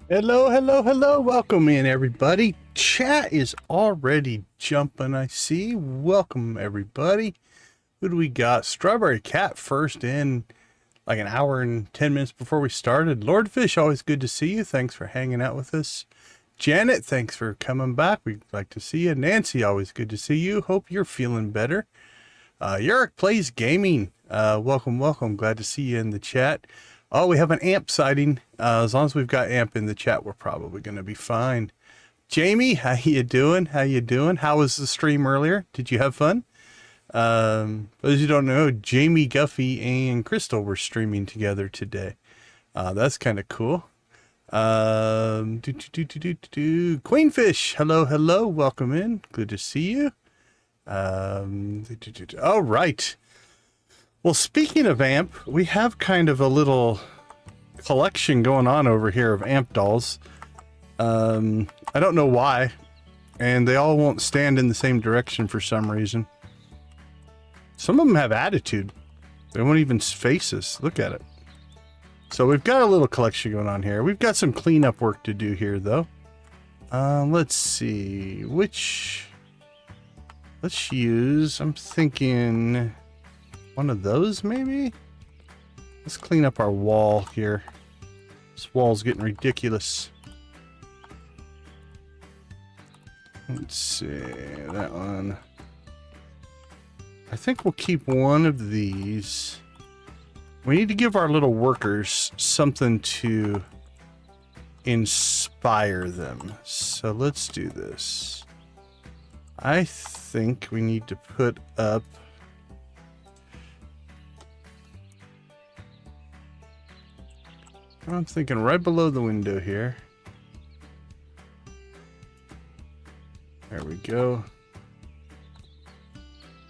Hello, hello, hello. Welcome in, everybody. Chat is already jumping, I see. Welcome, everybody. Who do we got? Strawberry Cat first in like an hour and 10 minutes before we started. Lord Fish, always good to see you. Thanks for hanging out with us. Janet, thanks for coming back. We'd like to see you. Nancy, always good to see you. Hope you're feeling better. Yurick Plays Gaming. Welcome, welcome. Glad to see you in the chat. Oh, we have an amp sighting. As long as we've got amp in the chat, we're probably going to be fine. Jamie, how you doing? How you doing? How was the stream earlier? Did you have fun? For those who don't know, Jamie, Guffey, and Crystal were streaming together today. That's kind of cool. Queenfish, hello, hello. Welcome in. Good to see you. All right. Well, speaking of amp, we have kind of a little collection going on over here of amp dolls. I don't know why, and they all won't stand in the same direction for some reason. Some of them have attitude. They won't even face us. Look at it. So we've got a little collection going on here. We've got some cleanup work to do here, though. Let's see. Let's use, I'm thinking one of those, maybe? Let's clean up our wall here. This wall's getting ridiculous. Let's see, that one. I think we'll keep one of these. We need to give our little workers something to inspire them. So let's do this. I think we need to put up I'm thinking right below the window here. There we go.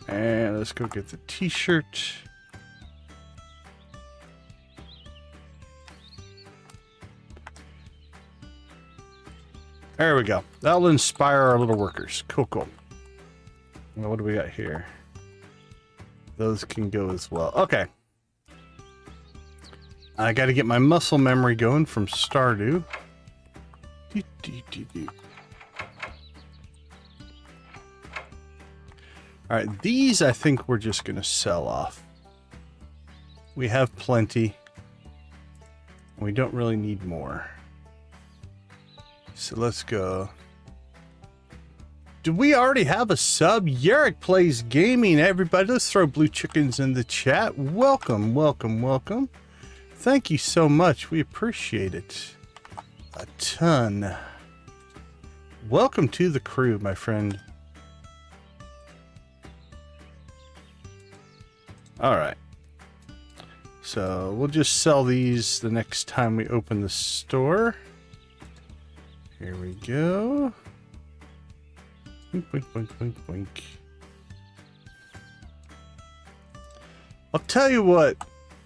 And let's go get the t-shirt. There we go. That'll inspire our little workers. Cool, cool. Well, what do we got here? Those can go as well. Okay. I got to get my muscle memory going from Stardew. All right, these I think we're just going to sell off. We have plenty. We don't really need more. So let's go. Do we already have a sub? Yurick Plays Gaming, everybody. Let's throw blue chickens in the chat. Welcome, welcome, welcome. Thank you so much. We appreciate it a ton. Welcome to the crew, my friend. All right. So we'll just sell these the next time we open the store. Here we go. Boink, boink, boink, boink, boink. I'll tell you what.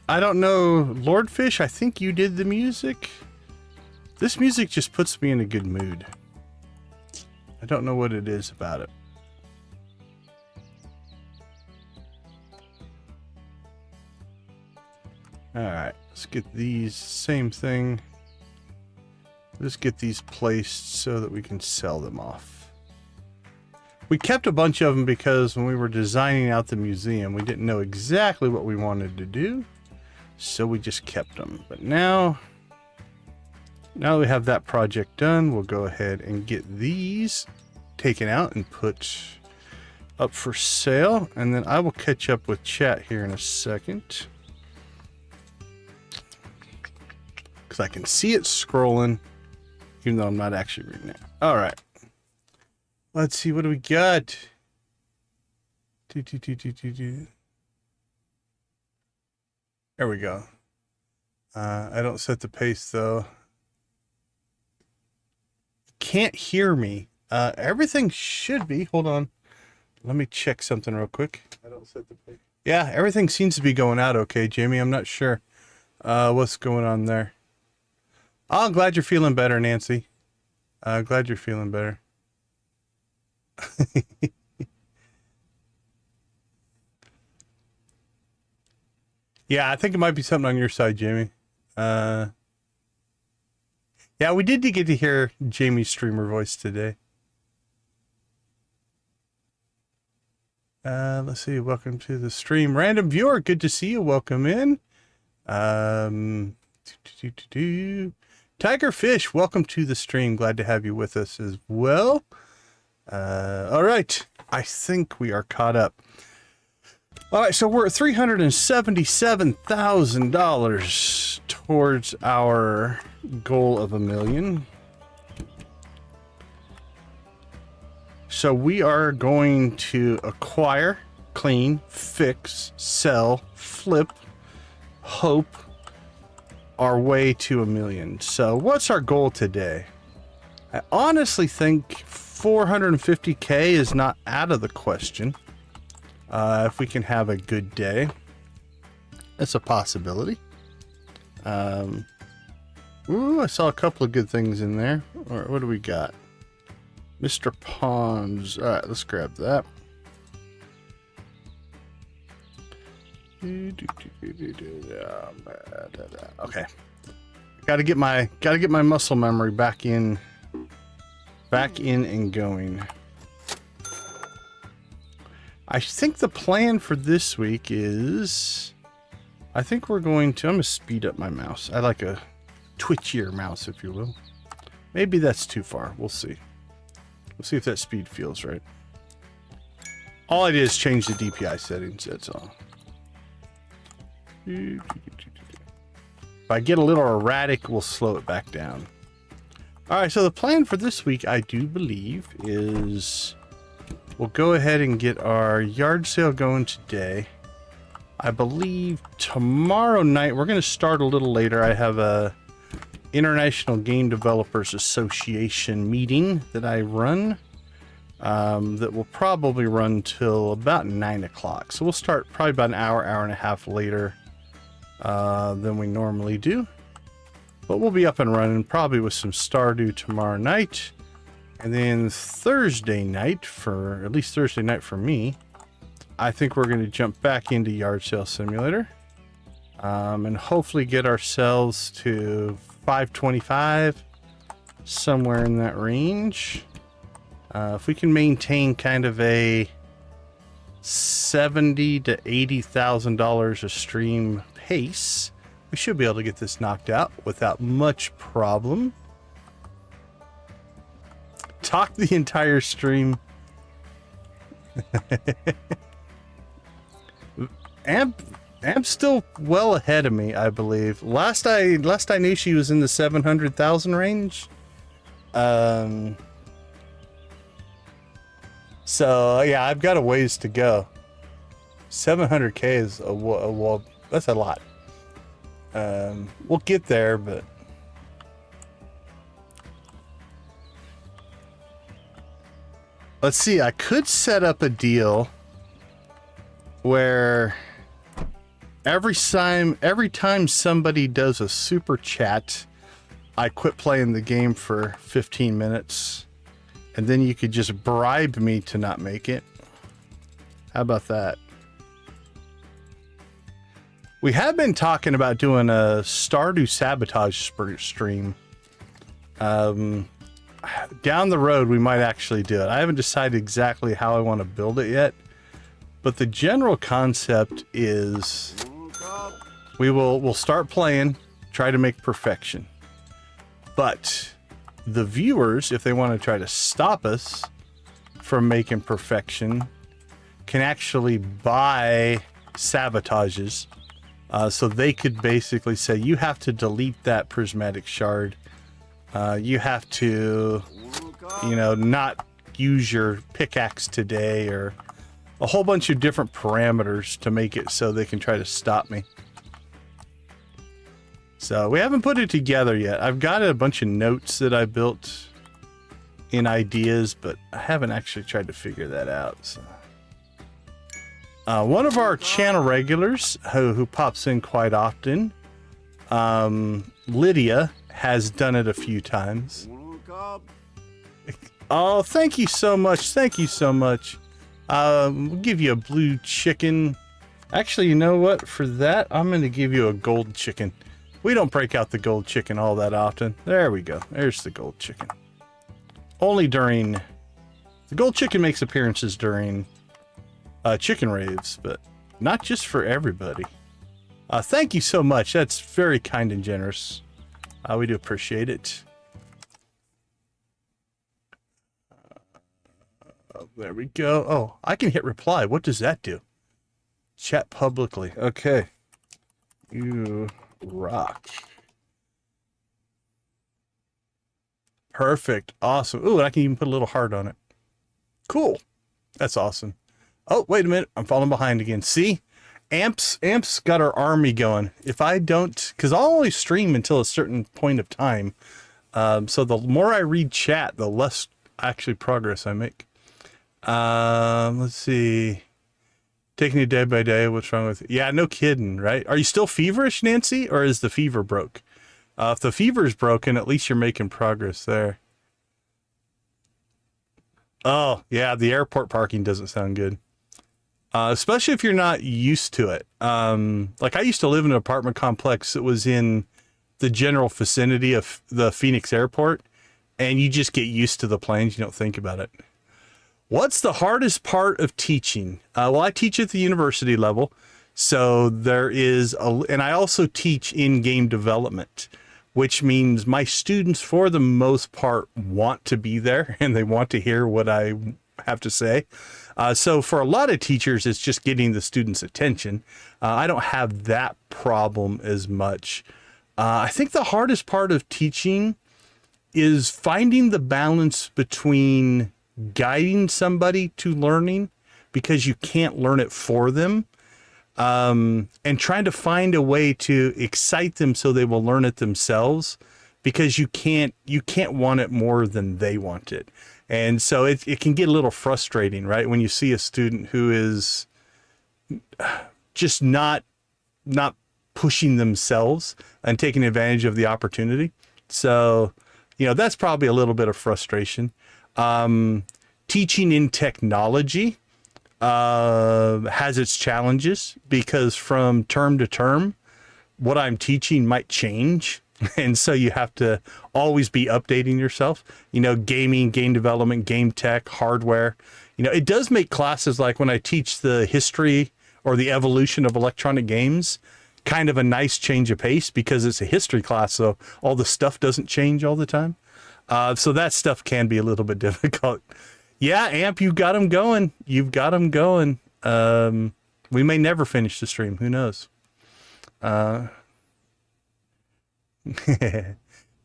I don't know, Lord Fish, I think you did the music. This music just puts me in a good mood. I don't know what it is about it. Alright, let's get these, same thing. Let's get these placed so that we can sell them off. We kept a bunch of them because when we were designing out the museum, we didn't know exactly what we wanted to do. So we just kept them. But now we have that project done, we'll go ahead and get these taken out and put up for sale. And then I will catch up with chat here in a second. Because I can see it scrolling, even though I'm not actually reading it. All right. Let's see, what do we got? There we go. I don't set the pace though. Can't hear me. Everything should be. Hold on. Let me check something real quick. I don't set the pace. Yeah, everything seems to be going out okay, Jamie. I'm not sure what's going on there. Oh, I'm glad you're feeling better, Nancy. Glad you're feeling better. Yeah, I think it might be something on your side, Jamie. Yeah, we did get to hear Jamie's streamer voice today. Let's see. Welcome to the stream. Random viewer, good to see you. Welcome in. Tiger Fish, welcome to the stream. Glad to have you with us as well. All right. I think we are caught up. All right, so we're at $377,000 towards our goal of $1 million. So we are going to acquire, clean, fix, sell, flip, hope our way to $1 million. So what's our goal today? I honestly think 450K is not out of the question. If we can have a good day, that's a possibility. Ooh, I saw a couple of good things in there. All right, what do we got? Mr. Pawns. All right, let's grab that. Okay. Gotta get my muscle memory back in and going. I think the plan for this week is, I think we're going to, I'm going to speed up my mouse. I like a twitchier mouse, if you will. Maybe that's too far. We'll see. We'll see if that speed feels right. All I did is change the DPI settings, that's all. If I get a little erratic, we'll slow it back down. All right, so the plan for this week, I do believe, is we'll go ahead and get our yard sale going today. I believe tomorrow night, we're going to start a little later. I have a International Game Developers Association meeting that I run that will probably run till about 9 o'clock. So we'll start probably about an hour and a half later than we normally do. But we'll be up and running probably with some Stardew tomorrow night. And then Thursday night, for at least Thursday night for me, I think we're going to jump back into Yard Sale Simulator and hopefully get ourselves to 525, somewhere in that range. If we can maintain kind of a $70,000 to $80,000 a stream pace, we should be able to get this knocked out without much problem. Talk the entire stream. Amp's still well ahead of me, I believe. Last I knew, she was in the 700,000 range. So yeah, I've got a ways to go. 700K is a wall. That's a lot. We'll get there, but let's see. I could set up a deal where every time somebody does a super chat, I quit playing the game for 15 minutes, and then you could just bribe me to not make it. How about that? We have been talking about doing a Stardew sabotage stream. Down the road, we might actually do it. I haven't decided exactly how I want to build it yet, but the general concept is we'll start playing, try to make perfection. But the viewers, if they want to try to stop us from making perfection, can actually buy sabotages. So they could basically say, you have to delete that prismatic shard. You have to, not use your pickaxe today, or a whole bunch of different parameters to make it so they can try to stop me. So we haven't put it together yet. I've got a bunch of notes that I built in ideas, but I haven't actually tried to figure that out. So. One of our channel regulars who pops in quite often, Lydia, has done it a few times. Oh, thank you so much. Thank you so much. We'll give you a blue chicken. Actually, you know what? For that, I'm going to give you a gold chicken. We don't break out the gold chicken all that often. There we go. There's the gold chicken. Only during... The gold chicken makes appearances during chicken raves, but not just for everybody. Thank you so much. That's very kind and generous. We do appreciate it. There we go. Oh, I can hit reply. What does that do? Chat publicly. Okay. You rock. Perfect. Awesome. Ooh, and I can even put a little heart on it. Cool. That's awesome. Oh, wait a minute. I'm falling behind again. See? Amp's got our army going. If I don't, because I'll only stream until a certain point of time. So the more I read chat, the less actually progress I make. Let's see. Taking it day by day. What's wrong with it? Yeah, no kidding, right? Are you still feverish, Nancy, or is the fever broke? If the fever's broken, at least you're making progress there. Oh, yeah, the airport parking doesn't sound good. Especially if you're not used to it. Like I used to live in an apartment complex that was in the general vicinity of the Phoenix airport, and you just get used to the planes. You don't think about it. What's the hardest part of teaching? Well, I teach at the university level, so there is and I also teach in game development, which means my students, for the most part, want to be there and they want to hear what I have to say. So for a lot of teachers, it's just getting the students' attention. I don't have that problem as much. I think the hardest part of teaching is finding the balance between guiding somebody to learning, because you can't learn it for them, and trying to find a way to excite them so they will learn it themselves, because you can't want it more than they want it. And so it can get a little frustrating, right? When you see a student who is just not pushing themselves and taking advantage of the opportunity. So, that's probably a little bit of frustration. Teaching in technology has its challenges, because from term to term, what I'm teaching might change. And so you have to always be updating yourself, gaming, game development, game tech, hardware. It does make classes like when I teach the history or the evolution of electronic games kind of a nice change of pace, because it's a history class. So all the stuff doesn't change all the time. So that stuff can be a little bit difficult. Yeah, Amp, you've got them going. You've got them going. We may never finish the stream. Who knows?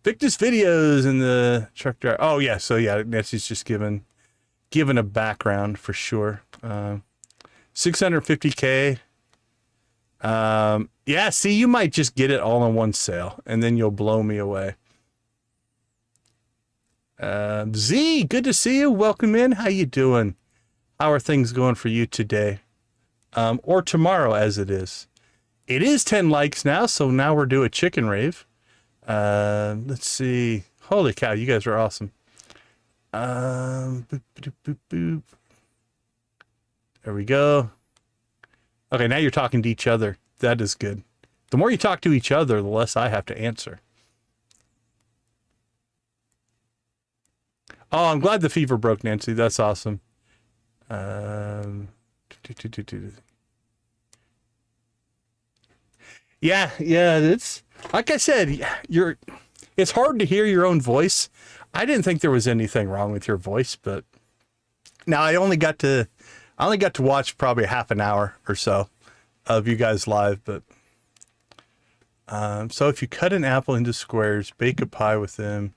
Victus videos in the truck driver. Oh yeah, so yeah, Nancy's just given a background for sure. 650K. Yeah, see, you might just get it all in one sale, and then you'll blow me away. Z, good to see you. Welcome in. How you doing? How are things going for you today? Or tomorrow, as it is. It is 10 likes now, so now we're doing a chicken rave. Let's see. Holy cow, you guys are awesome. Boop, boop, boop, boop. There we go. Okay, now you're talking to each other. That is good. The more you talk to each other, the less I have to answer. Oh, I'm glad the fever broke, Nancy. That's awesome. Yeah, it's like I said, it's hard to hear your own voice. I didn't think there was anything wrong with your voice, but now I only got to watch probably half an hour or so of you guys live, but so if you cut an apple into squares, bake a pie with them,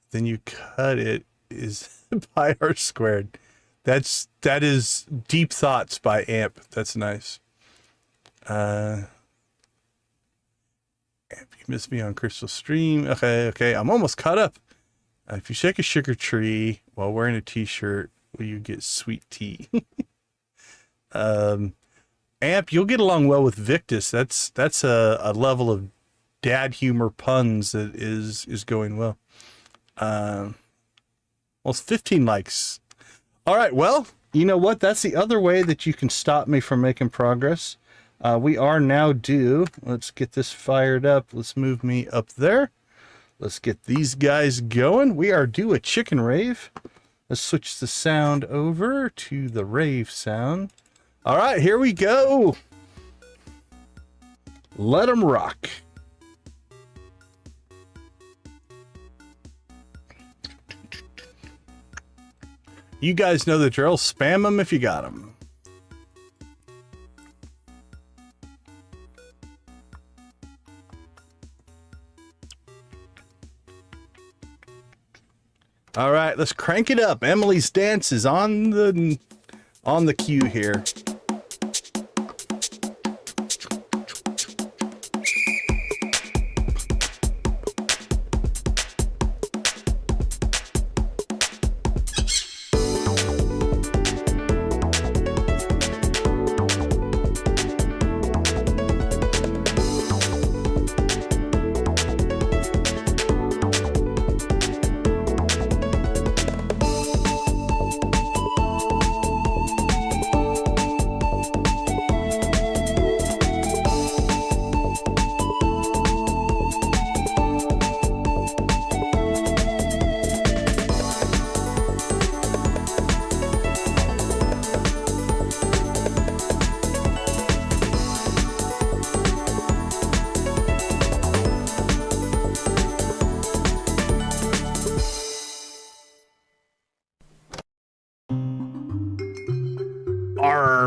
then you cut it, is pi r squared. That is deep thoughts by Amp. That's nice. Amp, you missed me on Crystal Stream. Okay. I'm almost caught up. If you shake a sugar tree while wearing a t-shirt, will you get sweet tea? Amp, you'll get along well with Victus. That's a level of dad humor puns that is going well. Well, it's 15 likes. All right, well, you know what? That's the other way that you can stop me from making progress. We are now due. Let's get this fired up. Let's move me up there. Let's get these guys going. We are due a chicken rave. Let's switch the sound over to the rave sound. All right, here we go. Let them rock. You guys know the drill. Spam them if you got them. All right, let's crank it up. Emily's dance is on the queue here.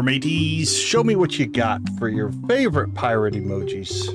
Mateys, show me what you got for your favorite pirate emojis.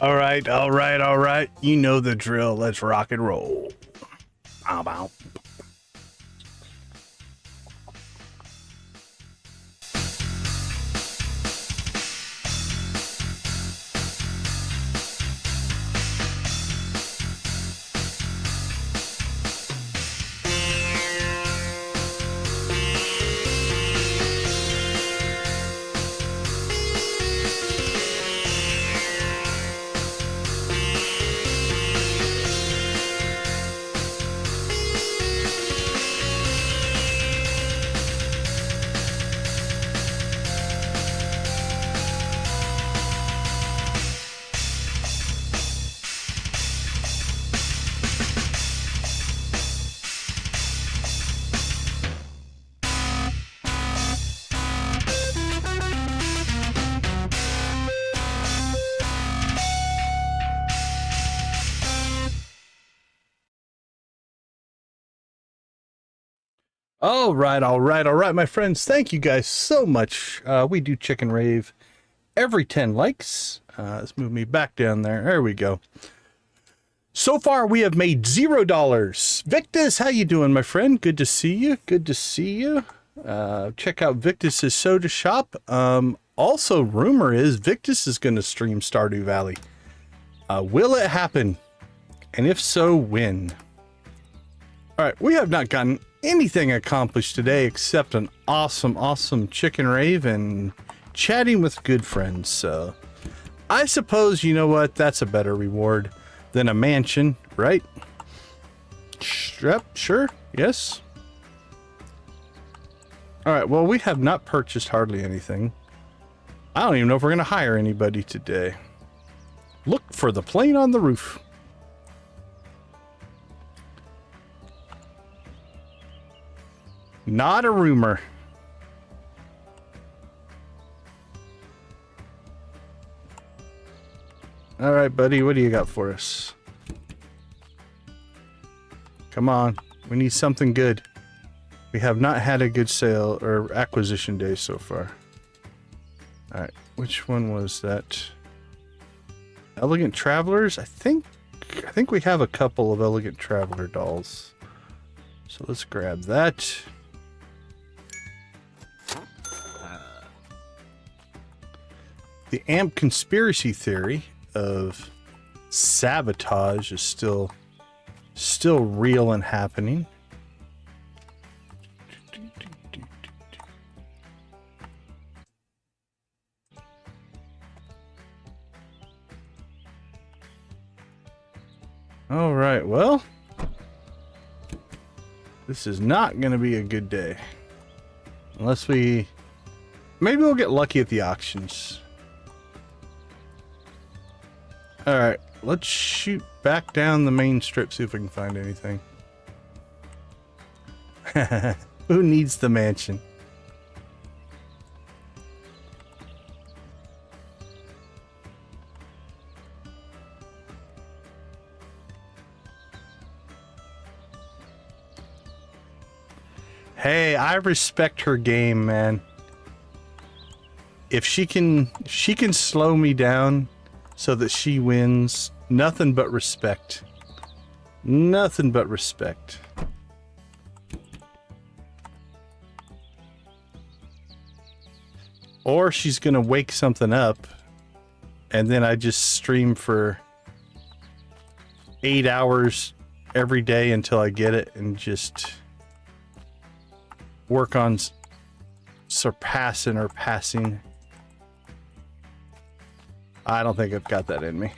All right, all right, all right. You know the drill. Let's rock and roll. Bow, bow. All right, all right, all right, my friends. Thank you guys so much. We do Chicken Rave every 10 likes. Let's move me back down there. There we go. So far, we have made $0. Victus, how you doing, my friend? Good to see you. Good to see you. Check out Victus's soda shop. Also, rumor is Victus is going to stream Stardew Valley. Will it happen? And if so, when? All right, we have not gotten anything accomplished today except an awesome Chicken Rave and chatting with good friends. So I suppose, you know what, that's a better reward than a mansion, right? Yep, sure, yes. All right, well, we have not purchased hardly anything. I don't even know if we're gonna hire anybody today. Look for the plane on the roof. Not a rumor. All right, buddy, what do you got for us? Come on, we need something good. We have not had a good sale or acquisition day so far. All right, which one was that? Elegant Travelers? I think we have a couple of Elegant Traveler dolls. So let's grab that. The AMP conspiracy theory of sabotage is still real and happening. All right, well, this is not going to be a good day unless maybe we'll get lucky at the auctions. All right, let's shoot back down the main strip, see if we can find anything. Who needs the mansion? Hey, I respect her game, man. If she can slow me down so that she wins, nothing but respect. Nothing but respect. Or she's gonna wake something up and then I just stream for 8 hours every day until I get it and just work on surpassing or passing. I don't think I've got that in me.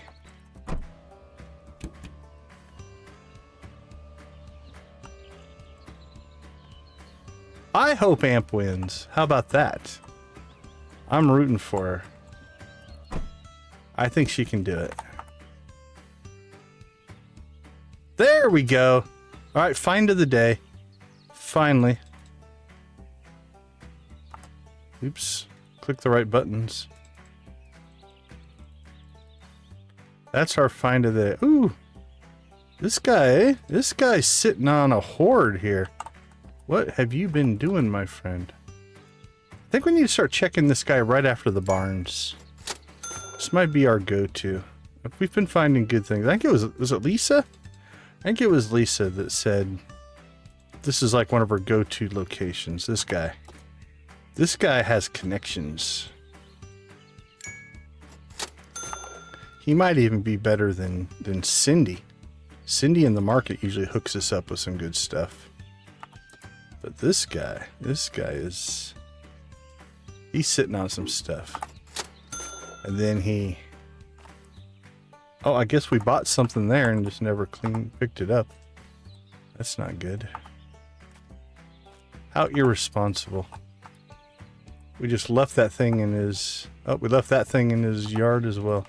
I hope AMP wins. How about that? I'm rooting for her. I think she can do it. There we go. All right, find of the day. Finally. Oops. Click the right buttons. That's our find of the... Ooh. This guy's sitting on a hoard here. What have you been doing, my friend? I think we need to start checking this guy right after the barns. This might be our go-to. We've been finding good things. I think it was it Lisa? I think it was Lisa that said this is like one of her go-to locations. This guy. This guy has connections. He might even be better than Cindy. Cindy in the market usually hooks us up with some good stuff. But this guy is... he's sitting on some stuff. And then he... oh, I guess we bought something there and just never picked it up. That's not good. How irresponsible. We just left that thing in his... oh, we left that thing in his yard as well.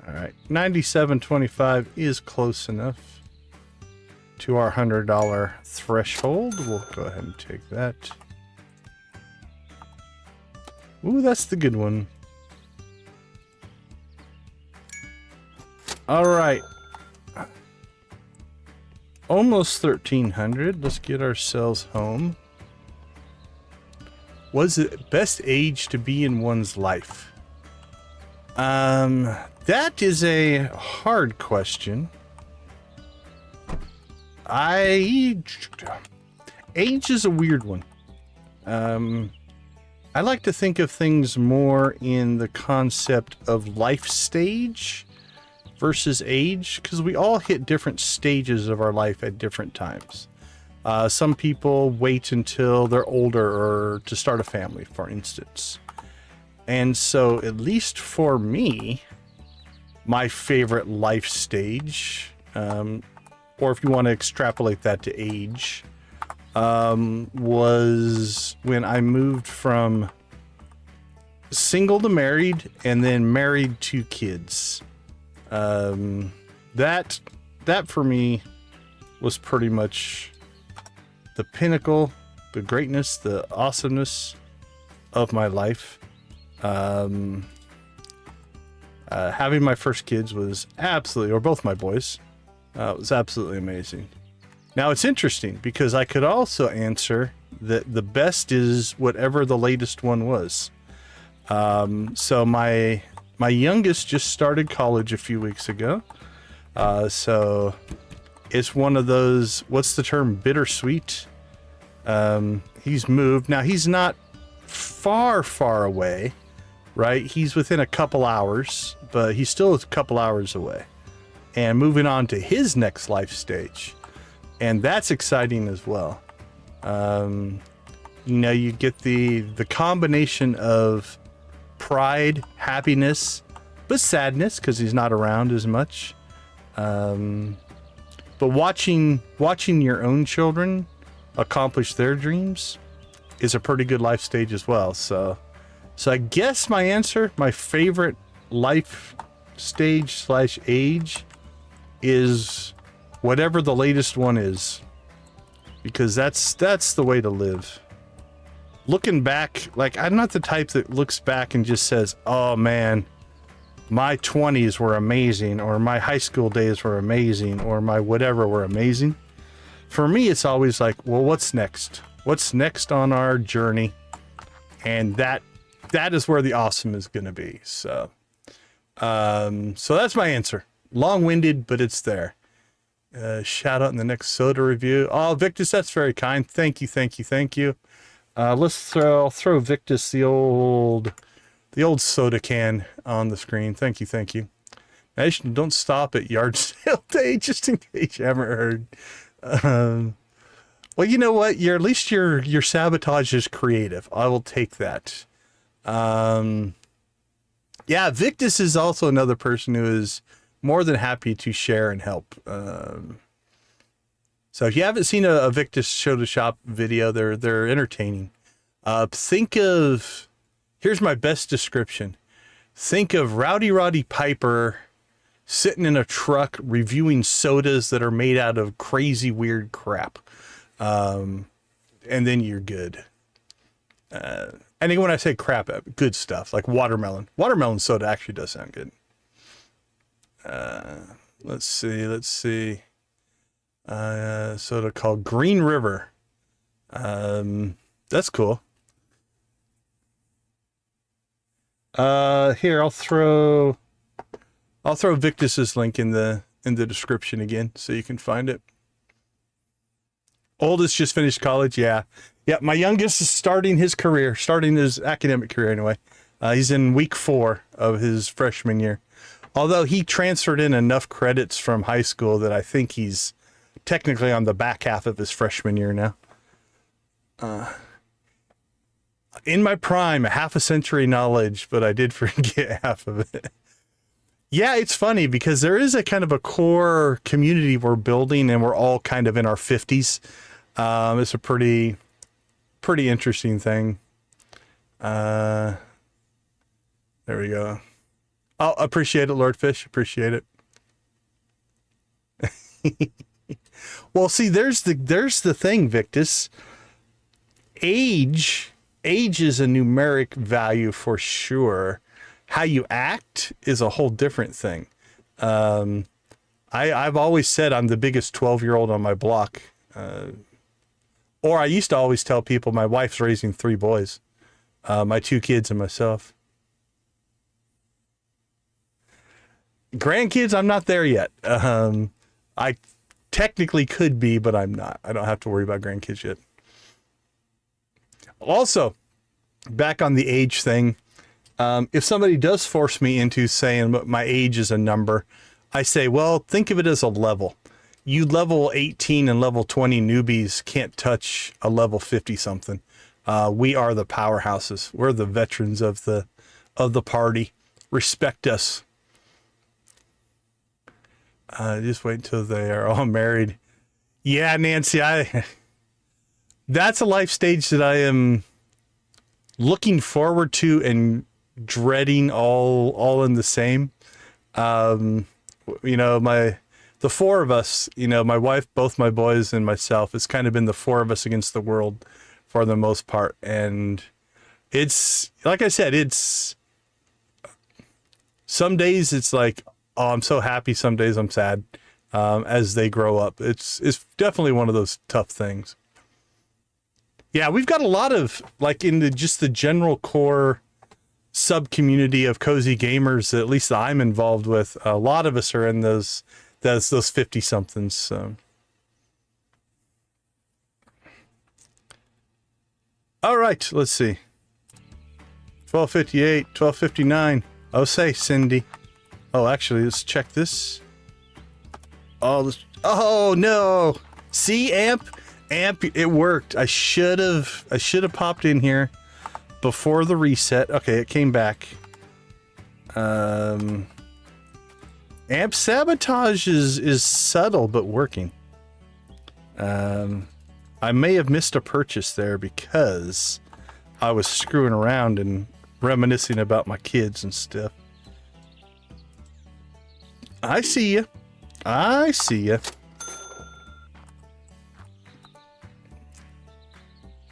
Alright, $97.25 is close enough to our $100 threshold. We'll go ahead and take that. Ooh, that's the good one. Alright. Almost 1,300. Let's get ourselves home. Was it best age to be in one's life? That is a hard question. Age is a weird one. I like to think of things more in the concept of life stage versus age, because we all hit different stages of our life at different times. Some people wait until they're older or to start a family, for instance. And so, at least for me, my favorite life stage, or if you want to extrapolate that to age, was when I moved from single to married and then married to kids. That for me was pretty much the pinnacle, the greatness, the awesomeness of my life. Having my first kids was absolutely, or both my boys, was absolutely amazing. Now it's interesting because I could also answer that the best is whatever the latest one was. So my youngest just started college a few weeks ago. So it's one of those, what's the term, bittersweet. He's moved. Now he's not far away, right? He's within a couple hours, but he's still a couple hours away and moving on to his next life stage. And that's exciting as well. You know, you get the combination of pride, happiness, but sadness because he's not around as much. But watching your own children accomplish their dreams is a pretty good life stage as well. So I guess my answer, my favorite life stage / age is whatever the latest one is, because that's the way to live. Looking back, like, I'm not the type that looks back and just says, oh man, my 20s were amazing, or my high school days were amazing, or my whatever were amazing. For me, it's always like, well, what's next? What's next on our journey? And that is where the awesome is going to be. So that's my answer. Long-winded, but it's there. Shout out in the next soda review. Oh, Victus, that's very kind. Thank you. Let's throw Victus the old soda can on the screen. Thank you. Nation, don't stop at yard sale day, just in case you haven't heard. Well, you know what? At least your sabotage is creative. I will take that. Yeah, Victus is also another person who is more than happy to share and help. So if you haven't seen a Victus Show to Shop video, they're entertaining. Here's my best description. Think of Rowdy Piper sitting in a truck reviewing sodas that are made out of crazy weird crap. And then you're good. And then when I say crap, good stuff like watermelon. Watermelon soda actually does sound good. Let's see. Soda called Green River. That's cool. Here, I'll throw Victus's link in the description again so you can find it. Oldest just finished college. Yeah. My youngest is starting his academic career anyway. He's in week 4 of his freshman year. Although he transferred in enough credits from high school that I think he's technically on the back half of his freshman year now. In my prime, half a century knowledge, but I did forget half of it. Yeah, it's funny because there is a kind of a core community we're building, and we're all kind of in our 50s. It's a pretty interesting thing. There we go. Oh, appreciate it, Lord Fish. Appreciate it. Well, see, there's the thing, Victus. Age is a numeric value for sure. How you act is a whole different thing. I've always said I'm the biggest 12-year-old on my block. Or I used to always tell people my wife's raising 3 boys, my 2 kids and myself. Grandkids, I'm not there yet. I technically could be, but I'm not. I don't have to worry about grandkids yet. Also, back on the age thing, if somebody does force me into saying my age is a number, I say, well, think of it as a level. You level 18 and level 20 newbies can't touch a level 50 something. We are the powerhouses. We're the veterans of the party. Respect us. Just wait until they are all married. Yeah, Nancy, that's a life stage that I am looking forward to and dreading all in the same. The 4 of us, my wife, both my boys, and myself, it's kind of been the 4 of us against the world for the most part. And it's, like I said, it's, some days it's like, oh, I'm so happy. Some days I'm sad as they grow up. It's definitely one of those tough things. Yeah, we've got a lot of, like, in just the general core sub-community of cozy gamers, at least that I'm involved with. A lot of us are in those 50-somethings. So. All right, let's see. 12:58, 12:59. Oh, say, Cindy. Oh, actually, let's check this. Oh no! See, Amp, it worked. I should have popped in here before the reset. Okay, it came back. Amp sabotage is subtle but working. I may have missed a purchase there because I was screwing around and reminiscing about my kids and stuff. I see you.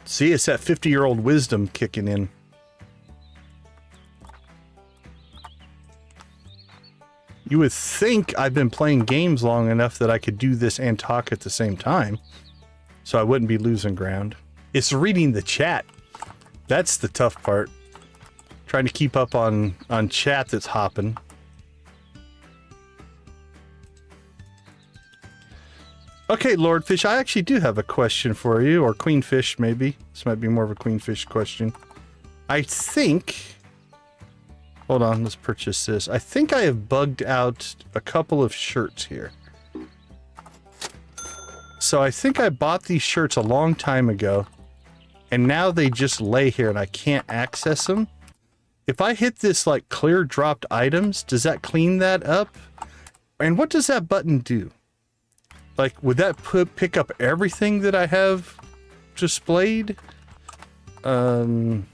See, it's that 50-year-old wisdom kicking in. You would think I've been playing games long enough that I could do this and talk at the same time, so I wouldn't be losing ground. It's reading the chat. That's the tough part. Trying to keep up on chat that's hopping. Okay, Lord Fish, I actually do have a question for you, or Queen Fish, maybe. This might be more of a Queen Fish question. I think... Hold on, let's purchase this. I think I have bugged out a couple of shirts here. So I think I bought these shirts a long time ago, and now they just lay here and I can't access them. If I hit this, like, clear dropped items, does that clean that up? And what does that button do? Like, would that pick up everything that I have displayed? I'm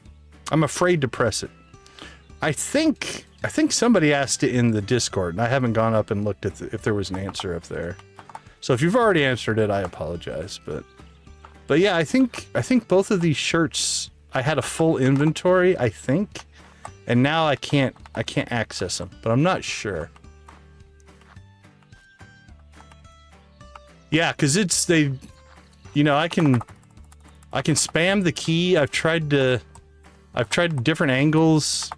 afraid to press it. I think somebody asked it in the Discord, and I haven't gone up and looked at if there was an answer up there. So if you've already answered it, I apologize. But yeah, I think both of these shirts, I had a full inventory, I think, and now I can't access them, but I'm not sure. Yeah, because I can spam the key. I've tried different angles.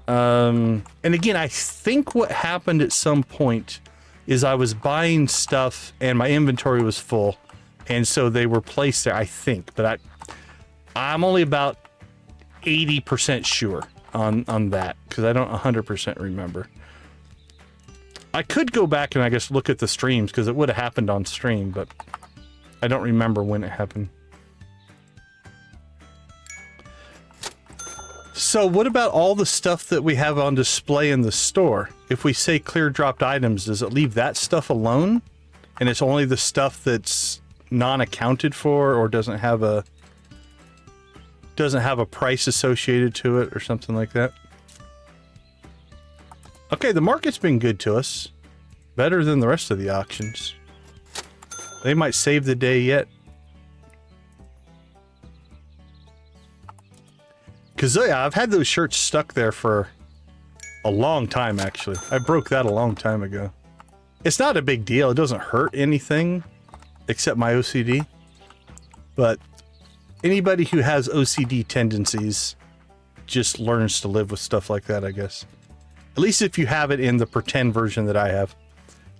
And again, I think what happened at some point is I was buying stuff and my inventory was full, and so they were placed there, I think, but I'm only about 80% sure on that, because I don't 100% remember. I could go back and I guess look at the streams, because it would have happened on stream, but I don't remember when it happened. So what about all the stuff that we have on display in the store? If we say clear dropped items, does it leave that stuff alone? And it's only the stuff that's non-accounted for or doesn't have a price associated to it or something like that? Okay, the market's been good to us. Better than the rest of the auctions. They might save the day yet. Because yeah, I've had those shirts stuck there for a long time, actually. I broke that a long time ago. It's not a big deal. It doesn't hurt anything, except my OCD. But anybody who has OCD tendencies just learns to live with stuff like that, I guess. At least if you have it in the pretend version that I have.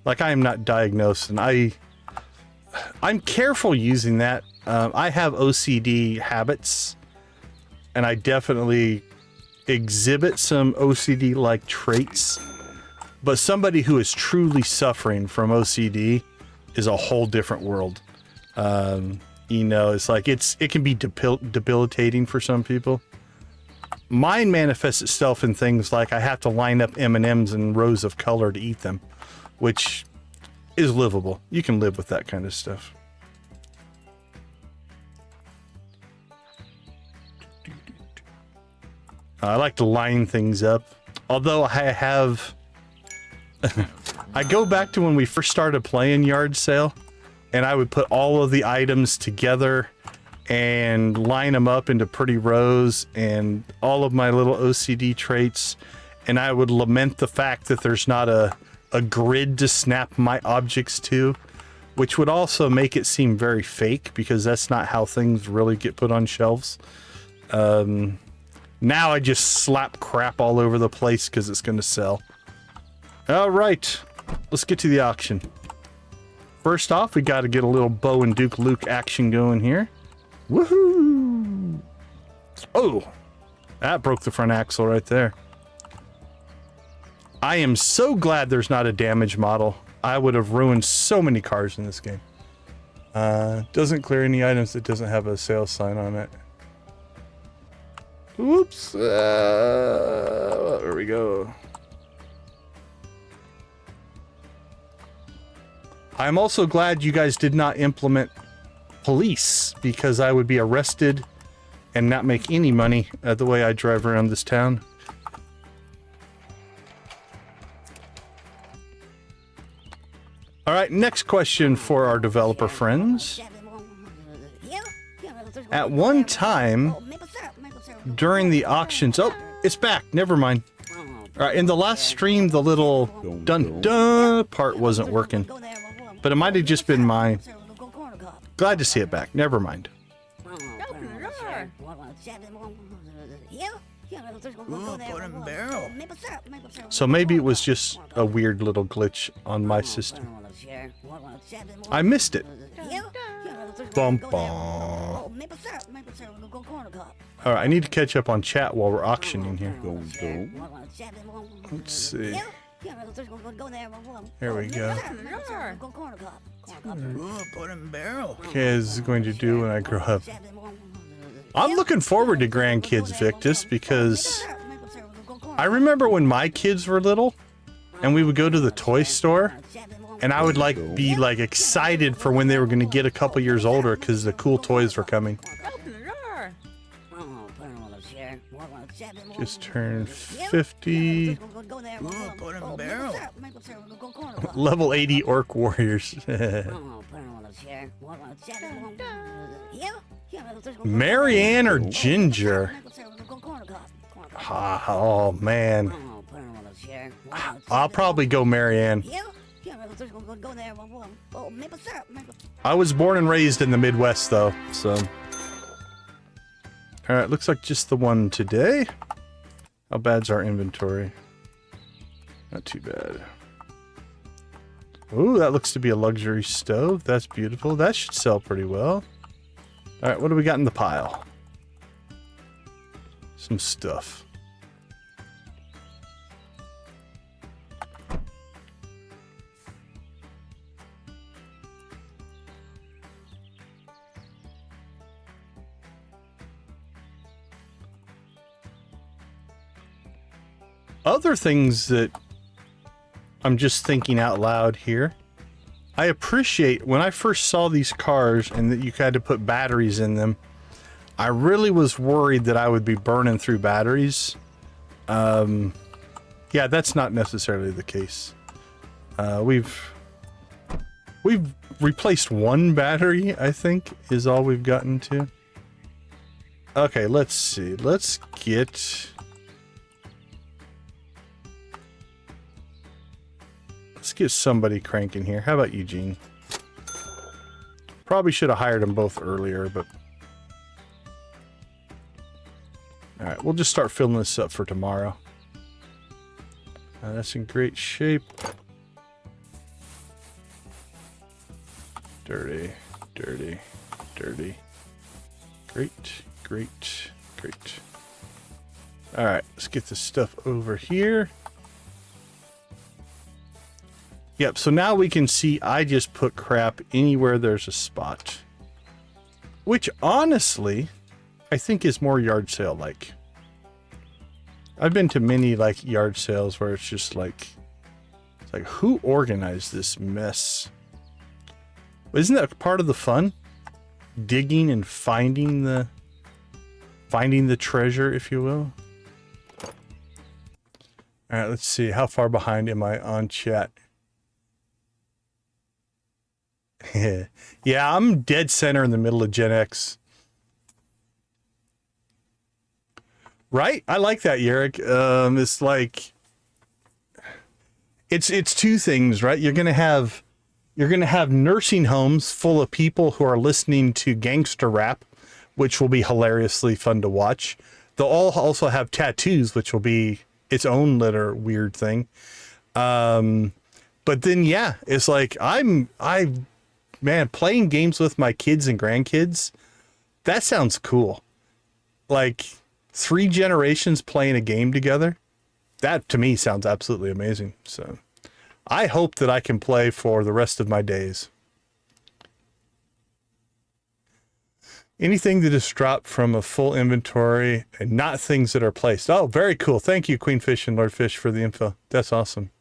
Like, I am not diagnosed, and I'm careful using that. I have OCD habits, and I definitely exhibit some OCD-like traits. But somebody who is truly suffering from OCD is a whole different world. You know, it's like it can be debilitating for some people. Mine manifests itself in things like I have to line up M&Ms in rows of color to eat them, which is livable. You can live with that kind of stuff. I like to line things up. Although I have... I go back to when we first started playing Yard Sale, and I would put all of the items together and line them up into pretty rows and all of my little OCD traits, and I would lament the fact that there's not a grid to snap my objects to, which would also make it seem very fake, because that's not how things really get put on shelves. Now I just slap crap all over the place because it's going to sell. All right, let's get to the auction. First off, we got to get a little Bo and Duke Luke action going here. Woohoo! Oh, that broke the front axle right there. I am so glad there's not a damage model. I would have ruined so many cars in this game. Doesn't clear any items that doesn't have a sales sign on it. Whoops. There we go. I'm also glad you guys did not implement police, because I would be arrested and not make any money the way I drive around this town. All right, next question for our developer friends. At one time during the auctions, oh, it's back, never mind. All right, in the last stream, the little dun-dun part wasn't working, but it might have just been my... Glad to see it back, never mind. So maybe it was just a weird little glitch on my system. I missed it. Bum, bum. All right, I need to catch up on chat while we're auctioning here. Let's see. There we go. Okay, this is going to do when I grow up. I'm looking forward to grandkids, Victus, because I remember when my kids were little and we would go to the toy store and I would be excited for when they were going to get a couple years older because the cool toys were coming. Just turned 50. Level 80 Orc Warriors. Marianne or Ginger? Oh man, I'll probably go Marianne. I was born and raised in the Midwest though, so. Alright, looks like just the one today. How bad's our inventory? Not too bad. Ooh, that looks to be a luxury stove. That's beautiful. That should sell pretty well. All right, what do we got in the pile? Some stuff. Other things that I'm just thinking out loud here. I appreciate when I first saw these cars and that you had to put batteries in them. I really was worried that I would be burning through batteries. Yeah, that's not necessarily the case. We've replaced one battery, I think, is all we've gotten to. Okay, let's see. Let's get somebody cranking here. How about Eugene? Probably should have hired them both earlier, but... Alright, we'll just start filling this up for tomorrow. That's in great shape. Dirty, dirty, dirty. Great, great, great. Alright, let's get this stuff over here. Yep, so now we can see I just put crap anywhere there's a spot. Which, honestly, I think is more yard sale-like. I've been to many, like, yard sales where it's just like... It's like, who organized this mess? Isn't that part of the fun? Digging and finding the treasure, if you will. Alright, let's see. How far behind am I on chat? Yeah, I'm dead center in the middle of Gen X. Right? I like that, Yerrick. It's like... It's two things, right? You're gonna have nursing homes full of people who are listening to gangster rap, which will be hilariously fun to watch. They'll all also have tattoos, which will be its own little weird thing. But then, yeah, it's like man, playing games with my kids and grandkids, that sounds cool. Like 3 generations playing a game together, that to me sounds absolutely amazing. So I hope that I can play for the rest of my days. Anything that is dropped from a full inventory and not things that are placed. Oh, very cool. Thank you, Queen Fish and Lord Fish, for the info. That's awesome.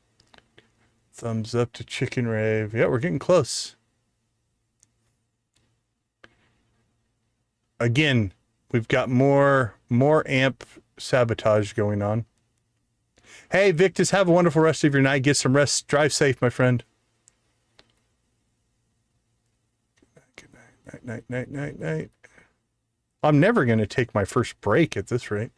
Thumbs up to Chicken Rave. Yeah, we're getting close. Again, we've got more amp sabotage going on. Hey, Victus, have a wonderful rest of your night. Get some rest. Drive safe, my friend. Good night, night, night, night, night. I'm never going to take my first break at this rate.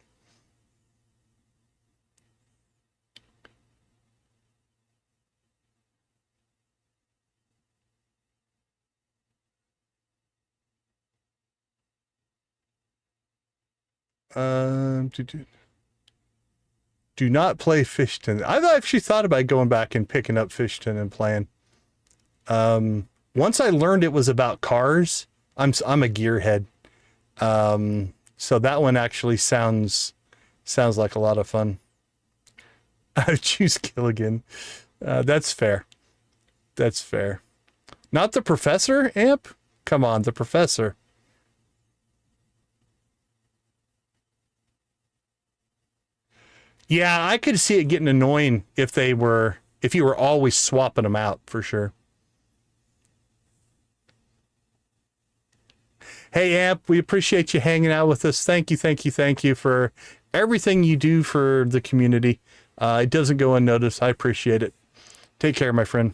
Do not play Fishton. I've actually thought about going back and picking up Fishton and playing. Once I learned it was about cars, I'm a gearhead. So that one actually sounds like a lot of fun. I choose Gilligan. That's fair. That's fair. Not the professor, Amp? Come on, the professor. Yeah, I could see it getting annoying if you were always swapping them out, for sure. Hey, Amp, we appreciate you hanging out with us. Thank you for everything you do for the community. It doesn't go unnoticed. I appreciate it. Take care, my friend.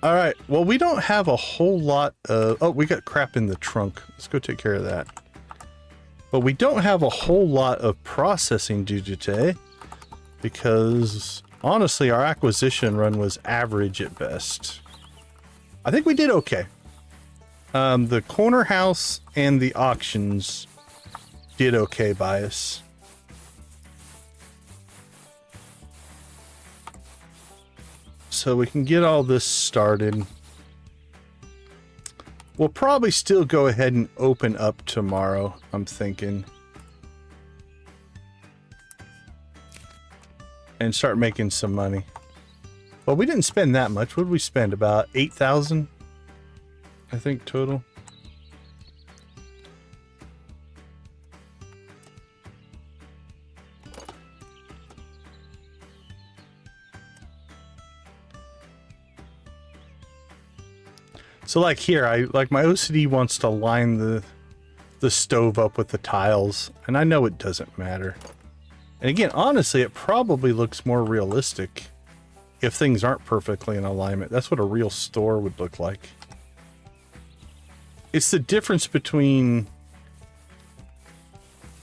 All right. Well, we don't have a whole lot of... Oh, we got crap in the trunk. Let's go take care of that. But we don't have a whole lot of processing due today because, honestly, our acquisition run was average at best. I think we did okay. The corner house and the auctions did okay by us. So we can get all this started. We'll probably still go ahead and open up tomorrow, I'm thinking. And start making some money. Well, we didn't spend that much. What did we spend? About 8,000, I think, total. So like here, my OCD wants to line the stove up with the tiles, and I know it doesn't matter. And again, honestly, it probably looks more realistic if things aren't perfectly in alignment. That's what a real store would look like. It's the difference between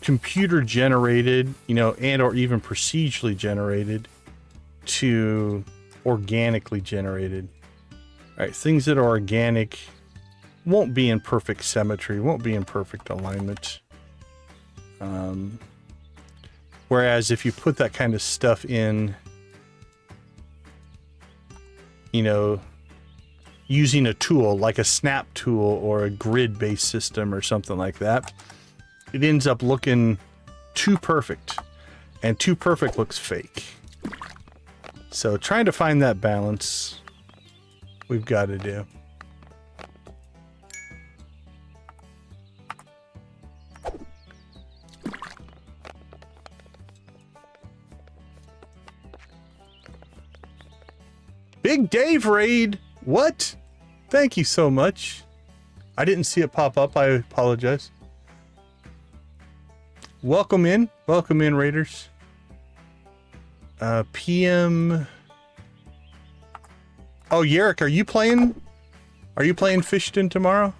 computer generated, you know, and or even procedurally generated to organically generated. All right, things that are organic won't be in perfect symmetry, won't be in perfect alignment. Whereas if you put that kind of stuff in, you know, using a tool like a snap tool or a grid-based system or something like that, it ends up looking too perfect, and too perfect looks fake. So trying to find that balance, we've got to do. Big Dave raid. What? Thank you so much. I didn't see it pop up. I apologize. Welcome in, raiders. PM. Oh, Yerrick, are you playing? Are you playing Fishton tomorrow?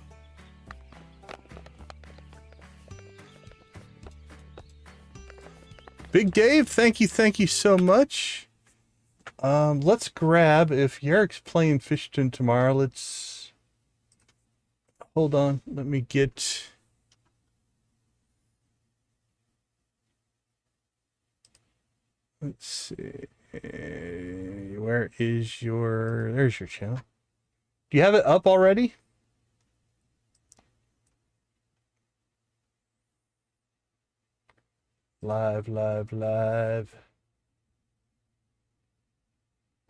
Big Dave, thank you so much. Let's grab, if Yerrick's playing Fishton tomorrow, let's hold on. Let me get. Let's see. Where is your... There's your channel. Do you have it up already? Live.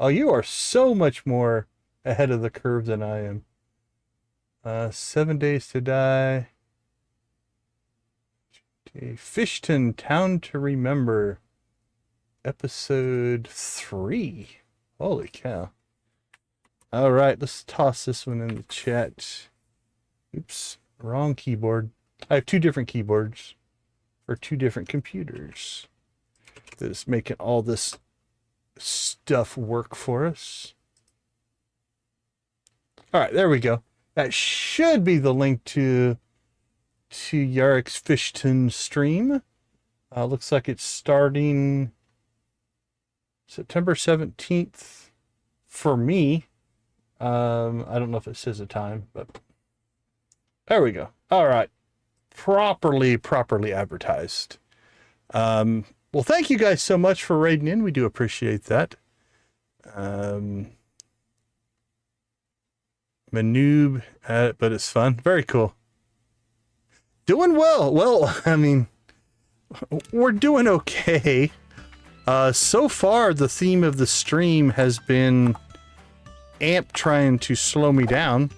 Oh, you are so much more ahead of the curve than I am. 7 Days to Die. Fishton, Town to Remember. Episode 3. Holy cow. All right, let's toss this one in the chat. Oops, wrong keyboard. I have two different keyboards for two different computers. That is making all this stuff work for us. All right, there we go. That should be the link to Yarrick's Fishton stream. Looks like it's starting September 17th for me. I don't know if it says a time, but there we go. All right. Properly advertised. Well, thank you guys so much for raiding in. We do appreciate that. Manoob, but it's fun. Very cool. Doing well. Well, I mean, we're doing okay. So far, the theme of the stream has been Amp trying to slow me down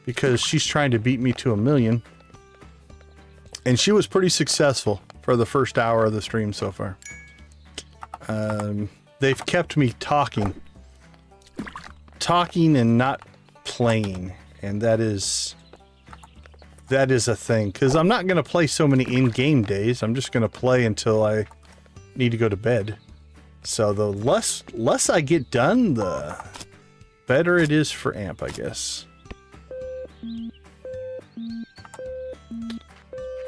because she's trying to beat me to 1,000,000. And she was pretty successful for the first hour of the stream so far. They've kept me talking and not playing, and that is a thing, because I'm not going to play so many in-game days. I'm just going to play until I need to go to bed. So the less I get done, the better it is for Amp, I guess.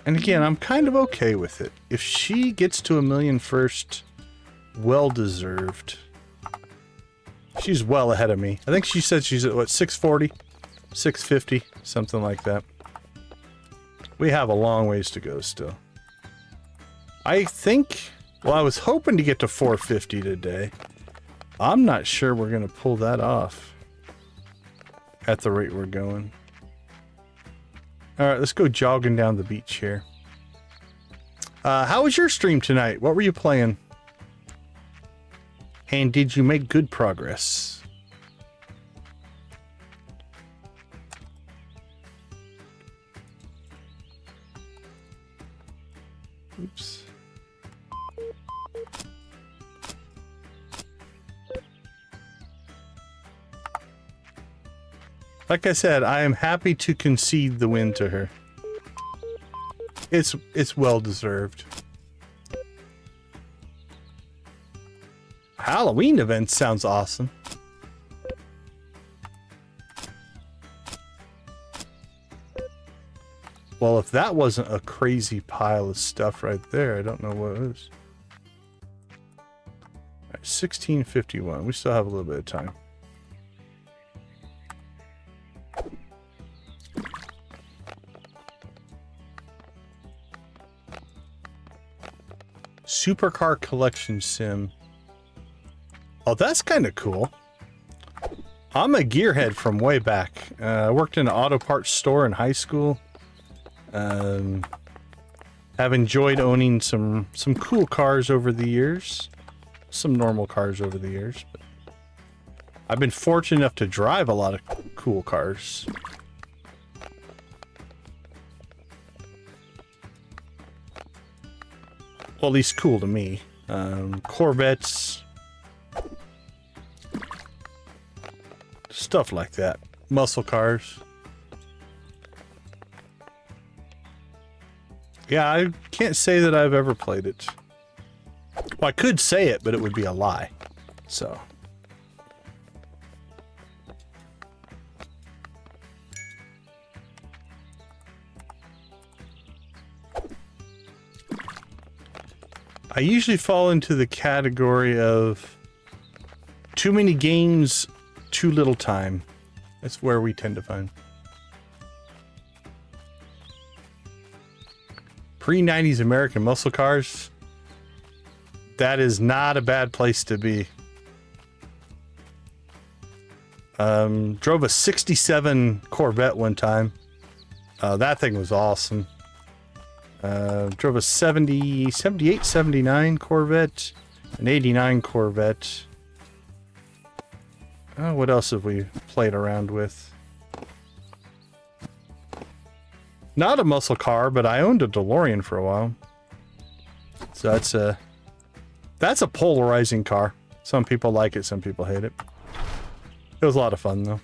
And again, I'm kind of okay with it. If she gets to 1,000,000 first, well deserved. She's well ahead of me. I think she said she's at, what, 640? 650? Something like that. We have a long ways to go still. I think, well, I was hoping to get to 450 today. I'm not sure we're going to pull that off at the rate we're going. All right, let's go jogging down the beach here. How was your stream tonight? What were you playing? And did you make good progress? Oops. Like I said, I am happy to concede the win to her. It's well deserved. Halloween event sounds awesome. Well, if that wasn't a crazy pile of stuff right there, I don't know what it is. All right, 1651. We still have a little bit of time. Supercar collection sim. Oh, that's kind of cool. I'm a gearhead from way back. I worked in an auto parts store in high school. Have enjoyed owning some cool cars over the years. Some normal cars over the years. But I've been fortunate enough to drive a lot of cool cars. Well, at least cool to me. Corvettes. Stuff like that. Muscle cars. Yeah, I can't say that I've ever played it. Well, I could say it, but it would be a lie. So. I usually fall into the category of too many games, too little time. That's where we tend to find. Pre-90s American muscle cars. That is not a bad place to be. Drove a 67 Corvette one time. That thing was awesome. Drove a 78, 79 Corvette, an 89 Corvette. What else have we played around with? Not a muscle car, but I owned a DeLorean for a while. So that's a polarizing car. Some people like it, some people hate it. It was a lot of fun though.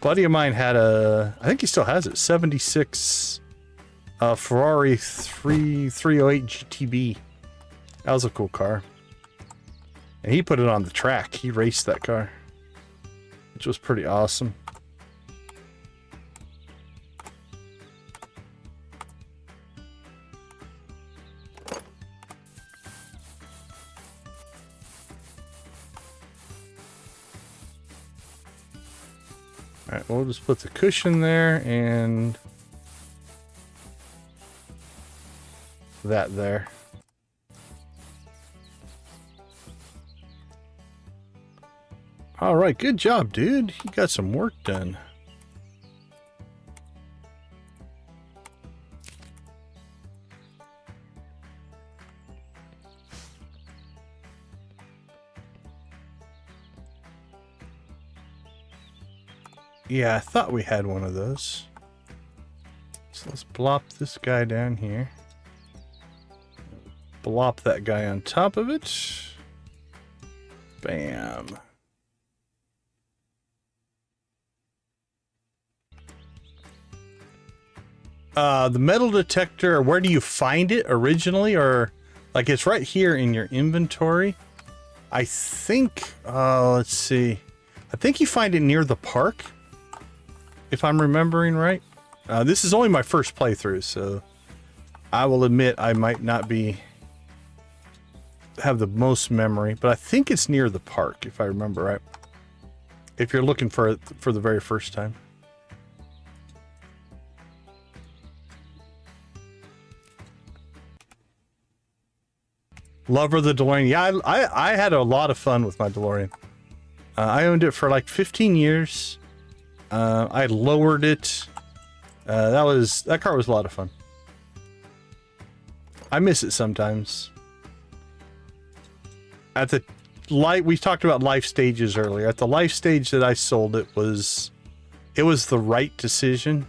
Buddy of mine had a, I think he still has it, 76 Ferrari 308 GTB. That was a cool car. And he put it on the track. He raced that car, which was pretty awesome. Alright, we'll just put the cushion there and that there. Alright, good job, dude. You got some work done. Yeah, I thought we had one of those. So let's blop this guy down here. Blop that guy on top of it. Bam. The metal detector, where do you find it originally? Or, like, it's right here in your inventory. I think, let's see. I think you find it near the park, if I'm remembering right. This is only my first playthrough, so I will admit I might not have the most memory, but I think it's near the park, if I remember right. If you're looking for it for the very first time. Lover of the DeLorean. Yeah, I had a lot of fun with my DeLorean. I owned it for like 15 years. I lowered it. That car was a lot of fun. I miss it sometimes. At the we talked about life stages earlier. At the life stage that I sold it was the right decision.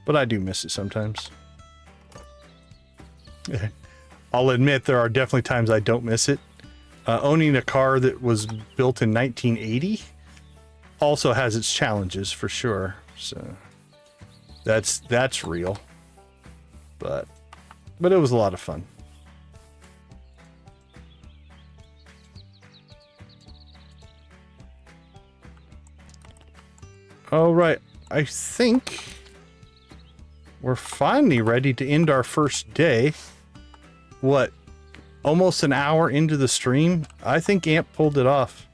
But I do miss it sometimes. I'll admit there are definitely times I don't miss it. Owning a car that was built in 1980 also has its challenges for sure. So that's real. But it was a lot of fun. All right, I think we're finally ready to end our first day. What, almost an hour into the stream? I think Amp pulled it off.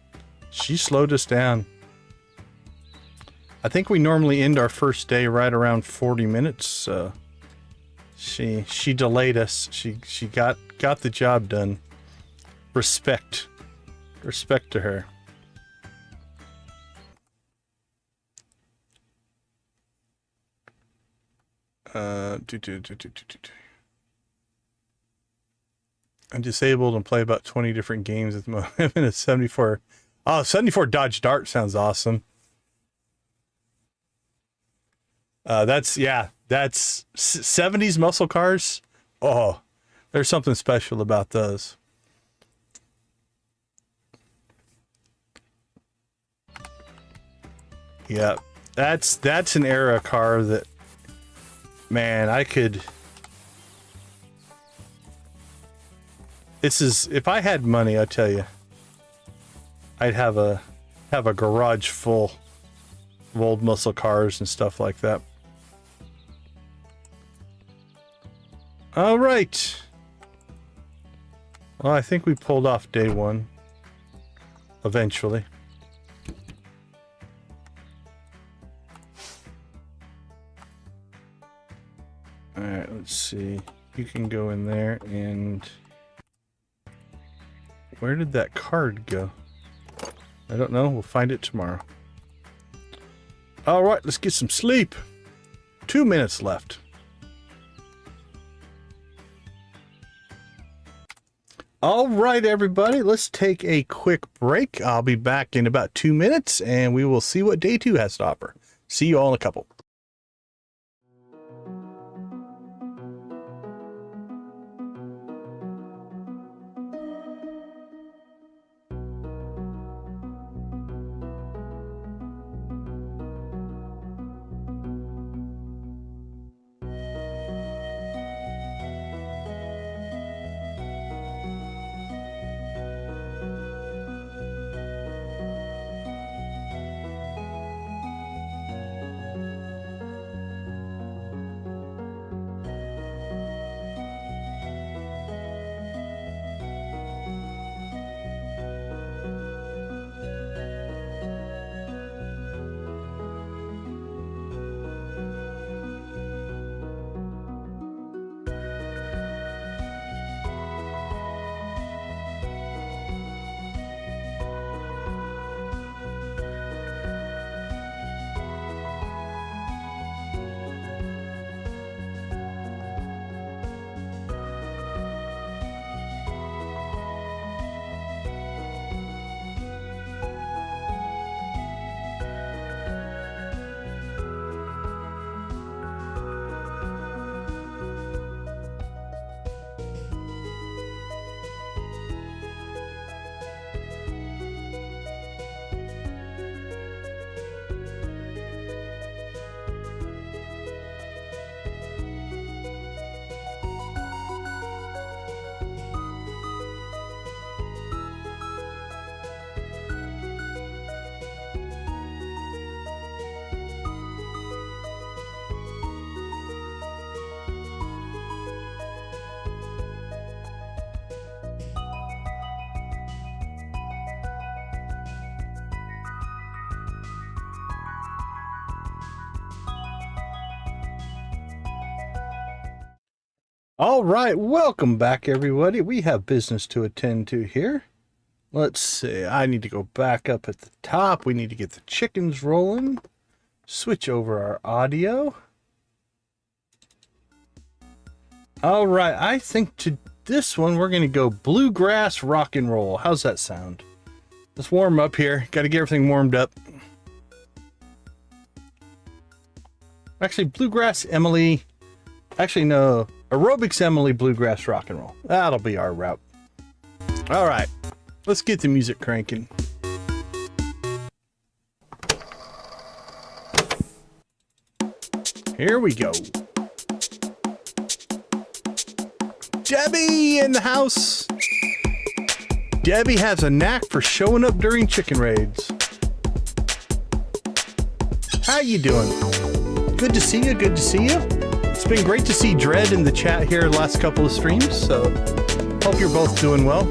She slowed us down. I think we normally end our first day right around 40 minutes. So she delayed us. She got the job done. Respect to her. I'm disabled and play about 20 different games at the moment. I'm in a 74. Oh, 74 Dodge Dart sounds awesome. That's 70s muscle cars. Oh, there's something special about those. Yeah, that's an era car that, man, I could. This is, if I had money, I tell you, I'd have a garage full of old muscle cars and stuff like that. All right. Well, I think we pulled off day one. Eventually. All right, let's see. You can go in there and... Where did that card go? I don't know. We'll find it tomorrow. All right, let's get some sleep. 2 minutes left. All right, everybody, let's take a quick break. I'll be back in about 2 minutes, and we will see what day 2 has to offer. See you all in a couple. All right, welcome back, everybody. We have business to attend to here. Let's see. I need to go back up at the top. We need to get the chickens rolling. Switch over our audio. All right, I think to this one, we're going to go bluegrass rock and roll. How's that sound? Let's warm up here. Got to get everything warmed up. Actually, bluegrass Emily. Actually, no. Aerobics Emily, bluegrass rock and roll. That'll be our route. All right, let's get the music cranking. Here we go. Debbie in the house. Debbie has a knack for showing up during chicken raids. How you doing? Good to see you. Good to see you. It's been great to see Dread in the chat here the last couple of streams, so hope you're both doing well.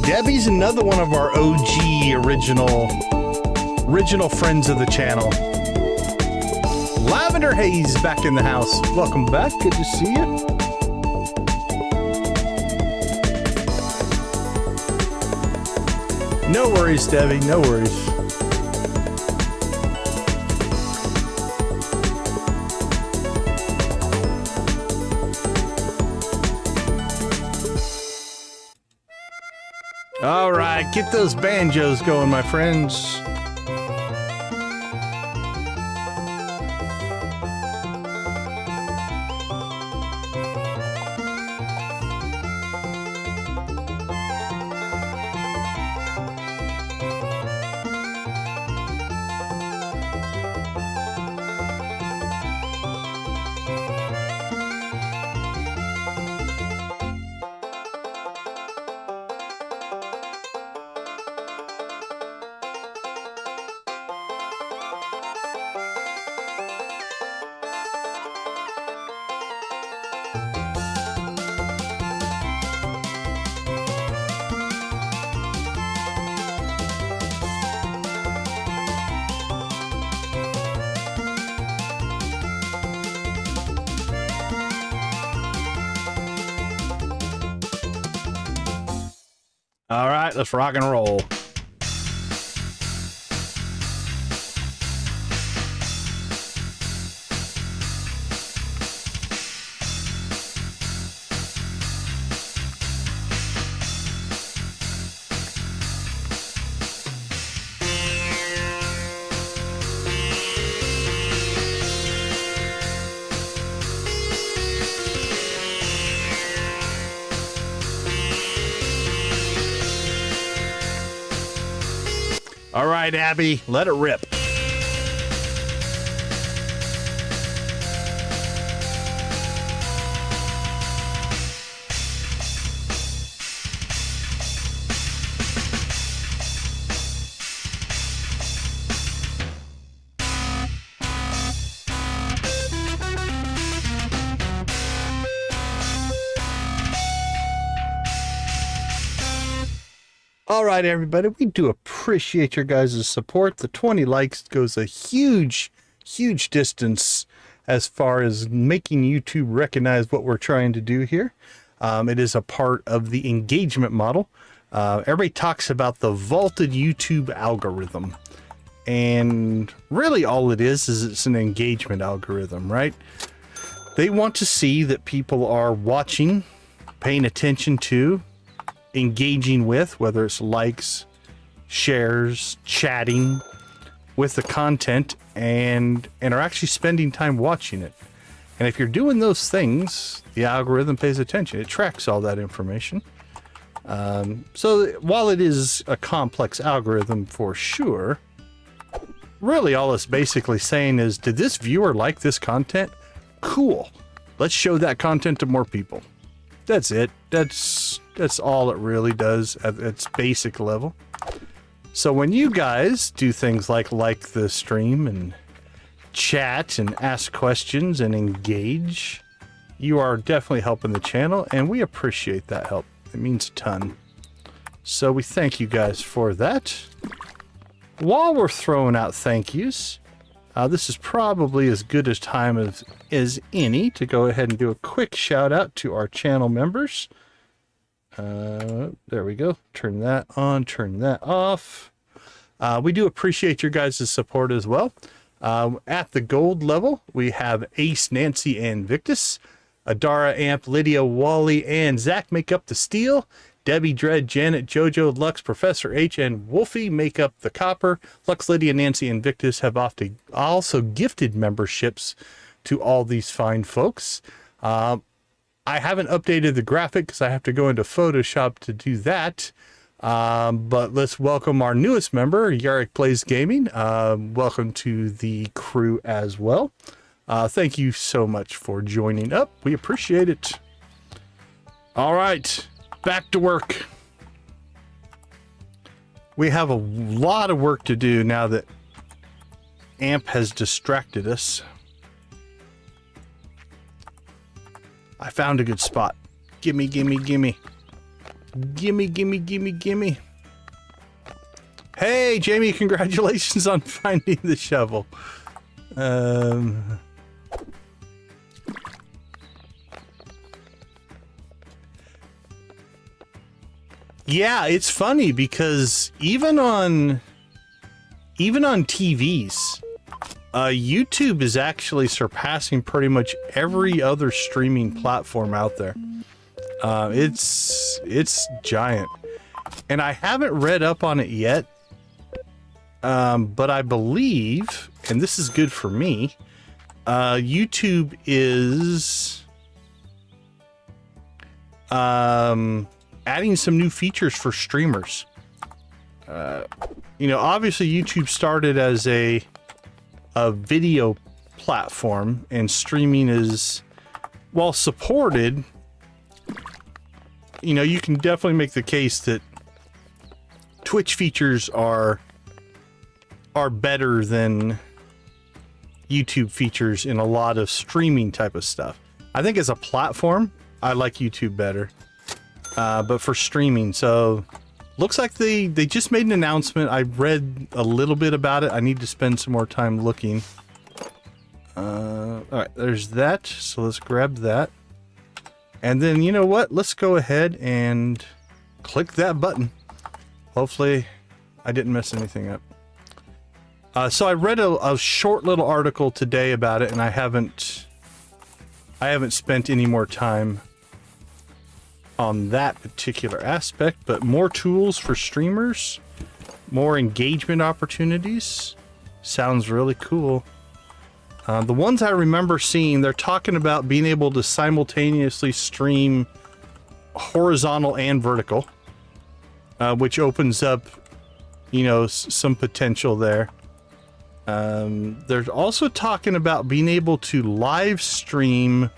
Debbie's another one of our OG original friends of the channel. Lavender Haze back in the house. Welcome back. Good to see you. No worries, Debbie. No worries. All right, get those banjos going, my friends. All right, let's rock and roll. All right, Abby, let it rip. All right, everybody, we do appreciate your guys' support. The 20 likes goes a huge distance as far as making YouTube recognize what we're trying to do here. It is a part of the engagement model. Everybody talks about the vaulted YouTube algorithm. And really all it is it's an engagement algorithm, right? They want to see that people are watching, paying attention to, engaging with, whether it's likes, shares, chatting with the content, and are actually spending time watching it. And if you're doing those things, the algorithm pays attention. It tracks all that information. So while it is a complex algorithm for sure, really all it's basically saying is, did this viewer like this content? Cool. Let's show that content to more people. That's it. That's all it really does at its basic level. So when you guys do things like the stream and chat and ask questions and engage, you are definitely helping the channel, and we appreciate that help. It means a ton. So we thank you guys for that. While we're throwing out thank yous, This is probably as good a time as any to go ahead and do a quick shout out to our channel members. There we go. Turn that on, turn that off. We do appreciate your guys' support as well. At the gold level, we have Ace, Nancy, and Victus. Adara, Amp, Lydia, Wally, and Zach make up the steel. Debbie, Dread, Janet, Jojo, Lux, Professor H, and Wolfie make up the copper. Lux, Lydia, Nancy, and Victus have also gifted memberships to all these fine folks. I haven't updated the graphic because I have to go into Photoshop to do that. But let's welcome our newest member, Yarrick Plays Gaming. Welcome to the crew as well. Thank you so much for joining up. We appreciate it. All right. Back to work. We have a lot of work to do now that Amp has distracted us. I found a good spot. Gimme, gimme, gimme. Gimme, gimme, gimme, gimme. Hey, Jamie, congratulations on finding the shovel. Yeah, it's funny because even on TVs, YouTube is actually surpassing pretty much every other streaming platform out there. It's giant, and I haven't read up on it yet. But I believe, and this is good for me, YouTube is adding some new features for streamers. You know, obviously YouTube started as a video platform, and streaming is, while supported, you know, you can definitely make the case that Twitch features are better than YouTube features in a lot of streaming type of stuff. I think as a platform, I like YouTube better. But for streaming, so looks like they just made an announcement. I read a little bit about it. I need to spend some more time looking. All right, there's that. So let's grab that. And then, you know what? Let's go ahead and click that button. Hopefully I didn't mess anything up. So I read a short little article today about it, and I haven't spent any more time on that particular aspect, but more tools for streamers, more engagement opportunities. Sounds really cool. The ones I remember seeing, they're talking about being able to simultaneously stream horizontal and vertical, which opens up, you know, some potential there. They're also talking about being able to live stream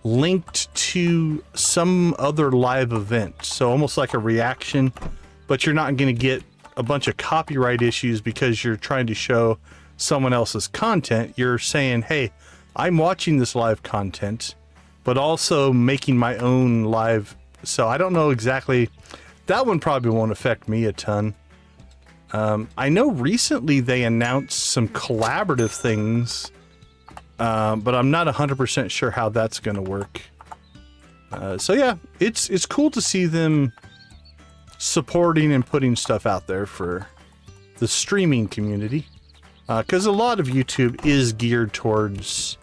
linked to some other live event. So almost like a reaction, but you're not going to get a bunch of copyright issues because you're trying to show someone else's content. You're saying, hey, I'm watching this live content, but also making my own live. So I don't know exactly. That one probably won't affect me a ton. I know recently they announced some collaborative things, but I'm not 100% sure how that's going to work. So yeah, it's cool to see them supporting and putting stuff out there for the streaming community, because a lot of YouTube is geared towards,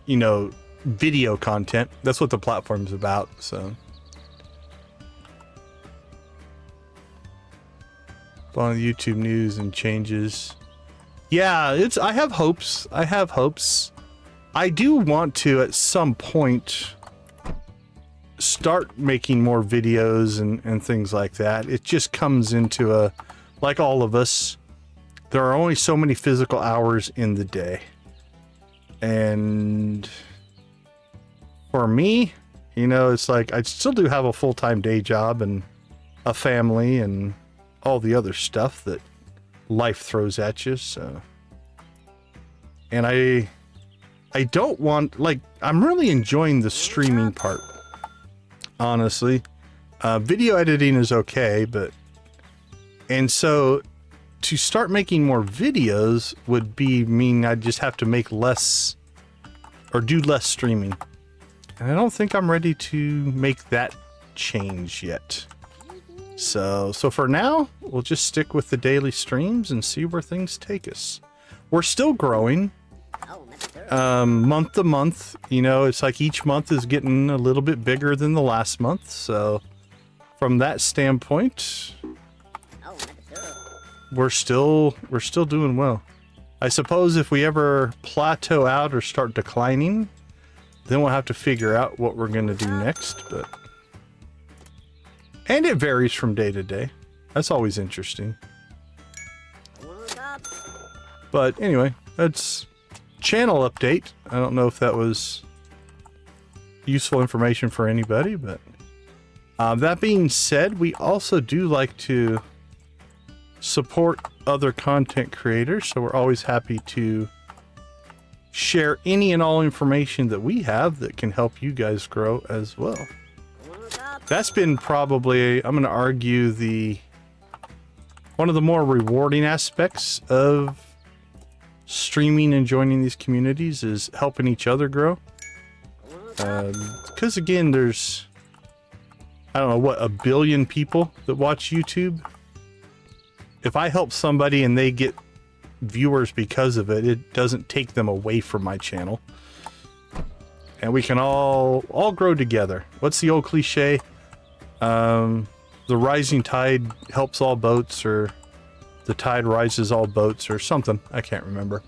you know, video content. That's what the platform's about. So on the YouTube news and changes. Yeah, I have hopes. I do want to at some point start making more videos and things like that. It just comes into like all of us, there are only so many physical hours in the day. And for me, you know, it's like I still do have a full-time day job and a family and all the other stuff that life throws at you. So, and I don't want, like, I'm really enjoying the streaming part, honestly. Video editing is okay, but, and so to start making more videos would mean I'd just have to make less or do less streaming. And I don't think I'm ready to make that change yet. So for now, we'll just stick with the daily streams and see where things take us. We're still growing. Month to month, you know, it's like each month is getting a little bit bigger than the last month. So from that standpoint, we're still doing well. I suppose if we ever plateau out or start declining, then we'll have to figure out what we're going to do next. And it varies from day to day. That's always interesting. But anyway, that's channel update. I don't know if that was useful information for anybody, but that being said, we also do like to support other content creators, so we're always happy to share any and all information that we have that can help you guys grow as well. That's been probably, I'm going to argue, one of the more rewarding aspects of streaming and joining these communities is helping each other grow. Because again, there's, I don't know, what, 1 billion people that watch YouTube. If I help somebody and they get viewers because of it, it doesn't take them away from my channel. And we can all grow together. What's the old cliche? The rising tide helps all boats, or the tide rises all boats, or something. I can't remember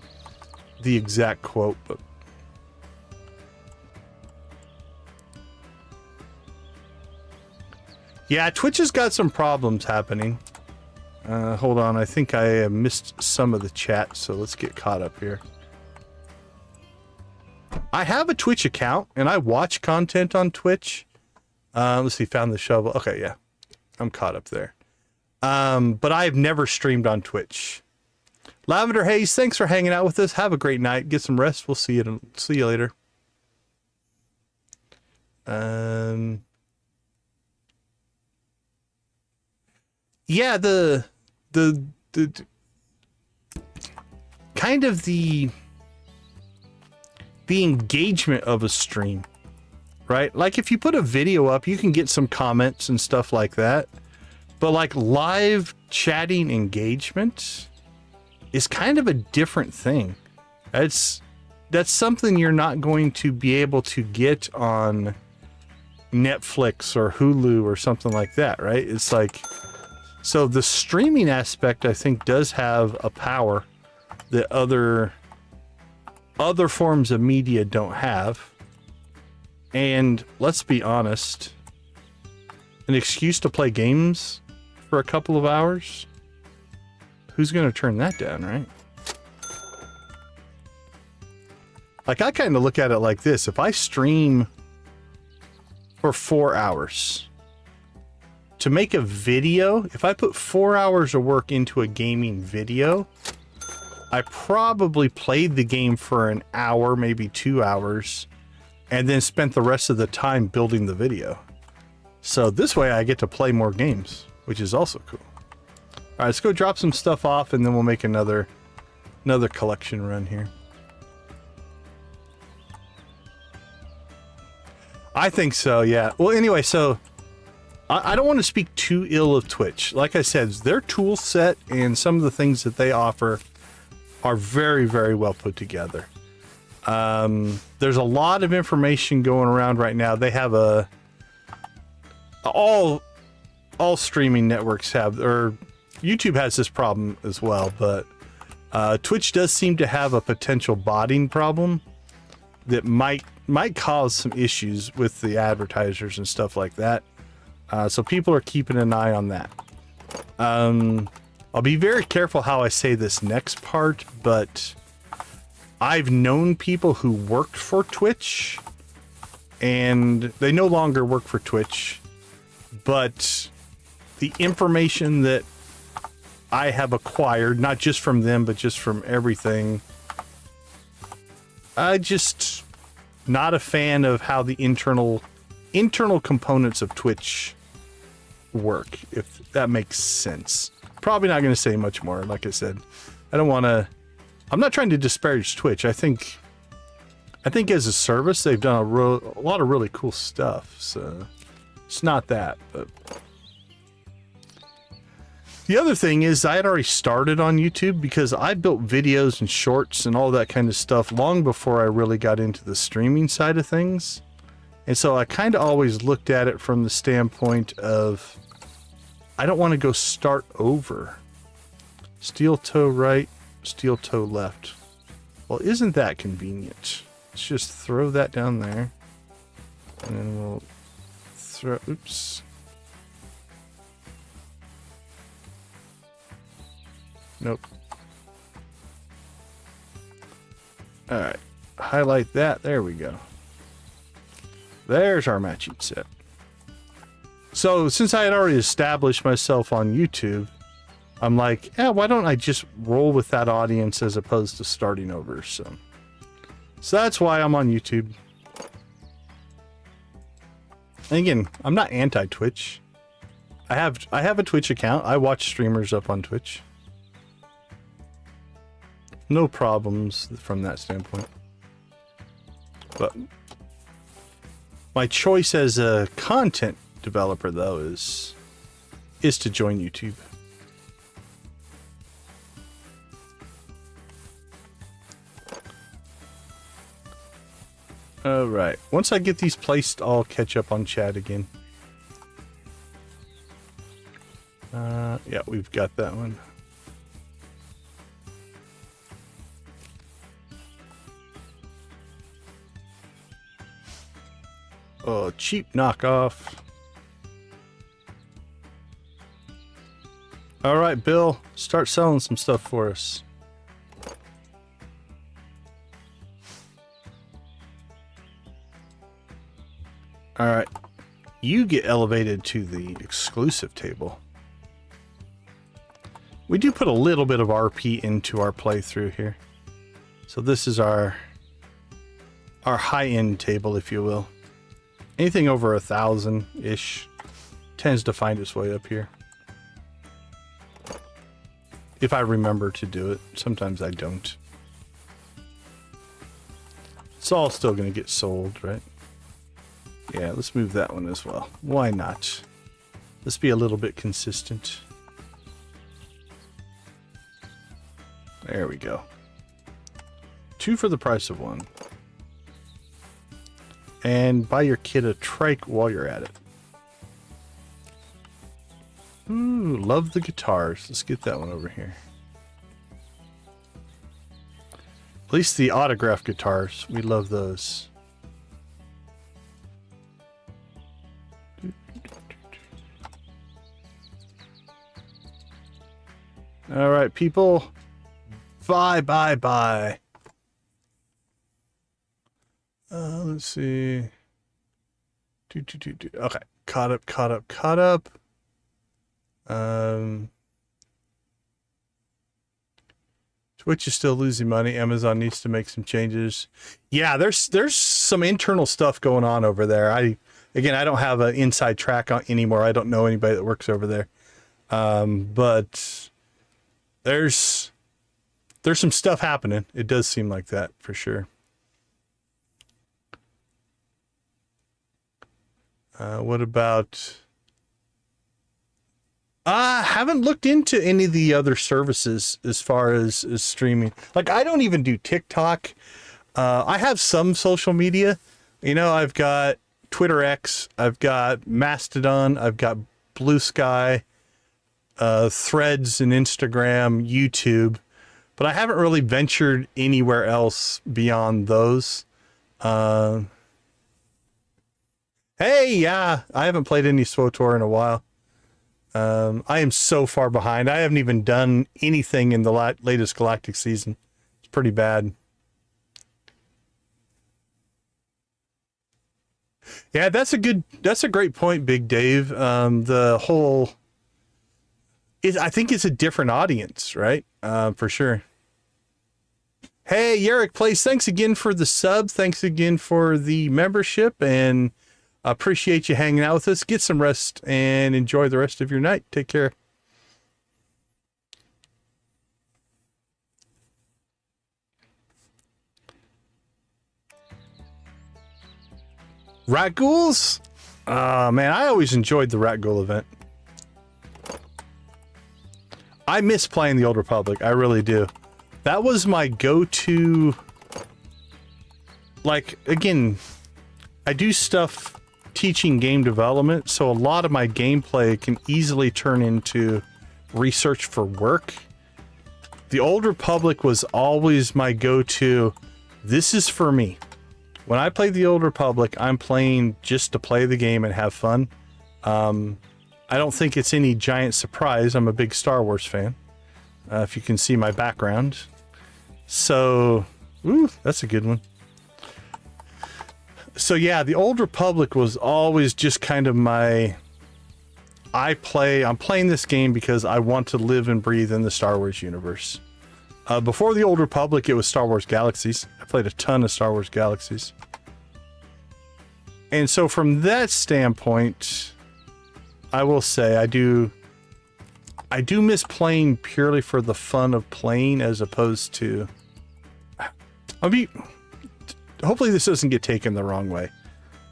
the exact quote, but yeah, Twitch has got some problems happening. Hold on, I think I missed some of the chat, so let's get caught up here. I have a Twitch account, and I watch content on Twitch. Let's see, found the shovel. Okay, yeah, I'm caught up there. But I've never streamed on Twitch. Lavender Haze, thanks for hanging out with us. Have a great night. Get some rest. We'll see you later. Yeah, the kind of the engagement of a stream, right? Like if you put a video up, you can get some comments and stuff like that. But like live chatting engagement is kind of a different thing. That's something you're not going to be able to get on Netflix or Hulu or something like that, right? It's like, so the streaming aspect, I think, does have a power that other forms of media don't have. And let's be honest, an excuse to play games for a couple of hours, who's going to turn that down, right? Like, I kind of look at it like this. If I stream for 4 hours to make a video, if I put 4 hours of work into a gaming video, I probably played the game for an hour, maybe 2 hours, and then spent the rest of the time building the video. So this way I get to play more games, which is also cool. All right, let's go drop some stuff off, and then we'll make another collection run here. I think so, yeah. Well, anyway, so I don't want to speak too ill of Twitch. Like I said, their tool set and some of the things that they offer are very, very well put together. There's a lot of information going around right now. They have all streaming networks have, or YouTube has this problem as well, but Twitch does seem to have a potential botting problem that might cause some issues with the advertisers and stuff like that. So people are keeping an eye on that. I'll be very careful how I say this next part, but I've known people who worked for Twitch, and they no longer work for Twitch, but the information that I have acquired, not just from them, but just from everything, I just not a fan of how the internal components of Twitch work, if that makes sense. probably not going to say much more. Like I said, I don't want to. I'm not trying to disparage Twitch. I think as a service, they've done a lot of really cool stuff. So it's not that, but. The other thing is I had already started on YouTube because I built videos and shorts and all that kind of stuff long before I really got into the streaming side of things. And so I kind of always looked at it from the standpoint of I don't want to go start over. Steel toe right, steel toe left. Well, isn't that convenient? Let's just throw that down there. And then we'll throw, oops. Nope. All right, highlight that. There we go. There's our matching set. So since I had already established myself on YouTube, I'm like, yeah, why don't I just roll with that audience as opposed to starting over? So that's why I'm on YouTube. And again, I'm not anti-Twitch. I have a Twitch account. I watch streamers up on Twitch. No problems from that standpoint. But my choice as a content developer, though, is to join YouTube. All right. Once I get these placed, I'll catch up on chat again. Yeah, we've got that one. Oh, cheap knockoff. All right, Bill, start selling some stuff for us. All right, you get elevated to the exclusive table. We do put a little bit of RP into our playthrough here. So this is our high-end table, if you will. Anything over 1,000-ish tends to find its way up here. If I remember to do it. Sometimes I don't. It's all still going to get sold, right? Yeah, let's move that one as well. Why not? Let's be a little bit consistent. There we go. 2 for the price of 1. And buy your kid a trike while you're at it. Ooh, love the guitars. Let's get that one over here. At least the autograph guitars. We love those. All right, people. Bye, bye, bye. Let's see. Okay, caught up. Twitch is still losing money. Amazon needs to make some changes. Yeah, there's some internal stuff going on over there. I don't have an inside track on anymore. I don't know anybody that works over there. But there's some stuff happening. It does seem like that for sure. What about... I haven't looked into any of the other services as far as streaming. Like, I don't even do TikTok. I have some social media. You know, I've got Twitter X, I've got Mastodon, I've got Blue Sky, Threads and Instagram, YouTube. But I haven't really ventured anywhere else beyond those. Hey, yeah, I haven't played any SWTOR in a while. I am so far behind. I haven't even done anything in the latest Galactic season. It's pretty bad. Yeah, that's a great point, Big Dave. The whole I think it's a different audience, right? For sure. Hey, Yerrick Plays, thanks again for the sub. Thanks again for the membership, and appreciate you hanging out with us. Get some rest and enjoy the rest of your night. Take care. Rat Ghouls? Man, I always enjoyed the Rat Ghoul event. I miss playing the Old Republic. I really do. That was my go-to. Like, again, I do stuff teaching game development, so a lot of my gameplay can easily turn into research for work. The Old Republic was always my go-to. This is for me. When I play the Old Republic, I'm playing just to play the game and have fun. I don't think it's any giant surprise. I'm a big Star Wars fan, if you can see my background. So, ooh, that's a good one. So yeah, the Old Republic was always just kind of my... I'm playing this game because I want to live and breathe in the Star Wars universe. Before the Old Republic, it was Star Wars Galaxies. I played a ton of Star Wars Galaxies. And so from that standpoint, I will say I do miss playing purely for the fun of playing as opposed to... hopefully this doesn't get taken the wrong way.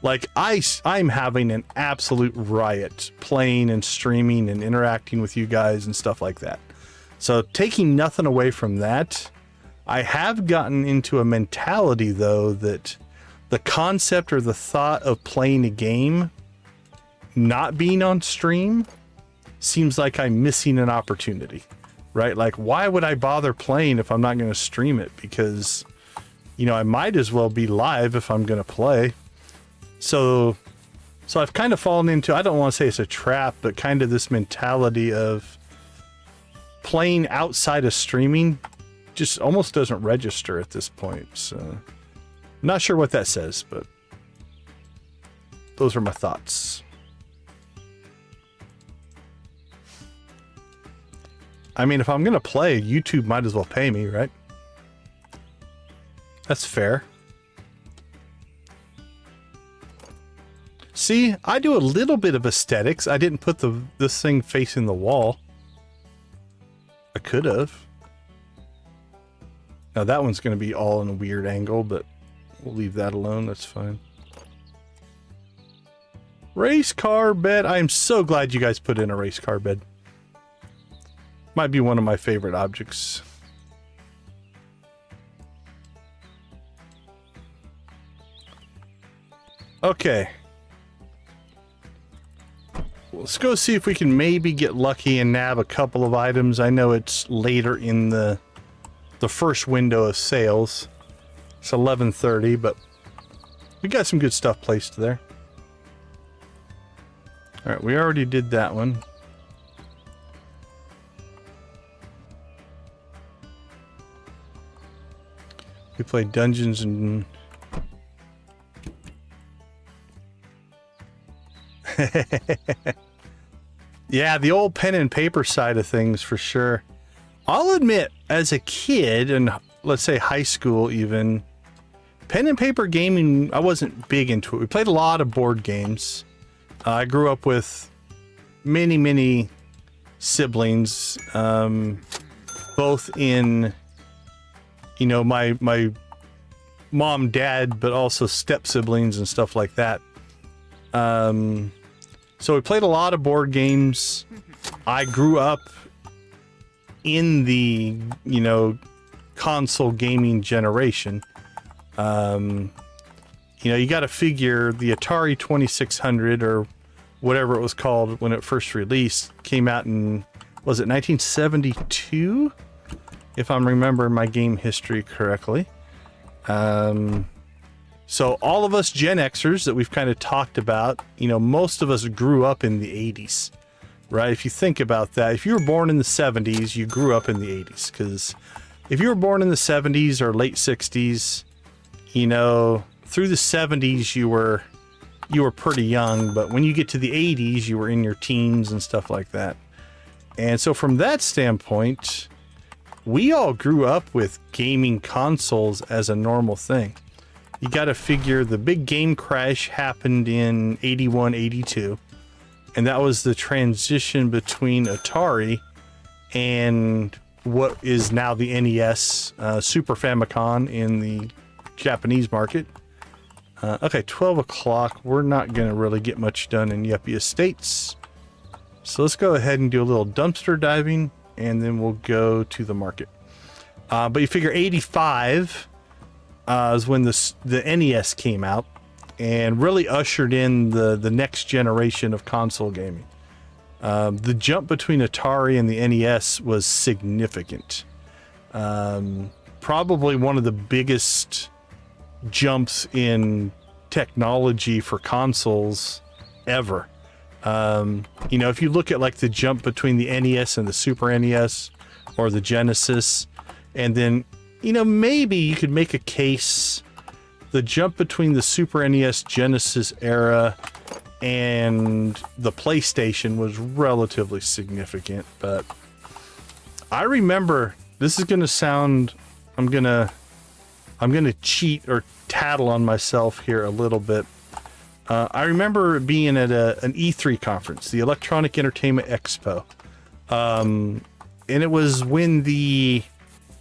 Like, I'm having an absolute riot playing and streaming and interacting with you guys and stuff like that. So taking nothing away from that, I have gotten into a mentality, though, that the concept or the thought of playing a game not being on stream seems like I'm missing an opportunity, right? Like, why would I bother playing if I'm not going to stream it? Because, you know, I might as well be live if I'm going to play. So I've kind of fallen into, I don't want to say it's a trap, but kind of this mentality of playing outside of streaming just almost doesn't register at this point. So not sure what that says, but those are my thoughts. I mean, if I'm going to play, YouTube might as well pay me, right? That's fair. See, I do a little bit of aesthetics. I didn't put this thing facing the wall. I could have. Now that one's going to be all in a weird angle, but we'll leave that alone. That's fine. Race car bed. I am so glad you guys put in a race car bed. Might be one of my favorite objects. Okay. Let's go see if we can maybe get lucky and nab a couple of items. I know it's later in the first window of sales. It's 11:30, but we got some good stuff placed there. All right, we already did that one. We played Dungeons and... Yeah, the old pen and paper side of things for sure. I'll admit, as a kid, and let's say high school even, pen and paper gaming, I wasn't big into it. We played a lot of board games. I grew up with many siblings, both in, you know, my mom, dad, but also step siblings and stuff like that. So we played a lot of board games. I grew up in the, you know, console gaming generation. You know, you got to figure the Atari 2600 or whatever it was called when it first released came out in, was it 1972? If I'm remembering my game history correctly. So all of us Gen Xers that we've kind of talked about, you know, most of us grew up in the 80s, right? If you think about that, if you were born in the 70s, you grew up in the 80s. Because if you were born in the 70s or late 60s, you know, through the 70s you were pretty young, but when you get to the 80s, you were in your teens and stuff like that. And so from that standpoint, we all grew up with gaming consoles as a normal thing. You got to figure the big game crash happened in 81, 82. And that was the transition between Atari and what is now the NES, Super Famicom in the Japanese market. Okay, 12 o'clock. We're not going to really get much done in Yuppie Estates. So let's go ahead and do a little dumpster diving, and then we'll go to the market. But you figure 85 is when the NES came out and really ushered in the next generation of console gaming. The jump between Atari and the NES was significant. Probably one of the biggest jumps in technology for consoles ever. You know, if you look at like the jump between the NES and the Super NES or the Genesis, and then, you know, maybe you could make a case the jump between the Super NES Genesis era and the PlayStation was relatively significant. But I remember, this is going to sound, I'm going to cheat or tattle on myself here a little bit. I remember being at an E3 conference, the Electronic Entertainment Expo. And it was when the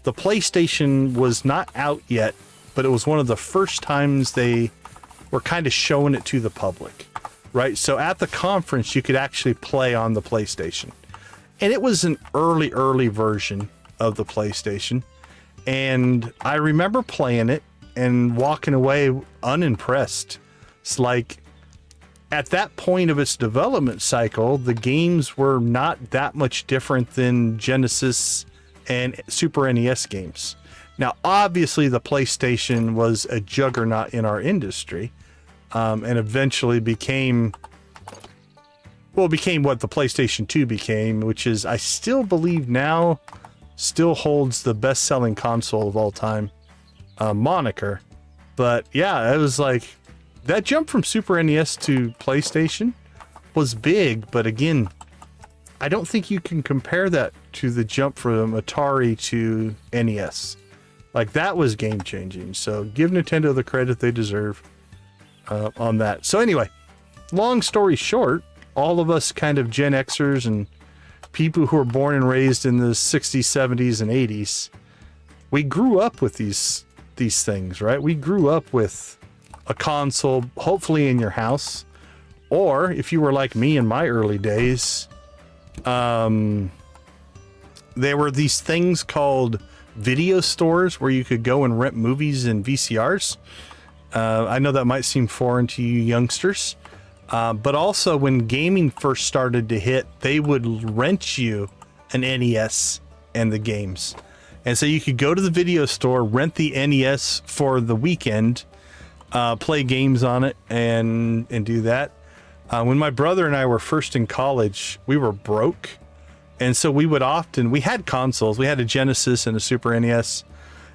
PlayStation was not out yet, but it was one of the first times they were kind of showing it to the public, right? So at the conference, you could actually play on the PlayStation. And it was an early version of the PlayStation. And I remember playing it and walking away unimpressed. It's like, at that point of its development cycle, the games were not that much different than Genesis and Super NES games. Now, obviously, the PlayStation was a juggernaut in our industry, and eventually became what the PlayStation 2 became, which is, I still believe now, still holds the best-selling console of all time moniker. But yeah, it was like, that jump from Super NES to PlayStation was big, but again, I don't think you can compare that to the jump from Atari to NES. Like, that was game-changing. So give Nintendo the credit they deserve on that. So anyway, long story short, all of us kind of Gen Xers and people who were born and raised in the 60s, 70s, and 80s, we grew up with these things, right? We grew up with a console, hopefully in your house, or if you were like me in my early days, there were these things called video stores where you could go and rent movies and VCRs. I know that might seem foreign to you youngsters, but also when gaming first started to hit, they would rent you an NES and the games. And so you could go to the video store, rent the NES for the weekend, play games on it, and do that. When my brother and I were first in college, we were broke. And so we had consoles. We had a Genesis and a Super NES.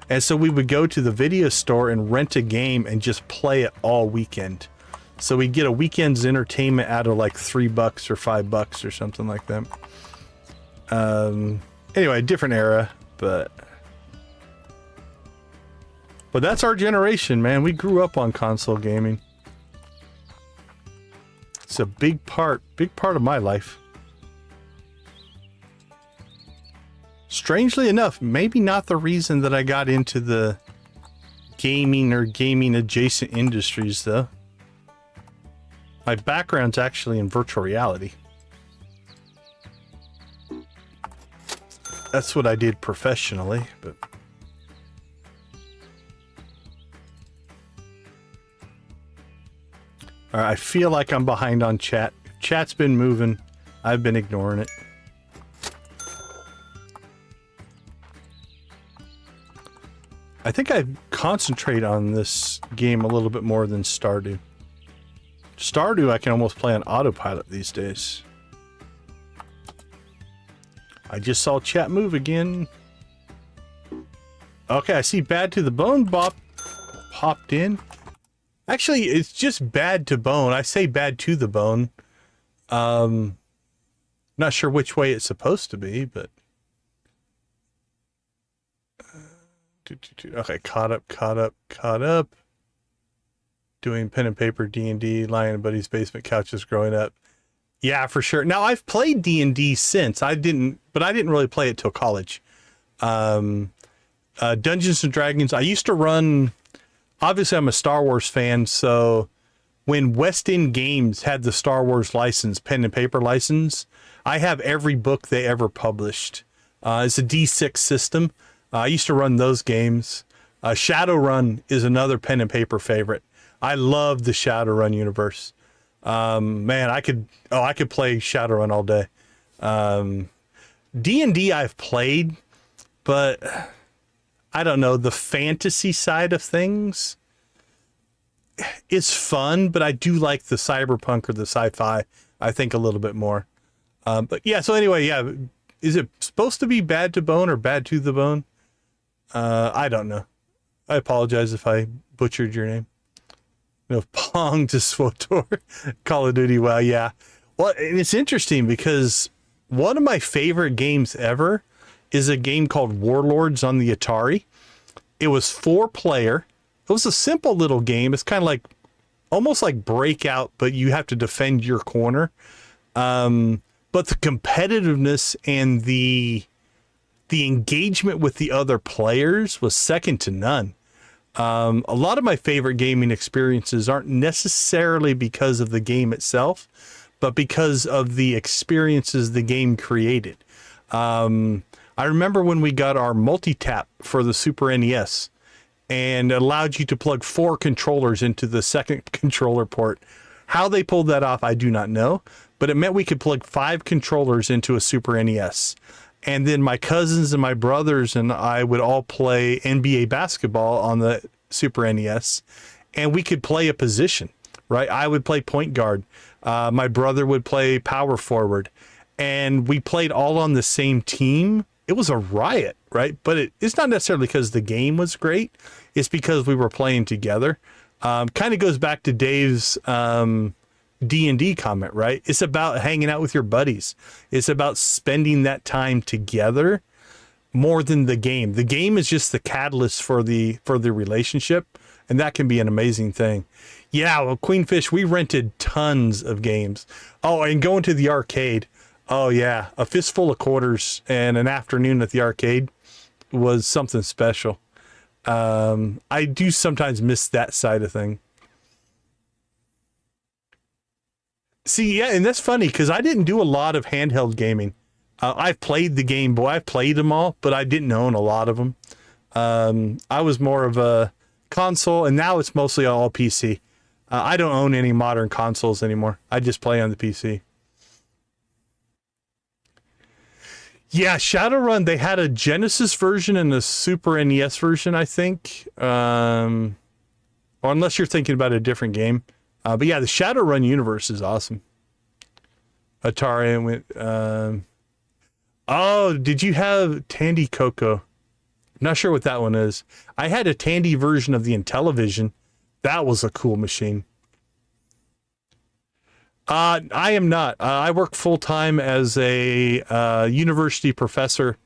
And so we would go to the video store and rent a game and just play it all weekend. So we'd get a weekend's entertainment out of like $3 or $5 or something like that. Anyway, different era, but that's our generation, man. We grew up on console gaming. It's a big part of my life. Strangely enough, maybe not the reason that I got into the gaming or gaming adjacent industries, though. My background's actually in virtual reality. That's what I did professionally, but all right, I feel like I'm behind on chat. Chat's been moving. I've been ignoring it. I think I concentrate on this game a little bit more than Stardew. Stardew I can almost play on autopilot these days. I just saw chat move again. Okay, I see Bad to the Bone popped in. Actually, it's just Bad to Bone. I say Bad to the Bone. Not sure which way it's supposed to be, but okay, caught up. Doing pen and paper D&D, lying in buddy's basement couches growing up. Yeah, for sure. Now I've played D&D since. I didn't really play it till college. Dungeons and Dragons. I used to run obviously I'm a Star Wars fan, so when West End Games had the Star Wars license, pen and paper license, I have every book they ever published. It's a D6 system. I used to run those games. Shadowrun is another pen and paper favorite. I love the Shadowrun universe. Man, I could play Shadowrun all day. D&D I've played, but I don't know, the fantasy side of things is fun, but I do like the cyberpunk or the sci-fi, I think, a little bit more. But yeah, so anyway, yeah, is it supposed to be Bad to Bone or Bad to the Bone? I don't know. I apologize if I butchered your name. You know, Pong to Swotor, Call of Duty. Well, yeah. Well, and it's interesting because one of my favorite games ever is a game called Warlords on the Atari. It was 4-player. It was a simple little game. It's kind of like, almost like Breakout, but you have to defend your corner. But the competitiveness and the engagement with the other players was second to none. A lot of my favorite gaming experiences aren't necessarily because of the game itself, but because of the experiences the game created. I remember when we got our multi-tap for the Super NES and it allowed you to plug 4 controllers into the second controller port. How they pulled that off, I do not know, but it meant we could plug 5 controllers into a Super NES. And then my cousins and my brothers and I would all play NBA basketball on the Super NES, and we could play a position, right? I would play point guard. My brother would play power forward, and we played all on the same team. It was a riot, right? But it's not necessarily because the game was great. It's because we were playing together. Kind of goes back to Dave's D&D comment, right? It's about hanging out with your buddies. It's about spending that time together more than the game. The game is just the catalyst for the relationship, and that can be an amazing thing. Yeah, well, Queenfish, we rented tons of games. Oh, and going to the arcade. Oh yeah, a fistful of quarters and an afternoon at the arcade was something special. I do sometimes miss that side of thing. See, yeah, and that's funny because I didn't do a lot of handheld gaming. I've played the Game Boy, I've played them all, but I didn't own a lot of them. I was more of a console, and now it's mostly all PC. I don't own any modern consoles anymore. I just play on the PC. Yeah, Shadowrun, they had a Genesis version and a Super NES version, I think. Or unless you're thinking about a different game. But yeah, the Shadowrun universe is awesome. Atari went... oh, did you have Tandy Coco? I'm not sure what that one is. I had a Tandy version of the Intellivision. That was a cool machine. I am not. I work full-time as a university professor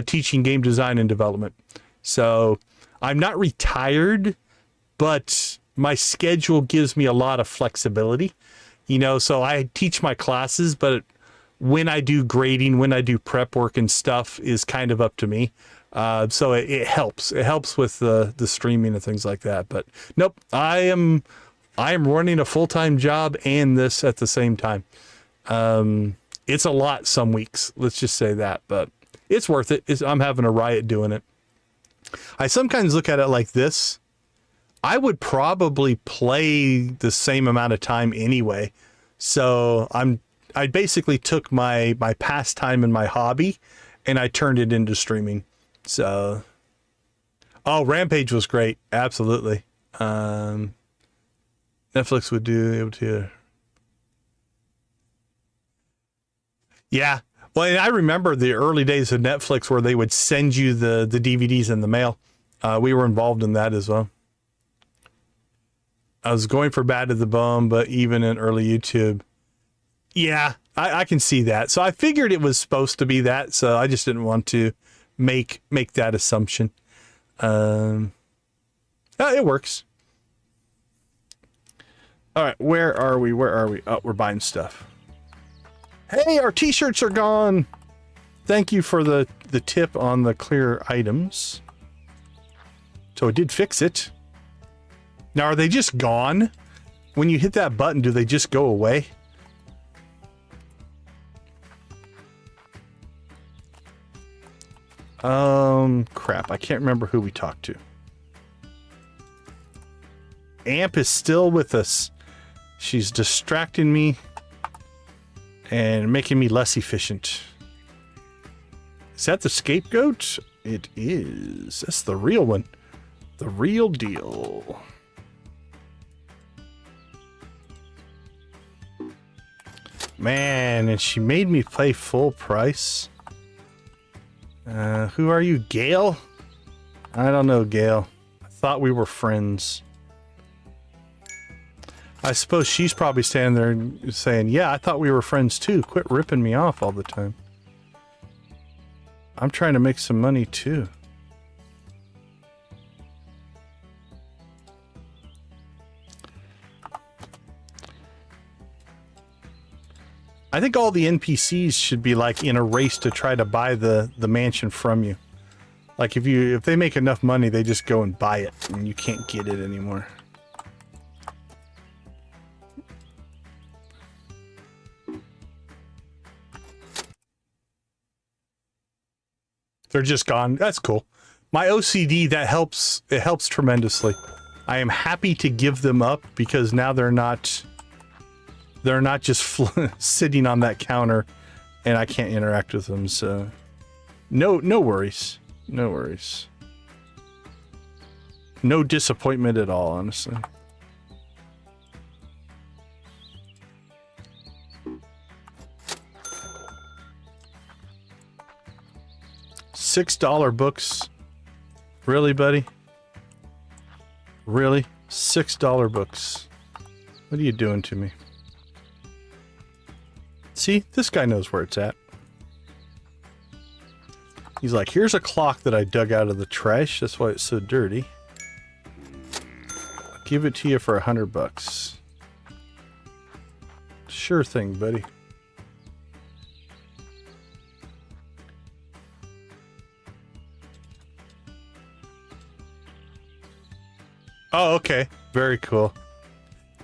teaching game design and development. So I'm not retired, but my schedule gives me a lot of flexibility. You know, so I teach my classes, but when I do grading, when I do prep work and stuff is kind of up to me. So it helps. It helps with the streaming and things like that. But nope, I am running a full-time job and this at the same time. It's a lot some weeks, let's just say that, but it's worth it. I'm having a riot doing it. I sometimes look at it like this. I would probably play the same amount of time anyway. So I basically took my pastime and my hobby and I turned it into streaming. So, oh, Rampage was great. Absolutely. Netflix would do able to. Yeah. Well, and I remember the early days of Netflix where they would send you the DVDs in the mail. We were involved in that as well. I was going for Bad to the Bone, but even in early YouTube. Yeah, I can see that. So I figured it was supposed to be that, so I just didn't want to make that assumption. It works. All right, where are we? Oh, we're buying stuff. Hey, our t-shirts are gone. Thank you for the tip on the clear items. So it did fix it. Now, are they just gone? When you hit that button, do they just go away? Crap. I can't remember who we talked to. Amp is still with us. She's distracting me and making me less efficient. Is that the scapegoat? It is. That's the real one. The real deal. Man, and she made me pay full price. Who are you, Gail? I don't know, Gail. I thought we were friends. I suppose she's probably standing there saying, yeah, I thought we were friends too. Quit ripping me off all the time. I'm trying to make some money too. I think all the NPCs should be like in a race to try to buy the mansion from you. Like if they make enough money, they just go and buy it and you can't get it anymore. They're just gone. That's cool. My OCD, that helps. It helps tremendously. I am happy to give them up because now they're not just sitting on that counter and I can't interact with them. So no worries. No worries. No disappointment at all, honestly. $6 books. Really, buddy? Really? $6 books. What are you doing to me? See, this guy knows where it's at. He's like, here's a clock that I dug out of the trash. That's why it's so dirty. I'll give it to you for $100. Sure thing, buddy. Oh, okay. Very cool.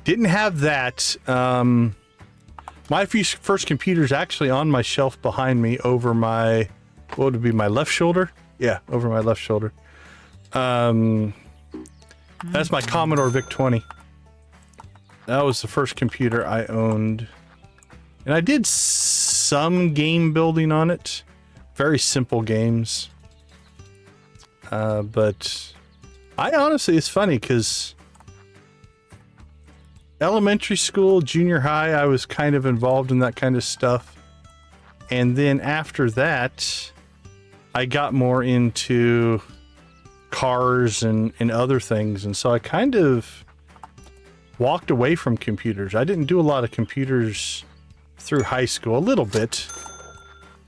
Didn't have that. My first computer is actually on my shelf behind me over my, what would it be, my left shoulder? Yeah, over my left shoulder. That's my Commodore VIC-20. That was the first computer I owned. And I did some game building on it. Very simple games. But I honestly, it's funny because elementary school, junior high, I was kind of involved in that kind of stuff. And then after that, I got more into cars and other things. And so I kind of walked away from computers. I didn't do a lot of computers through high school, a little bit.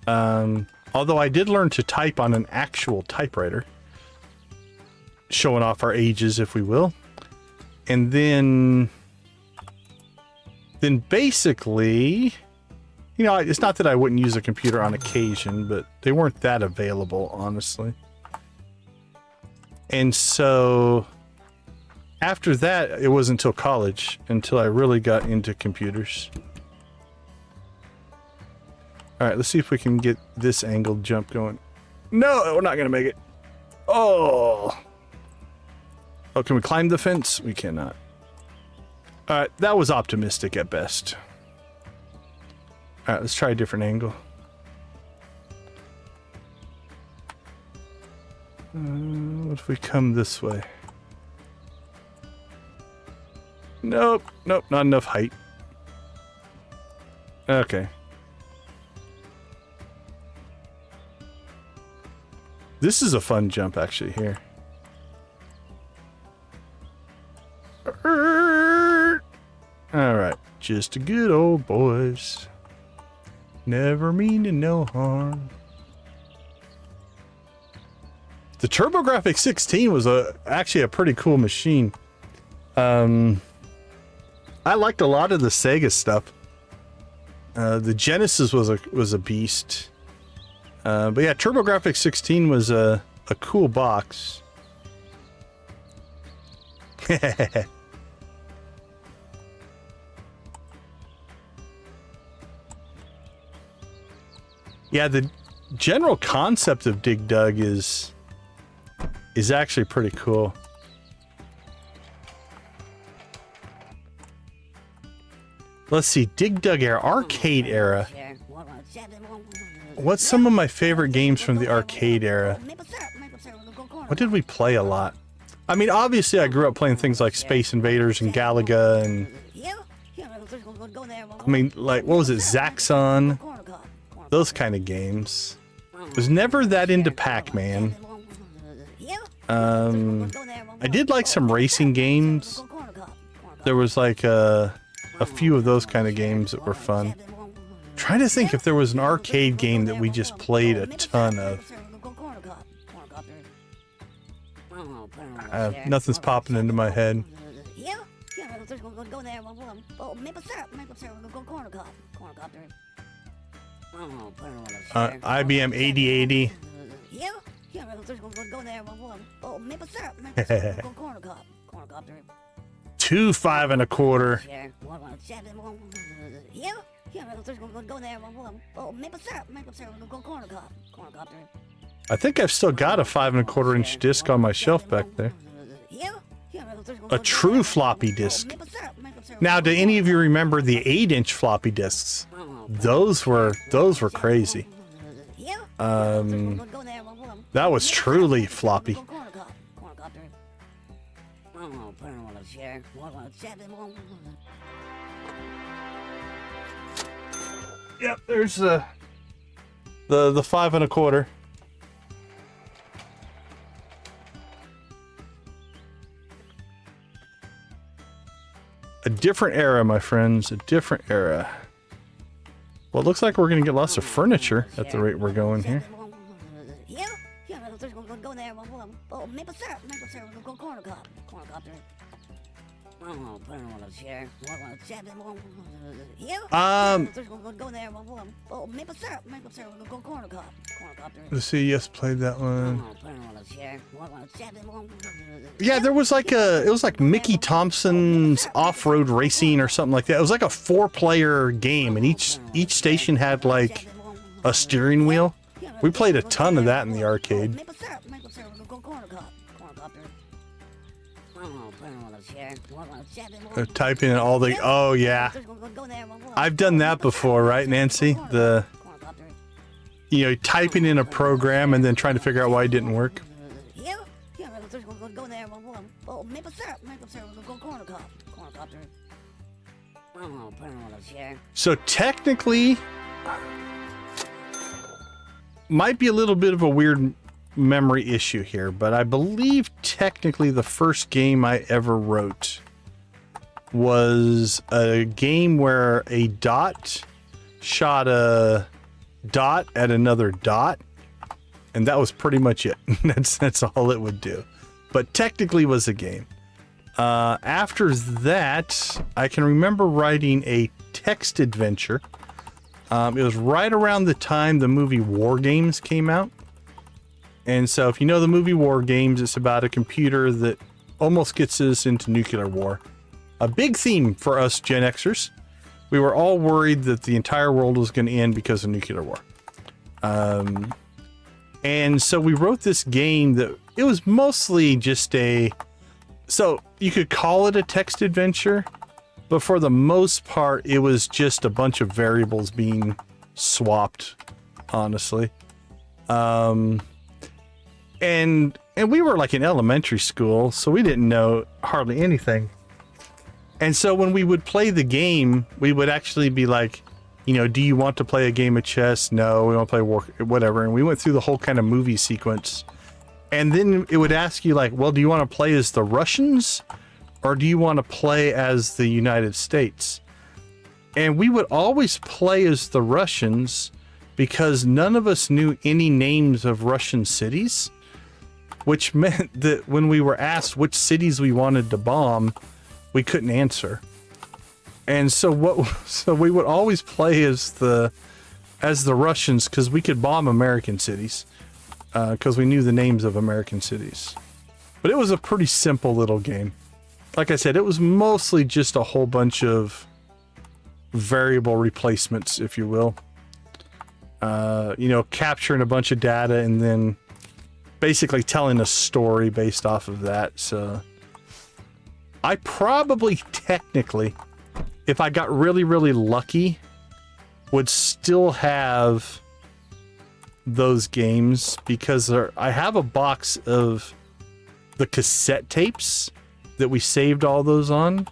Although I did learn to type on an actual typewriter. Showing off our ages, if we will. And then basically, you know, it's not that I wouldn't use a computer on occasion, but they weren't that available, honestly. And so after that, it wasn't until college until I really got into computers. All right, let's see if we can get this angled jump going. No, we're not going to make it. Oh, can we climb the fence? We cannot. All right, that was optimistic at best. All right, let's try a different angle. What if we come this way? Nope, not enough height. Okay. This is a fun jump, actually, here. Alright, just a good old boys. Never mean to no harm. The TurboGrafx 16 was actually a pretty cool machine. I liked a lot of the Sega stuff. The Genesis was a beast. But yeah, TurboGrafx 16 was a cool box. Yeah, the general concept of Dig Dug is actually pretty cool. Let's see, Dig Dug era, arcade era. What's some of my favorite games from the arcade era? What did we play a lot? I mean, obviously I grew up playing things like Space Invaders and Galaga and... I mean, like, what was it, Zaxxon? Those kind of games. Was never that into Pac-Man. I did like some racing games. There was like a few of those kind of games that were fun. Trying to think if there was an arcade game that we just played a ton of. Nothing's popping into my head. IBM 8080. 2 5 1/4. I think I've still got a 5 1/4 inch disc on my shelf back there. A true floppy disk. Now, do any of you remember the 8-inch floppy disks? Those were crazy. That was truly floppy. Yep, there's the 5 1/4. A different era, my friends, a different era. Well, it looks like we're going to get lots of furniture at the rate we're going here. Let's see, yes, played that one. Yeah, there was like it was like Mickey Thompson's Off-Road Racing or something like that. It was like a 4-player game, and each station had like a steering wheel. We played a ton of that in the arcade. Typing in all the... Oh, yeah. I've done that before, right, Nancy? You know, typing in a program and then trying to figure out why it didn't work. So technically... Might be a little bit of a weird memory issue here, but I believe technically the first game I ever wrote was a game where a dot shot a dot at another dot, and that was pretty much it. That's all it would do, but technically was a game. After that, I can remember writing a text adventure. It was right around the time the movie War Games came out. And so if you know the movie War Games, it's about a computer that almost gets us into nuclear war. A big theme for us Gen Xers. We were all worried that the entire world was going to end because of nuclear war. And so we wrote this game that it was mostly just so you could call it a text adventure, but for the most part, it was just a bunch of variables being swapped, honestly. And we were like in elementary school, so we didn't know hardly anything. And so when we would play the game, we would actually be like, you know, do you want to play a game of chess? No, we want to play war, whatever. And we went through the whole kind of movie sequence. And then it would ask you like, well, do you want to play as the Russians or do you want to play as the United States? And we would always play as the Russians because none of us knew any names of Russian cities, which meant that when we were asked which cities we wanted to bomb, we couldn't answer. And so we would always play as the Russians because we could bomb American cities because we knew the names of American cities. But it was a pretty simple little game. like I said, it was mostly just a whole bunch of variable replacements, if you will. You know, capturing a bunch of data and then basically telling a story based off of that. So I probably technically, if I got really, really lucky, would still have those games because I have a box of the cassette tapes that we saved all those on,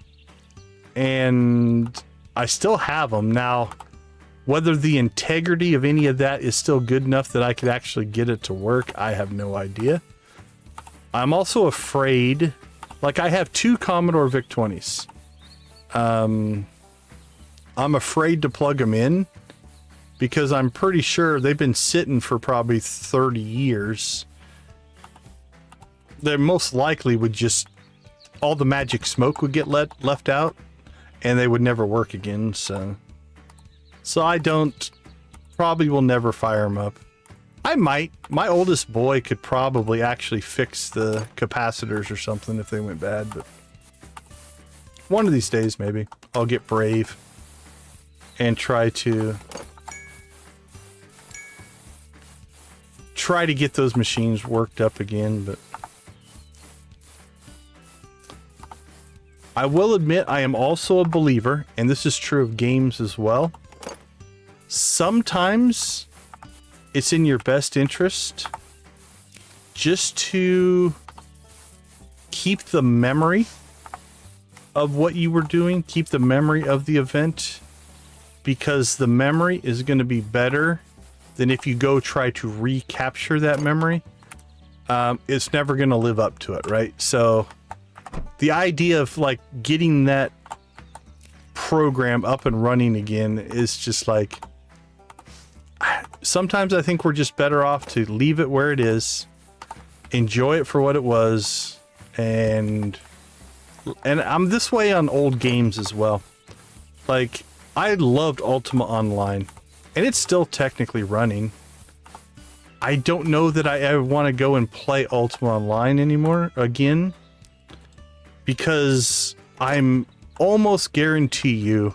and I still have them. Now, whether the integrity of any of that is still good enough that I could actually get it to work, I have no idea. I'm also afraid, like I have 2 Commodore VIC-20s. I'm afraid to plug them in because I'm pretty sure they've been sitting for probably 30 years. They most likely would just, all the magic smoke would get left out and they would never work again. So I probably will never fire them up. I might. My oldest boy could probably actually fix the capacitors or something if they went bad, but one of these days maybe I'll get brave and try to get those machines worked up again. But I will admit I am also a believer, and this is true of games as well. Sometimes it's in your best interest just to keep the memory of what you were doing, keep the memory of the event, because the memory is going to be better than if you go try to recapture that memory. It's never going to live up to it, right? So the idea of like getting that program up and running again is just like, sometimes I think we're just better off to leave it where it is, enjoy it for what it was, and I'm this way on old games as well. Like, I loved Ultima Online, and it's still technically running. I don't know that I ever want to go and play Ultima Online anymore again, because I'm almost guarantee you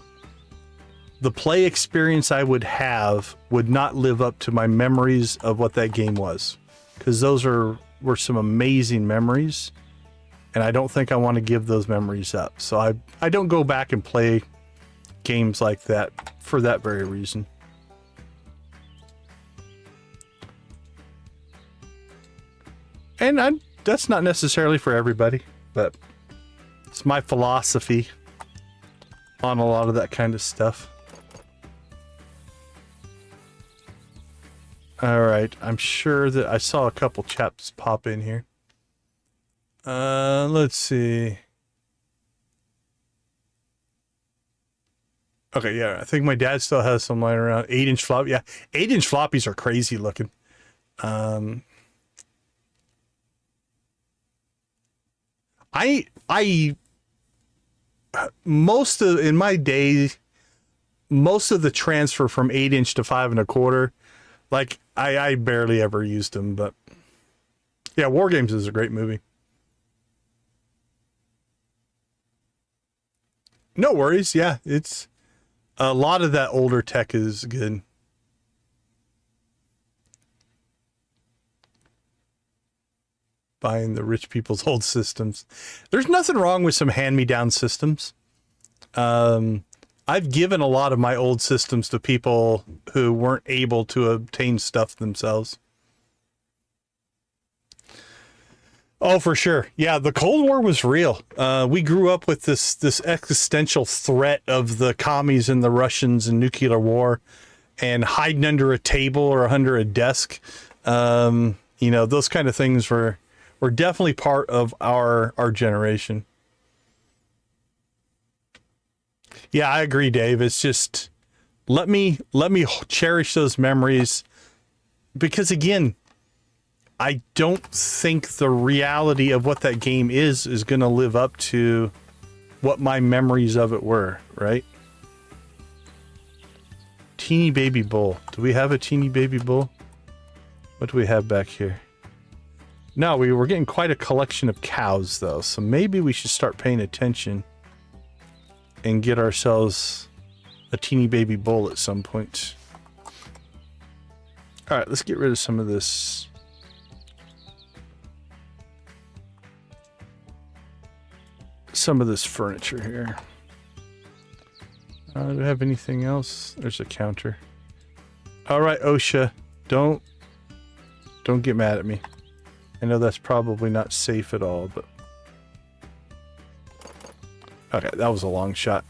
the play experience I would have would not live up to my memories of what that game was, because those were some amazing memories, and I don't think I want to give those memories up. So I don't go back and play games like that for that very reason. And that's not necessarily for everybody, but it's my philosophy on a lot of that kind of stuff. All right, I'm sure that I saw a couple chaps pop in here. Let's see. Okay, yeah, I think my dad still has some lying around. 8-inch flop. Yeah, 8-inch floppies are crazy looking. In my day, most of the transfer from 8-inch to 5 1/4, like I barely ever used them, but yeah, War Games is a great movie. No worries. Yeah, it's a lot of that older tech is good. Buying the rich people's old systems. There's nothing wrong with some hand-me-down systems. I've given a lot of my old systems to people who weren't able to obtain stuff themselves. Oh, for sure. Yeah, the Cold War was real. We grew up with this existential threat of the commies and the Russians and nuclear war, and hiding under a table or under a desk. You know, those kind of things were definitely part of our generation. Yeah, I agree, Dave. It's just let me cherish those memories, because again, I don't think the reality of what that game is going to live up to what my memories of it were, right? Teeny baby bull. Do we have a teeny baby bull? What do we have back here? No, we were getting quite a collection of cows, though, so maybe we should start paying attention and get ourselves a teeny baby bull at some point. All right, let's get rid of some of this. Some of this furniture here. Do we have anything else? There's a counter. All right, OSHA, don't get mad at me. I know that's probably not safe at all, but... Okay, that was a long shot.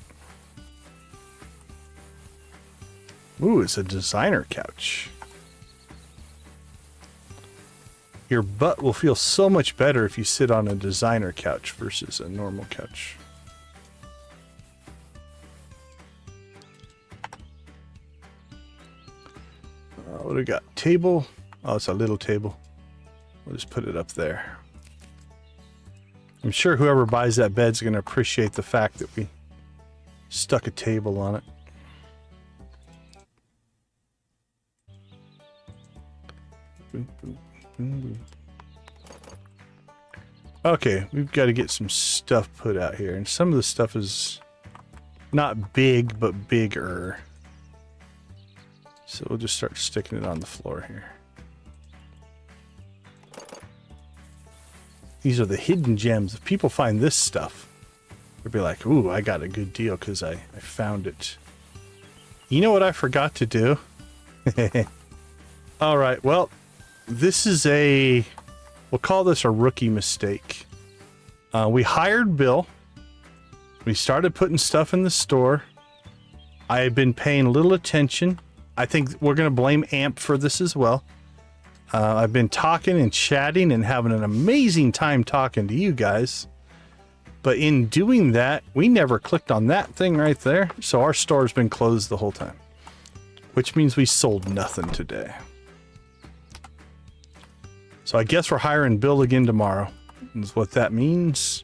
Ooh, it's a designer couch. Your butt will feel so much better if you sit on a designer couch versus a normal couch. What do we got? Table? Oh, it's a little table. We'll just put it up there. I'm sure whoever buys that bed's going to appreciate the fact that we stuck a table on it. Okay, we've got to get some stuff put out here. And some of the stuff is not big, but bigger. So we'll just start sticking it on the floor here. These are the hidden gems. If people find this stuff, they'll be like, ooh, I got a good deal because I found it. You know what I forgot to do? All right, well, this is we'll call this a rookie mistake. We hired Bill. We started putting stuff in the store. I have been paying little attention. I think we're going to blame AMP for this as well. I've been talking and chatting and having an amazing time talking to you guys. But in doing that, we never clicked on that thing right there. So our store's been closed the whole time. Which means we sold nothing today. So I guess we're hiring Bill again tomorrow. Is what that means.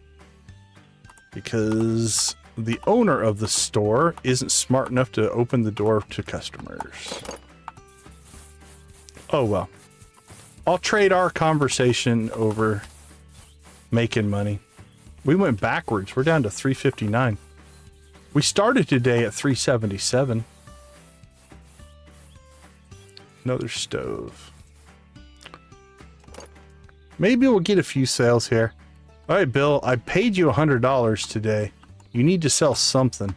Because the owner of the store isn't smart enough to open the door to customers. Oh well. I'll trade our conversation over making money. We went backwards. We're down to 359. We started today at 377. Another stove. Maybe we'll get a few sales here. All right, Bill, I paid you $100 today. You need to sell something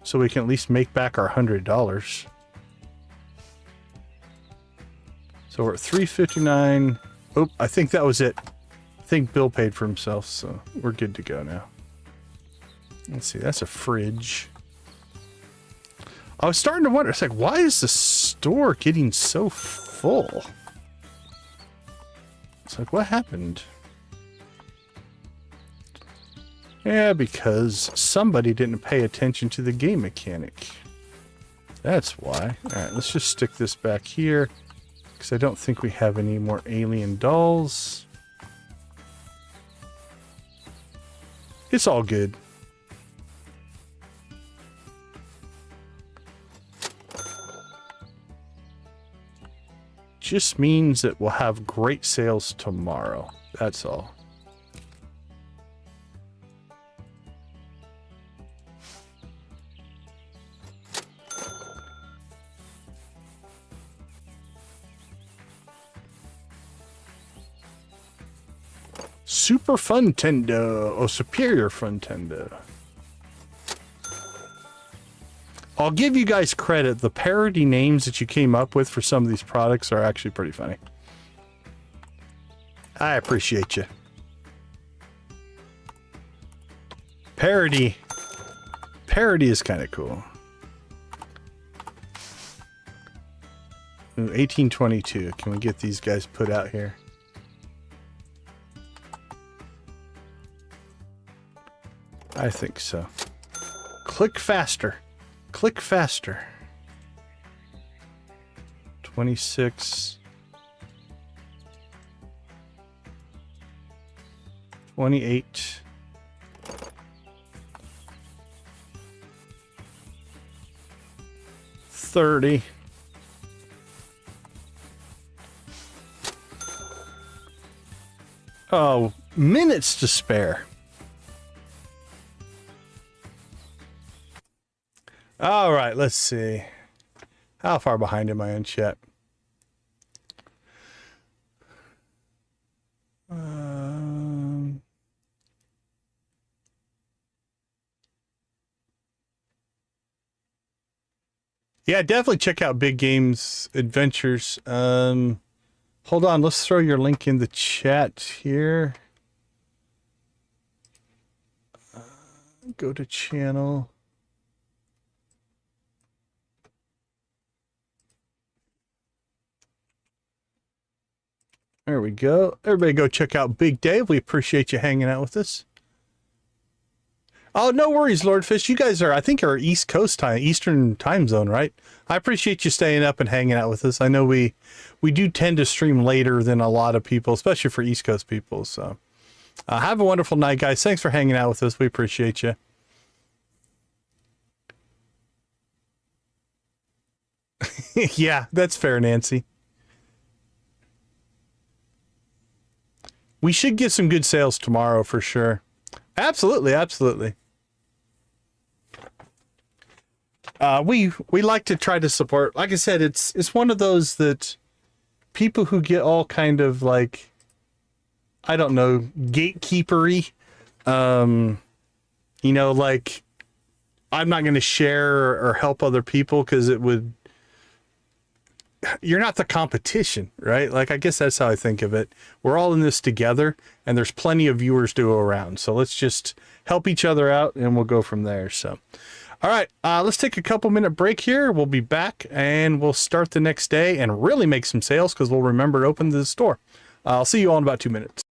so we can at least make back our $100. So we're at 359. Oh, I think that was it. I think Bill paid for himself, so we're good to go now. Let's see, that's a fridge. I was starting to wonder, it's like, why is the store getting so full? It's like, what happened? Yeah, because somebody didn't pay attention to the game mechanic. That's why. All right, let's just stick this back here. Because I don't think we have any more alien dolls. It's all good. Just means that we'll have great sales tomorrow. That's all. Super Funtendo or Superior Funtendo. I'll give you guys credit. The parody names that you came up with for some of these products are actually pretty funny. I appreciate you. Parody is kind of cool. Ooh, 1822. Can we get these guys put out here? I think so. Click faster. Click faster. 26. 28. 30. Oh, minutes to spare. All right, let's see. How far behind am I in chat? Yeah, definitely check out Big Games Adventures. Hold on, let's throw your link in the chat here. Go to channel. There we go. Everybody go check out Big Dave. We appreciate you hanging out with us. Oh, no worries, Lordfish. You guys are, I think, are East Coast time, Eastern time zone, right? I appreciate you staying up and hanging out with us. I know we do tend to stream later than a lot of people, especially for East Coast people. So have a wonderful night, guys. Thanks for hanging out with us. We appreciate you. Yeah, that's fair, Nancy. We should get some good sales tomorrow for sure. Absolutely, absolutely. We like to try to support. Like I said, it's one of those that people who get all kind of like, I don't know, gatekeepery. You know, like I'm not going to share or help other people because it would. You're not the competition, right? Like, I guess that's how I think of it. We're all in this together and there's plenty of viewers to go around. So let's just help each other out and we'll go from there. So, all right, let's take a couple-minute break here. We'll be back and we'll start the next day and really make some sales because we'll remember to open the store. I'll see you all in about 2 minutes.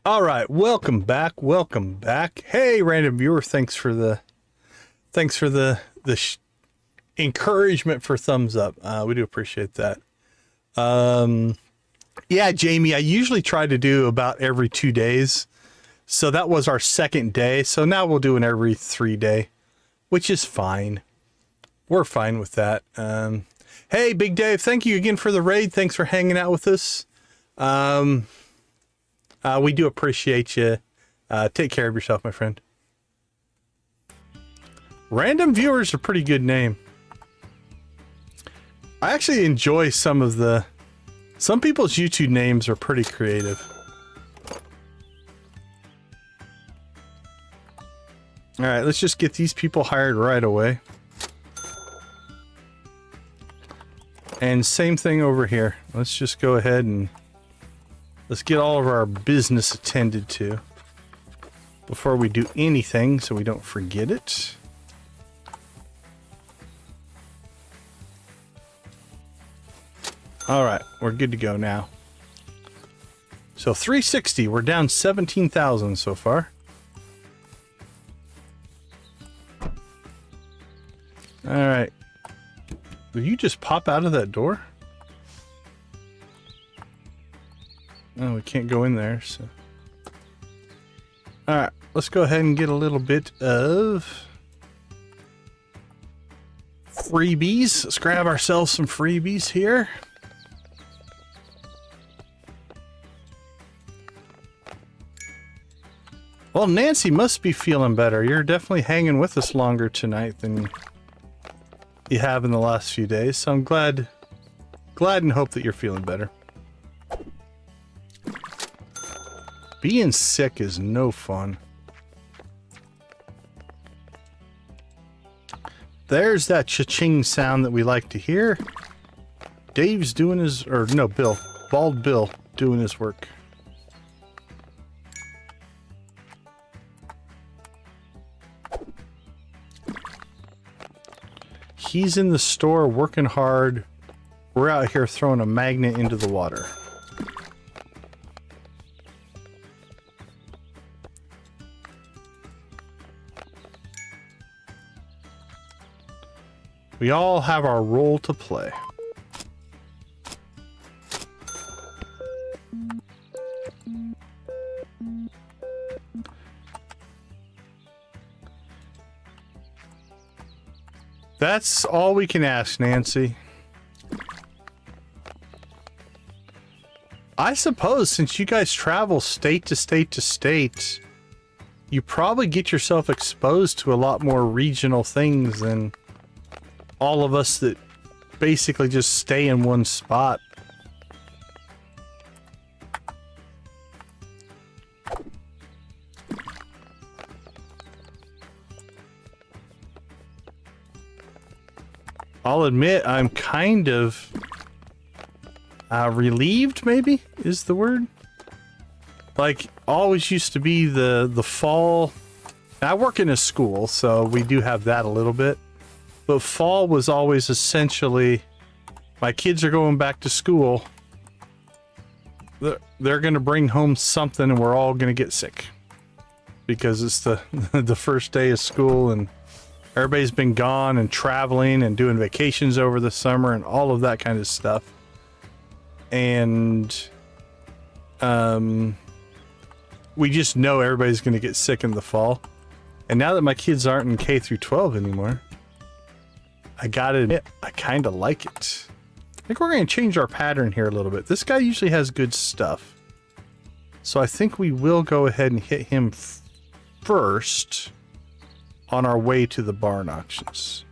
All right, welcome back. Welcome back. Hey, random viewer, thanks for the encouragement for thumbs up. We do appreciate that. Yeah, Jamie, I usually try to do about every 2 days. So that was our second day. So now we'll do an every 3 day, which is fine. We're fine with that. Hey, Big Dave, thank you again for the raid. Thanks for hanging out with us. We do appreciate you. Take care of yourself, my friend. Random Viewer is a pretty good name. I actually enjoy some people's YouTube names are pretty creative. All right, let's just get these people hired right away. And same thing over here. Let's just go ahead and let's get all of our business attended to before we do anything so we don't forget it. All right, we're good to go now. So 360, we're down 17,000 so far. All right. Did you just pop out of that door? Oh, we can't go in there, so. All right, let's go ahead and get a little bit of freebies. Let's grab ourselves some freebies here. Well, Nancy must be feeling better. You're definitely hanging with us longer tonight than you have in the last few days. So I'm glad and hope that you're feeling better. Being sick is no fun. There's that cha-ching sound that we like to hear. Dave's doing his, or no, Bill. Bald Bill doing his work. He's in the store working hard. We're out here throwing a magnet into the water. We all have our role to play. That's all we can ask, Nancy. I suppose since you guys travel state to state to state, you probably get yourself exposed to a lot more regional things than all of us that basically just stay in one spot. I'll admit I'm kind of relieved, maybe is the word. Like, always used to be the fall. I work in a school, so we do have that a little bit. But fall was always essentially, my kids are going back to school. They're going to bring home something and we're all going to get sick. Because it's the first day of school and everybody's been gone and traveling and doing vacations over the summer and all of that kind of stuff. And we just know everybody's going to get sick in the fall. And now that my kids aren't in K through 12 anymore, I gotta admit, I kind of like it. I think we're going to change our pattern here a little bit. This guy usually has good stuff. So I think we will go ahead and hit him first on our way to the barn auctions.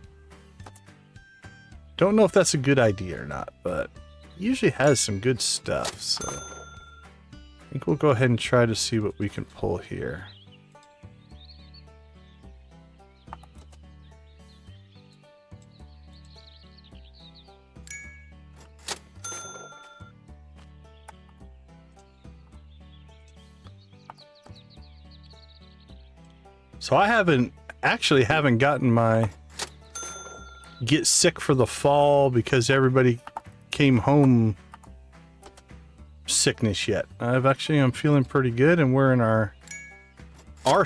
Don't know if that's a good idea or not, but he usually has some good stuff, so I think we'll go ahead and try to see what we can pull here. So I haven't gotten my get sick for the fall because everybody came home sickness yet. I'm feeling pretty good, and we're in our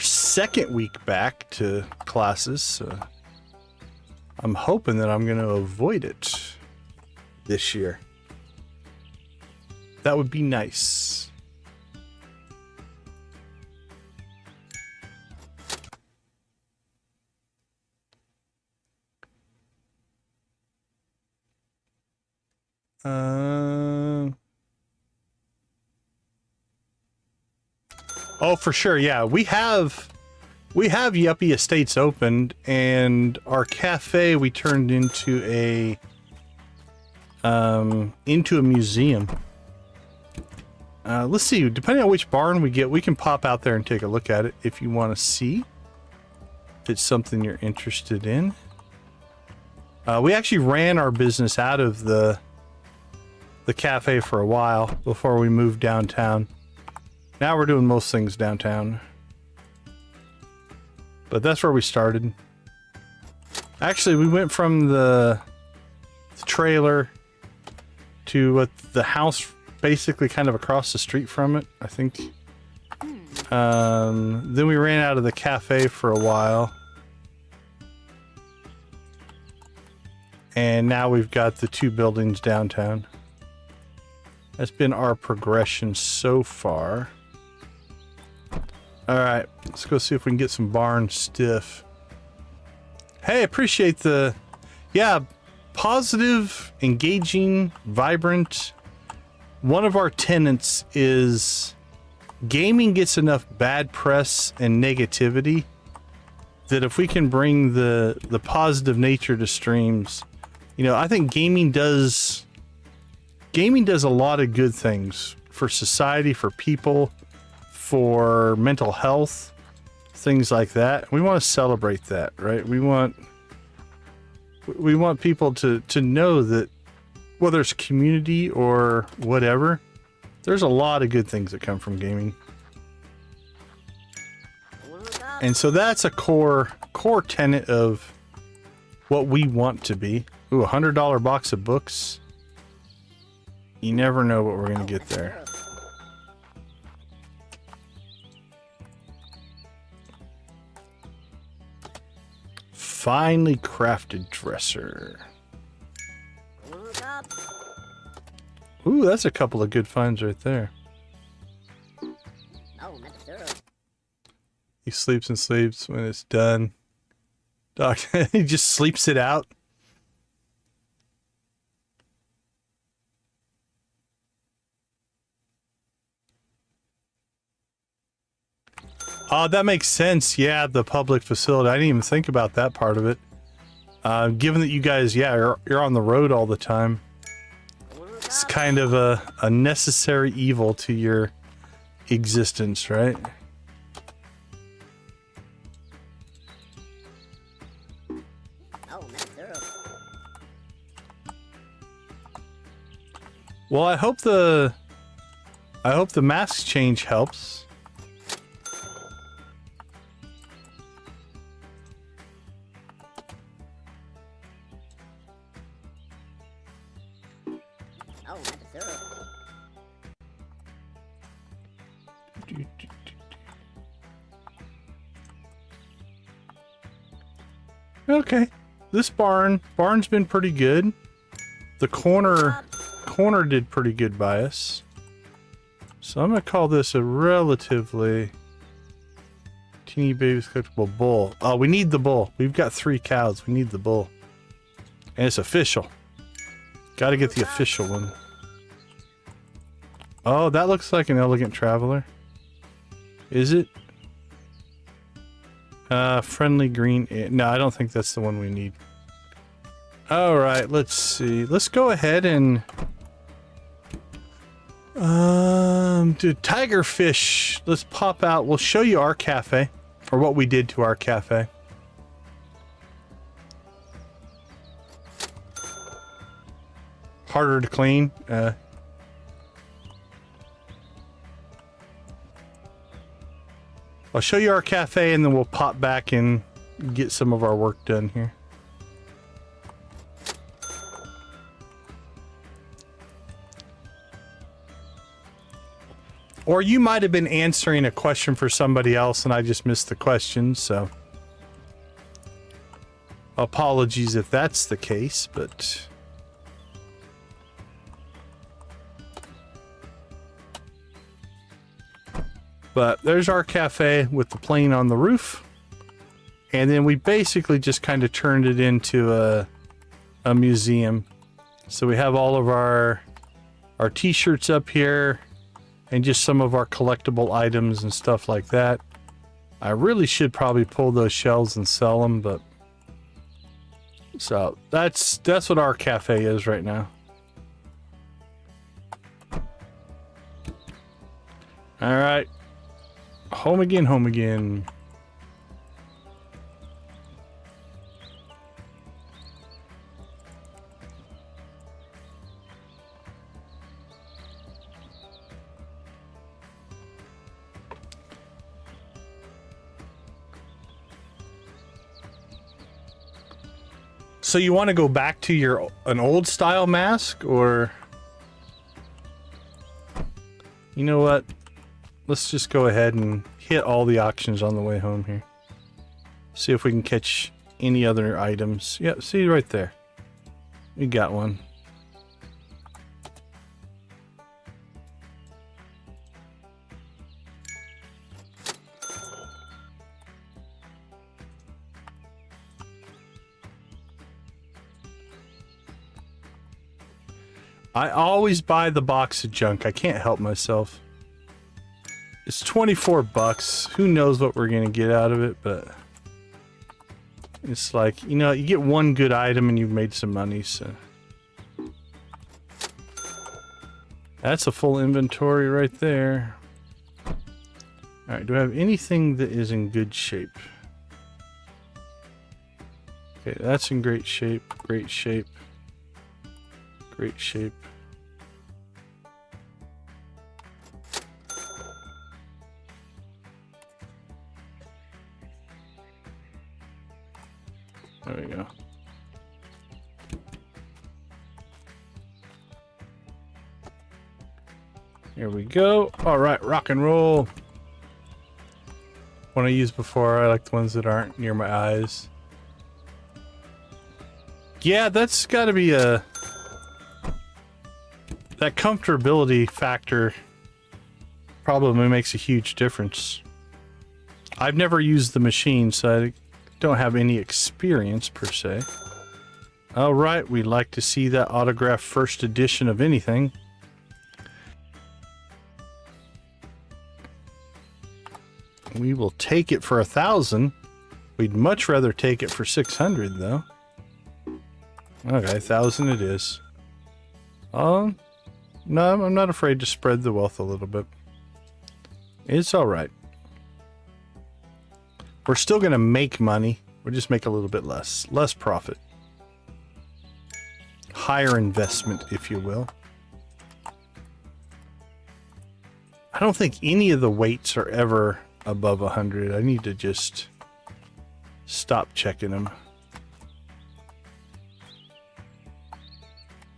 second week back to classes, so I'm hoping that I'm going to avoid it this year. That would be nice. Oh, for sure. Yeah, we have Yuppie Estates opened, and our cafe we turned into a museum. Let's see. Depending on which barn we get, we can pop out there and take a look at it if you want to see if it's something you're interested in. We actually ran our business out of the the cafe for a while before we moved downtown. Now we're doing most things downtown. But that's where we started. Actually, we went from the trailer to the house basically kind of across the street from it, I think. Then we ran out of the cafe for a while. And now we've got the 2 buildings downtown. That's been our progression so far. Alright, let's go see if we can get some barn stiff. Hey, appreciate the... Yeah, positive, engaging, vibrant. One of our tenets is gaming gets enough bad press and negativity that if we can bring the positive nature to streams, you know, I think gaming does a lot of good things for society, for people, for mental health, things like that. We want to celebrate that, right? We want people to know that whether it's community or whatever, there's a lot of good things that come from gaming. And so that's a core tenet of what we want to be. Ooh, $100 box of books. You never know what we're gonna get there. Finely crafted dresser. Ooh, that's a couple of good finds right there. He sleeps and sleeps when it's done. Doc, he just sleeps it out. Oh, that makes sense. Yeah, the public facility. I didn't even think about that part of it. Given that you guys, yeah, you're on the road all the time. It's kind of a necessary evil to your existence, right? Well, I hope the mask change helps. Okay, this barn's been pretty good. The corner did pretty good by us. So I'm gonna call this a relatively teeny baby's collectible bull. Oh, we need the bull. We've got 3 cows. We need the bull. And it's official. Gotta get the official one. Oh, that looks like an elegant traveler. Is it? Friendly green. No, I don't think that's the one we need. Alright, let's see. Let's go ahead and... do tigerfish. Let's pop out. We'll show you our cafe. Or what we did to our cafe. Harder to clean. I'll show you our cafe and then we'll pop back and get some of our work done here. Or you might have been answering a question for somebody else and I just missed the question, so apologies if that's the case, but there's our cafe with the plane on the roof. And then we basically just kind of turned it into a museum. So we have all of our t-shirts up here and just some of our collectible items and stuff like that. I really should probably pull those shelves and sell them, but so that's what our cafe is right now. All right. Home again, home again. So you want to go back to an old style mask, or you know what? Let's just go ahead and hit all the auctions on the way home here. See if we can catch any other items. Yeah, see right there. We got one. I always buy the box of junk. I can't help myself. It's 24 bucks. Who knows what we're gonna get out of it, but it's like, you know, you get one good item and you've made some money, so. That's a full inventory right there. Alright, do I have anything that is in good shape? Okay, that's in great shape, great shape. Great shape. There we go. Here we go. All right, rock and roll. One I used before. I like the ones that aren't near my eyes. Yeah, that's got to be a... That comfortability factor probably makes a huge difference. I've never used the machine, so I don't have any experience per se. All right, we like to see that autographed first edition of anything. We will take it for 1,000. We'd much rather take it for 600 though. Okay, 1,000 it is. No, I'm not afraid to spread the wealth a little bit. It's all right. We're still going to make money. We'll just make a little bit less. Less profit. Higher investment, if you will. I don't think any of the weights are ever above 100. I need to just stop checking them.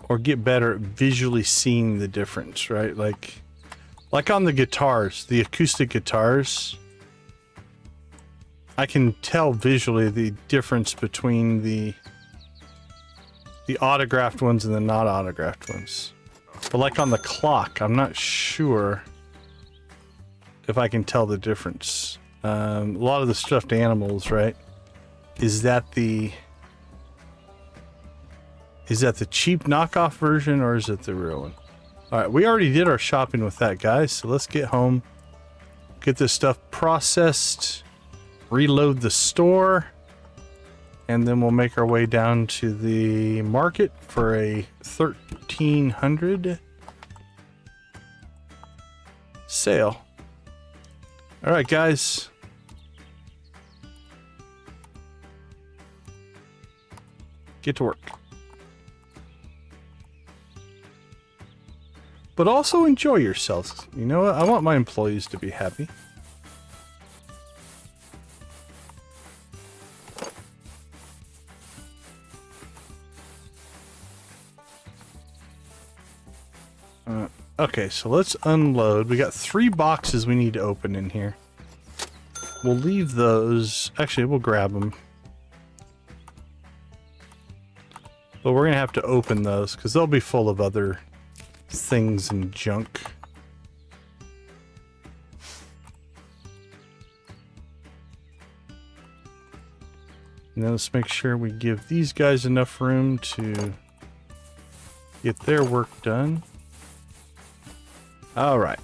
Or get better at visually seeing the difference, right? Like on the guitars, the acoustic guitars, I can tell visually the difference between the autographed ones and the not autographed ones. But like on the clock, I'm not sure if I can tell the difference. A lot of the stuffed animals, right? Is that the cheap knockoff version, or is it the real one? All right, we already did our shopping with that, guys. So let's get home, get this stuff processed, reload the store, and then we'll make our way down to the market for a 1,300 sale. All right, guys. Get to work. But also enjoy yourselves. You know what? I want my employees to be happy. Okay, so let's unload. We got 3 boxes we need to open in here. We'll leave those. Actually, we'll grab them. But we're going to have to open those because they'll be full of other things and junk. Now let's make sure we give these guys enough room to get their work done. All right,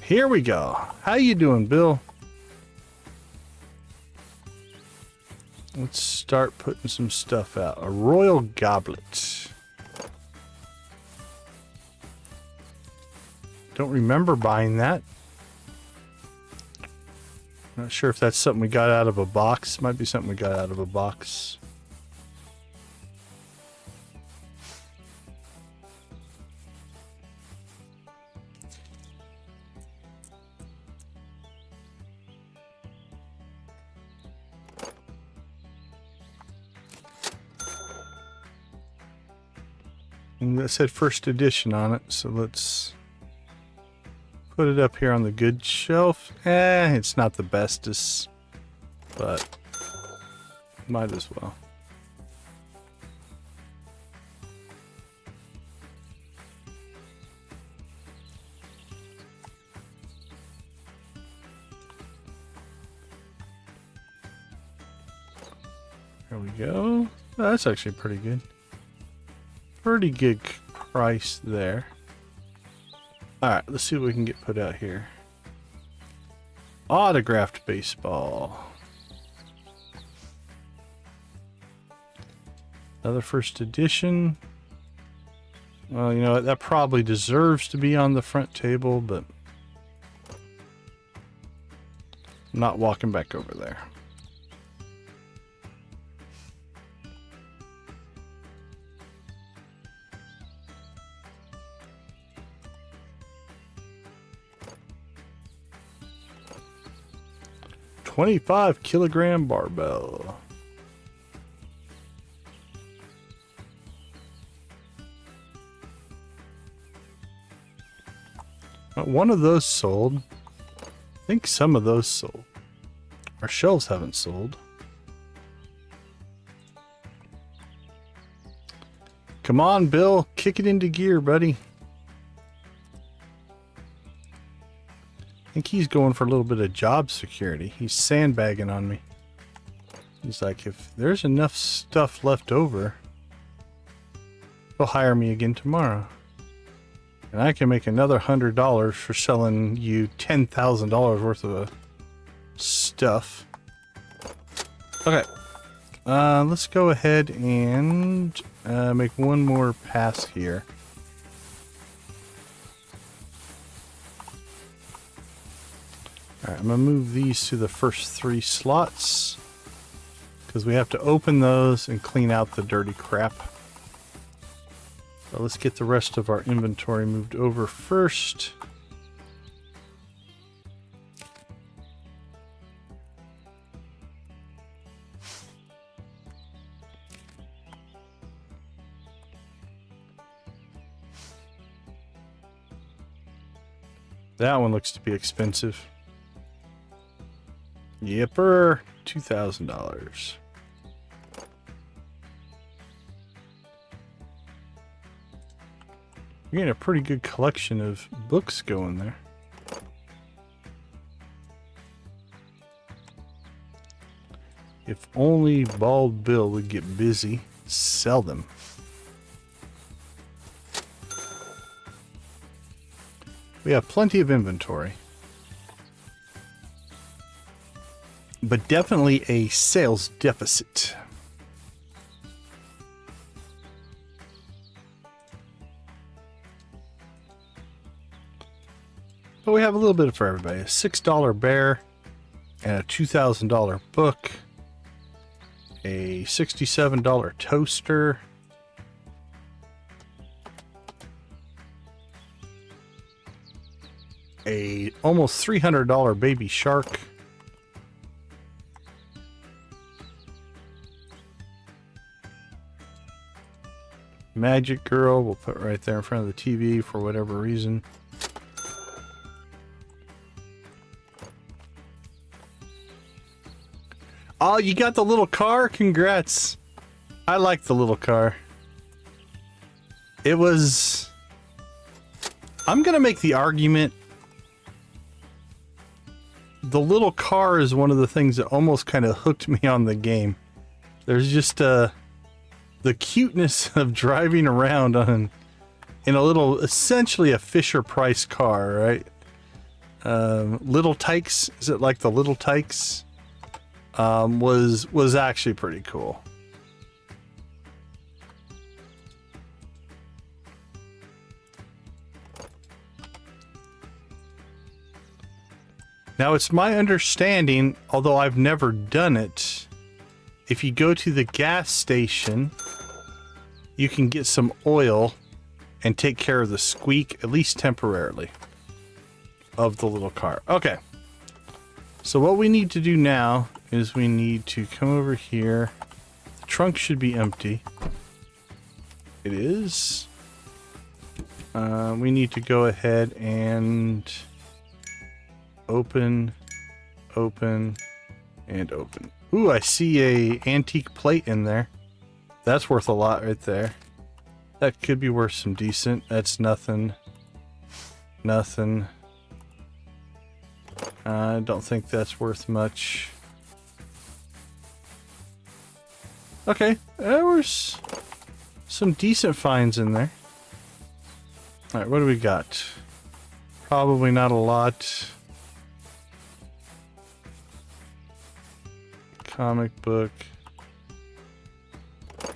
here we go. How you doing, Bill? Let's start putting some stuff out. A royal goblet. Don't remember buying that. Not sure if that's something we got out of a box. Might be something we got out of a box. And that said first edition on it, so let's put it up here on the good shelf. It's not the bestest, but might as well. There we go. Oh, that's actually pretty good. Pretty good price there. Alright, let's see what we can get put out here. Autographed baseball. Another first edition. Well, you know what? That probably deserves to be on the front table, but I'm not walking back over there. $25-kilogram barbell. One of those sold. I think some of those sold. Our shelves haven't sold. Come on, Bill. Kick it into gear, buddy. I think he's going for a little bit of job security. He's sandbagging on me. He's like, if there's enough stuff left over, he'll hire me again tomorrow. And I can make another $100 for selling you $10,000 worth of stuff. Okay. Let's go ahead and make one more pass here. Alright, I'm going to move these to the first 3 slots, because we have to open those and clean out the dirty crap. So let's get the rest of our inventory moved over first. That one looks to be expensive. Yepper, $2,000. You're getting a pretty good collection of books going there. If only Bald Bill would get busy, sell them. We have plenty of inventory. But definitely a sales deficit. But we have a little bit for everybody. A $6 bear and a $2,000 book. A $67 toaster. A almost $300 baby shark. Magic Girl, we'll put right there in front of the TV for whatever reason. Oh, you got the little car? Congrats. I like the little car. It was... I'm going to make the argument the little car is one of the things that almost kind of hooked me on the game. There's just the cuteness of driving around in a little, essentially a Fisher Price car, right? Little Tykes, is it like the Little Tykes? Was actually pretty cool. Now it's my understanding, although I've never done it, if you go to the gas station, you can get some oil and take care of the squeak, at least temporarily, of the little car. Okay. So what we need to do now is we need to come over here. The trunk should be empty. It is. We need to go ahead and open, open, and open. Ooh, I see a antique plate in there. That's worth a lot right there. That could be worth some decent. That's nothing. Nothing. I don't think that's worth much. Okay, there was some decent finds in there. Alright, what do we got? Probably not a lot. Comic book.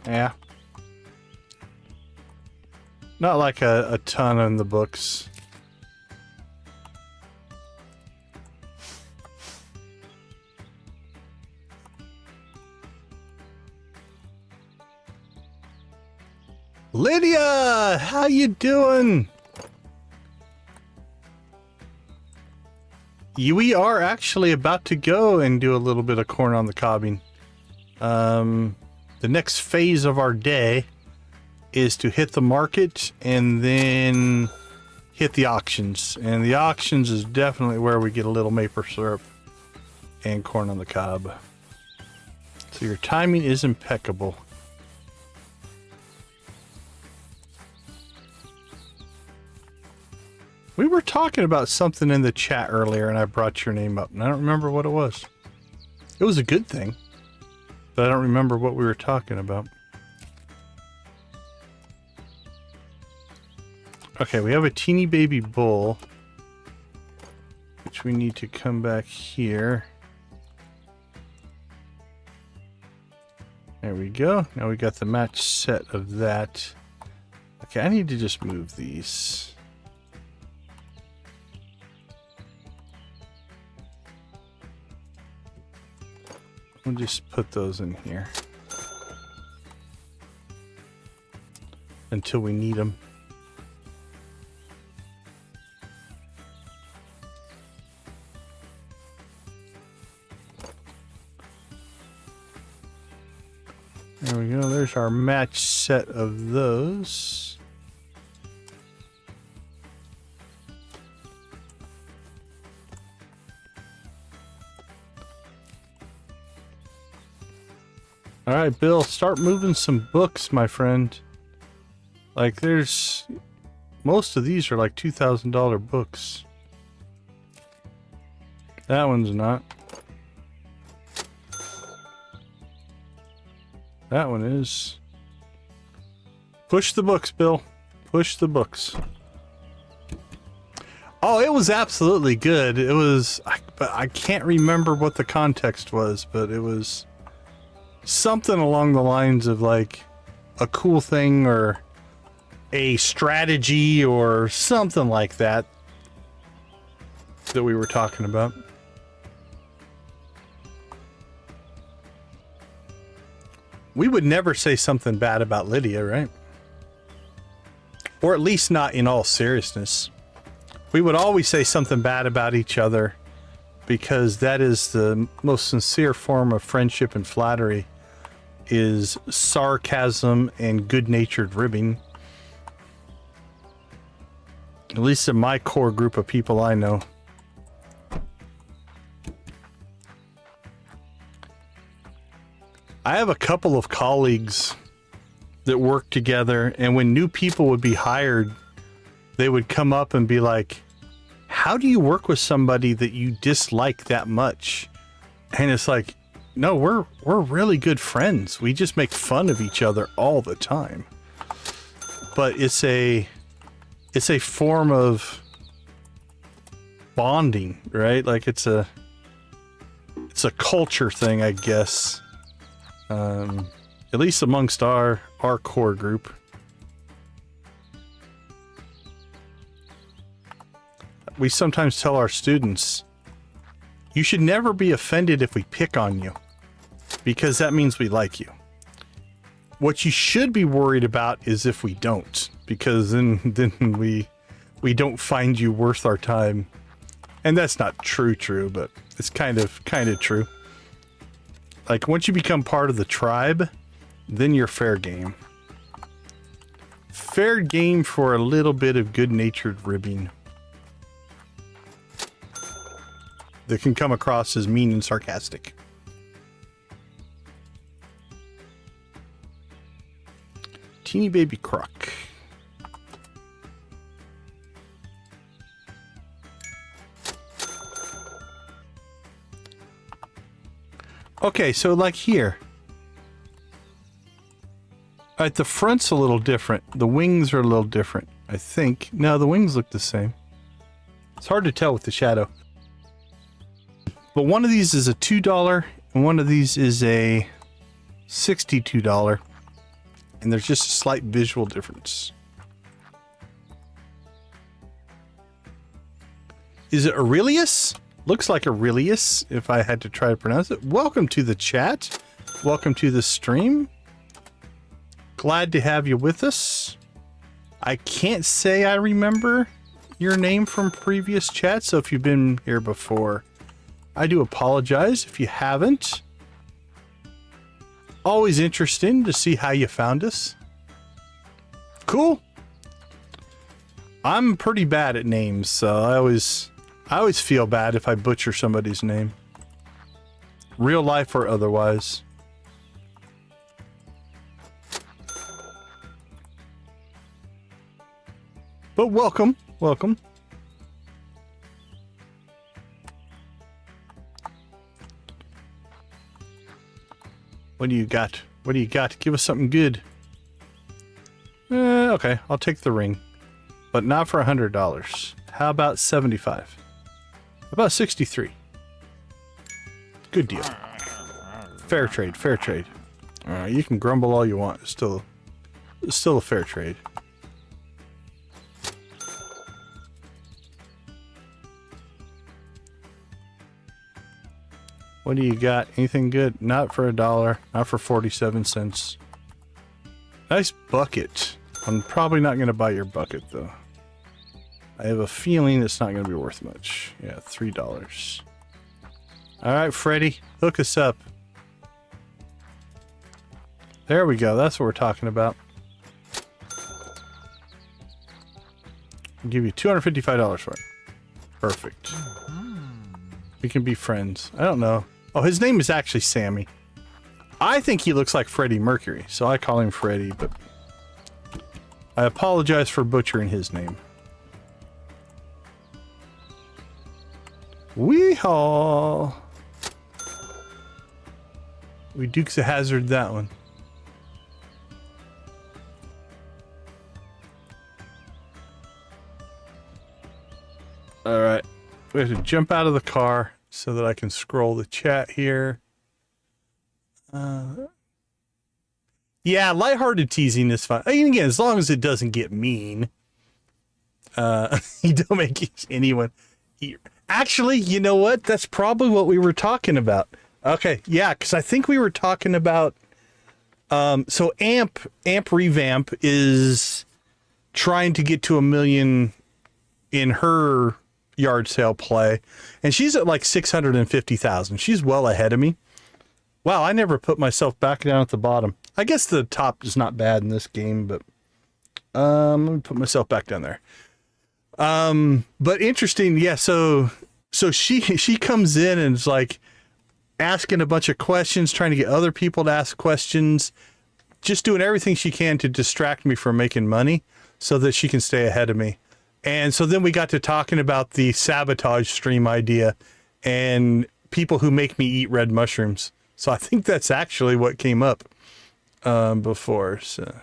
Yeah. Not like a ton in the books. Lydia, how you doing? We are actually about to go and do a little bit of corn on the cobbing. The next phase of our day is to hit the market and then hit the auctions. And the auctions is definitely where we get a little maple syrup and corn on the cob. So your timing is impeccable. We were talking about something in the chat earlier and I brought your name up and I don't remember what it was. It was a good thing, but I don't remember what we were talking about. Okay, we have a teeny baby bull, which we need to come back here. There we go. Now we got the match set of that. Okay, I need to just move these. We'll just put those in here until we need them. There we go. There's our match set of those. All right, Bill, start moving some books, my friend. Like, there's... most of these are like $2,000 books. That one's not. That one is. Push the books, Bill. Push the books. Oh, it was absolutely good. It was... but I can't remember what the context was, but it was... something along the lines of like a cool thing or a strategy or something like that that we were talking about. We would never say something bad about Lydia, right? Or at least not in all seriousness. We would always say something bad about each other because that is the most sincere form of friendship and flattery. Is sarcasm and good-natured ribbing. At least in my core group of people I know. I have a couple of colleagues that work together, and when new people would be hired, they would come up and be like, how do you work with somebody that you dislike that much? And it's like, no, we're really good friends. We just make fun of each other all the time. But it's a form of bonding, right? Like it's a culture thing, I guess. At least amongst our core group. We sometimes tell our students, you should never be offended if we pick on you, because that means we like you. What you should be worried about is if we don't, because then we don't find you worth our time. And that's not true, but it's kind of true. Like once you become part of the tribe, then you're fair game. Fair game for a little bit of good-natured ribbing that can come across as mean and sarcastic. Teeny baby croc. Okay, so like here. Alright, the front's a little different. The wings are a little different, I think. No, the wings look the same. It's hard to tell with the shadow. But one of these is a $2 and one of these is a $62. And there's just a slight visual difference. Is it Aurelius? Looks like Aurelius, if I had to try to pronounce it. Welcome to the chat. Welcome to the stream. Glad to have you with us. I can't say I remember your name from previous chats, so if you've been here before, I do apologize if you haven't. Always interesting to see how you found us. Cool. I'm pretty bad at names, so I always feel bad if I butcher somebody's name. Real life or otherwise. But welcome, welcome. What do you got? What do you got? Give us something good. Okay, I'll take the ring. But not for $100. How about 75? How about 63? Good deal. Fair trade, fair trade. You can grumble all you want. It's still a fair trade. What do you got? Anything good? Not for $1. Not for 47 cents. Nice bucket. I'm probably not going to buy your bucket, though. I have a feeling it's not going to be worth much. Yeah, $3. All right, Freddy, hook us up. There we go. That's what we're talking about. I'll give you $255 for it. Perfect. We can be friends. I don't know. Oh, his name is actually Sammy. I think he looks like Freddie Mercury, so I call him Freddie, but I apologize for butchering his name. Weehaw! We Dukes of Hazzard that one. Alright. We have to jump out of the car so that I can scroll the chat here. Yeah, lighthearted teasing is fine. I mean, again, as long as it doesn't get mean. You don't make anyone eat. Actually, you know what? That's probably what we were talking about. Okay, yeah, because I think we were talking about... so Amp Revamp is trying to get to 1 million in her yard sale play, and she's at like 650,000. She's well ahead of me. Wow, I never put myself back down at the bottom. I guess the top is not bad in this game, but let me put myself back down there. But interesting, yeah, so she comes in and is like asking a bunch of questions, trying to get other people to ask questions, just doing everything she can to distract me from making money so that she can stay ahead of me. And so then we got to talking about the sabotage stream idea and people who make me eat red mushrooms. So I think that's actually what came up before. So.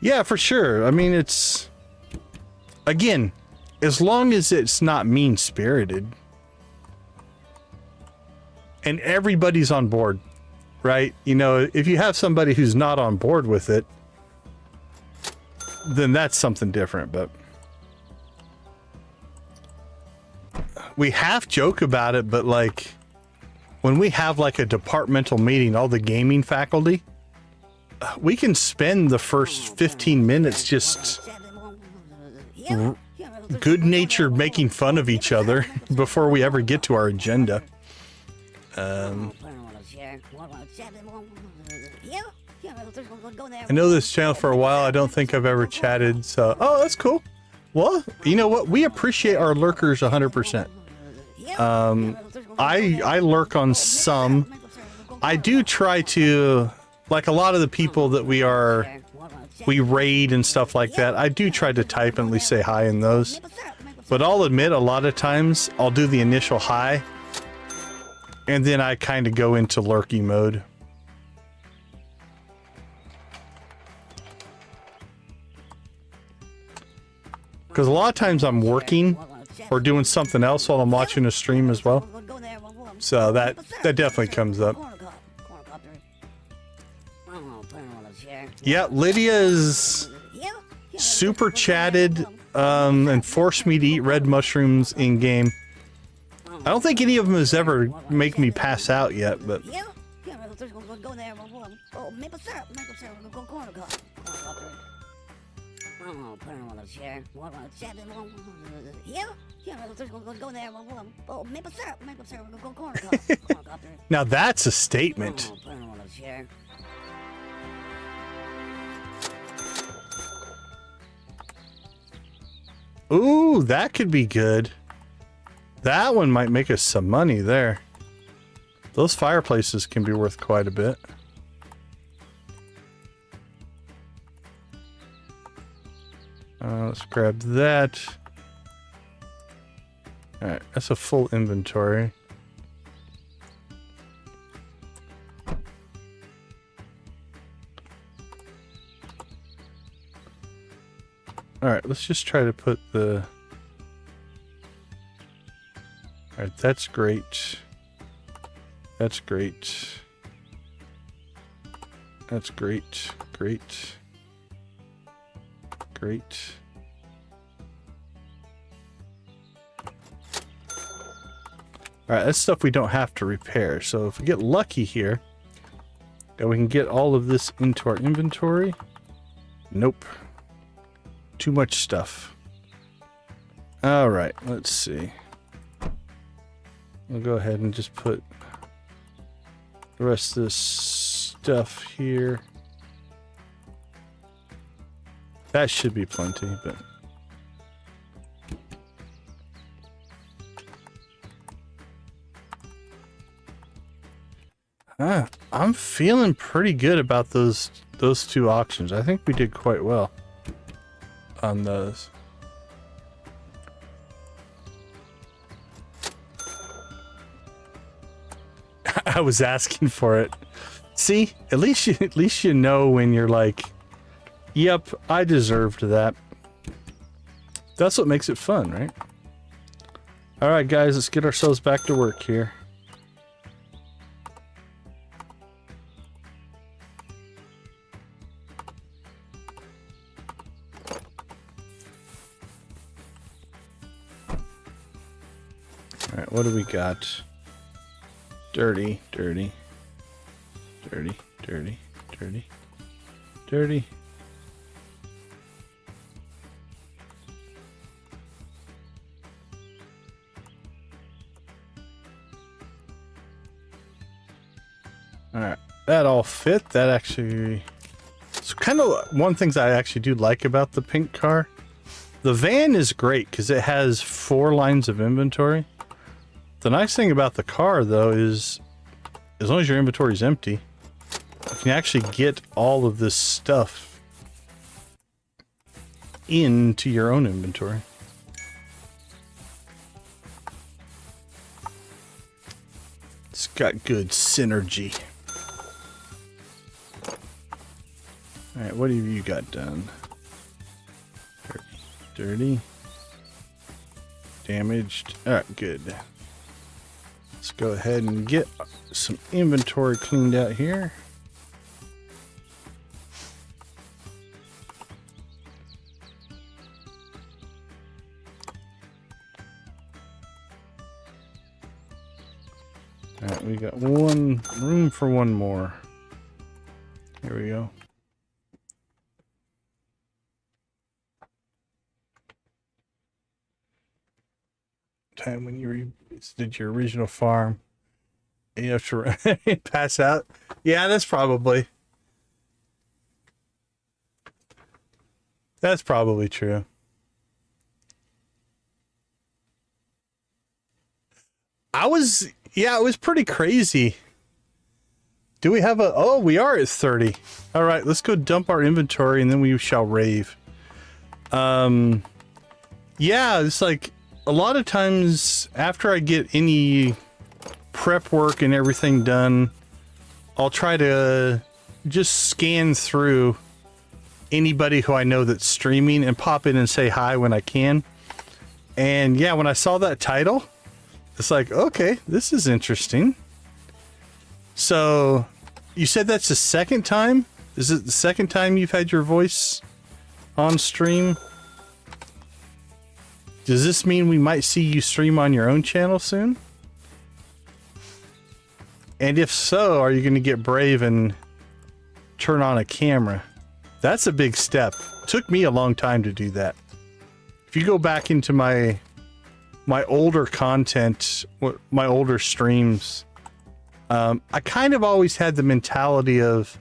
Yeah, for sure. I mean, it's, again, as long as it's not mean-spirited and everybody's on board. Right? You know, if you have somebody who's not on board with it, then that's something different, but we half joke about it, but like when we have like a departmental meeting, all the gaming faculty, we can spend the first 15 minutes just good-natured making fun of each other before we ever get to our agenda. I know this channel for a while. I don't think I've ever chatted, so... Oh, that's cool. Well, you know what? We appreciate our lurkers 100%. I lurk on some. I do try to... Like a lot of the people that we raid and stuff like that, I do try to type and at least say hi in those. But I'll admit, a lot of times, I'll do the initial hi, and then I kind of go into lurky mode. Because a lot of times I'm working or doing something else while I'm watching a stream as well. So that definitely comes up. Yeah, Lydia is super chatted and forced me to eat red mushrooms in game. I don't think any of them has ever make me pass out yet, but... Now that's a statement. Ooh, that could be good. That one might make us some money there. Those fireplaces can be worth quite a bit. Let's grab that. Alright, that's a full inventory. Alright, let's just try to put the... Alright, that's great. That's great. That's great. Great. Great. Alright, that's stuff we don't have to repair. So if we get lucky here, then we can get all of this into our inventory. Nope. Too much stuff. Alright, let's see. We'll go ahead and just put the rest of this stuff here. That should be plenty, but... I'm feeling pretty good about those two auctions. I think we did quite well on those. I was asking for it. See, at least you know when you're like, yep, I deserved that. That's what makes it fun, right? All right, guys, let's get ourselves back to work here. All right, what do we got? Dirty, dirty, dirty, dirty, dirty, dirty. Alright, that all fit. That actually... It's kind of one thing I actually do like about the pink car. The van is great because it has 4 lines of inventory. The nice thing about the car, though, is as long as your inventory is empty, you can actually get all of this stuff into your own inventory. It's got good synergy. Alright, what have you got done? Dirty. Damaged. Alright, good. Let's go ahead and get some inventory cleaned out here. Alright, we got room for one more. Here we go. Time when you did your original farm. And you have to pass out. Yeah, that's probably true. Yeah, it was pretty crazy. Do we have a, oh, we are at 30. All right, let's go dump our inventory and then we shall rave. Yeah, it's like a lot of times after I get any prep work and everything done, I'll try to just scan through anybody who I know that's streaming and pop in and say hi when I can. And yeah, when I saw that title, it's like, okay, this is interesting. So you said that's the second time? Is it the second time you've had your voice on stream? Does this mean we might see you stream on your own channel soon? And if so, are you going to get brave and turn on a camera? That's a big step. Took me a long time to do that. If you go back into my older content, my older streams, I kind of always had the mentality of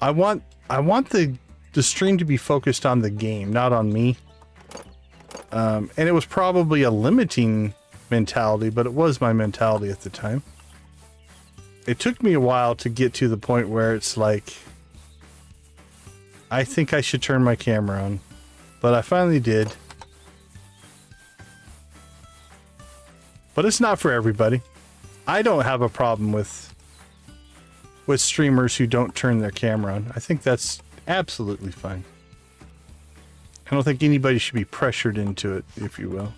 I want the stream to be focused on the game, not on me. And it was probably a limiting mentality, but it was my mentality at the time. It took me a while to get to the point where it's like, I think I should turn my camera on, but I finally did. But it's not for everybody. I don't have a problem with streamers who don't turn their camera on. I think that's absolutely fine. I don't think anybody should be pressured into it, if you will.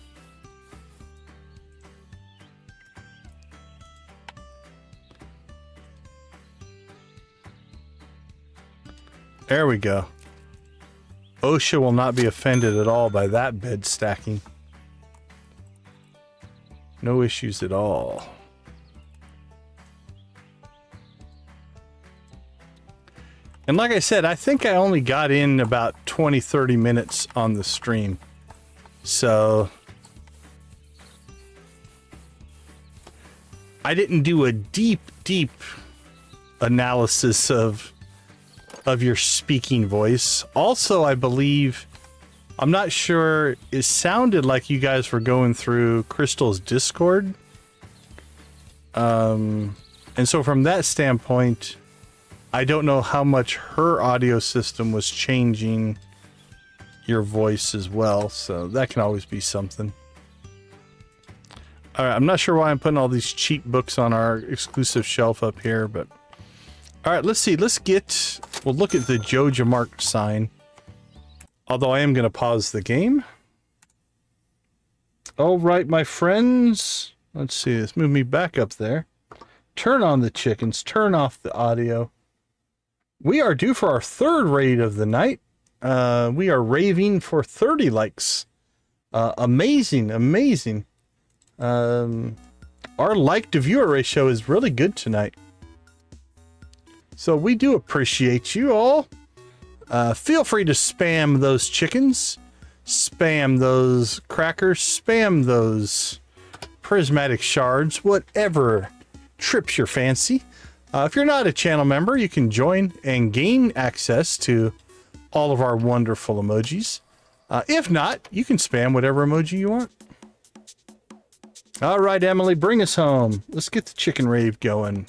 There we go. OSHA will not be offended at all by that bed stacking. No issues at all. And like I said, I think I only got in about 20-30 minutes on the stream. So I didn't do a deep analysis of your speaking voice. Also, I believe, I'm not sure, it sounded like you guys were going through Crystal's Discord. And so from that standpoint, I don't know how much her audio system was changing your voice as well, so that can always be something. All right, I'm not sure why I'm putting all these cheap books on our exclusive shelf up here, but all right, let's see. We'll look at the Joja Mark sign. Although I am going to pause the game. All right, my friends. Let's see. Let's move me back up there. Turn on the chickens. Turn off the audio. We are due for our third raid of the night. We are raving for 30 likes. Amazing, amazing. Our like to viewer ratio is really good tonight. So we do appreciate you all. Feel free to spam those chickens, spam those crackers, spam those prismatic shards, whatever trips your fancy. If you're not a channel member, you can join and gain access to all of our wonderful emojis. If not, you can spam whatever emoji you want. All right, Emily, bring us home. Let's get the chicken rave going.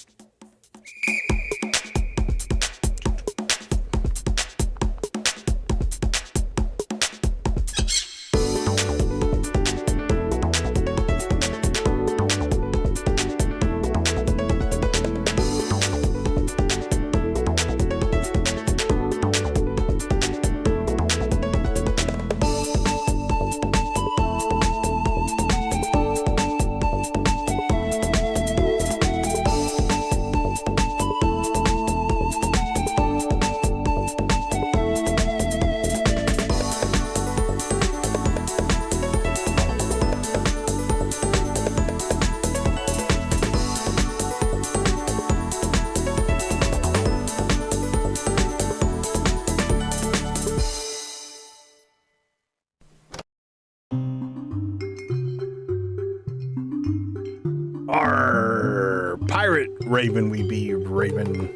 Pirate Raven we be, Raven.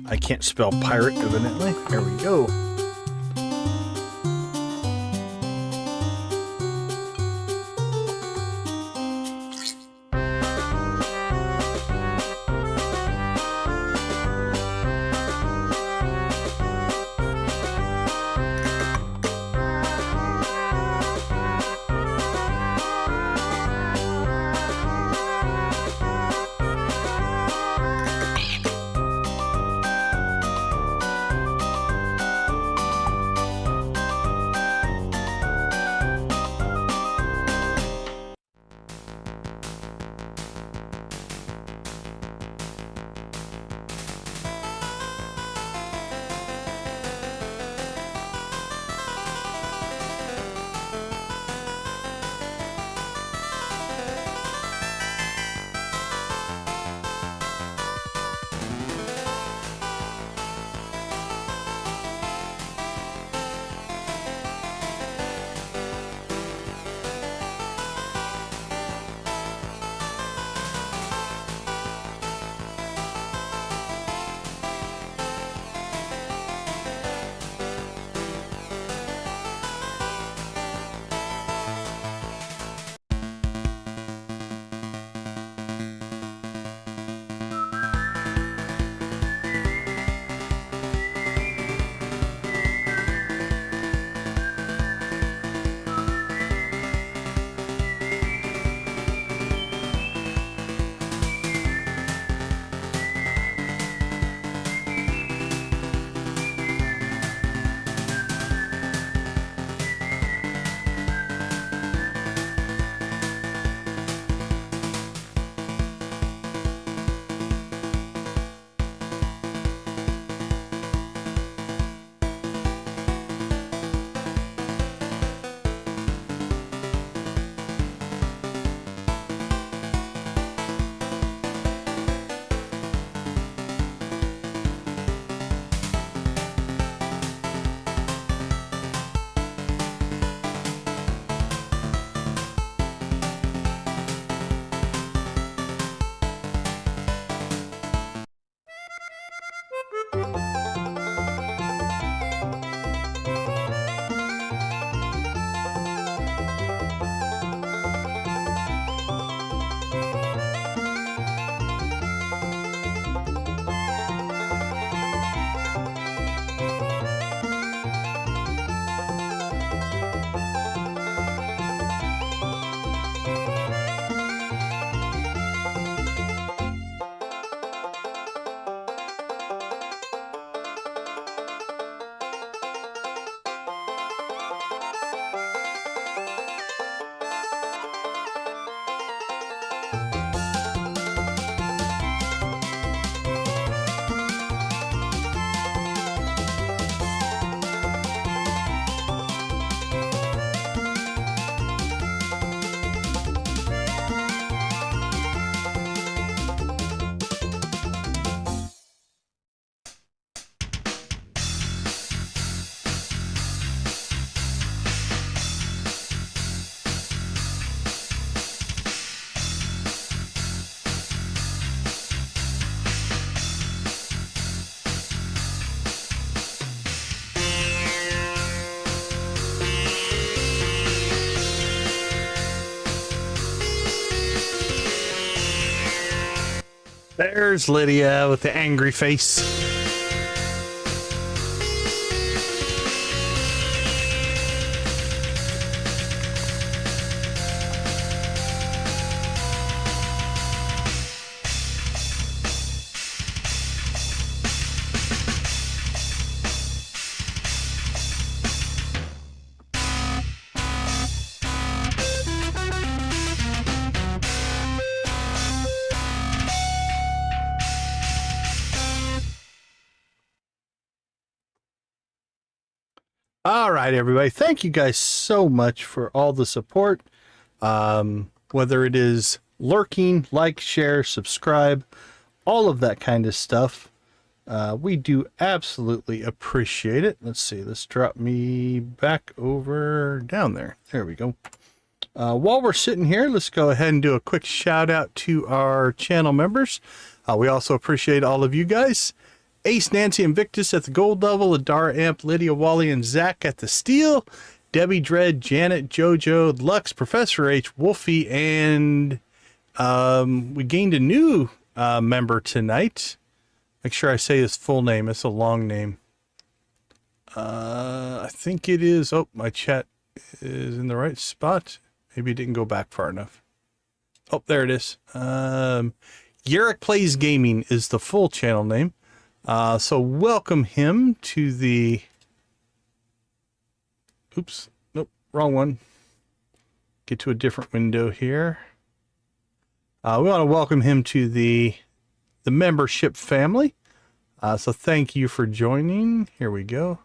I can't spell pirate, evidently. There we go. There's Lydia with the angry face. All right, everybody. Thank you guys so much for all the support. Whether it is lurking, like, share, subscribe, all of that kind of stuff. We do absolutely appreciate it. Let's see. Let's drop me back over down there. There we go. While we're sitting here, let's go ahead and do a quick shout out to our channel members. We also appreciate all of you guys. Ace, Nancy, and Victus at the gold level, Adara, Amp, Lydia, Wally, and Zach at the steel, Debbie, Dread, Janet, Jojo, Lux, Professor H, Wolfie, and we gained a new member tonight. Make sure I say his full name. It's a long name. I think it is. Oh, my chat is in the right spot. Maybe it didn't go back far enough. Oh, there it is. Yarrick Plays Gaming is the full channel name. So welcome him to the... Oops. Nope. Wrong one. Get to a different window here. We want to welcome him to the membership family. So thank you for joining. Here we go.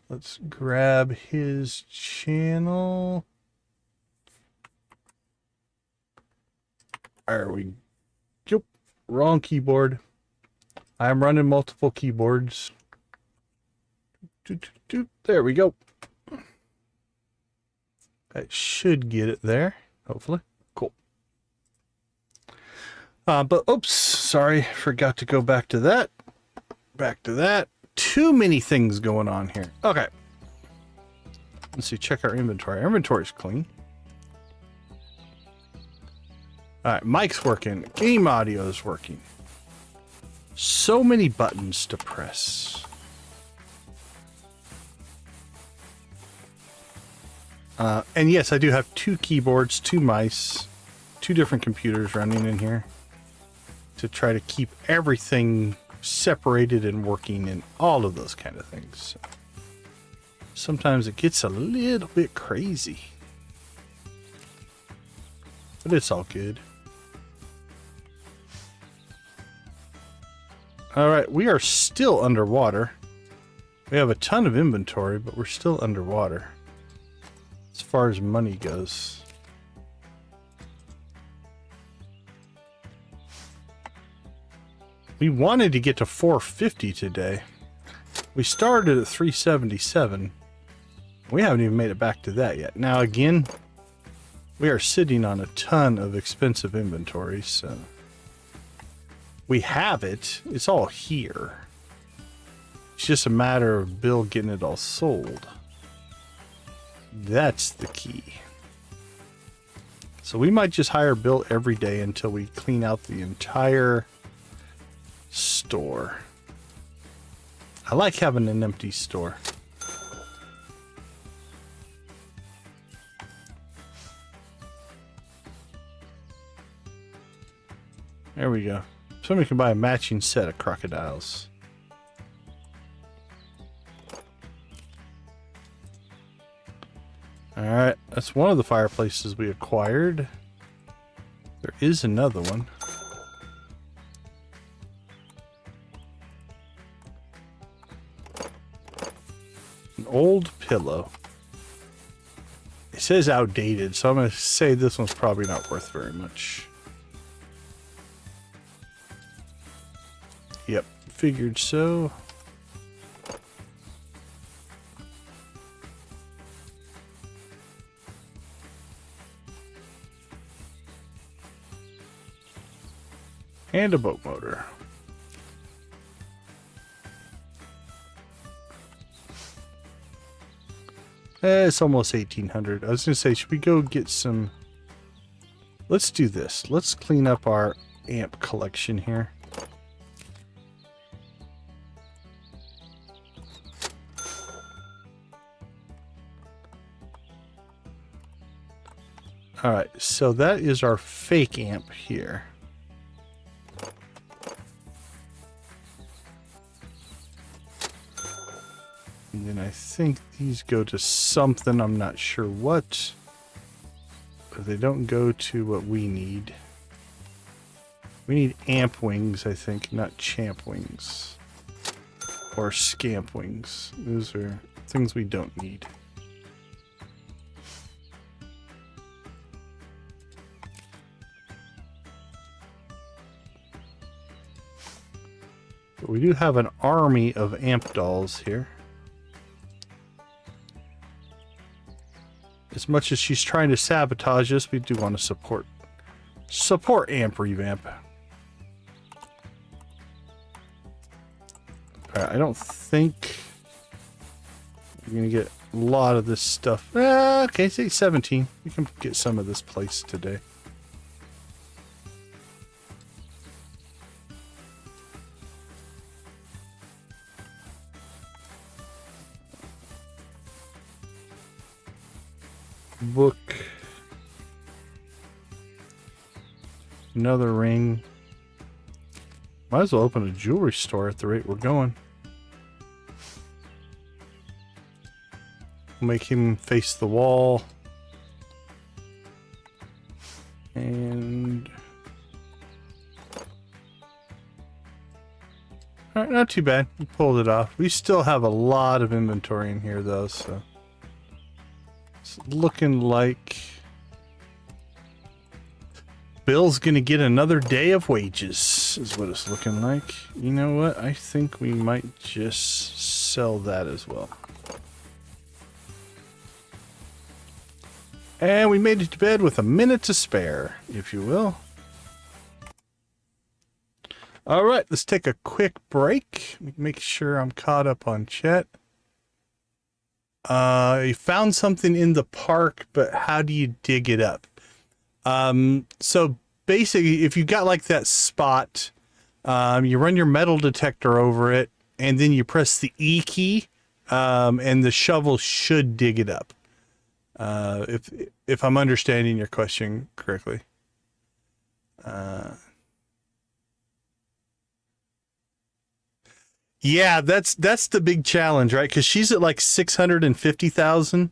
Let's grab his channel. There we go. Wrong keyboard. I'm running multiple keyboards. There we go. That should get it there, hopefully. Cool. But oops, sorry, forgot to go back to that. Back to that. Too many things going on here. Okay. Let's see, check our inventory. Our inventory's clean. Alright, mic's working. Game audio is working. So many buttons to press. And yes, I do have 2 keyboards, 2 mice, 2 different computers running in here to try to keep everything separated and working and all of those kind of things. So sometimes it gets a little bit crazy, but it's all good. All right, we are still underwater. We have a ton of inventory, but we're still underwater as far as money goes. We wanted to get to 450 today. We started at 377. We haven't even made it back to that yet. Now again, we are sitting on a ton of expensive inventory, so we have it. It's all here. It's just a matter of Bill getting it all sold. That's the key. So we might just hire Bill every day until we clean out the entire store. I like having an empty store. There we go. Somebody can buy a matching set of crocodiles. Alright, that's one of the fireplaces we acquired. There is another one. An old pillow. It says outdated, so I'm going to say this one's probably not worth very much. Yep, figured so. And a boat motor. It's almost 1800. I was going to say, should we go get some... Let's do this. Let's clean up our amp collection here. Alright, so that is our fake amp here. And then I think these go to something, I'm not sure what. But they don't go to what we need. We need amp wings, I think, not champ wings. Or scamp wings. Those are things we don't need. But we do have an army of amp dolls here. As much as she's trying to sabotage us, we do want to support amp revamp. I don't think we're gonna get a lot of this stuff. Okay, say 17. We can get some of this place today. Book. Another ring. Might as well open a jewelry store at the rate we're going. We'll make him face the wall. And... alright, not too bad. We pulled it off. We still have a lot of inventory in here though, so... it's looking like... Bill's gonna get another day of wages, is what it's looking like. You know what? I think we might just sell that as well. And we made it to bed with a minute to spare, if you will. All right, let's take a quick break. Make sure I'm caught up on chat. You found something in the park, but how do you dig it up? So basically, if you got like that spot, you run your metal detector over it, and then you press the E key, and the shovel should dig it up. If I'm understanding your question correctly. Yeah, that's the big challenge, right? Because she's at like 650,000,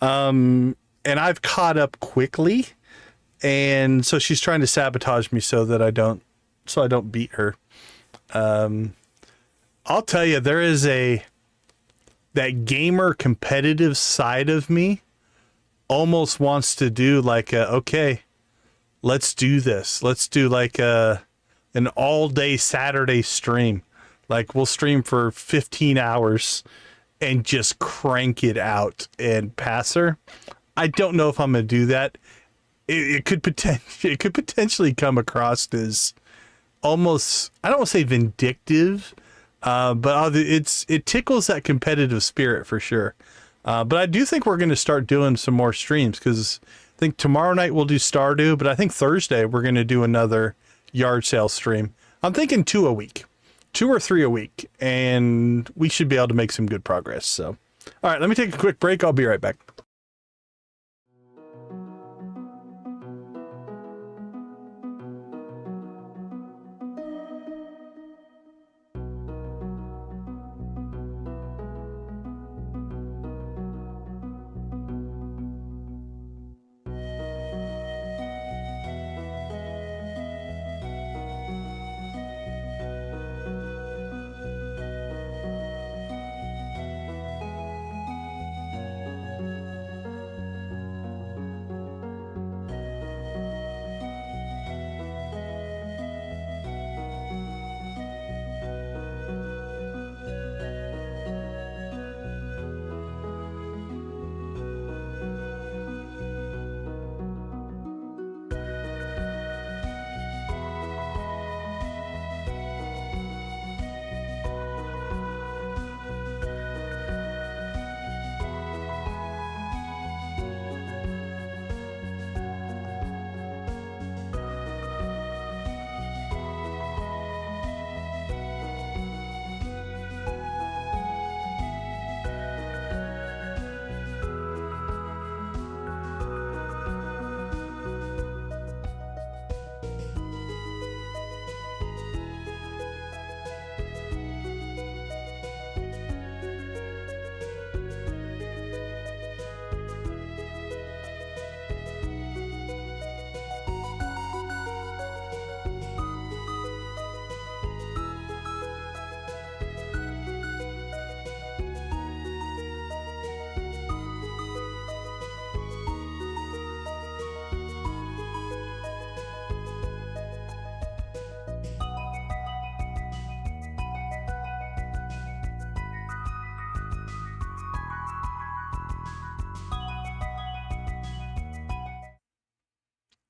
and I've caught up quickly. And so she's trying to sabotage me so that I don't beat her. I'll tell you, there is that gamer competitive side of me almost wants to do like okay, let's do this. Let's do like an all day Saturday stream. Like we'll stream for 15 hours and just crank it out and pass her. I don't know if I'm going to do that. It could potentially come across as almost, I don't want to say vindictive, but it tickles that competitive spirit for sure. But I do think we're going to start doing some more streams because I think tomorrow night we'll do Stardew, but I think Thursday we're going to do another yard sale stream. I'm thinking 2 a week, 2 or 3 a week, and we should be able to make some good progress. So, all right, let me take a quick break. I'll be right back.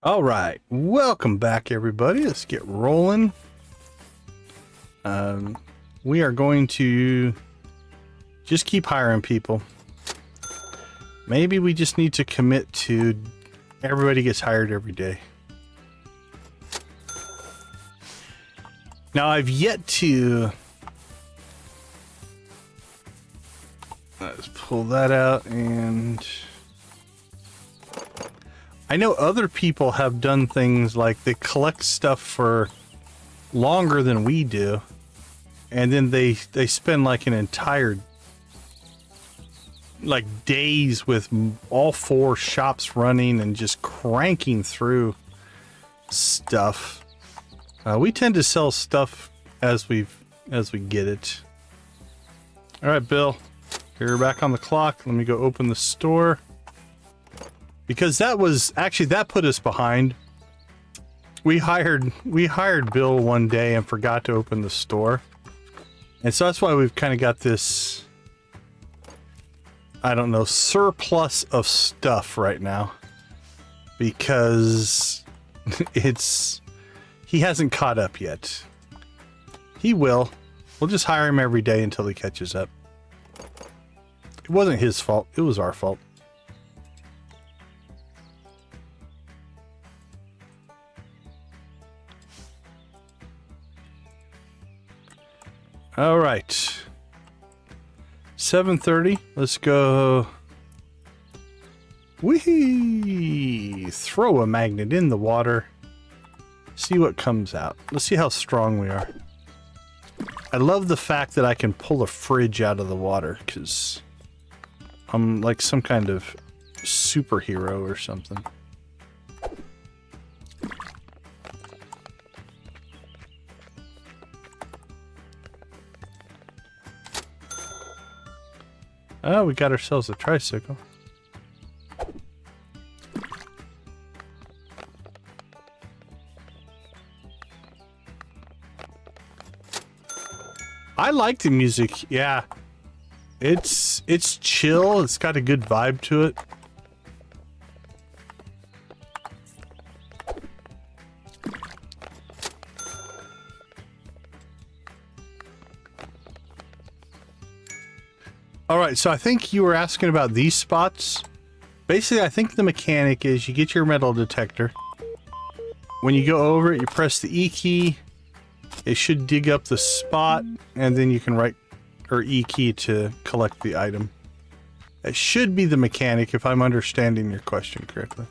All right, welcome back, everybody. Let's get rolling. We are going to just keep hiring people. Maybe we just need to commit to everybody gets hired every day. Now, I've yet to... Let's pull that out, and... I know other people have done things like they collect stuff for longer than we do, and then they spend like an entire days with all 4 shops running and just cranking through stuff. We tend to sell stuff as we get it. All right, Bill, you're back on the clock. Let me go open the store. Because that was actually, that put us behind. We hired Bill one day and forgot to open the store. And so that's why we've kind of got this, I don't know, surplus of stuff right now. Because he hasn't caught up yet. He will. We'll just hire him every day until he catches up. It wasn't his fault, it was our fault. All right, 7:30. Let's go. Whee! Throw a magnet in the water. See what comes out. Let's see how strong we are. I love the fact that I can pull a fridge out of the water because I'm like some kind of superhero or something. Oh, we got ourselves a tricycle. I like the music. Yeah. It's chill. It's got a good vibe to it. All right, so I think you were asking about these spots. Basically, I think the mechanic is you get your metal detector. When you go over it, you press the E key. It should dig up the spot, and then you can right or E key to collect the item. It should be the mechanic if I'm understanding your question correctly.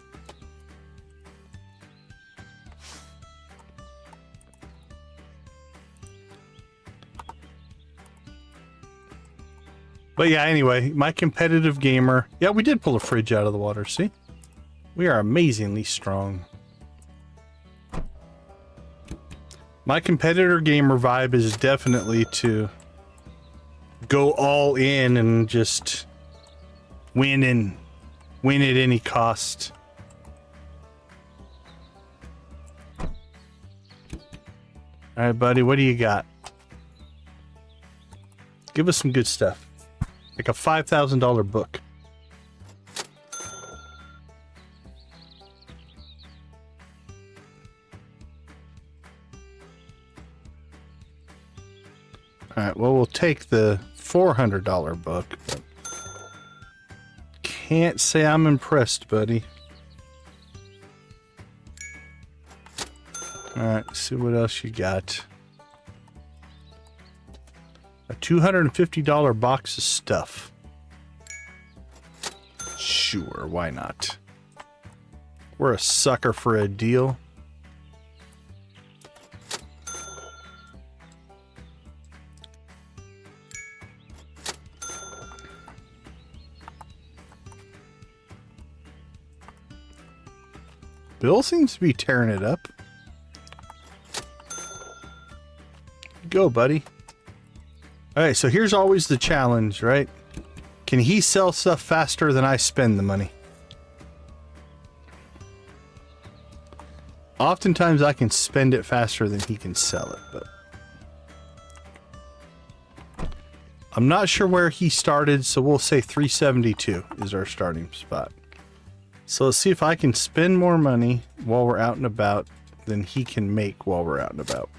But yeah, anyway, my competitive gamer... Yeah, we did pull a fridge out of the water, see? We are amazingly strong. My competitor gamer vibe is definitely to go all in and just win at any cost. Alright, buddy, what do you got? Give us some good stuff. Like a $5,000 book. Alright, well, we'll take the $400 book. But can't say I'm impressed, buddy. Alright, see what else you got. A $250 box of stuff. Sure, why not? We're a sucker for a deal. Bill seems to be tearing it up. Go, buddy. Alright, so here's always the challenge, right? Can he sell stuff faster than I spend the money? Oftentimes I can spend it faster than he can sell it, but... I'm not sure where he started, so we'll say 372 is our starting spot. So let's see if I can spend more money while we're out and about than he can make while we're out and about.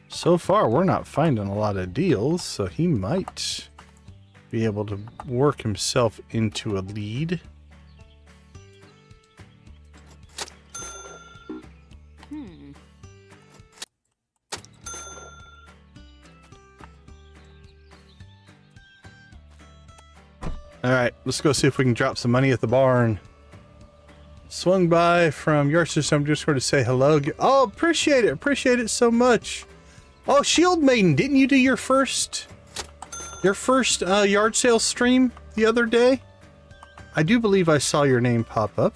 So far, we're not finding a lot of deals, so he might be able to work himself into a lead. Alright, let's go see if we can drop some money at the barn. Swung by from your system just going to say hello. Oh, appreciate it so much. Oh, Shield Maiden, didn't you do your first yard sale stream the other day? I do believe I saw your name pop up.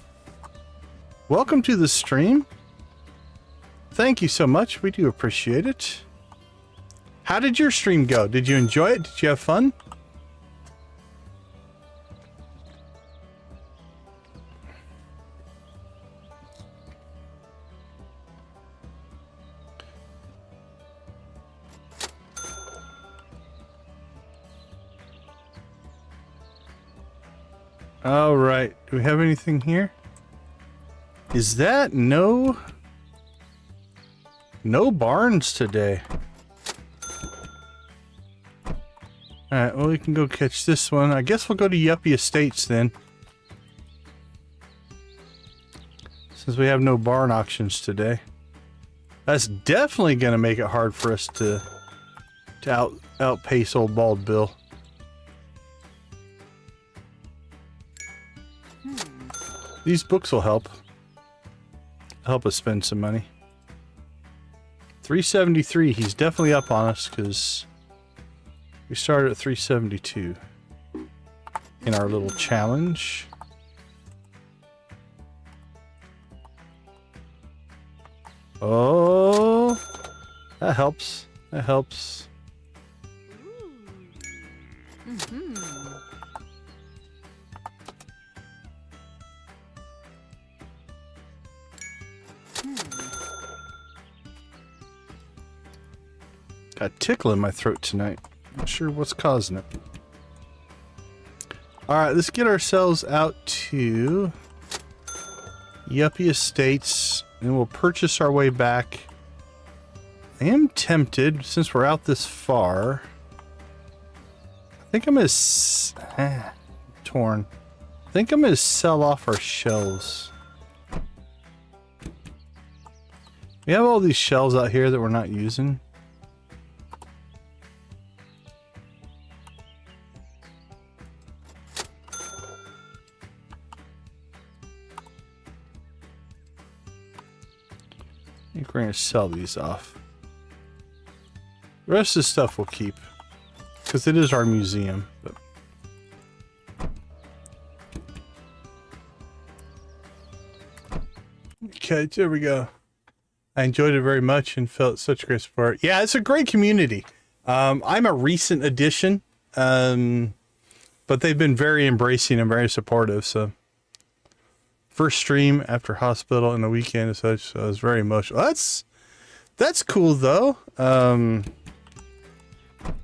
Welcome to the stream. Thank you so much. We do appreciate it. How did your stream go? Did you enjoy it? Did you have fun? All right. Do we have anything here? Is that no barns today? All right. Well, we can go catch this one. I guess we'll go to Yuppie Estates then. Since we have no barn auctions today. That's definitely going to make it hard for us to outpace old Bald Bill. These books will help us spend some money. 373, he's definitely up on us because we started at 372 in our little challenge. Oh, that helps. That helps. Got a tickle in my throat tonight. Not sure what's causing it. Alright, let's get ourselves out to Yuppie Estates and we'll purchase our way back. I am tempted, since we're out this far. I think I'm gonna torn. I think I'm gonna sell off our shells. We have all these shells out here that we're not using. I think we're going to sell these off. The rest of the stuff we'll keep. Because it is our museum. But okay, there we go. I enjoyed it very much and felt such great support. Yeah, it's a great community. I'm a recent addition. But they've been very embracing and very supportive, so... First stream after hospital and the weekend and such, so I was very emotional. That's cool though.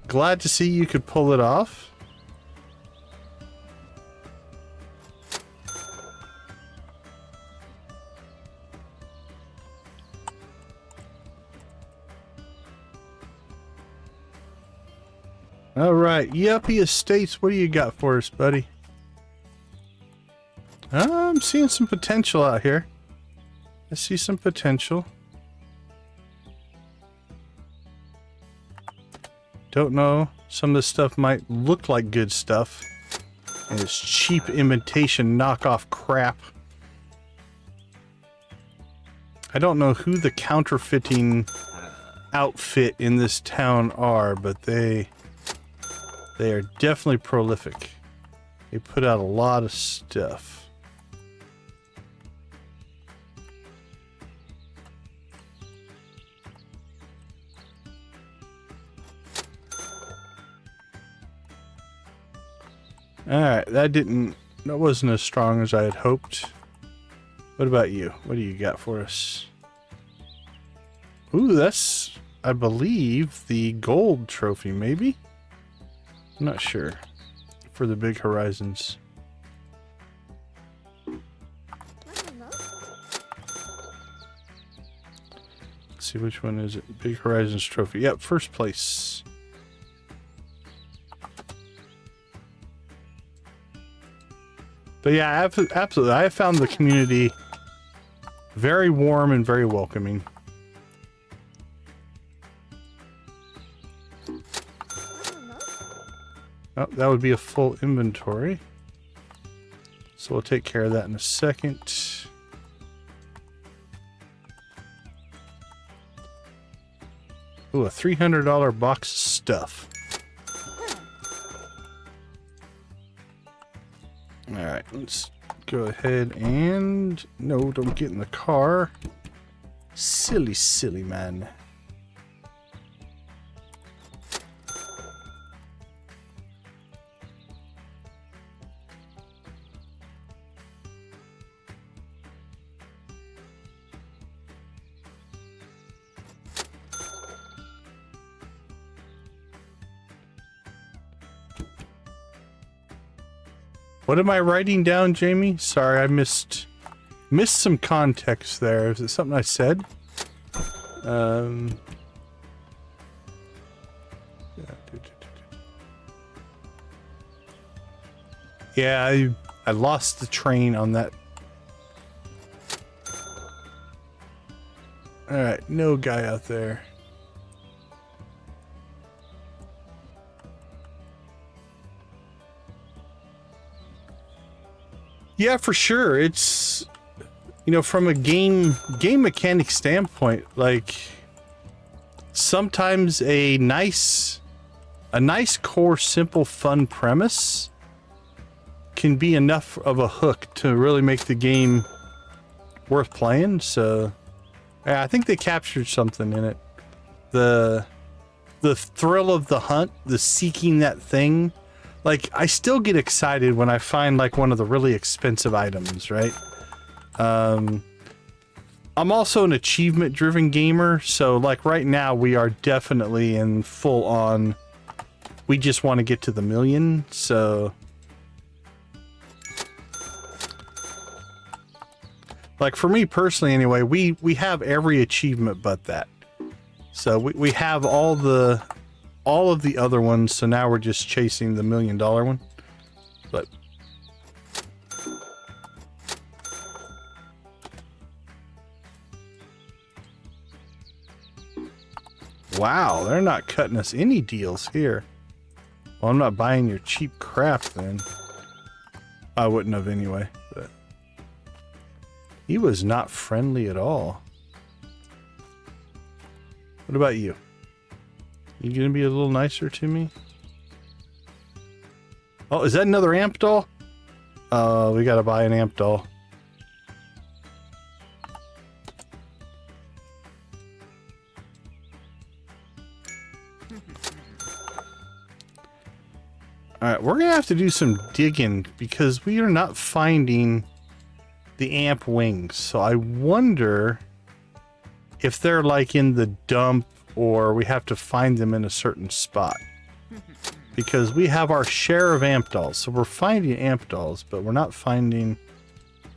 Glad to see you could pull it off. All right, Yuppie Estates, what do you got for us, buddy? I'm seeing some potential out here. I see some potential. Don't know. Some of this stuff might look like good stuff. And it's cheap imitation knockoff crap. I don't know who the counterfeiting outfit in this town are, but they are definitely prolific. They put out a lot of stuff. Alright, that wasn't as strong as I had hoped. What about you? What do you got for us? Ooh, that's, I believe, the gold trophy, maybe? I'm not sure. for the big horizons? Let's see, which one is it? Big Horizons trophy. Yep, first place. But yeah, absolutely. I have found the community very warm and very welcoming. Oh, that would be a full inventory. So we'll take care of that in a second. Ooh, a $300 box of stuff. Alright, let's go ahead and... No, don't get in the car. Silly, silly man. What am I writing down, Jamie? Sorry, I missed some context there. Is it something I said? Yeah, I lost the train on that. Alright, no guy out there. Yeah, for sure. It's, you know, from a game mechanic standpoint, like sometimes a nice core, simple, fun premise can be enough of a hook to really make the game worth playing. So yeah, I think they captured something in it. The thrill of the hunt, the seeking that thing. Like, I still get excited when I find, like, one of the really expensive items, right? I'm also an achievement-driven gamer, so, like, right now we are definitely in full-on... We just want to get to the million, so... Like, for me personally, anyway, we have every achievement but that. So, we have all of the other ones, so now we're just chasing the $1 million one. But wow, they're not cutting us any deals here. Well, I'm not buying your cheap crap then. I wouldn't have anyway, but he was not friendly at all. What about you? You gonna be a little nicer to me? Oh, is that another amp doll? We gotta buy an amp doll. Alright, we're gonna have to do some digging because we are not finding the amp wings. So I wonder if they're like in the dump or we have to find them in a certain spot. Because we have our share of amp dolls. So we're finding amp dolls, but we're not finding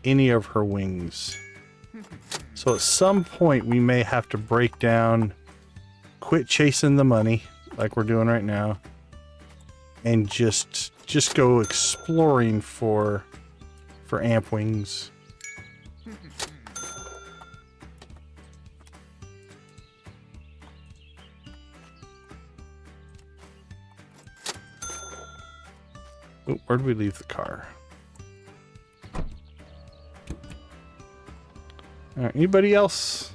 any of her wings. So at some point we may have to break down, quit chasing the money like we're doing right now, and just go exploring for amp wings. Oh, where'd we leave the car? All right, anybody else?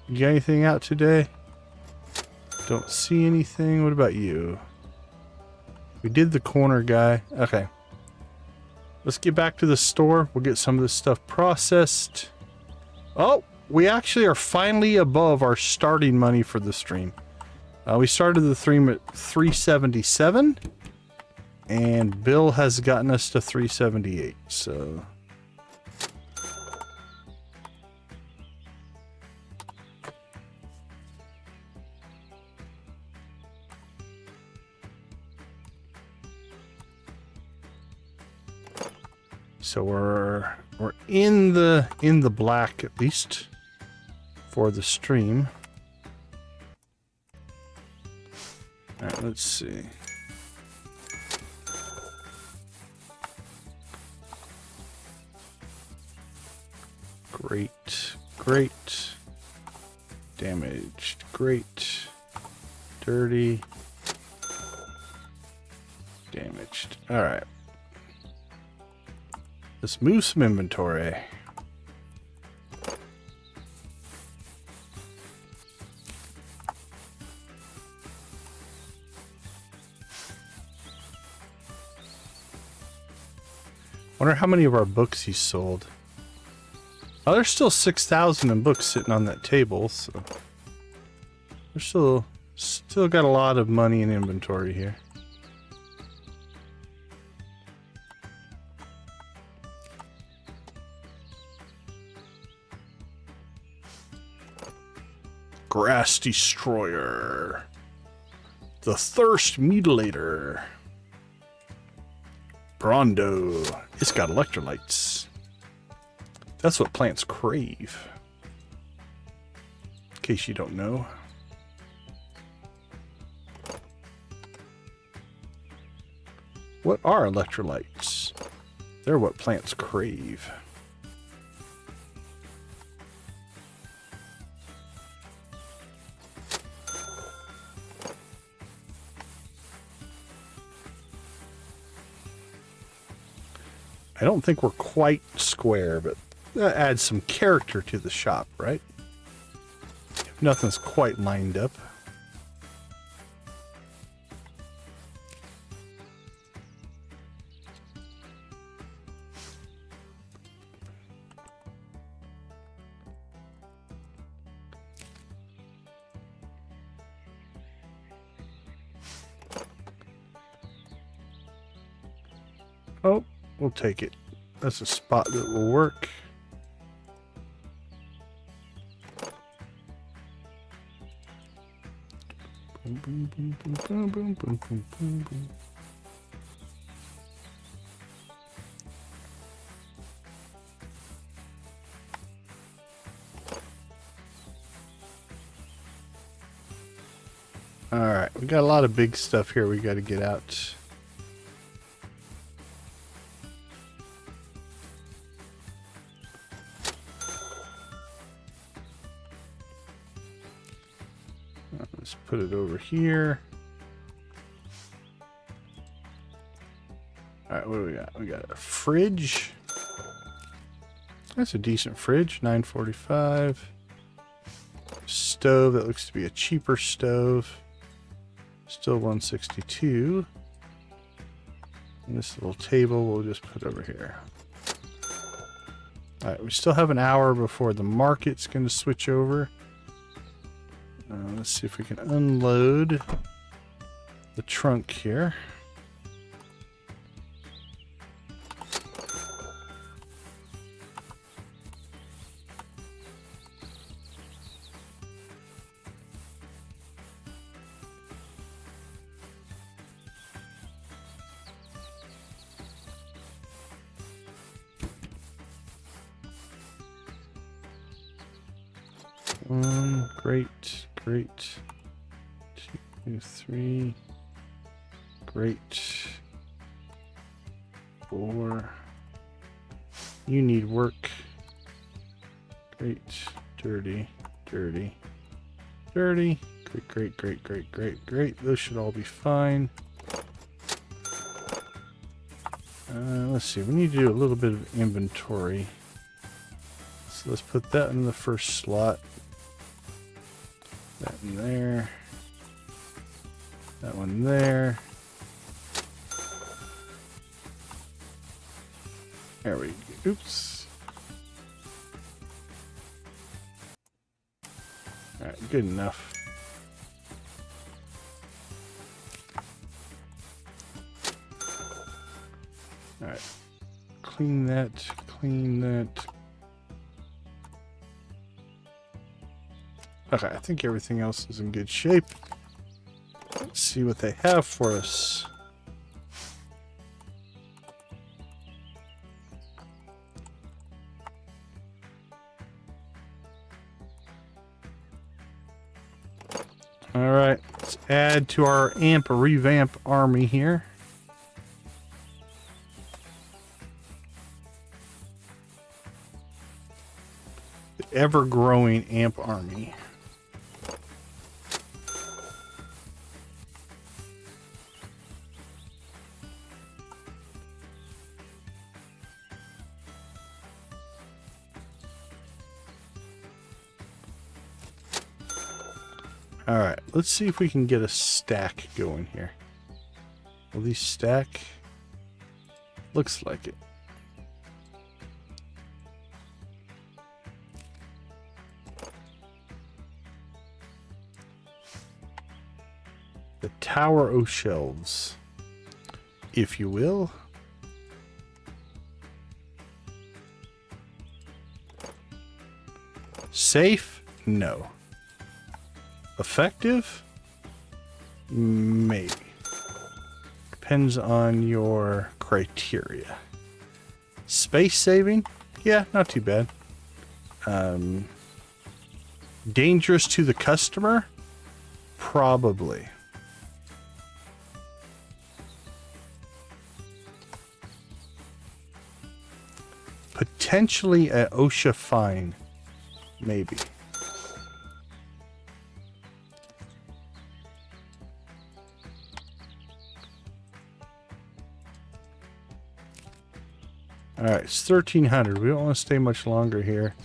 You got anything out today? Don't see anything. What about you? We did the corner guy. Okay. Let's get back to the store. We'll get some of this stuff processed. Oh, we actually are finally above our starting money for the stream. We started the stream at 377. And Bill has gotten us to 378, so... So we're in the black, at least for the stream. All right, let's see. Great, great. Damaged, great. Dirty. Damaged. All right. Let's move some inventory. Wonder how many of our books he sold. Oh, there's still 6,000 in books sitting on that table, so we're still got a lot of money in inventory here. Grass Destroyer. The Thirst Mutilator. Brondo. It's got electrolytes. That's what plants crave. In case you don't know. What are electrolytes? They're what plants crave. I don't think we're quite square, but that adds some character to the shop, right? If nothing's quite lined up. Oh, we'll take it. That's a spot that will work. Boom, boom, boom, boom, boom, boom, boom, boom, boom, boom. All right, we got a lot of big stuff here we got to get out. Let's put it over here. All right, what do we got? We got a fridge. That's a decent fridge, $9.45. Stove, that looks to be a cheaper stove. Still $162. And this little table we'll just put over here. All right, we still have an hour before the market's going to switch over. Let's see if we can unload the trunk here. Great, great. 2, 3. Great. 4. You need work. Great. Dirty, dirty, dirty. Great, great, great, great, great, great. Those should all be fine. Let's see. We need to do a little bit of inventory. So let's put that in the first slot. That in there. That one there. There we go. Oops. Alright, good enough. Alright. Clean that, clean that. Okay, I think everything else is in good shape. Let's see what they have for us. All right, let's add to our revamp army here. The ever-growing amp army. All right, let's see if we can get a stack going here. Will these stack? Looks like it. The Tower o' Shelves, if you will. Safe? No. Effective? Maybe. Depends on your criteria. Space saving? Yeah, not too bad. Dangerous to the customer? Probably. Potentially an OSHA fine. Maybe. Alright, it's 1300. We don't want to stay much longer here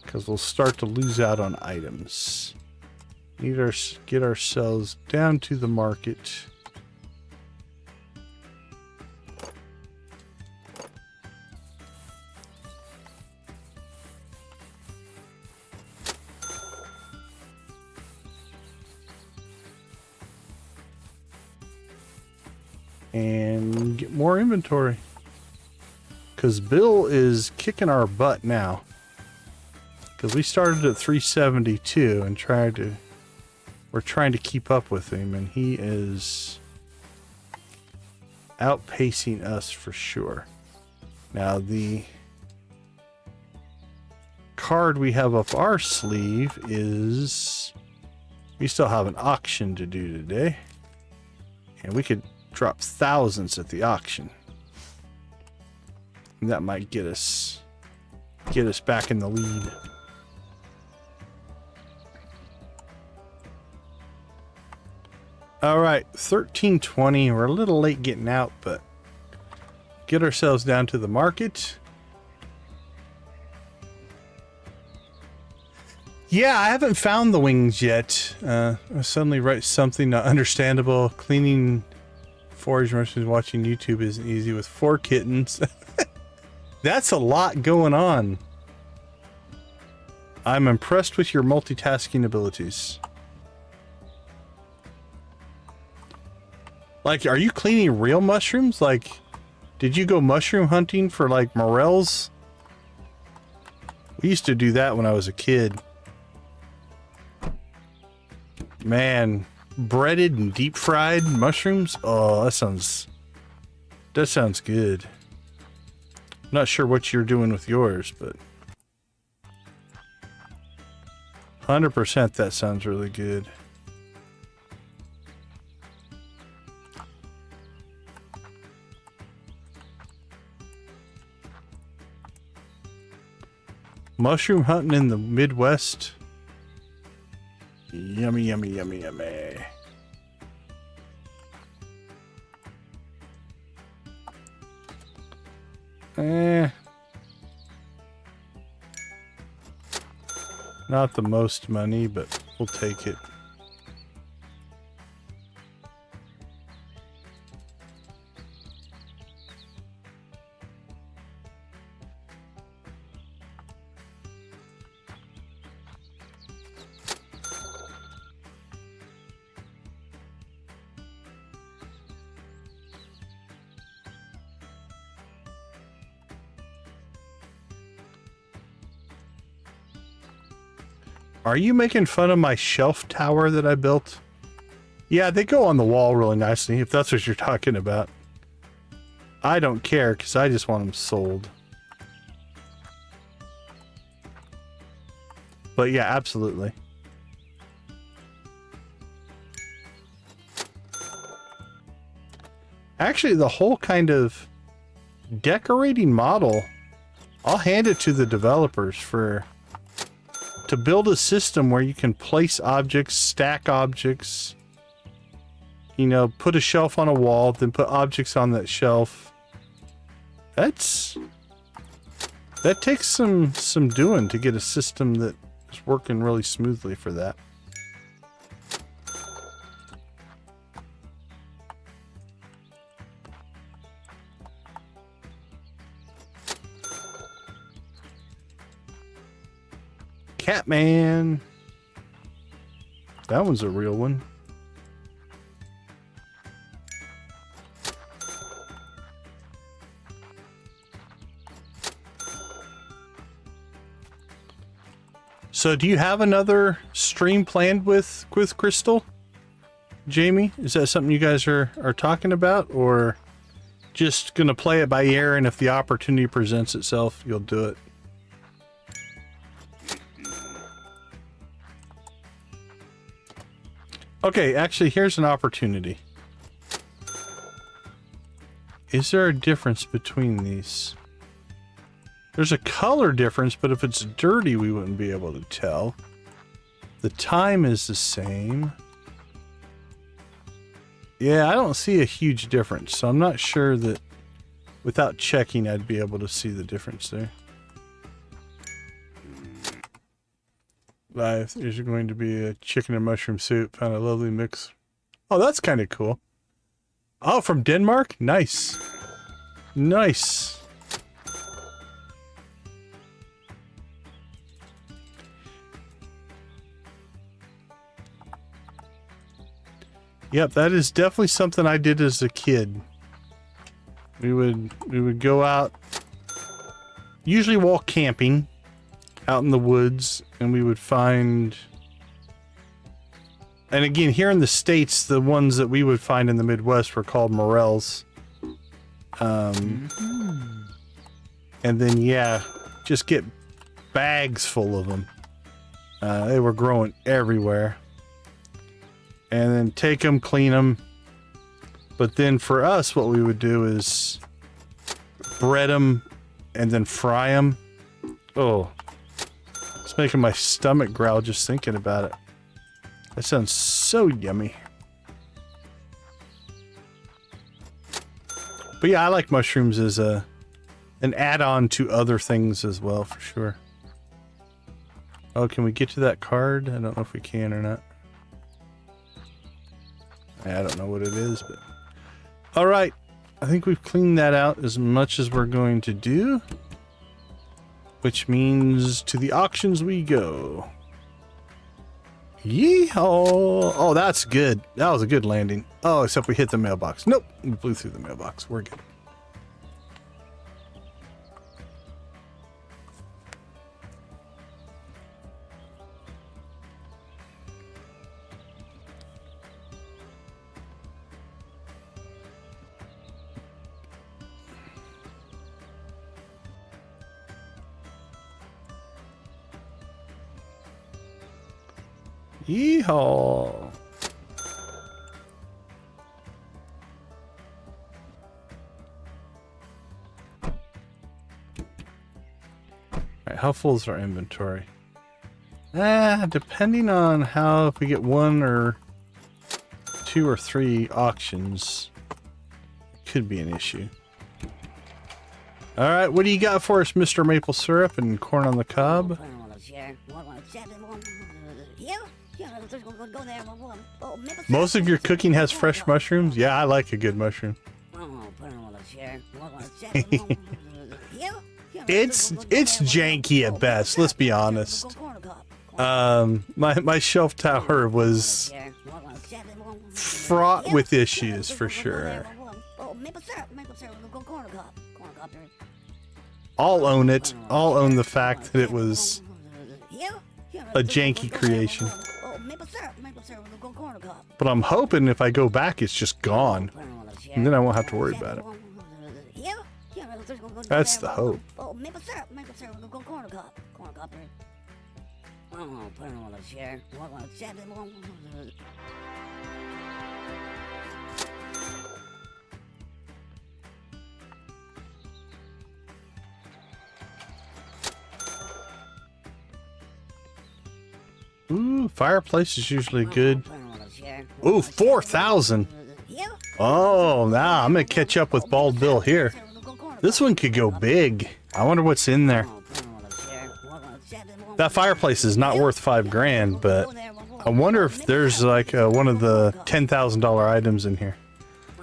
because we'll start to lose out on items. Need to get ourselves down to the market. And get more inventory. Because Bill is kicking our butt now. Because we started at 372 and we're trying to keep up with him, and he is outpacing us for sure. Now the card we have up our sleeve is we still have an auction to do today. And we could drop thousands at the auction. And that might get us back in the lead. All right, 1320. We're a little late getting out, but get ourselves down to the market. Yeah, I haven't found the wings yet. I suddenly write something not understandable. Cleaning forage mushrooms watching YouTube isn't easy with 4 kittens. That's a lot going on. I'm impressed with your multitasking abilities. Like, are you cleaning real mushrooms? Like, did you go mushroom hunting for, like, morels? We used to do that when I was a kid. Man, breaded and deep fried mushrooms? Oh, that sounds good. Not sure what you're doing with yours, but 100% that sounds really good. Mushroom hunting in the Midwest. Yummy, yummy, yummy, yummy. Not the most money, but we'll take it. Are you making fun of my shelf tower that I built? Yeah, they go on the wall really nicely, if that's what you're talking about. I don't care, because I just want them sold. But yeah, absolutely. Actually, the whole kind of decorating model, I'll hand it to the developers to build a system where you can place objects, stack objects, you know, put a shelf on a wall, then put objects on that shelf. That takes some doing to get a system that is working really smoothly for that. Catman. That one's a real one. So do you have another stream planned with Crystal? Jamie? Is that something you guys are talking about, or just gonna play it by ear, and if the opportunity presents itself, you'll do it? Okay, actually, here's an opportunity. Is there a difference between these? There's a color difference, but if it's dirty, we wouldn't be able to tell. The time is the same. Yeah, I don't see a huge difference, so I'm not sure that without checking, I'd be able to see the difference there. Live, there's going to be a chicken and mushroom soup. Found a lovely mix. Oh, that's kind of cool. Oh, from Denmark? Nice. Nice. Yep, that is definitely something I did as a kid. We would go out, usually walk camping out in the woods, and we would find, and again, here in the States, the ones that we would find in the Midwest were called morels. And then, yeah, just get bags full of them. They were growing everywhere. And then take them, clean them. But then for us, what we would do is bread them and then fry them. Oh, it's making my stomach growl just thinking about it. That sounds so yummy. But yeah, I like mushrooms as an add-on to other things as well, for sure. Oh, can we get to that card? I don't know if we can or not. I don't know what it is, but... Alright, I think we've cleaned that out as much as we're going to do. Which means to the auctions we go. Yeehaw! Oh, that's good. That was a good landing. Oh, except we hit the mailbox. Nope, we blew through the mailbox. We're good. Yeehaw! Alright, how full is our inventory? Depending on how, if we get 1 or 2 or 3 auctions, it could be an issue. Alright, what do you got for us, Mr. Maple Syrup and Corn on the Cob? Most of your cooking has fresh mushrooms? Yeah, I like a good mushroom. It's janky at best, let's be honest. My shelf tower was fraught with issues for sure. I'll own it. I'll own the fact that it was a janky creation. But I'm hoping if I go back, it's just gone. And then I won't have to worry about it. That's the hope. Ooh, fireplace is usually good. Ooh, 4,000. Oh, now I'm gonna catch up with Bald Bill here. This one could go big. I wonder what's in there. That fireplace is not worth 5 grand, but I wonder if there's like one of the $10,000 items in here.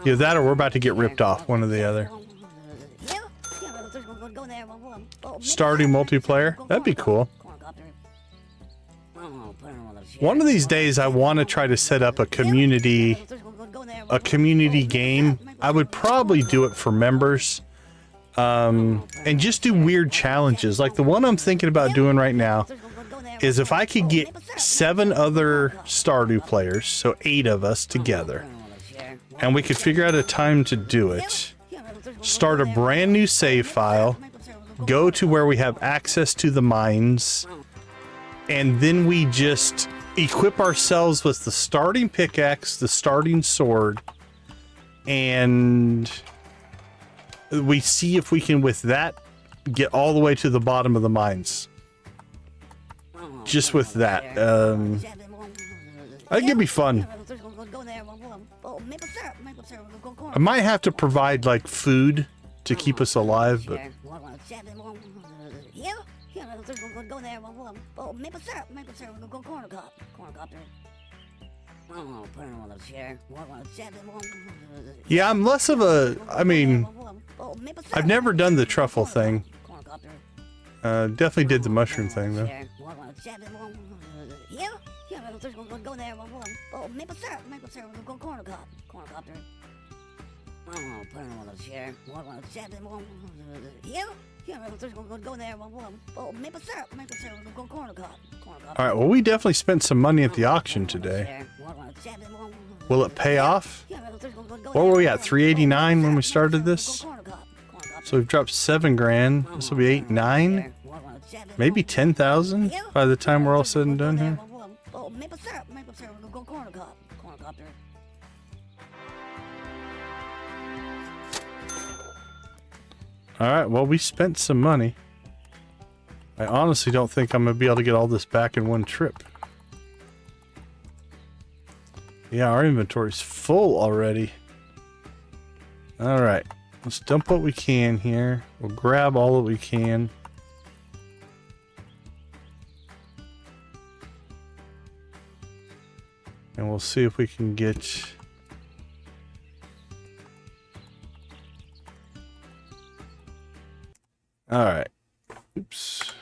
Either that or we're about to get ripped off, one or the other. Stardew multiplayer, that'd be cool. One of these days I want to try to set up a community game. I would probably do it for members. And just do weird challenges. Like the one I'm thinking about doing right now is if I could get 7 other Stardew players, so 8 of us together, and we could figure out a time to do it, start a brand new save file, go to where we have access to the mines, and then we just equip ourselves with the starting pickaxe, the starting sword, and we see if we can, with that, get all the way to the bottom of the mines. Just with that. I think it'd be fun. I might have to provide, like, food to keep us alive, but... Yeah, I'm less of a... I mean, I've never done the truffle thing. Definitely did the mushroom thing, though. Alright, well, we definitely spent some money at the auction today. Will it pay off? What were we at, 389 when we started this? So we've dropped 7 grand. This will be 8, 9? Maybe 10,000 by the time we're all said and done here. Alright, well, we spent some money. I honestly don't think I'm going to be able to get all this back in one trip. Yeah, our inventory's full already. Alright, let's dump what we can here. We'll grab all that we can. And we'll see if we can get... Alright. Oops.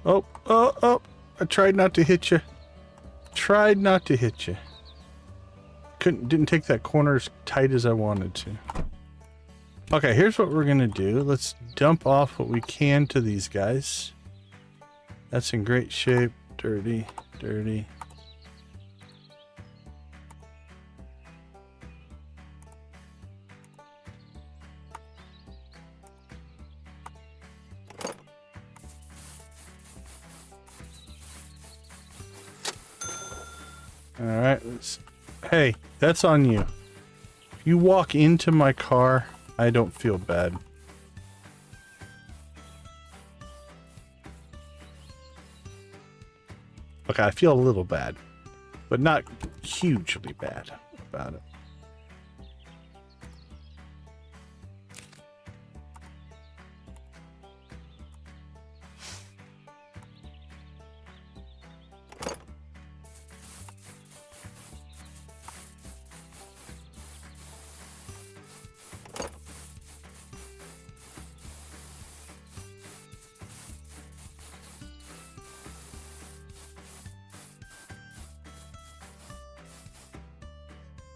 Oh, I tried not to hit you. Tried not to hit you. Didn't take that corner as tight as I wanted to. Okay, here's what we're gonna do. Let's dump off what we can to these guys. That's in great shape. Dirty, dirty. Alright, hey, that's on you. If you walk into my car, I don't feel bad. Okay, I feel a little bad, but not hugely bad about it.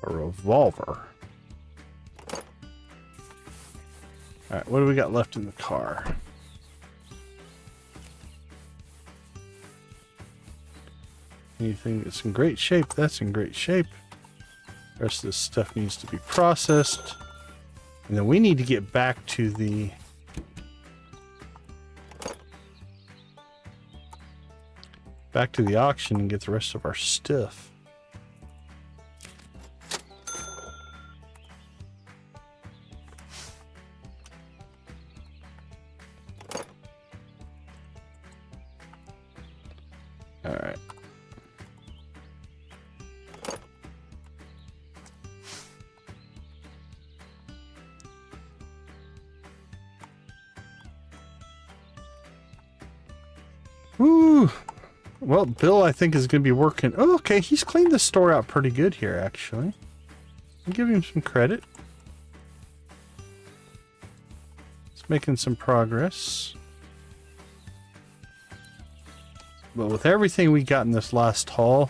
A revolver. Alright, what do we got left in the car? Anything that's in great shape, that's in great shape. The rest of this stuff needs to be processed. And then we need to get back to the... auction and get the rest of our stuff. Ooh. Well, Bill, I think, is going to be working. Oh, okay. He's cleaned the store out pretty good here, actually. I'll give him some credit. He's making some progress. But with everything we got in this last haul,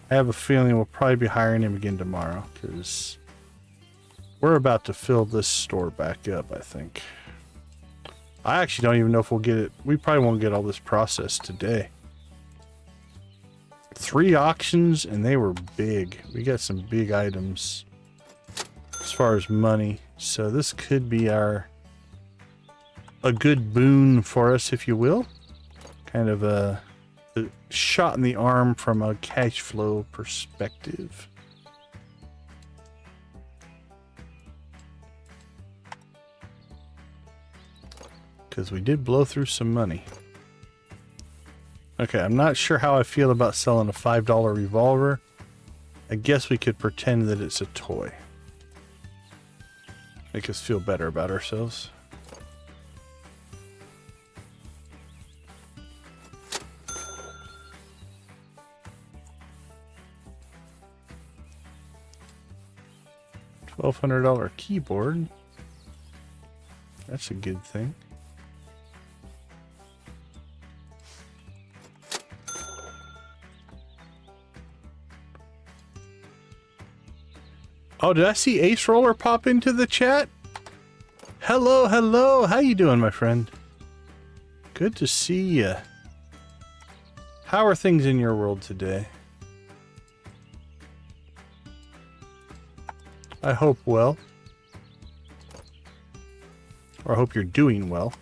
I have a feeling we'll probably be hiring him again tomorrow, because we're about to fill this store back up, I think. I actually don't even know if we'll get it. We probably won't get all this processed today. 3 auctions, and they were big. We got some big items as far as money. So this could be a good boon for us, if you will. Kind of a shot in the arm from a cash flow perspective. Because we did blow through some money. Okay, I'm not sure how I feel about selling a $5 revolver. I guess we could pretend that it's a toy. Make us feel better about ourselves. $1,200 keyboard. That's a good thing. Oh, did I see Ace Roller pop into the chat? Hello, hello. How you doing, my friend? Good to see you. How are things in your world today? I hope well. Or I hope you're doing well.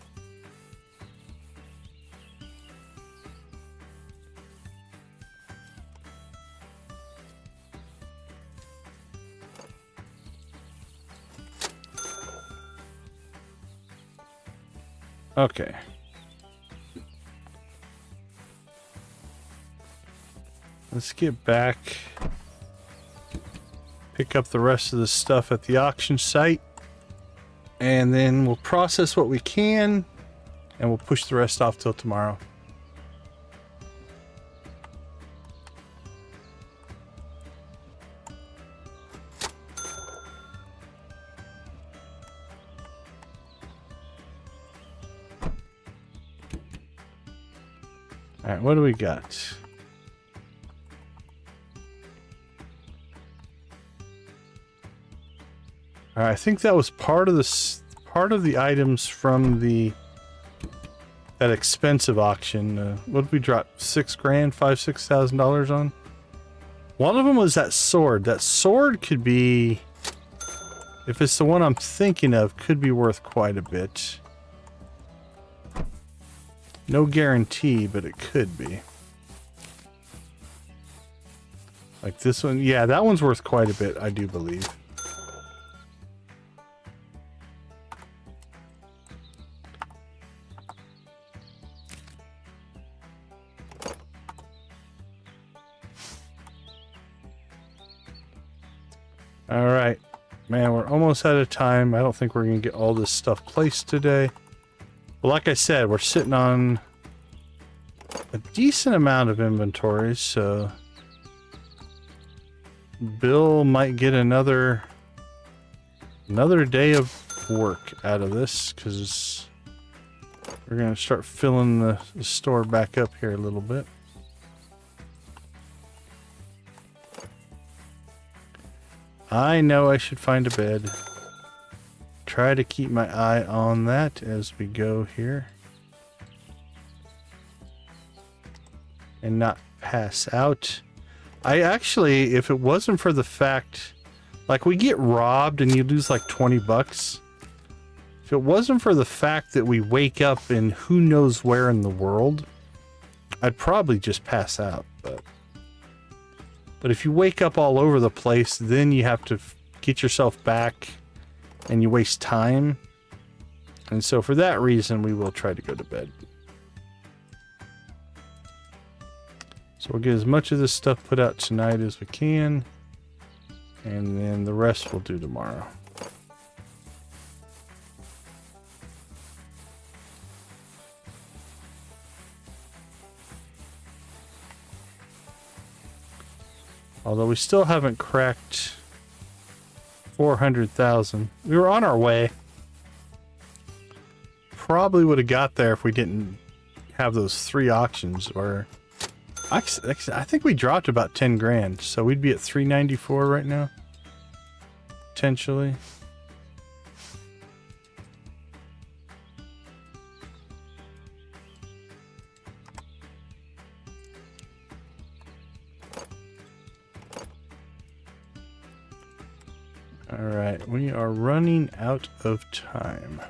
Okay. Let's get back. Pick up the rest of the stuff at the auction site. And then we'll process what we can. And we'll push the rest off till tomorrow. Alright, what do we got? Alright, I think that was part of the items from that expensive auction. What did we drop? $6 grand, $6,000 on? One of them was that sword. That sword could be, if it's the one I'm thinking of, could be worth quite a bit. No guarantee, but it could be. Like this one. Yeah, that one's worth quite a bit, I do believe. Alright. Man, we're almost out of time. I don't think we're going to get all this stuff placed today. But like I said, we're sitting on a decent amount of inventory, so Bill might get another day of work out of this, because we're going to start filling the store back up here a little bit. I know I should find a bed. Try to keep my eye on that as we go here. And not pass out. I actually, if it wasn't for the fact, like we get robbed and you lose like 20 bucks. If it wasn't for the fact that we wake up in who knows where in the world, I'd probably just pass out. But if you wake up all over the place, then you have to get yourself back and you waste time. And so for that reason, we will try to go to bed. So we'll get as much of this stuff put out tonight as we can. And then the rest we'll do tomorrow. Although we still haven't cracked 400,000. We were on our way. Probably would have got there if we didn't have those 3 auctions. Or I think we dropped about 10 grand, so we'd be at 394 right now, potentially. All right, we are running out of time.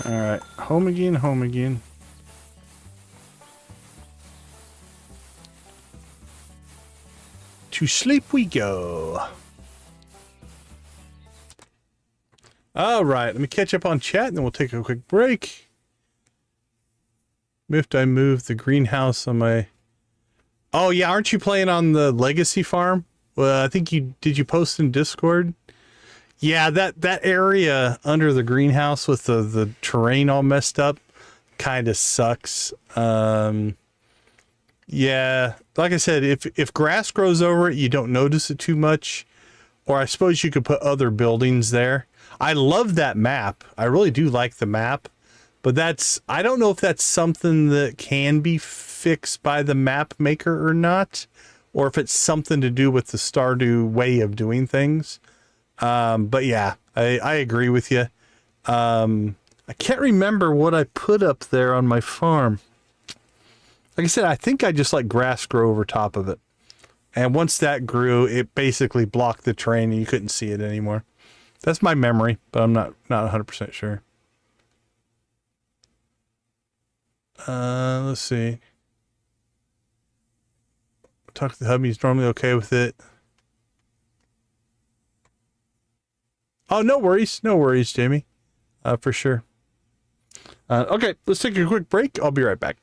All right, home again, home again. To sleep we go. All right, let me catch up on chat and then we'll take a quick break. If I move the greenhouse on my... Oh yeah, aren't you playing on the legacy farm? Well, I think did you post in Discord? Yeah, that area under the greenhouse with the terrain all messed up kind of sucks. Yeah, like I said, if grass grows over it, you don't notice it too much. Or I suppose you could put other buildings there. I love that map. I really do like the map. But I don't know if that's something that can be fixed by the map maker or not. Or if it's something to do with the Stardew way of doing things. But yeah, I agree with you. I can't remember what I put up there on my farm. Like I said, I think I just let grass grow over top of it. And once that grew, it basically blocked the terrain and you couldn't see it anymore. That's my memory, but I'm not 100% sure. Let's see. Talk to the hubby, he's normally okay with it. Oh, no worries, Jamie. For sure. Okay, let's take a quick break. I'll be right back.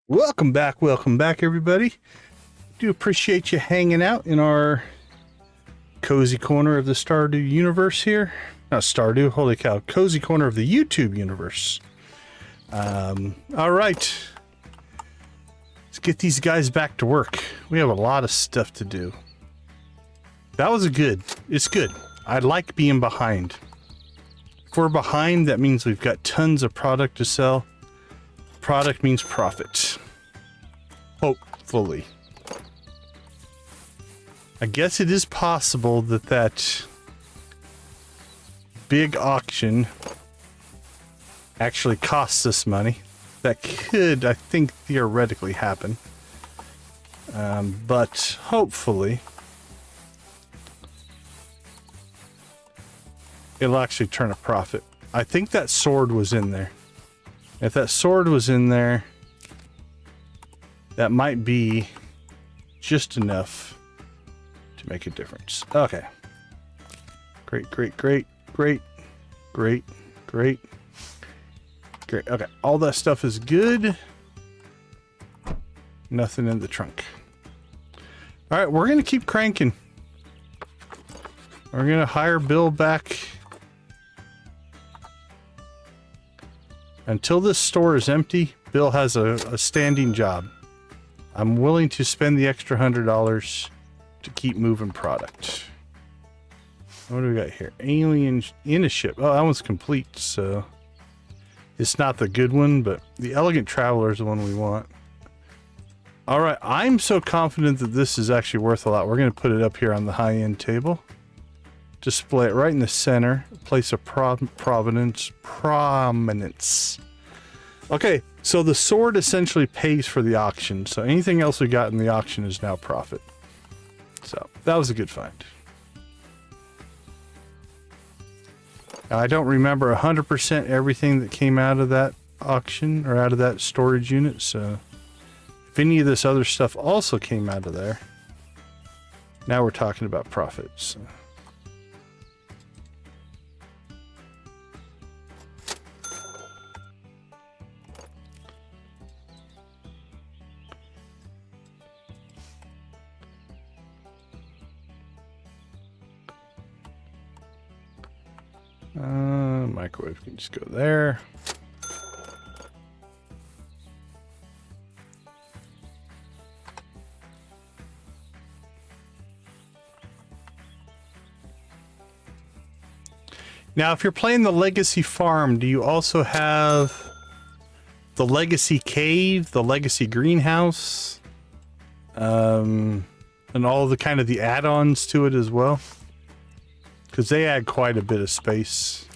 Welcome back, everybody. Do appreciate you hanging out in our cozy corner of the Stardew universe here. Not Stardew, holy cow, cozy corner of the YouTube universe. All right. Let's get these guys back to work. We have a lot of stuff to do. That was it's good. I like being behind. If we're behind, that means we've got tons of product to sell. Product means profit. Hopefully. I guess it is possible that that big auction actually costs us money. That could, I think, theoretically happen. But hopefully it'll actually turn a profit. I think that sword was in there. If that sword was in there, that might be just enough to make a difference. Okay. Great, great, great, great, great, great, great. Okay, all that stuff is good. Nothing in the trunk. All right, we're going to keep cranking. We're going to hire Bill back. Until this store is empty, Bill has a standing job. I'm willing to spend the extra $100 to keep moving product. What do we got here? Alien in a ship. Oh, that one's complete, so it's not the good one, but the Elegant Traveler is the one we want. All right, I'm so confident that this is actually worth a lot. We're going to put it up here on the high-end table. Display it right in the center. Place of prominence. Okay, so the sword essentially pays for the auction. So anything else we got in the auction is now profit. So that was a good find. Now, I don't remember 100% everything that came out of that auction or out of that storage unit. So if any of this other stuff also came out of there, now we're talking about profits. Microwave can just go there. Now, if you're playing the Legacy Farm, do you also have the Legacy Cave, the Legacy Greenhouse, and all the kind of the add-ons to it as well? Because they add quite a bit of space.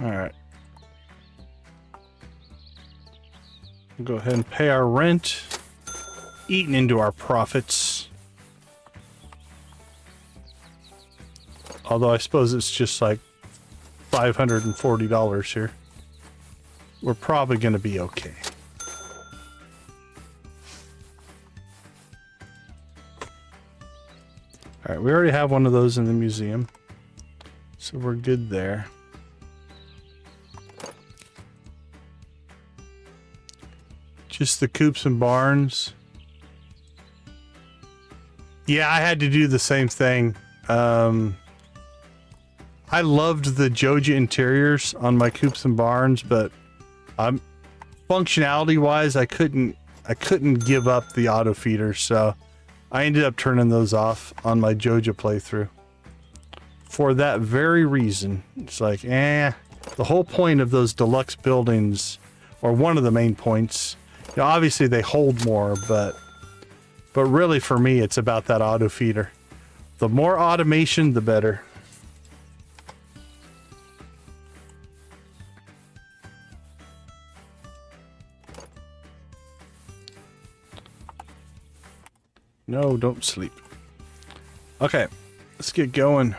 All right. We'll go ahead and pay our rent, eating into our profits. Although I suppose it's just like $540 here. We're probably going to be okay. All right, we already have one of those in the museum, so we're good there. Just the coops and barns. Yeah, I had to do the same thing. I loved the Joja interiors on my coops and barns, but functionality wise, I couldn't give up the auto feeders, so I ended up turning those off on my Joja playthrough. For that very reason, it's like, the whole point of those deluxe buildings, or one of the main points, you know, obviously they hold more, but really for me, it's about that auto feeder. The more automation, the better. No, don't sleep. Okay, let's get going.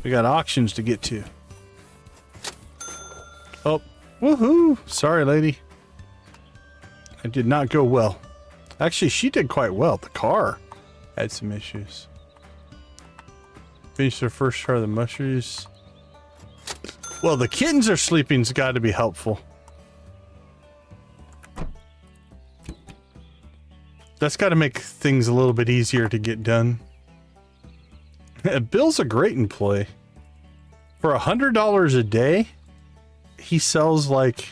We got auctions to get to. Oh, woohoo! Sorry, lady. It did not go well. Actually, she did quite well. The car had some issues. Finished her first shard of the mushrooms. Well, the kittens are sleeping's got to be helpful. That's got to make things a little bit easier to get done. Bill's a great employee. For $100 a day, he sells like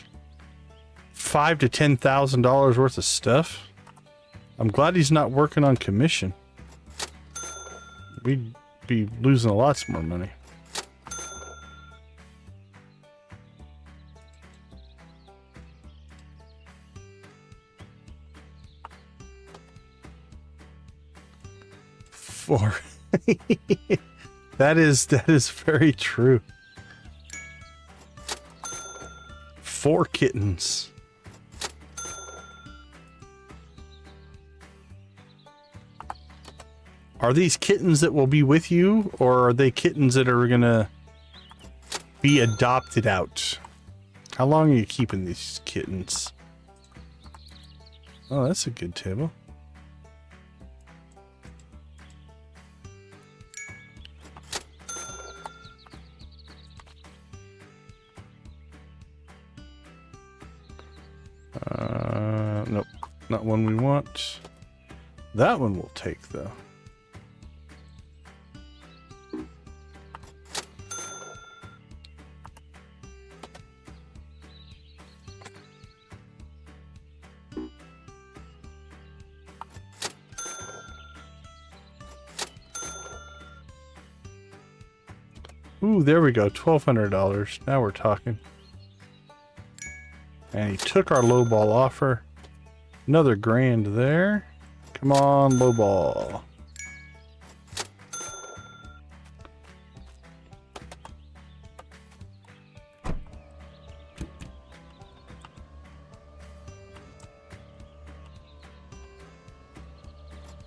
$5,000 to $10,000 worth of stuff. I'm glad he's not working on commission. We'd be losing lots more money. For that is very true. 4 kittens. Are these kittens that will be with you, or are they kittens that are gonna be adopted out? How long are you keeping these kittens? Oh, that's a good table. Nope, not one we want. That one we'll take, though. Ooh, there we go, $1,200. Now we're talking. And he took our lowball offer. Another grand there. Come on, lowball.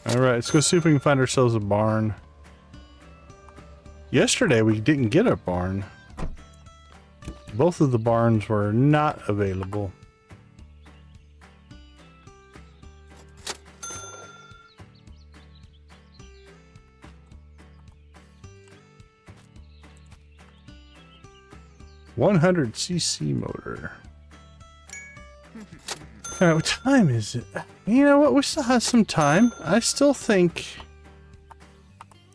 Alright, let's go see if we can find ourselves a barn. Yesterday we didn't get a barn. Both of the barns were not available. $100cc motor. Alright, what time is it? You know what? We still have some time. I still think,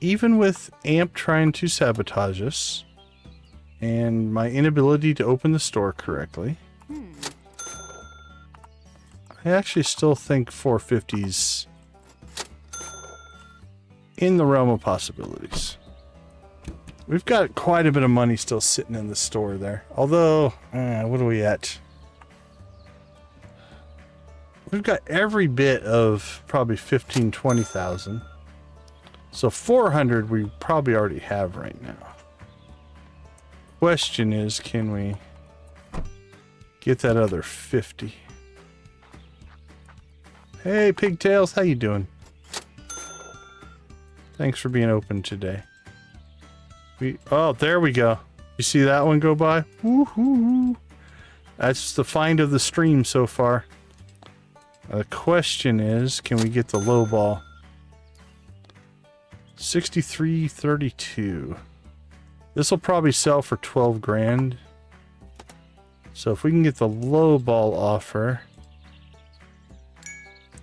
even with AMP trying to sabotage us, and my inability to open the store correctly, I actually still think 450's in the realm of possibilities. We've got quite a bit of money still sitting in the store there. Although, what are we at? We've got every bit of probably 15, 20,000. So 400 we probably already have right now. Question is, can we get that other 50? Hey, Pigtails, how you doing? Thanks for being open today. Oh, there we go. You see that one go by? Woohoo! That's the find of the stream so far. The question is, can we get the low ball? 63.32. This will probably sell for 12 grand. So if we can get the low ball offer,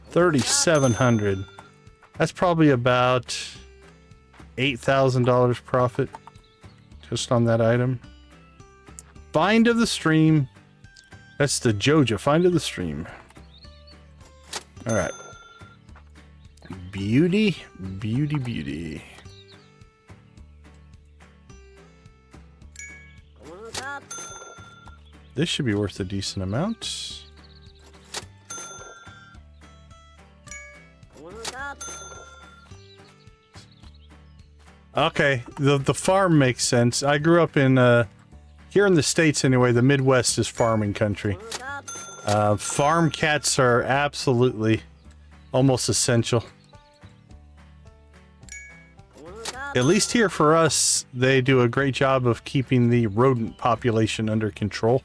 3,700. That's probably about $8,000 profit just on that item. Find of the stream. That's the Joja find of the stream. All right. Beauty, beauty, beauty. This should be worth a decent amount. Okay, the farm makes sense. I grew up in, here in the States anyway, the Midwest is farming country. Farm cats are absolutely almost essential. At least here for us, they do a great job of keeping the rodent population under control.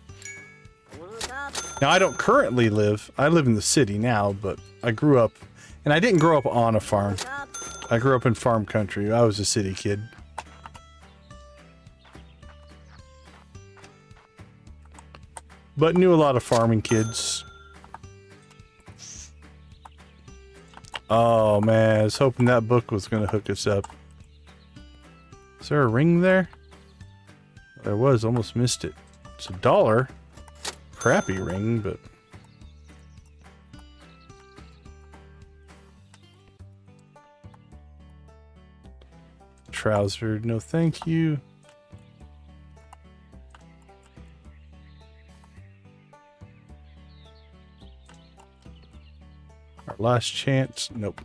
Now, I don't currently live, I live in the city now, but I grew up, and I didn't grow up on a farm. I grew up in farm country. I was a city kid. But knew a lot of farming kids. Oh man, I was hoping that book was going to hook us up. Is there a ring there? There was, almost missed it. It's $1. Crappy ring, but... Trouser, no thank you. Our last chance, nope.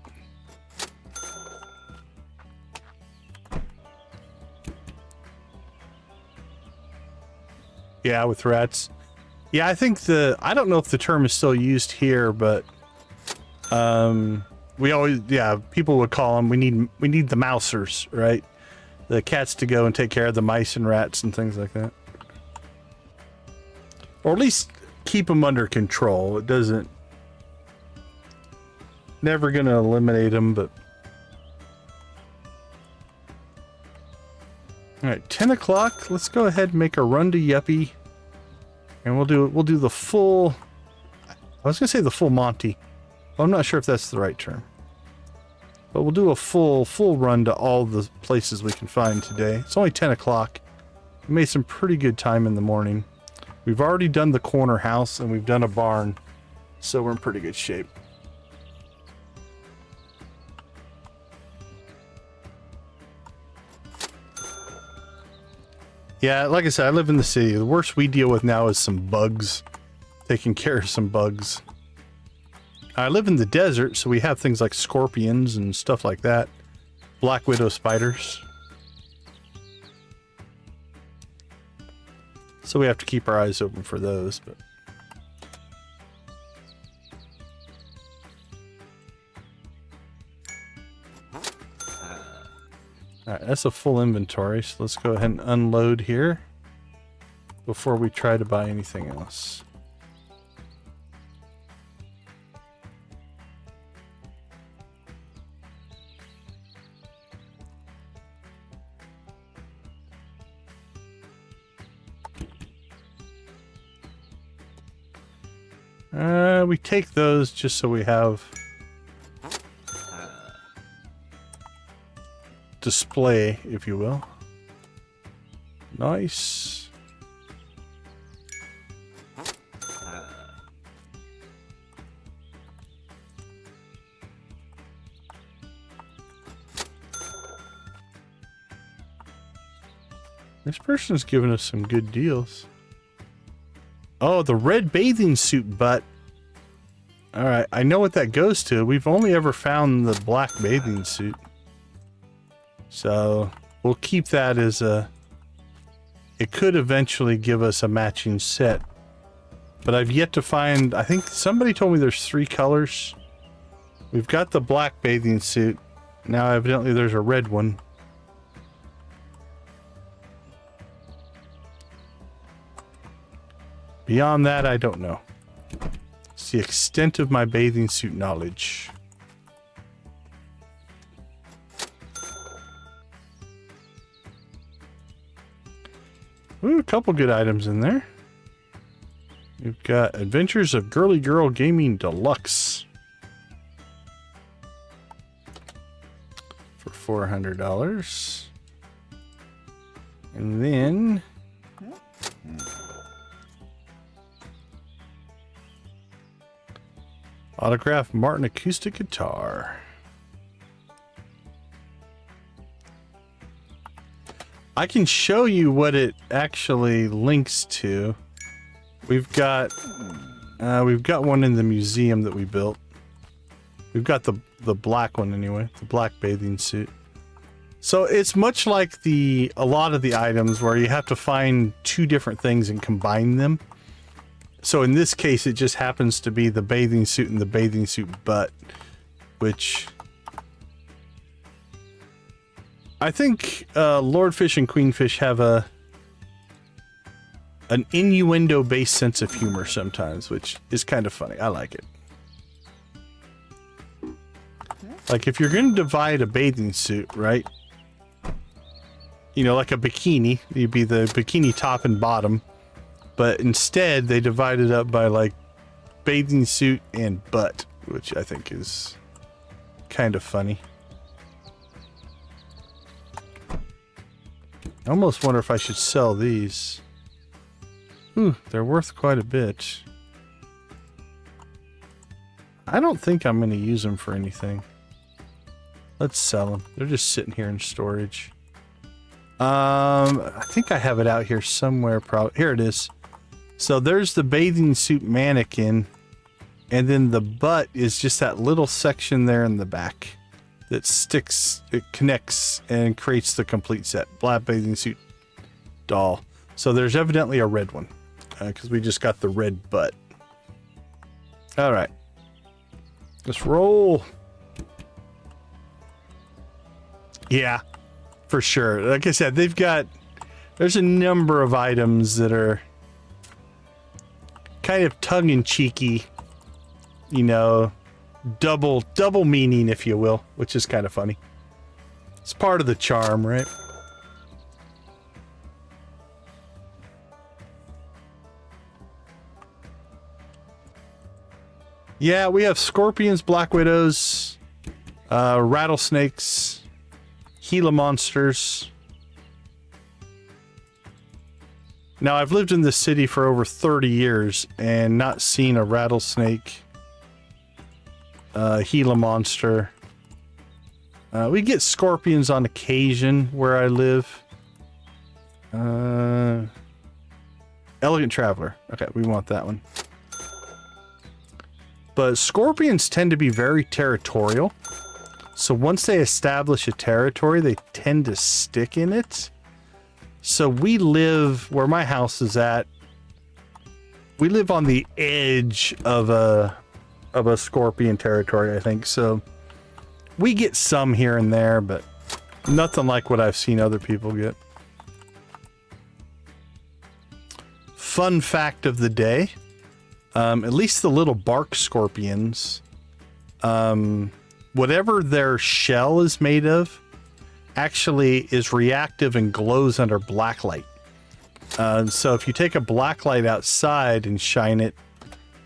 Yeah, with rats. Yeah, I think I don't know if the term is still used here, but we always, yeah, people would call them, we need the mousers, right? The cats to go and take care of the mice and rats and things like that. Or at least keep them under control. It doesn't, never gonna eliminate them, but. All right, 10 o'clock. Let's go ahead and make a run to Yuppie. And we'll do the full, I was gonna say the full Monty. Well, I'm not sure if that's the right term. But we'll do a full run to all the places we can find today. It's only 10 o'clock. We made some pretty good time in the morning. We've already done the corner house and we've done a barn. So we're in pretty good shape. Yeah, like I said, I live in the city. The worst we deal with now is some bugs. Taking care of some bugs. I live in the desert, so we have things like scorpions and stuff like that. Black widow spiders. So we have to keep our eyes open for those, but... Alright, that's a full inventory, so let's go ahead and unload here before we try to buy anything else. We take those just so we have display, if you will. Nice. This person's giving us some good deals. Oh, the red bathing suit butt. Alright, I know what that goes to. We've only ever found the black bathing suit. So, we'll keep that as a... It could eventually give us a matching set. But I've yet to find... I think somebody told me there's 3 colors. We've got the black bathing suit. Now evidently there's a red one. Beyond that, I don't know. It's the extent of my bathing suit knowledge. Ooh, a couple good items in there. We've got Adventures of Girly Girl Gaming Deluxe. For $400. And then... Autographed Martin acoustic guitar. I can show you what it actually links to. We've got one in the museum that we built. We've got the black one anyway, the black bathing suit. So it's much like a lot of the items where you have to find 2 different things and combine them. So in this case, it just happens to be the bathing suit and the bathing suit butt, which I think Lordfish and Queenfish have an innuendo-based sense of humor sometimes, which is kind of funny. I like it. Like if you're going to divide a bathing suit, right? You know, like a bikini, you'd be the bikini top and bottom. But instead, they divide it up by like bathing suit and butt, which I think is kind of funny. I almost wonder if I should sell these. Ooh, they're worth quite a bit. I don't think I'm going to use them for anything. Let's sell them. They're just sitting here in storage. I think I have it out here somewhere. Here it is. So there's the bathing suit mannequin. And then the butt is just that little section there in the back that sticks, it connects and creates the complete set. Black bathing suit doll. So there's evidently a red one because we just got the red butt. All right. Let's roll. Yeah, for sure. Like I said, there's a number of items that are kind of tongue-in-cheeky, you know, double meaning, if you will, which is kind of funny. It's part of the charm, right? Yeah, we have scorpions, black widows, rattlesnakes, Gila monsters. Now, I've lived in this city for over 30 years and not seen a rattlesnake, Gila monster. We get scorpions on occasion where I live. Elegant Traveler. Okay, we want that one. But scorpions tend to be very territorial. So once they establish a territory, they tend to stick in it. So we live where my house is at. We live on the edge of a scorpion territory, I think. So we get some here and there, but nothing like what I've seen other people get. Fun fact of the day. At least the little bark scorpions, whatever their shell is made of actually is reactive and glows under black light. So if you take a black light outside and shine it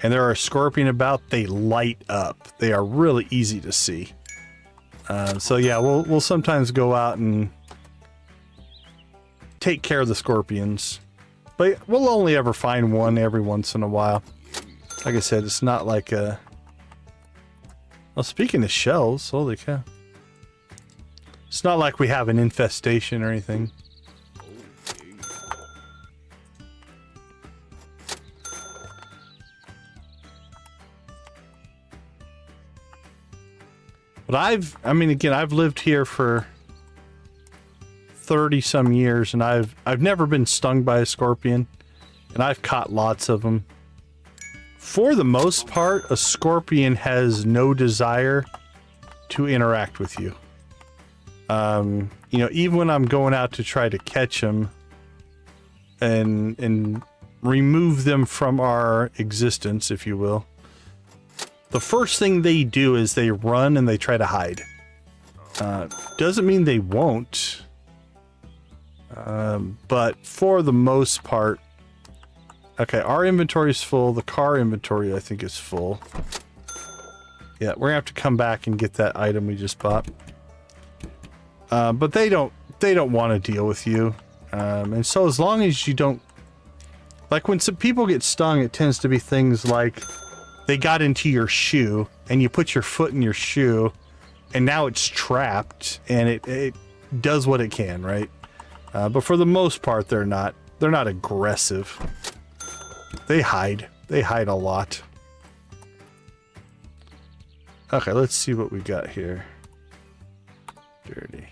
and there are a scorpion about, they light up. They are really easy to see. So yeah, we'll sometimes go out and take care of the scorpions, but we'll only ever find one every once in a while. Like I said, it's not like a... Well, speaking of shells, holy cow. It's not like we have an infestation or anything. But I mean, again, I've lived here for 30 some years and I've never been stung by a scorpion, and I've caught lots of them. For the most part, a scorpion has no desire to interact with you. You know, even when I'm going out to try to catch them and remove them from our existence, if you will, the first thing they do is they run and they try to hide. Doesn't mean they won't, but for the most part, okay, our inventory is full. The car inventory, I think, is full. Yeah, we're gonna have to come back and get that item we just bought. But they don't want to deal with you. And so as long as you don't... Like, when some people get stung, it tends to be things like they got into your shoe, and you put your foot in your shoe, and now it's trapped, and it does what it can, right? But for the most part, they're not aggressive. They hide. They hide a lot. Okay, let's see what we got here. Dirty.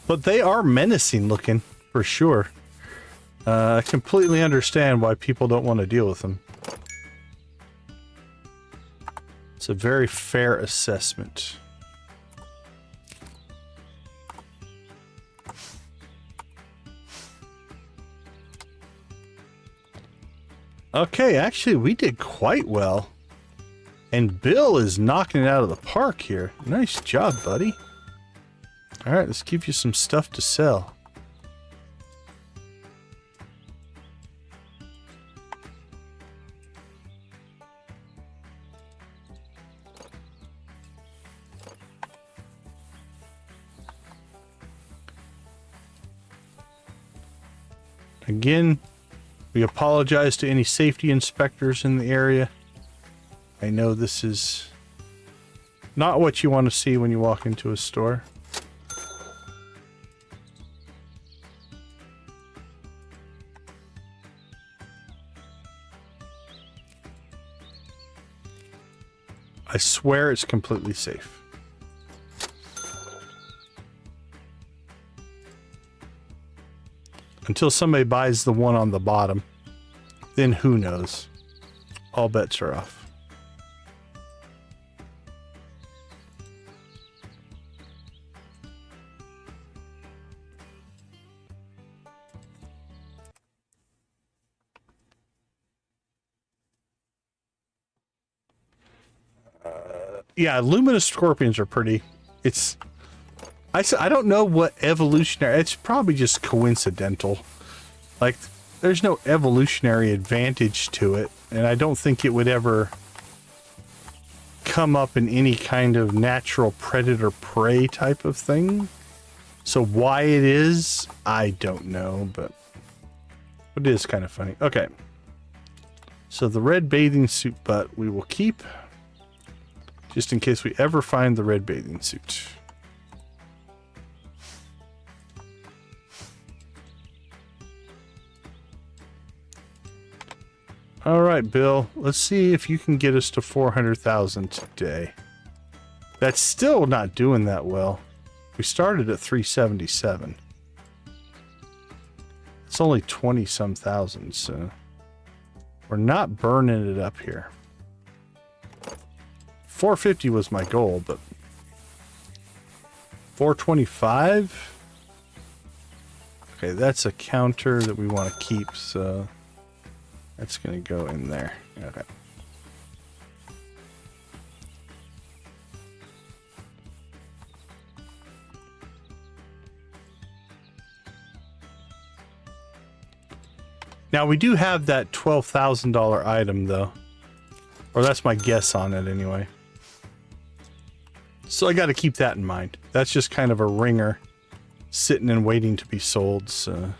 But they are menacing looking, for sure. I completely understand why people don't want to deal with them. It's a very fair assessment. Okay, actually, we did quite well. And Bill is knocking it out of the park here. Nice job, buddy. All right, let's give you some stuff to sell. Again, we apologize to any safety inspectors in the area. I know this is not what you want to see when you walk into a store. I swear it's completely safe. Until somebody buys the one on the bottom, then who knows? All bets are off. Yeah, luminous scorpions are pretty. I don't know what evolutionary... It's probably just coincidental. Like, there's no evolutionary advantage to it, and I don't think it would ever come up in any kind of natural predator-prey type of thing. So why it is, I don't know, but it is kind of funny. Okay. So the red bathing suit butt we will keep, just in case we ever find the red bathing suit. All right, Bill, let's see if you can get us to 400,000 today. That's still not doing that well. We started at 377. It's only 20-some thousand, so we're not burning it up here. 450 was my goal, but 425? Okay, that's a counter that we want to keep, so that's going to go in there. Okay. Now, we do have that $12,000 item, though. Or that's my guess on it, anyway. So I got to keep that in mind. That's just kind of a ringer sitting and waiting to be sold, so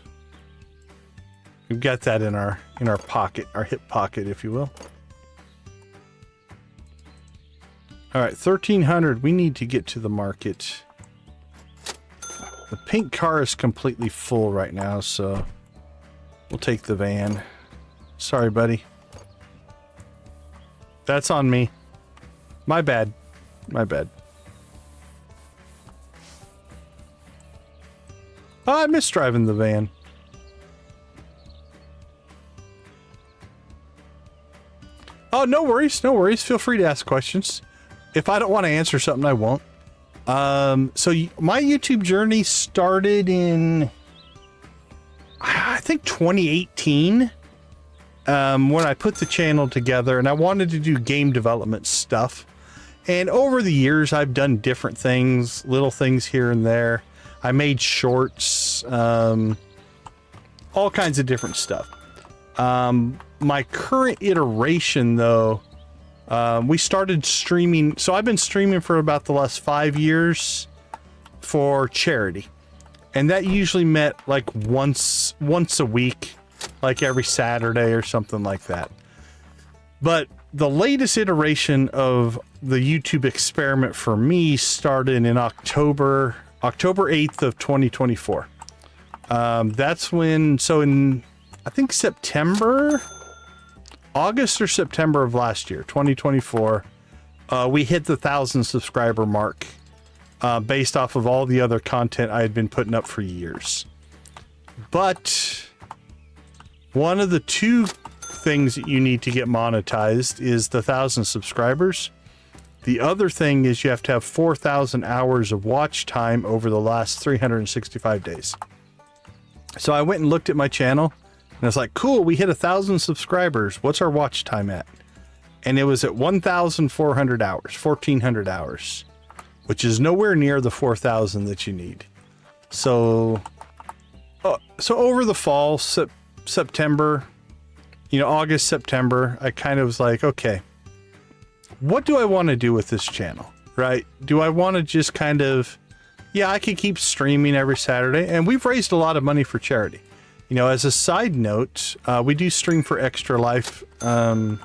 we've got that in our pocket, our hip pocket, if you will. All right, 1,300. We need to get to the market. The pink car is completely full right now, so we'll take the van. Sorry, buddy. That's on me. My bad. My bad. Oh, I miss driving the van. Oh, no worries, no worries. Feel free to ask questions. If I don't want to answer something, I won't. So my YouTube journey started in, I think, 2018. When I put the channel together, and I wanted to do game development stuff. And over the years, I've done different things, little things here and there. I made shorts, all kinds of different stuff. My current iteration, though, we started streaming. So I've been streaming for about the last 5 years for charity. And that usually meant like once a week, like every Saturday or something like that. But the latest iteration of the YouTube experiment for me started in October 8th of 2024. That's when, so in, I think August or September of last year, 2024, we hit the 1,000 subscriber mark, based off of all the other content I had been putting up for years. But one of the two things that you need to get monetized is the 1,000 subscribers. The other thing is you have to have 4,000 hours of watch time over the last 365 days. So I went and looked at my channel, and I was like, cool, we hit 1,000 subscribers. What's our watch time at? and it was at 1,400 hours, 1,400 hours, which is nowhere near the 4,000 that you need. So, so over the fall, September, you know, August, September, I kind of was like, okay, what do I want to do with this channel, right? Do I want to just kind of, yeah, I could keep streaming every Saturday, and we've raised a lot of money for charity. You know, as a side note, we do stream for Extra Life, and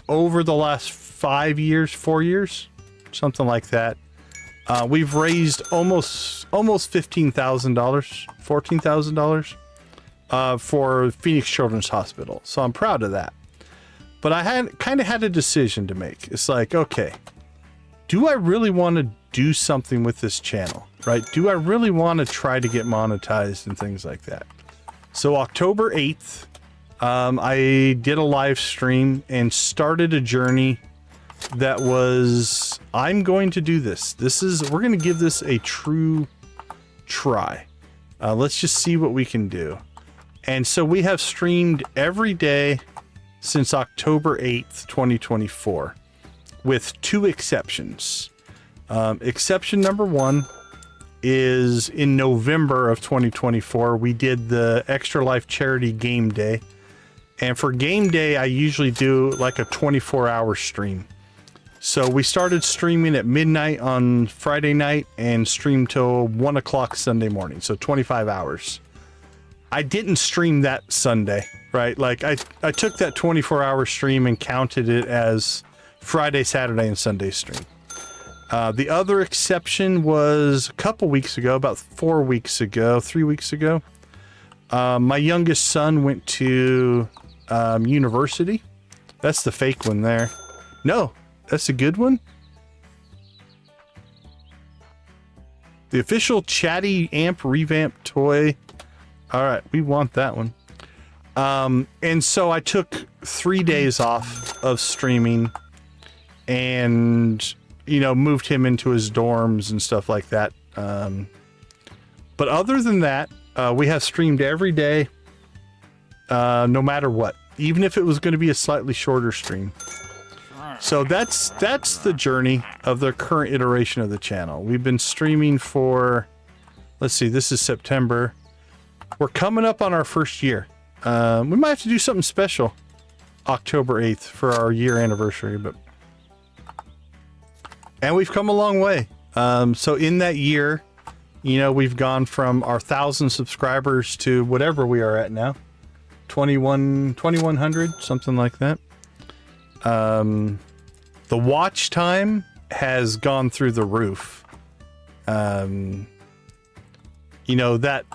over the last 4 years, something like that, we've raised almost $15,000, $14,000 for Phoenix Children's Hospital. So I'm proud of that. But I kind of had a decision to make. It's like, okay, do I really want to do something with this channel, right? Do I really want to try to get monetized and things like that? So October 8th, I did a live stream and started a journey that was, I'm going to do this. We're going to give this a true try. Let's just see what we can do. And so we have streamed every day since October 8th, 2024, with 2 exceptions. Exception number 1 is in November of 2024, we did the Extra Life Charity Game Day. And for Game Day, I usually do like a 24-hour stream. So we started streaming at midnight on Friday night and streamed till 1 o'clock Sunday morning. So 25 hours. I didn't stream that Sunday, right? Like I took that 24-hour stream and counted it as Friday, Saturday, and Sunday stream. The other exception was a couple weeks ago, about 3 weeks ago. My youngest son went to university. That's the fake one there. No, that's a good one. The official Chatty Amp revamp toy. All right, we want that one. And so I took 3 days off of streaming and, you know, moved him into his dorms and stuff like that. But other than that, we have streamed every day, no matter what, even if it was going to be a slightly shorter stream. So that's the journey of the current iteration of the channel. We've been streaming for, let's see, this is September. We're coming up on our first year. We might have to do something special October 8th for our year anniversary, and we've come a long way. So in that year, you know, we've gone from our 1,000 subscribers to whatever we are at now, 2,100, something like that. The watch time has gone through the roof. You know, that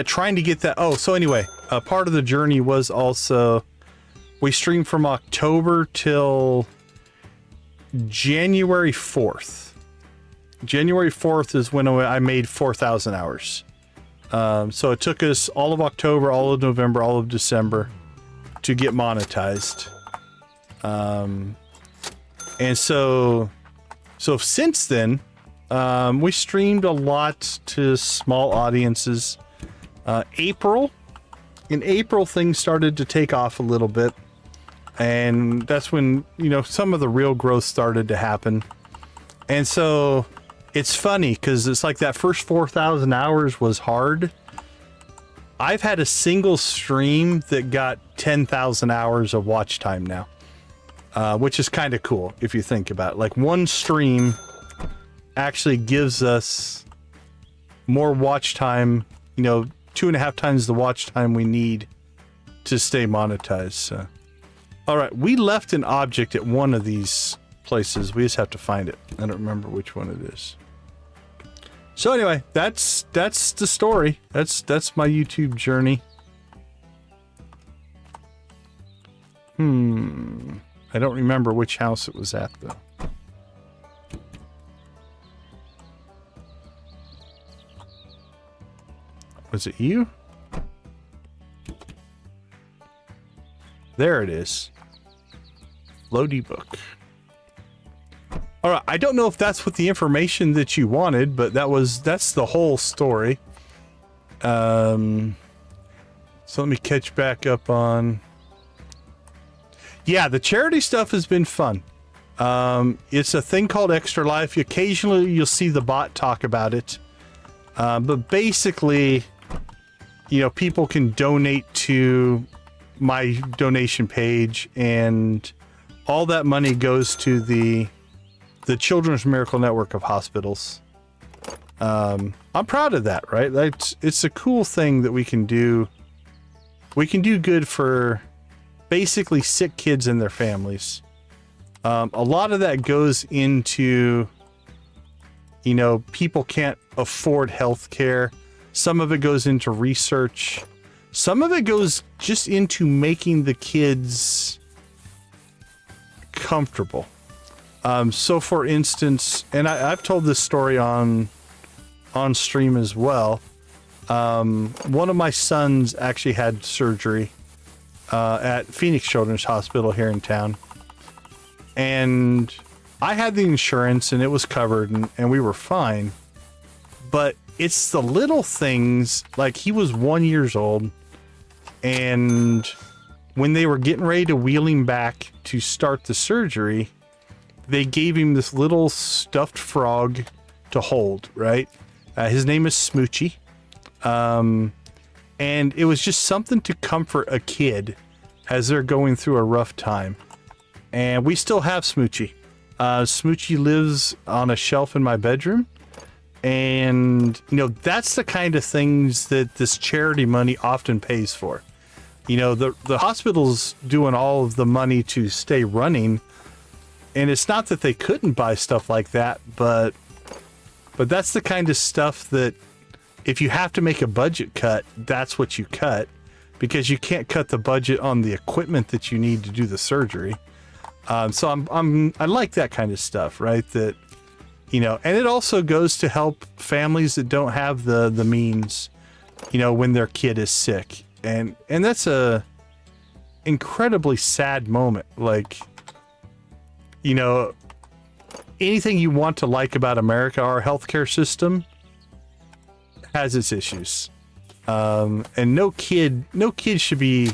trying to get that. Oh, so anyway, part of the journey was also we streamed from October till January 4th. January 4th is when I made 4,000 hours. So it took us all of October, all of November, all of December to get monetized. And so since then, we streamed a lot to small audiences. In April, things started to take off a little bit. And that's when, you know, some of the real growth started to happen. And so it's funny because it's like that first 4,000 hours was hard. I've had a single stream that got 10,000 hours of watch time now, which is kind of cool if you think about it. Like one stream actually gives us more watch time, you know, 2.5 times the watch time we need to stay monetized. So. All right, we left an object at one of these places. We just have to find it. I don't remember which one it is. So anyway, that's the story. That's my YouTube journey. I don't remember which house it was at though. Was it you? There it is. Loady book. All right, I don't know if that's what the information that you wanted, but that's the whole story. So let me catch back up on. Yeah, the charity stuff has been fun. It's a thing called Extra Life. Occasionally you'll see the bot talk about it. But basically, you know, people can donate to my donation page, and all that money goes to the Children's Miracle Network of hospitals. I'm proud of that, right? It's a cool thing that we can do. We can do good for basically sick kids and their families. A lot of that goes into, you know, people can't afford health care. Some of it goes into research. Some of it goes just into making the kids comfortable. So for instance, and I've told this story on stream as well. One of my sons actually had surgery at Phoenix Children's Hospital here in town. And I had the insurance and it was covered and we were fine. But it's the little things, like he was 1 year old, and when they were getting ready to wheel him back to start the surgery, they gave him this little stuffed frog to hold, right? His name is Smoochie. And it was just something to comfort a kid as they're going through a rough time. And we still have Smoochie. Smoochie lives on a shelf in my bedroom. And, you know, that's the kind of things that this charity money often pays for. You know, the hospital's doing all of the money to stay running. And it's not that they couldn't buy stuff like that, but that's the kind of stuff that if you have to make a budget cut, that's what you cut, because you can't cut the budget on the equipment that you need to do the surgery. So I like that kind of stuff, right? That, you know, and it also goes to help families that don't have the means, you know, when their kid is sick. And that's a incredibly sad moment. Like, you know, anything you want to like about America, our healthcare system has its issues. And no kid should be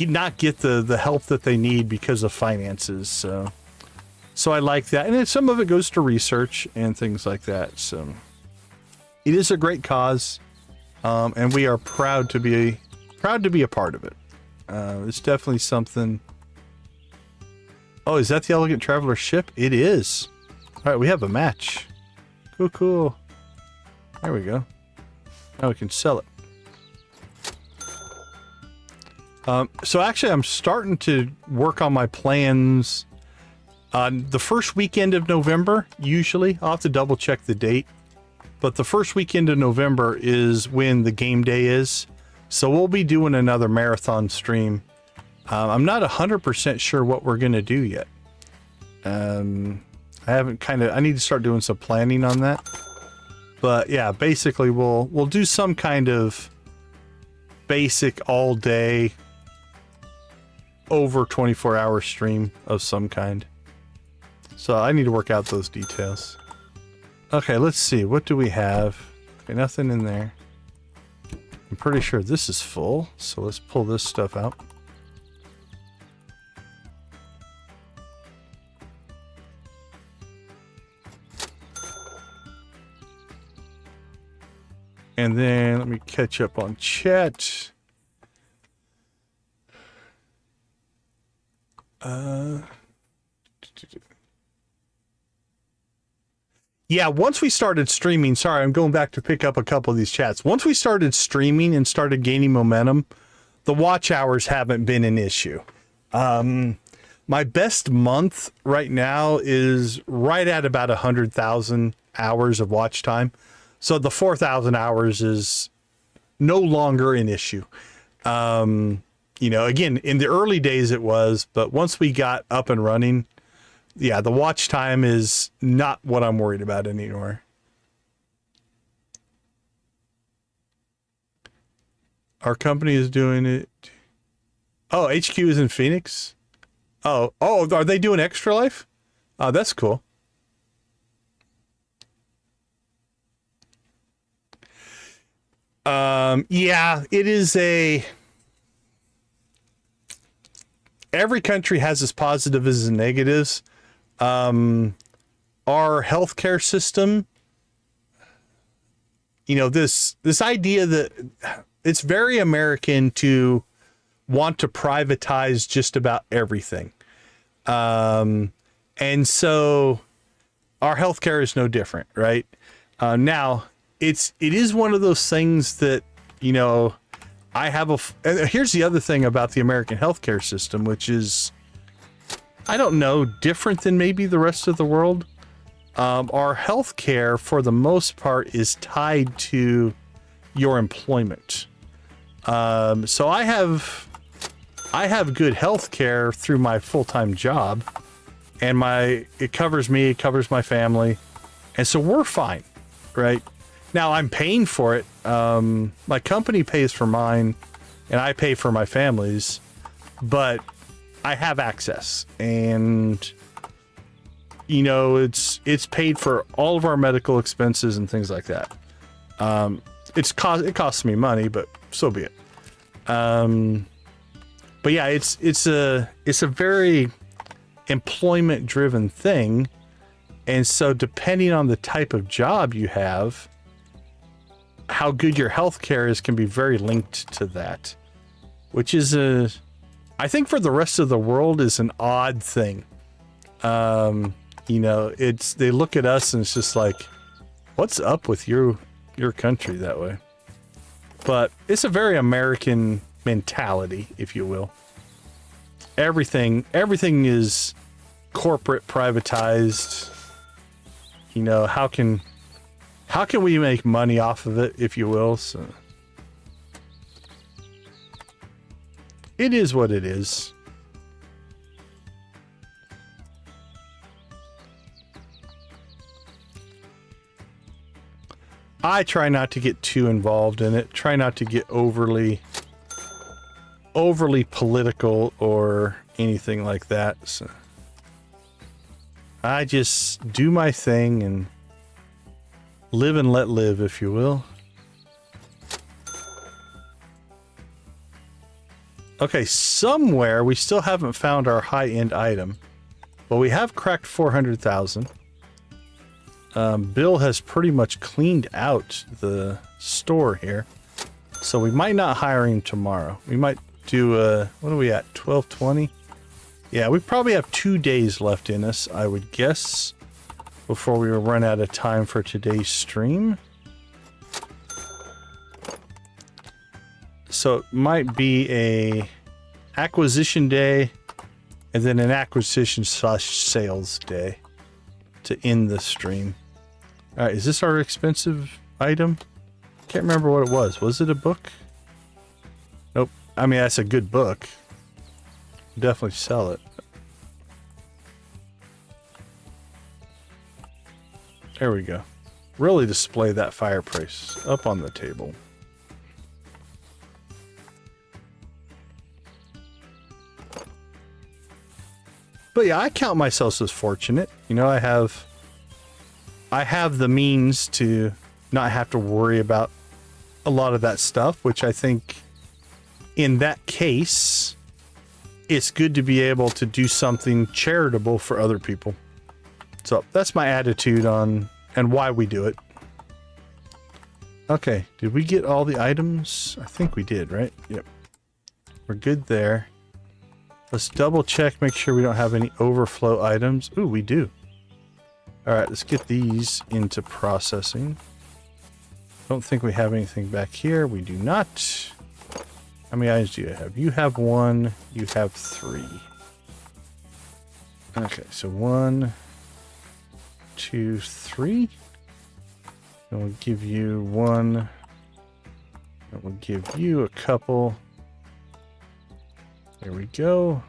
not get the help that they need because of finances. So I like that. And then some of it goes to research and things like that. So it is a great cause. And we are proud to be a part of it. It's definitely something. Oh, is that the Elegant Traveler ship? It is. All right, we have a match. Cool. There we go. Now we can sell it. So actually, I'm starting to work on my plans. The first weekend of November, usually. I'll have to double check the date. But the first weekend of November is when the game day is. So we'll be doing another marathon stream. I'm not 100% sure what we're going to do yet. I need to start doing some planning on that. But yeah, basically we'll do some kind of basic all day over 24-hour stream of some kind. So I need to work out those details. Okay, let's see. What do we have? Okay, nothing in there. I'm pretty sure this is full, so let's pull this stuff out. And then let me catch up on chat. Yeah, once we started streaming, sorry, I'm going back to pick up a couple of these chats. Once we started streaming and started gaining momentum, the watch hours haven't been an issue. My best month right now is right at about 100,000 hours of watch time. So the 4,000 hours is no longer an issue. You know, again, in the early days it was, but once we got up and running, yeah, the watch time is not what I'm worried about anymore. Our company is doing it. Oh, HQ is in Phoenix? Oh, are they doing Extra Life? Oh, that's cool. Yeah, it is every country has its positives and negatives. Our healthcare system, you know, this idea that it's very American to want to privatize just about everything. And so our healthcare is no different, right? Now it is one of those things that, you know, here's the other thing about the American healthcare system, which is, I don't know, different than maybe the rest of the world. Our healthcare, for the most part, is tied to your employment. So I have good healthcare through my full-time job, and it covers me, it covers my family, and so we're fine, right? Now I'm paying for it. My company pays for mine, and I pay for my family's, but I have access, and you know, it's paid for all of our medical expenses and things like that. It costs me money, but so be it. But yeah, it's a very employment driven thing. And so depending on the type of job you have, how good your healthcare is can be very linked to that, which is I think for the rest of the world is an odd thing. You know, they look at us and it's just like, what's up with your country that way? But it's a very American mentality, if you will. Everything is corporate privatized. You know, how can we make money off of it, if you will? So it is what it is. I try not to get too involved in it. Try not to get overly political or anything like that. So I just do my thing and live and let live, if you will. Okay, somewhere we still haven't found our high-end item, but we have cracked 400,000. Bill has pretty much cleaned out the store here, so we might not hire him tomorrow. We might do what are we at, 12:20? Yeah, we probably have 2 days left in us, I would guess, before we will run out of time for today's stream. So it might be a acquisition day and then an acquisition / sales day to end the stream. All right, is this our expensive item? Can't remember what it was. Was it a book? Nope. I mean, that's a good book. Definitely sell it. There we go. Really display that fireplace up on the table. But yeah, I count myself as fortunate. You know, I have the means to not have to worry about a lot of that stuff, which I think in that case, it's good to be able to do something charitable for other people. So that's my attitude on and why we do it. Okay, did we get all the items? I think we did, right? Yep. We're good there. Let's double check, make sure we don't have any overflow items. Ooh, we do. All right, let's get these into processing. Don't think we have anything back here. We do not. How many items do you have? You have 1, you have 3. Okay, so 1, 2, 3. And we'll give you 1. And we'll give you a couple. There we go.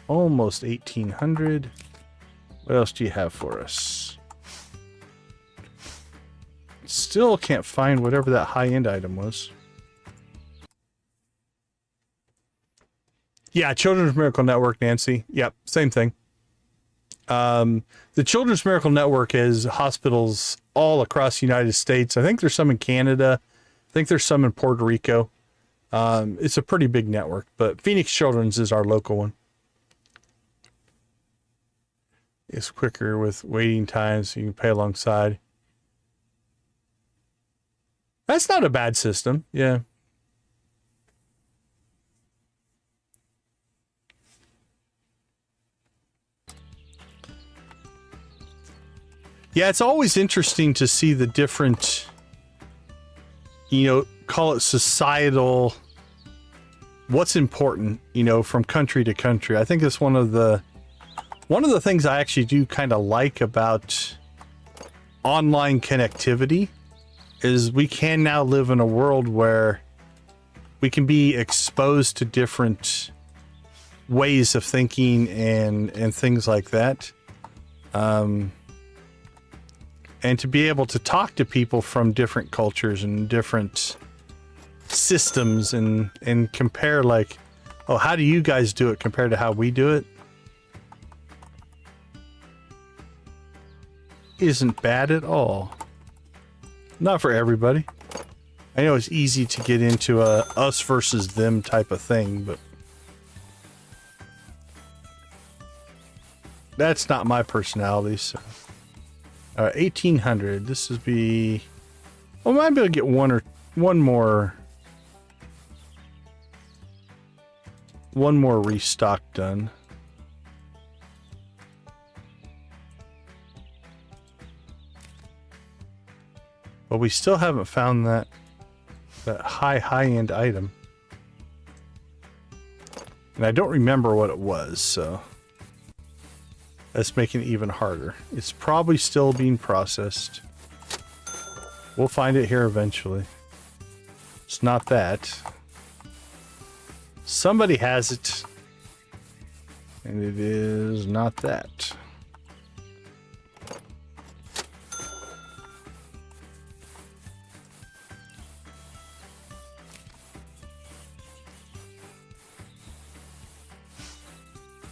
Almost 1,800. What else do you have for us? Still can't find whatever that high-end item was. Yeah, Children's Miracle Network, Nancy. Yep, same thing. The Children's Miracle Network is hospitals all across the United States. I think there's some in Canada. I think there's some in Puerto Rico. It's a pretty big network, but Phoenix Children's is our local one. is quicker with waiting times, so you can pay alongside. That's not a bad system, yeah. Yeah, it's always interesting to see the different, you know, call it societal, what's important, you know, from country to country. I think it's one of the things I actually do kind of like about online connectivity is we can now live in a world where we can be exposed to different ways of thinking and things like that. And to be able to talk to people from different cultures and different systems and compare, like, oh, how do you guys do it compared to how we do it? Isn't bad at all. Not for everybody. I know it's easy to get into a us versus them type of thing, but that's not my personality, so. 1800. This would be. Well, I might be able to get one more restock done. But we still haven't found that high-end item, and I don't remember what it was, so. That's making it even harder. It's probably still being processed. We'll find it here eventually. It's not that. Somebody has it. And it is not that.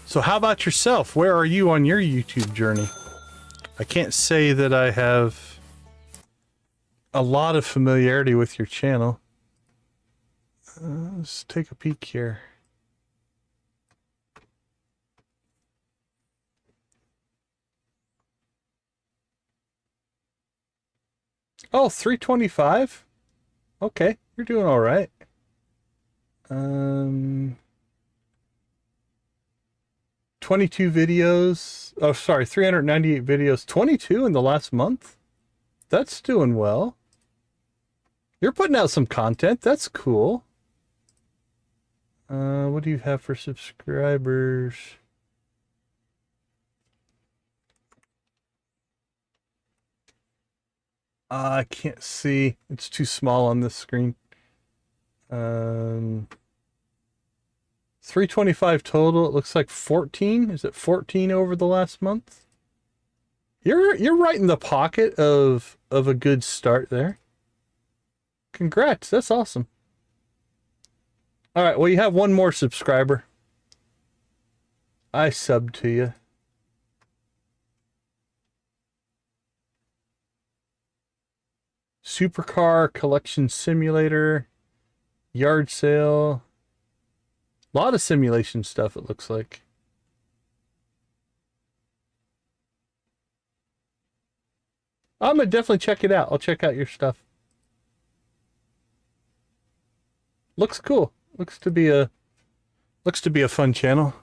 So how about yourself? Where are you on your YouTube journey? I can't say that I have a lot of familiarity with your channel. Let's take a peek here. Oh, 325? Okay, you're doing all right. 22 videos. Oh, sorry, 398 videos. 22 in the last month? That's doing well. You're putting out some content. That's cool. What do you have for subscribers? I can't see. It's too small on this screen. 325 total. It looks like 14. Is it 14 over the last month? You're right in the pocket of a good start there. Congrats. That's awesome. All right. Well, you have one more subscriber. I subbed to you. Supercar collection simulator. Yard sale. A lot of simulation stuff, it looks like. I'm gonna definitely check it out. I'll check out your stuff. Looks cool. Looks to be a fun channel.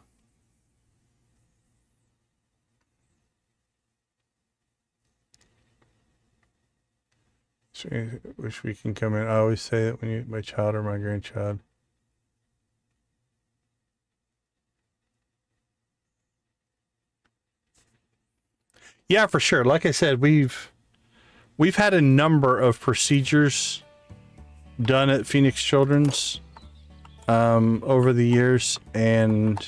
Wish we can come in. I always say that when you my child or my grandchild. Yeah, for sure. Like I said, we've had a number of procedures done at Phoenix Children's over the years, and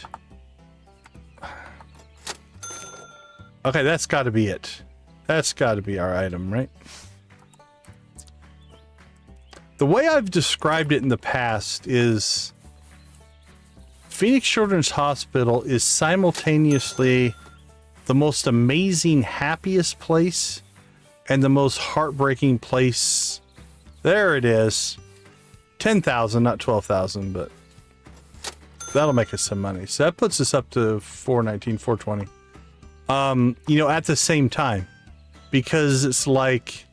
okay, that's got to be it. That's got to be our item, right? The way I've described it in the past is Phoenix Children's Hospital is simultaneously the most amazing, happiest place and the most heartbreaking place. There it is. 10,000, not 12,000, but that'll make us some money. So that puts us up to 419, 420. you know, at the same time, because it's like,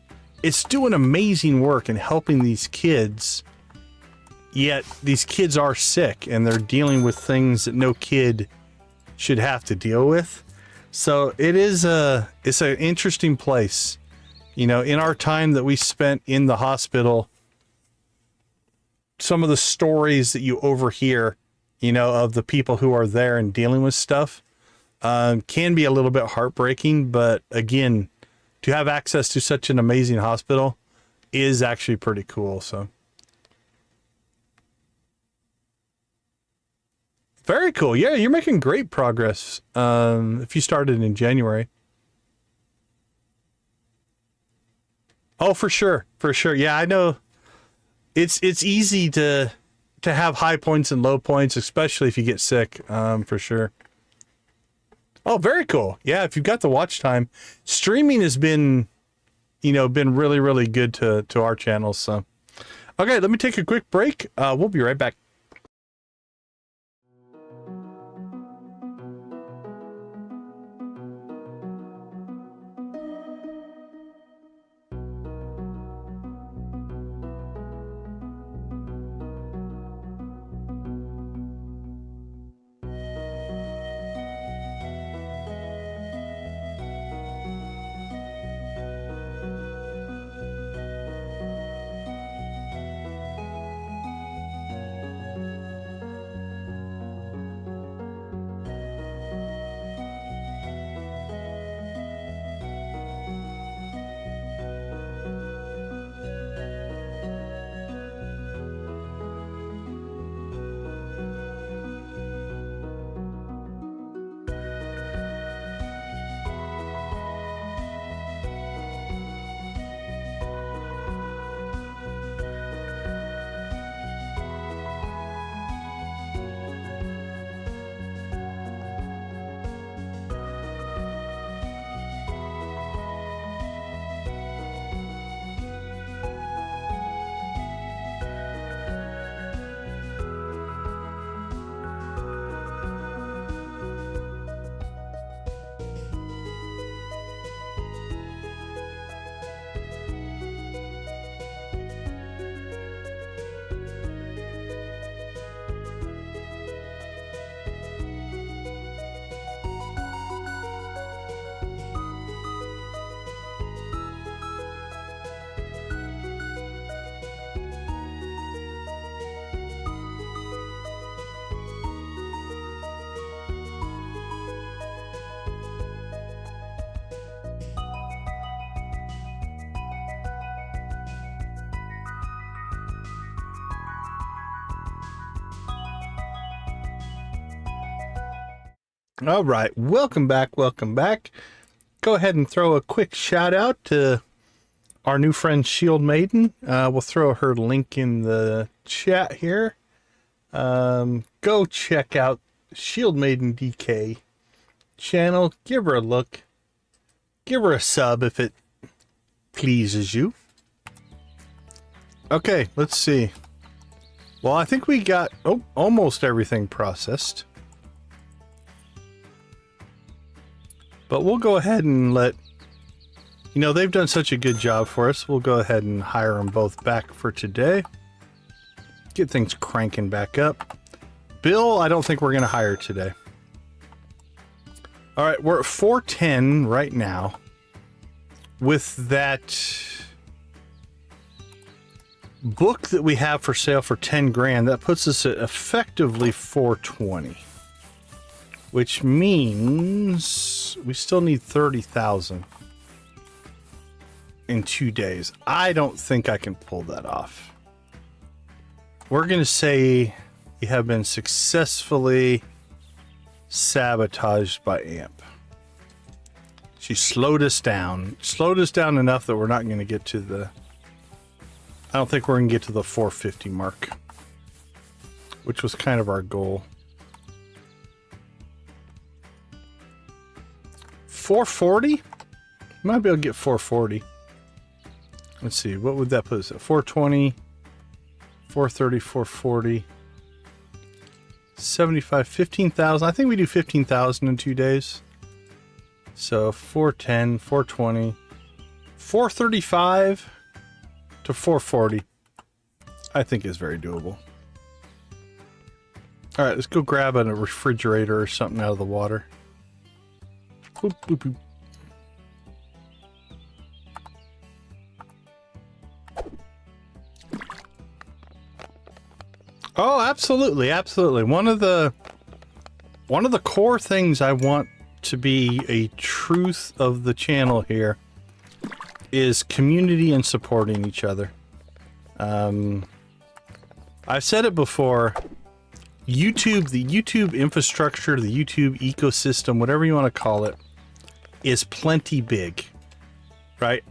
it's doing amazing work and helping these kids, yet these kids are sick and they're dealing with things that no kid should have to deal with. So it's an interesting place. You know, in our time that we spent in the hospital, some of the stories that you overhear, you know, of the people who are there and dealing with stuff, can be a little bit heartbreaking. But again, to have access to such an amazing hospital is actually pretty cool. So very cool. Yeah, you're making great progress. If you started in January. Oh, for sure. For sure. Yeah, I know it's easy to have high points and low points, especially if you get sick, for sure. Oh, very cool. Yeah, if you've got the watch time, streaming has been, you know, really, really good to our channels. So, okay, let me take a quick break. We'll be right back. All right, welcome back, welcome back. Go ahead and throw a quick shout out to our new friend Shield Maiden. We'll throw her link in the chat here. Go check out Shield Maiden DK channel. Give her a look. Give her a sub if it pleases you. Okay, let's see. Well, I think we got almost everything processed. But we'll go ahead and let, you know, they've done such a good job for us. We'll go ahead and hire them both back for today. Get things cranking back up. Bill, I don't think we're going to hire today. All right, we're at 410 right now. With that book that we have for sale for 10 grand, that puts us at effectively 420. Which means we still need 30,000 in 2 days. I don't think I can pull that off. We're going to say we have been successfully sabotaged by AMP. She slowed us down. Slowed us down enough that we're not going to get to the... I don't think we're going to get to the 450 mark, which was kind of our goal. 440? Might be able to get 440. Let's see, what would that put us at? 420, 430, 440, 75, 15,000. I think we do 15,000 in 2 days. So 410, 420, 435 to 440, I think is very doable. All right, let's go grab a refrigerator or something out of the water. Boop, boop, boop. Oh, absolutely, absolutely. One of the core things I want to be a truth of the channel here is community and supporting each other. I've said it before. YouTube, the YouTube infrastructure, the YouTube ecosystem, whatever you want to call it, is plenty big, right?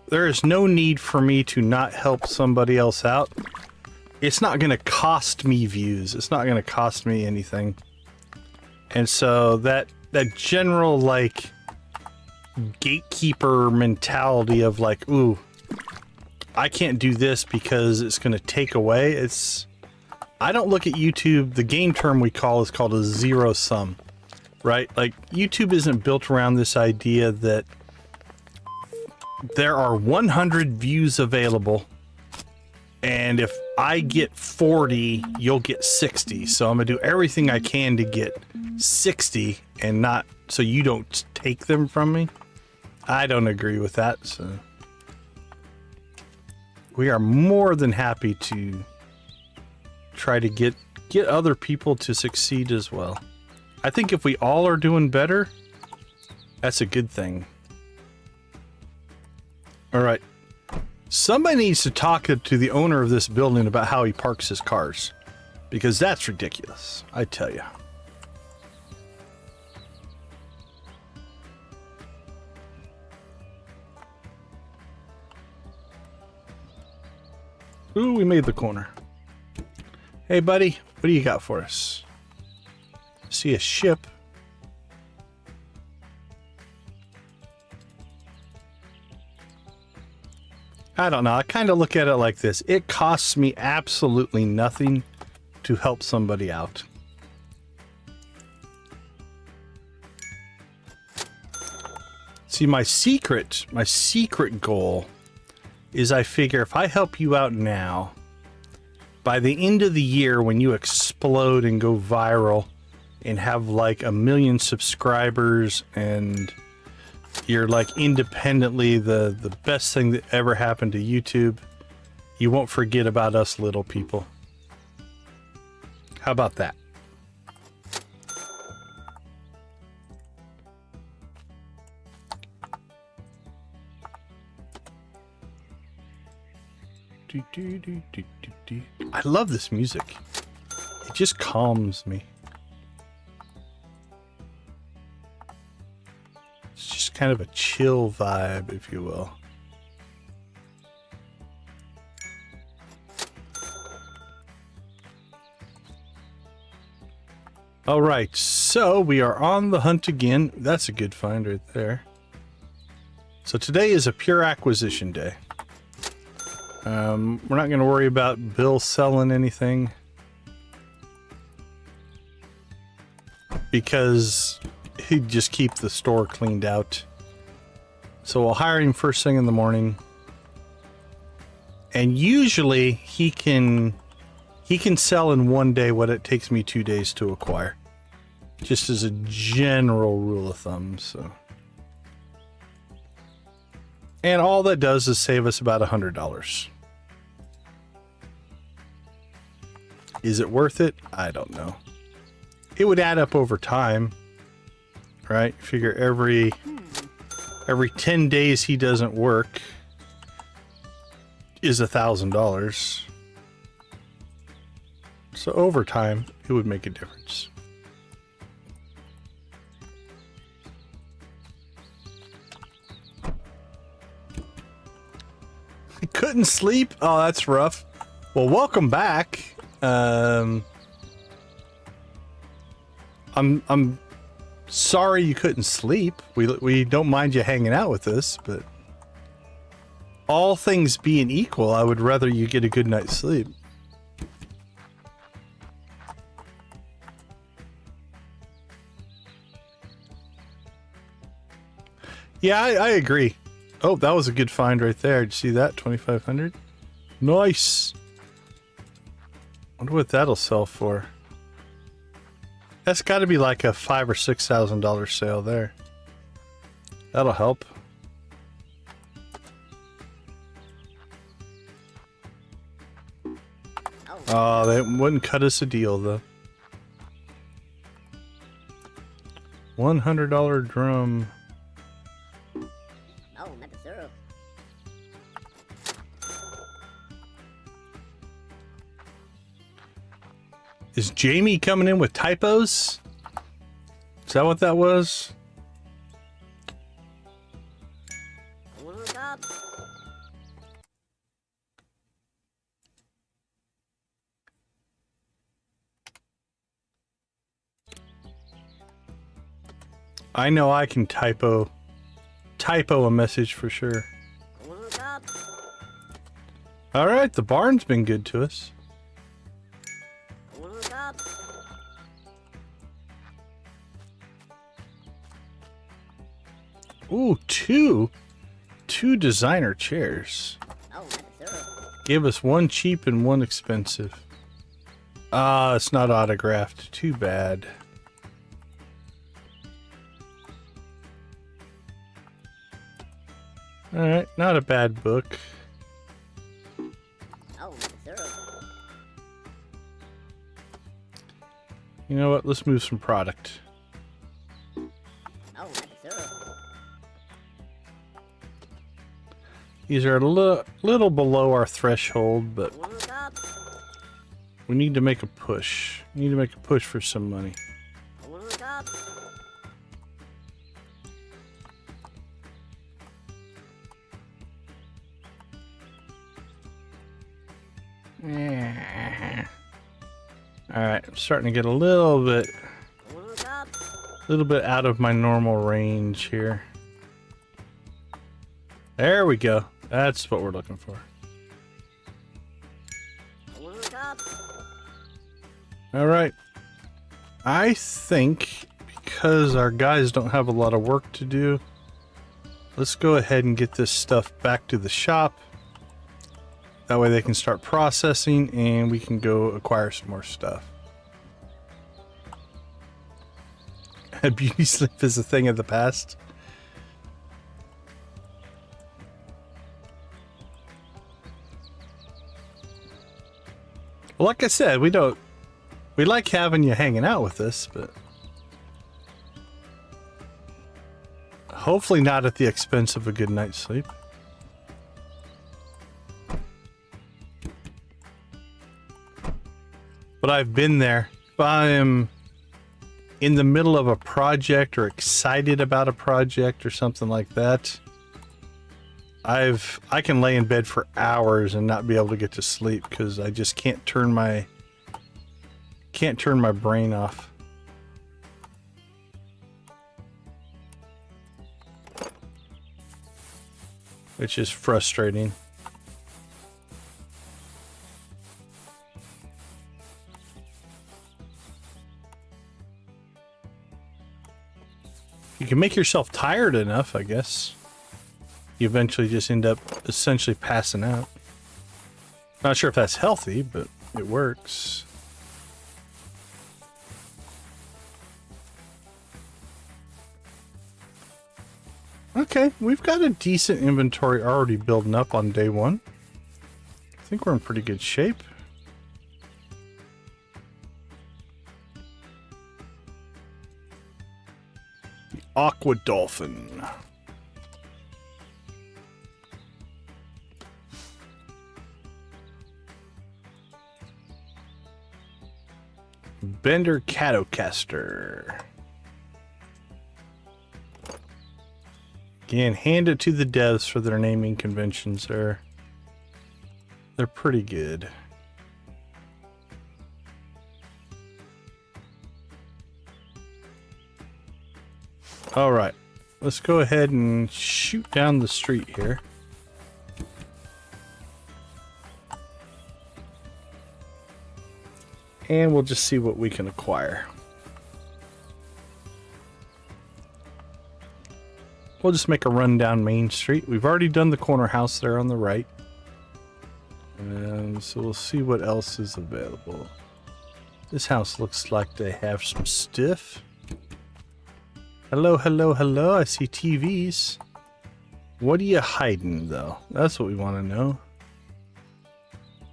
There is no need for me to not help somebody else out. It's not going to cost me views. It's not going to cost me anything. And so that general, like, gatekeeper mentality of like, ooh, I can't do this because it's going to take away. I don't look at YouTube, the game term we call is called a zero sum, right? Like, YouTube isn't built around this idea that there are 100 views available, and if I get 40, you'll get 60. So I'm gonna do everything I can to get 60 and not, so you don't take them from me. I don't agree with that, so we are more than happy to try to get other people to succeed as well. I think if we all are doing better, that's a good thing. All right. Somebody needs to talk to the owner of this building about how he parks his cars, because that's ridiculous, I tell you. Ooh, we made the corner. Hey, buddy, what do you got for us? See a ship. I don't know. I kind of look at it like this. It costs me absolutely nothing to help somebody out. See, my secret goal is I figure if I help you out now, by the end of the year, when you explode and go viral and have like 1 million subscribers and you're like independently the best thing that ever happened to YouTube, you won't forget about us little people. How about that? I love this music. It just calms me. It's just kind of a chill vibe, if you will. All right, so we are on the hunt again. That's a good find right there. So today is a pure acquisition day. We're not going to worry about Bill selling anything because he'd just keep the store cleaned out. So we'll hire him first thing in the morning, and usually he can sell in 1 day what it takes me 2 days to acquire, just as a general rule of thumb. So, and all that does is save us about $100. Is it worth it? I don't know. It would add up over time, right? Figure every 10 days he doesn't work is $1,000. So over time, it would make a difference. I couldn't sleep? Oh, that's rough. Well, welcome back. I'm sorry you couldn't sleep. We don't mind you hanging out with us, but all things being equal, I would rather you get a good night's sleep. Yeah, I agree. Oh, that was a good find right there. Did you see that? 2,500. Nice. Wonder what that'll sell for. That's got to be like a $5,000 or $6,000 sale there. That'll help. Oh, they wouldn't cut us a deal though. $100 drum. Oh, not the syrup. Is Jamie coming in with typos? Is that what that was? I know I can typo a message for sure. Alright, the barn's been good to us. Ooh, two designer chairs. Gave us one cheap and one expensive. Ah, it's not autographed. Too bad. Alright, not a bad book. You know what? Let's move some product. These are a little below our threshold, but we need to make a push. We need to make a push for some money. Alright, I'm starting to get a little bit out of my normal range here. There we go. That's what we're looking for. Alright. I think because our guys don't have a lot of work to do, let's go ahead and get this stuff back to the shop. That way they can start processing and we can go acquire some more stuff. Beauty sleep is a thing of the past. Well, like I said, we like having you hanging out with us, but hopefully not at the expense of a good night's sleep. But I've been there. If I am in the middle of a project or excited about a project or something like that, I can lay in bed for hours and not be able to get to sleep because I just can't turn my brain off. Which is frustrating. You can make yourself tired enough, I guess. You eventually just end up essentially passing out. Not sure if that's healthy, but it works. Okay, we've got a decent inventory already building up on day one. I think we're in pretty good shape. The Aqua Dolphin. Bender Catocaster. Again, hand it to the devs for their naming conventions. They're pretty good. All right, let's go ahead and shoot down the street here. And we'll just see what we can acquire. we'll just make a run down Main Street. We've already done the corner house there on the right. And so we'll see what else is available. This house looks like they have some stuff. Hello, hello, hello. I see TVs. What are you hiding, though? That's what we want to know.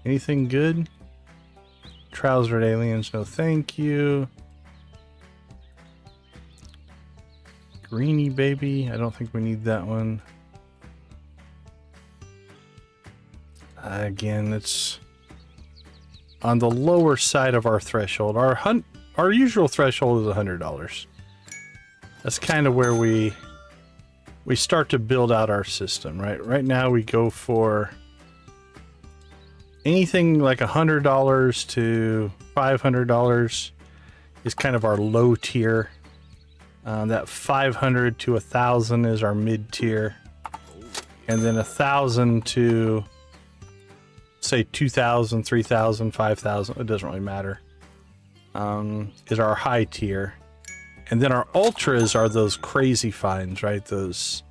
Anything good? Trousered aliens, no thank you. Greenie baby, I don't think we need that one. Again, it's on the lower side of our threshold. Our usual threshold is $100. That's kind of where we start to build out our system, right? Right now we go for anything like $100 to $500 is kind of our low tier. That 500 to 1,000 is our mid tier, and then 1,000 to say 2,000, 3,000, 5,000. It doesn't really matter. Is our high tier, and then our ultras are those crazy finds, right? Those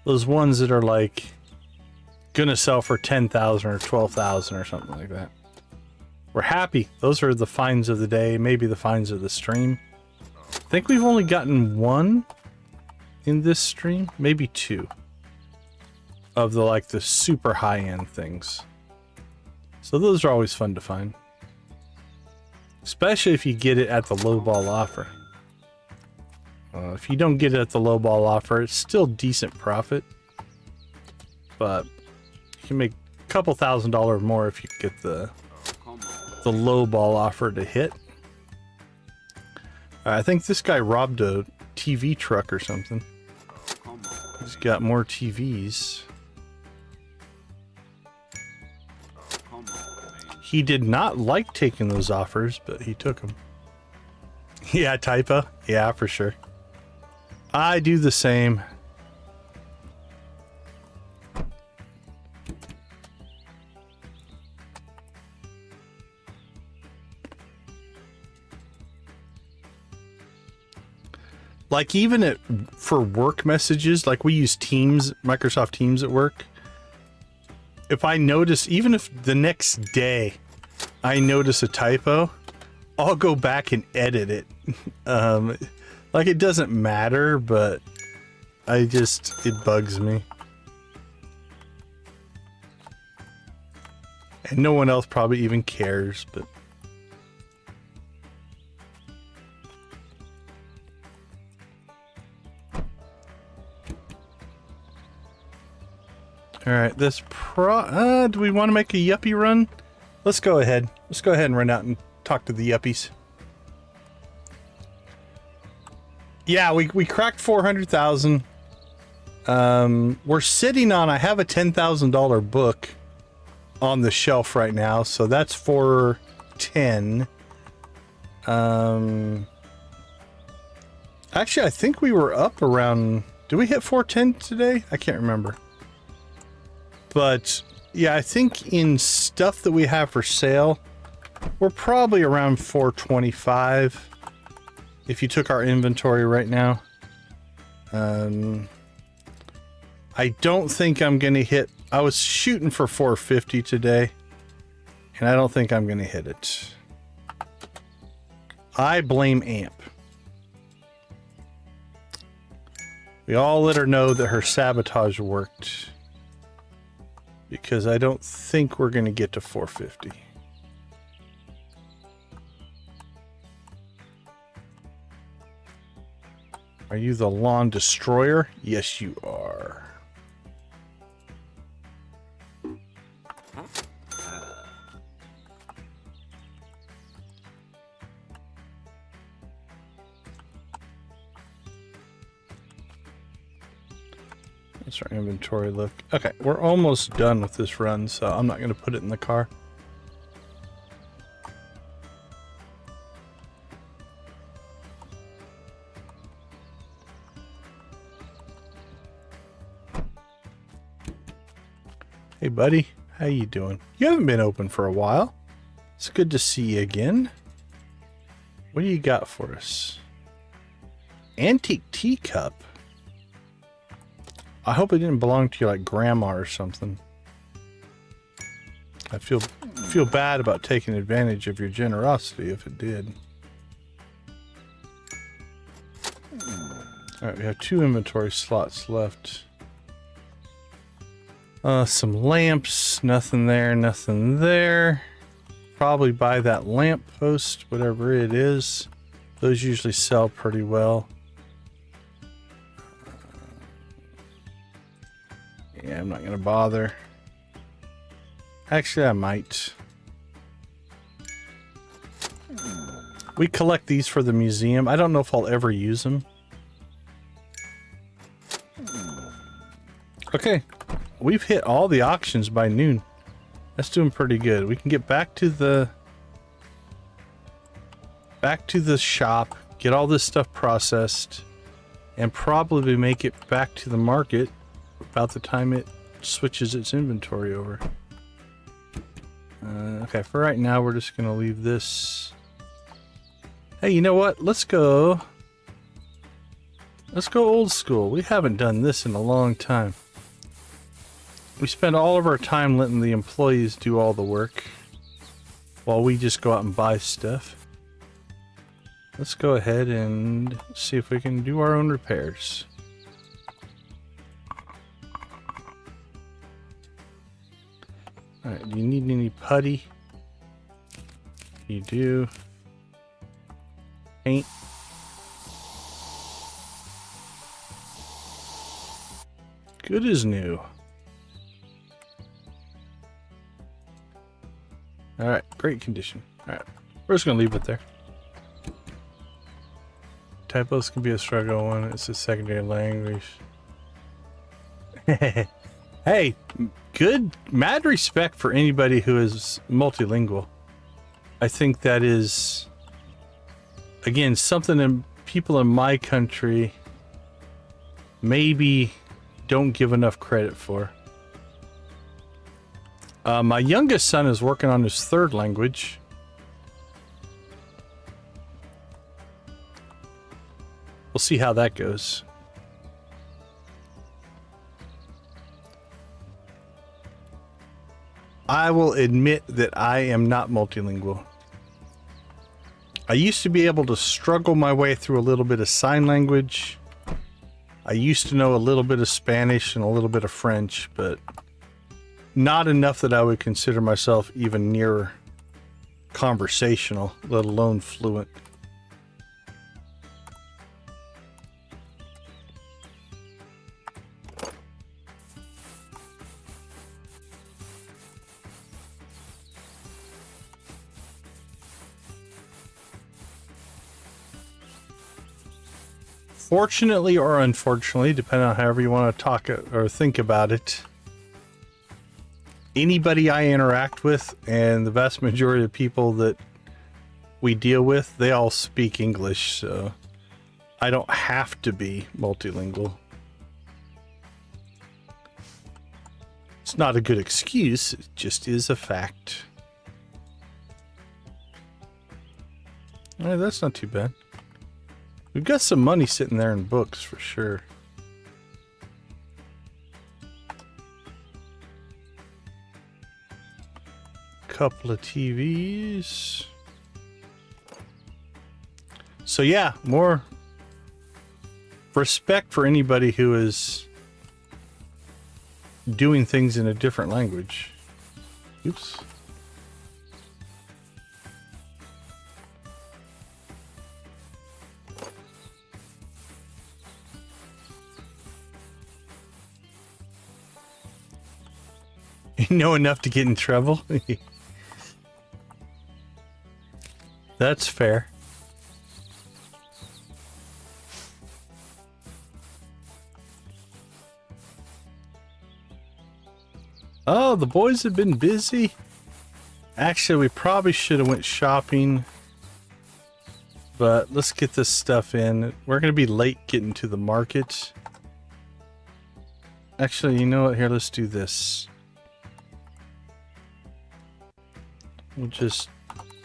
ones that are like gonna sell for 10,000 or 12,000 or something like that. We're happy. Those are the finds of the day, maybe the finds of the stream. I think we've only gotten one in this stream, maybe two of the super high-end things. So those are always fun to find, especially if you get it at the lowball offer. If you don't get it at the lowball offer, it's still decent profit, but you can make a couple $1,000s more if you get the lowball offer to hit. I think this guy robbed a TV truck or something. He's got more TVs. He did not like taking those offers, but he took them. Yeah, typo. Yeah, for sure. I do the same. Like even for work messages, like we use Teams, Microsoft Teams at work. If I notice, even if the next day I notice a typo, I'll go back and edit it. Like it doesn't matter, but it bugs me. And no one else probably even cares, but. All right, do we want to make a yuppie run? Let's go ahead. Let's go ahead and run out and talk to the yuppies. Yeah, we cracked 400,000. We're sitting on, I have a $10,000 book on the shelf right now, so that's 410. Actually, I think we were up around, did we hit 410 today? I can't remember. But yeah, I think in stuff that we have for sale, we're probably around 425 if you took our inventory right now. I don't think I'm going to hit, I was shooting for 450 today, and I don't think I'm going to hit it. I blame Amp. We all let her know that her sabotage worked, because I don't think we're going to get to 450. Are you the lawn destroyer? Yes, you are. That's our inventory look. Okay, we're almost done with this run, so I'm not going to put it in the car. Hey buddy, how you doing? You haven't been open for a while. It's good to see you again. What do you got for us? Antique teacup. I hope it didn't belong to you like grandma or something. I feel bad about taking advantage of your generosity if it did. Alright, we have 2 inventory slots left. Some lamps, nothing there, nothing there. Probably buy that lamp post, whatever it is. Those usually sell pretty well. Yeah, I'm not gonna bother. Actually, I might. We collect these for the museum. I don't know if I'll ever use them. Okay, we've hit all the auctions by noon. That's doing pretty good. We can get back to the shop, get all this stuff processed, and probably make it back to the market about the time it switches its inventory over. Okay, for right now, we're just gonna leave this. Hey, you know what? Let's go old school. We haven't done this in a long time. We spend all of our time letting the employees do all the work while we just go out and buy stuff. Let's go ahead and see if we can do our own repairs. Alright, do you need any putty? You do. Paint. Good as new. Alright, great condition. Alright, we're just gonna leave it there. Typos can be a struggle when it's a secondary language. Hey, good, mad respect for anybody who is multilingual. I think that is, again, something that people in my country maybe don't give enough credit for. My youngest son is working on his 3rd language. We'll see how that goes. I will admit that I am not multilingual. I used to be able to struggle my way through a little bit of sign language. I used to know a little bit of Spanish and a little bit of French, but not enough that I would consider myself even near conversational, let alone fluent. Fortunately or unfortunately, depending on however you want to talk it or think about it, anybody I interact with, and the vast majority of people that we deal with, they all speak English, so I don't have to be multilingual. It's not a good excuse, it just is a fact. All right, that's not too bad. We've got some money sitting there in books for sure. Couple of TVs. So yeah, more respect for anybody who is doing things in a different language. Oops. You know enough to get in trouble? That's fair. Oh, the boys have been busy. Actually, we probably should have went shopping. But let's get this stuff in. We're going to be late getting to the market. Actually, you know what? Here, let's do this. We'll just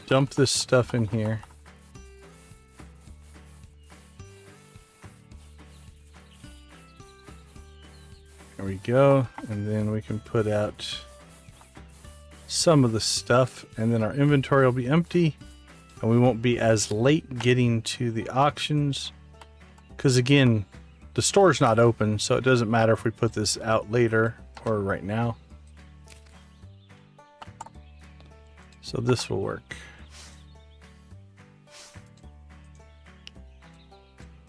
dump this stuff in here. There we go. And then we can put out some of the stuff, and then our inventory will be empty, and we won't be as late getting to the auctions. Because again, the store's not open, so it doesn't matter if we put this out later or right now. So this will work.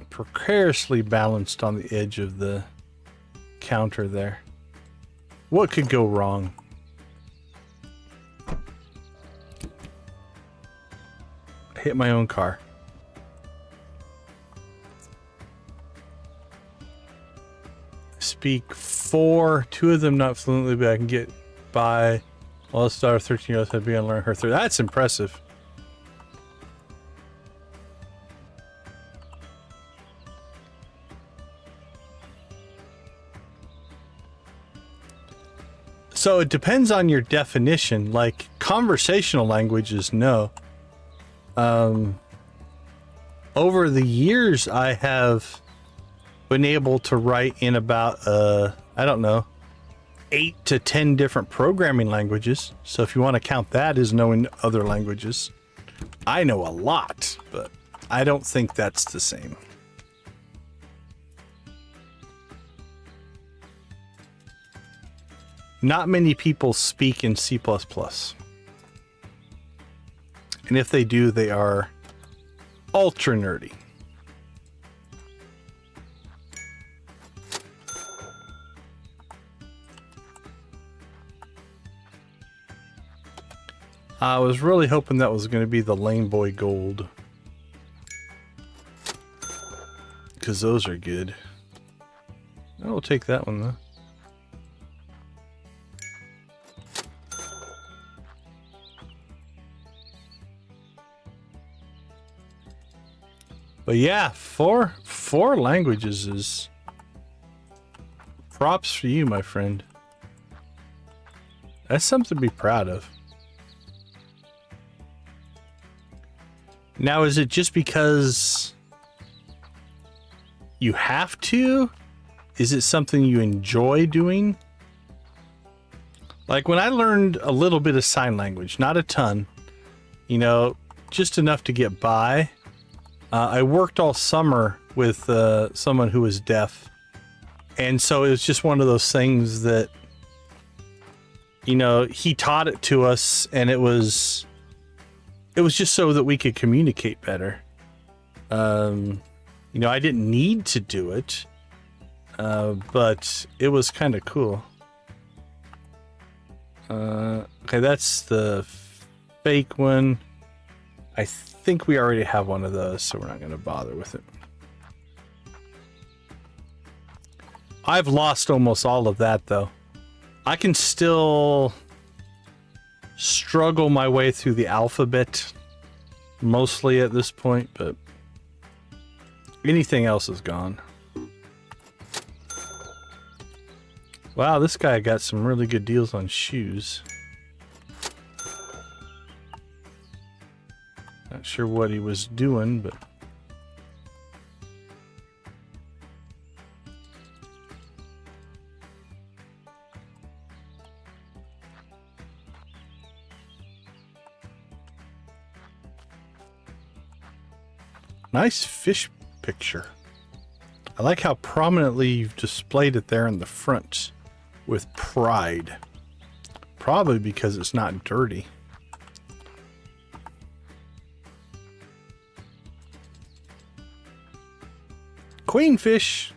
Precariously balanced on the edge of the counter there. What could go wrong? I hit my own car. Speak 4, 2 of them not fluently, but I can get by. Well, let's start 13-year-old had begun learning her through. That's impressive. So it depends on your definition. Like conversational languages, no. Over the years, I have been able to write in about, I don't know, 8 to 10 different programming languages. So if you want to count that as knowing other languages, I know a lot, but I don't think that's the same. Not many people speak in C++. And if they do, they are ultra nerdy. I was really hoping that was going to be the Lane Boy Gold, because those are good. I will take that one though. But yeah, four languages is props for you, my friend. That's something to be proud of. Now, is it just because you have to? Is it something you enjoy doing? Like when I learned a little bit of sign language, not a ton, you know, just enough to get by. I worked all summer with someone who was deaf. And so it was just one of those things that, you know, he taught it to us, and it was just so that we could communicate better. You know, I didn't need to do it, but it was kind of cool. Okay, that's the fake one. I think we already have one of those, so we're not going to bother with it. I've lost almost all of that, though. I can still struggle my way through the alphabet, mostly at this point, but anything else is gone. Wow, this guy got some really good deals on shoes. Not sure what he was doing, but nice fish picture. I like how prominently you've displayed it there in the front with pride. Probably because it's not dirty. Queenfish.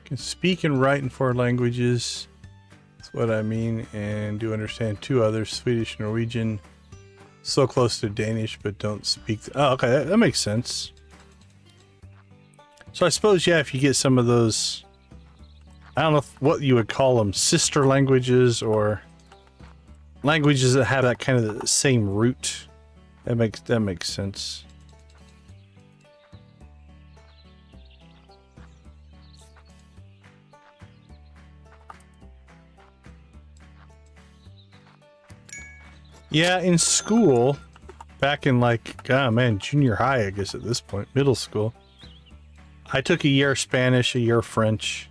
Can speak and write in 4 languages. That's what I mean, and do understand 2 others, Swedish, Norwegian. So close to Danish, but don't speak. Oh, okay, that makes sense. So I suppose, yeah, if you get some of those, I don't know what you would call them, sister languages or languages that have that kind of the same root, that makes sense. Yeah, in school, back in like, oh man, junior high, I guess at this point, middle school, I took a year Spanish, a year French.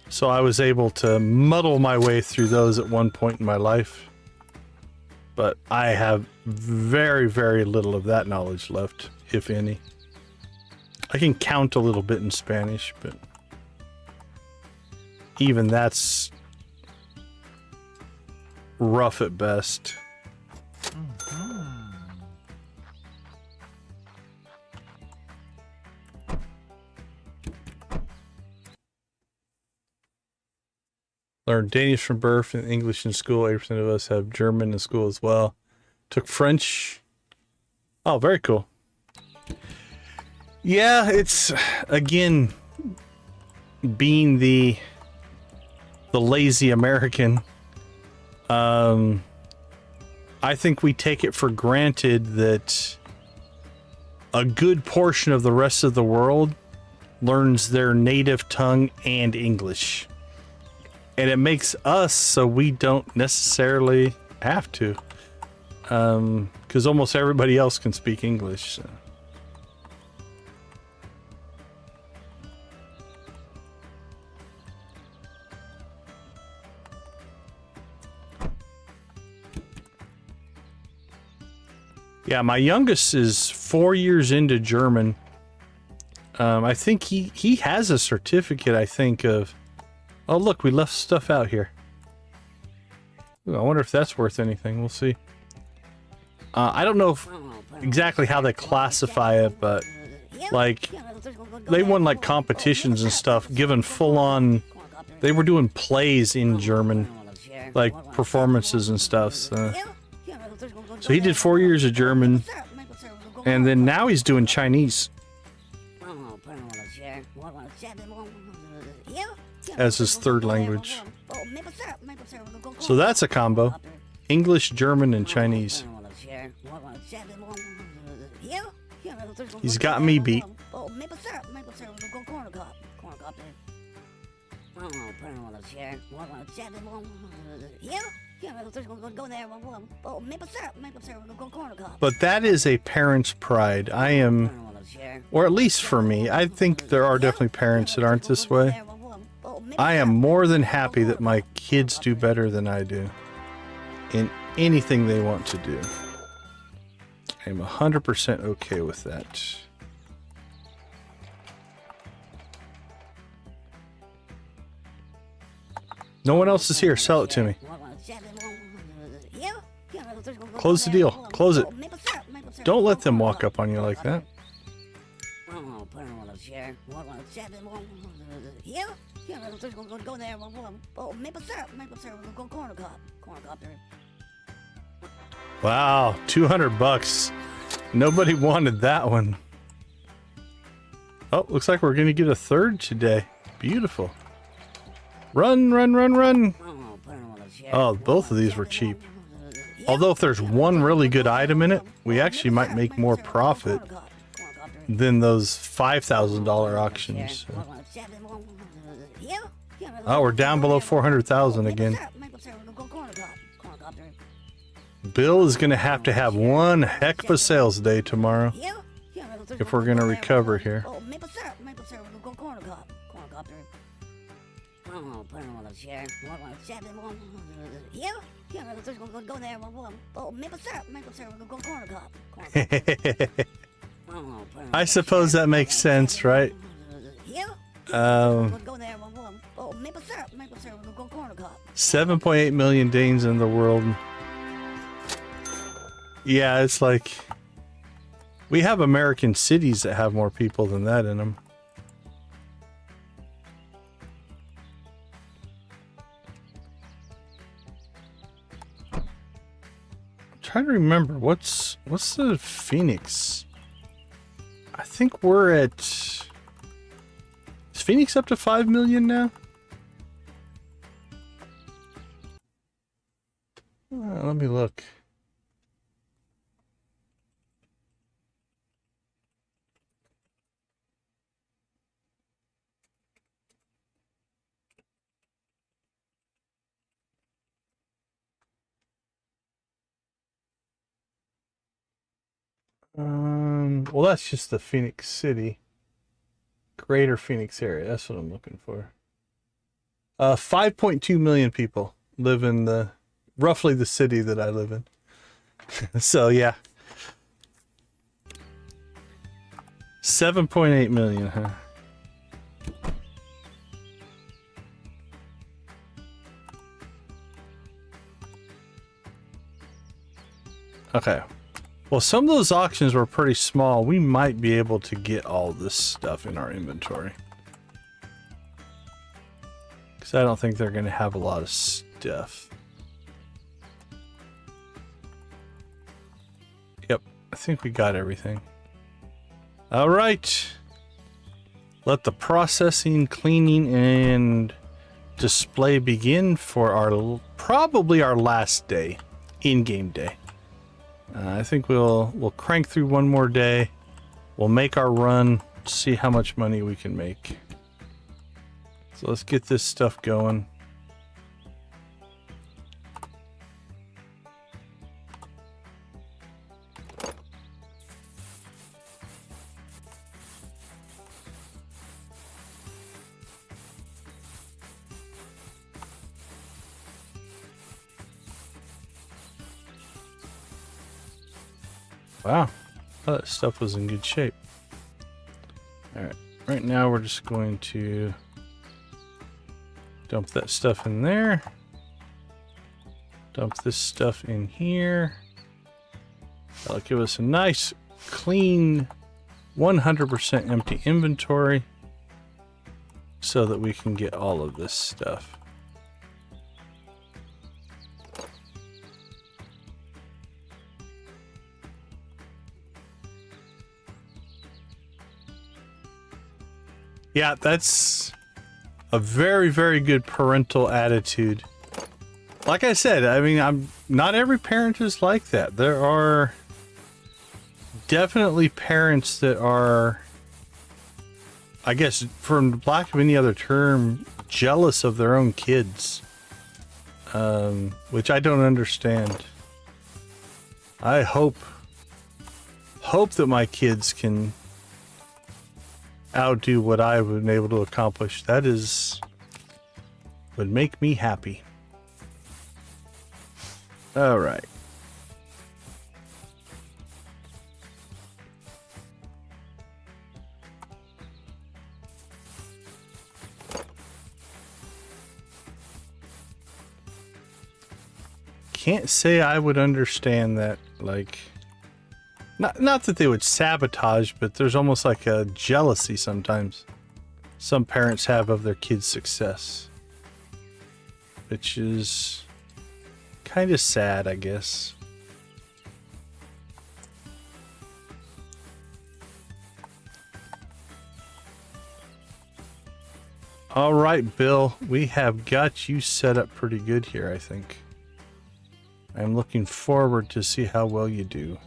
So I was able to muddle my way through those at one point in my life. But I have very, very little of that knowledge left, if any. I can count a little bit in Spanish, but even that's rough at best. Learned Danish from birth and English in school. 80% of us have German in school as well. Took French. Oh, very cool. Yeah, it's, again, being the lazy American, I think we take it for granted that a good portion of the rest of the world learns their native tongue and English. And it makes us so we don't necessarily have to. Because almost everybody else can speak English. So. Yeah, my youngest is 4 years into German. I think he has a certificate, I think, of... Oh, look, we left stuff out here. Ooh, I wonder if that's worth anything. We'll see. I don't know exactly how they classify it, but like they won like competitions and stuff, given full-on. They were doing plays in German, like performances and stuff. So he did 4 years of German, and then now he's doing Chinese as his third language. So that's a combo. English, German, and Chinese. He's got me beat. But that is a parent's pride. I am, or at least for me, I think there are definitely parents that aren't this way. I am more than happy that my kids do better than I do in anything they want to do. I'm 100% okay with that. No one else is here. Sell it to me. Close the deal. Close it. Don't let them walk up on you like that. Wow, $200. Nobody wanted that one. Oh, looks like we're gonna get a third today. Beautiful. Run, run, run, run. Oh, both of these were cheap. Although if there's one really good item in it, we actually might make more profit than those $5,000 auctions. So. Oh, we're down below 400,000 again. Bill is going to have one heck of a sales day tomorrow if we're going to recover here. I suppose that makes sense, right? 7.8 million Danes in the world. Yeah, it's like we have American cities that have more people than that in them. I'm trying to remember what's the Phoenix? I think we're at... Is Phoenix up to 5 million now? Let me look. Well, that's just the Phoenix City. Greater Phoenix area. That's what I'm looking for. 5.2 million people live in roughly the city that I live in. So yeah. 7.8 million, huh? Okay. Well, some of those auctions were pretty small. We might be able to get all this stuff in our inventory. Because I don't think they're going to have a lot of stuff. Yep, I think we got everything. All right. Let the processing, cleaning, and display begin for our probably our last day, in-game day. I think we'll crank through one more day. We'll make our run, see how much money we can make. So let's get this stuff going. Wow, that stuff was in good shape. Alright, right now we're just going to dump that stuff in there. Dump this stuff in here. That'll give us a nice, clean, 100% empty inventory so that we can get all of this stuff. Yeah, that's a very, very good parental attitude. Like I said, I mean, not every parent is like that. There are definitely parents that are, I guess, for lack of any other term, jealous of their own kids, which I don't understand. I hope that my kids can outdo what I've been able to accomplish. That would make me happy. All right. Can't say I would understand that, like, not that they would sabotage, but there's almost like a jealousy sometimes some parents have of their kids' success, which is kind of sad, I guess. All right, Bill, we have got you set up pretty good here, I think. I'm looking forward to see how well you do.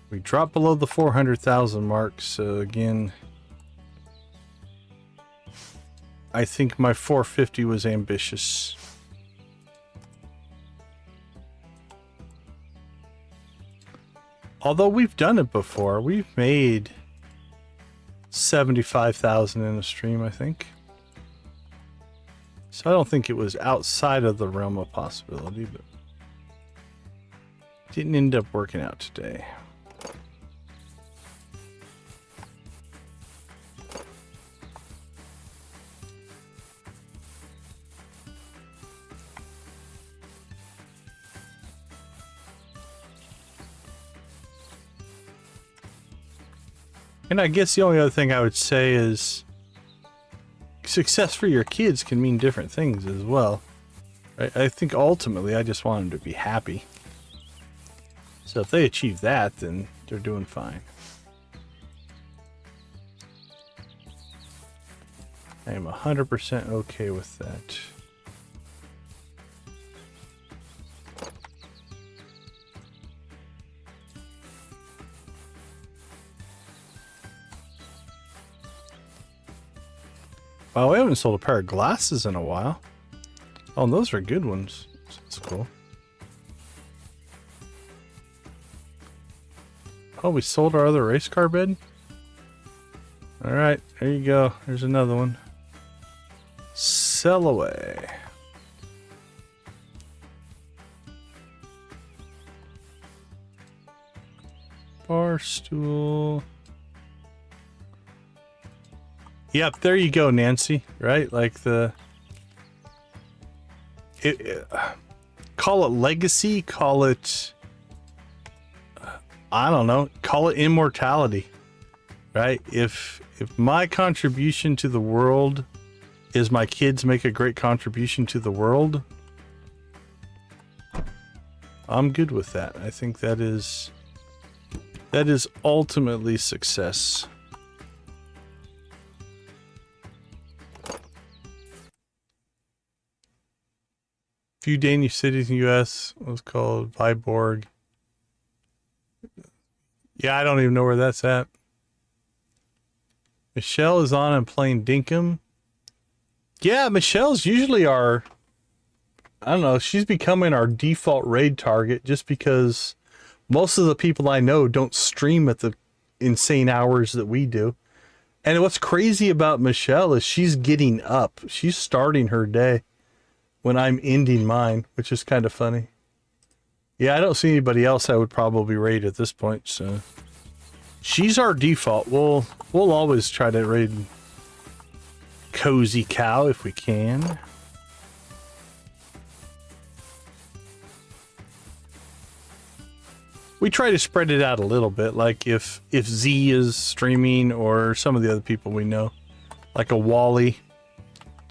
We dropped below the 400,000 mark, so again, I think my 450 was ambitious. Although we've done it before, we've made 75,000 in a stream, I think. So I don't think it was outside of the realm of possibility, but didn't end up working out today. And I guess the only other thing I would say is success for your kids can mean different things as well. I think ultimately I just want them to be happy. So if they achieve that, then they're doing fine. I am 100% okay with that. Wow, we haven't sold a pair of glasses in a while. Oh, and those are good ones. That's cool. Oh, we sold our other race car bed? Alright, there you go. There's another one. Sell away. Bar stool. Yep, there you go, Nancy. Right? Like call it legacy, call it, I don't know, call it immortality. Right? If my contribution to the world is my kids make a great contribution to the world, I'm good with that. I think that is ultimately success. Few Danish cities in the US was called Viborg. Yeah, I don't even know where that's at. Michelle is on and playing Dinkum. Yeah, Michelle's usually our, I don't know, she's becoming our default raid target just because most of the people I know don't stream at the insane hours that we do. And what's crazy about Michelle is she's getting up. She's starting her day when I'm ending mine, which is kind of funny. Yeah, I don't see anybody else I would probably raid at this point, so she's our default. We'll always try to raid Cozy Cow if we can. We try to spread it out a little bit, like if Z is streaming or some of the other people we know, like a Wally,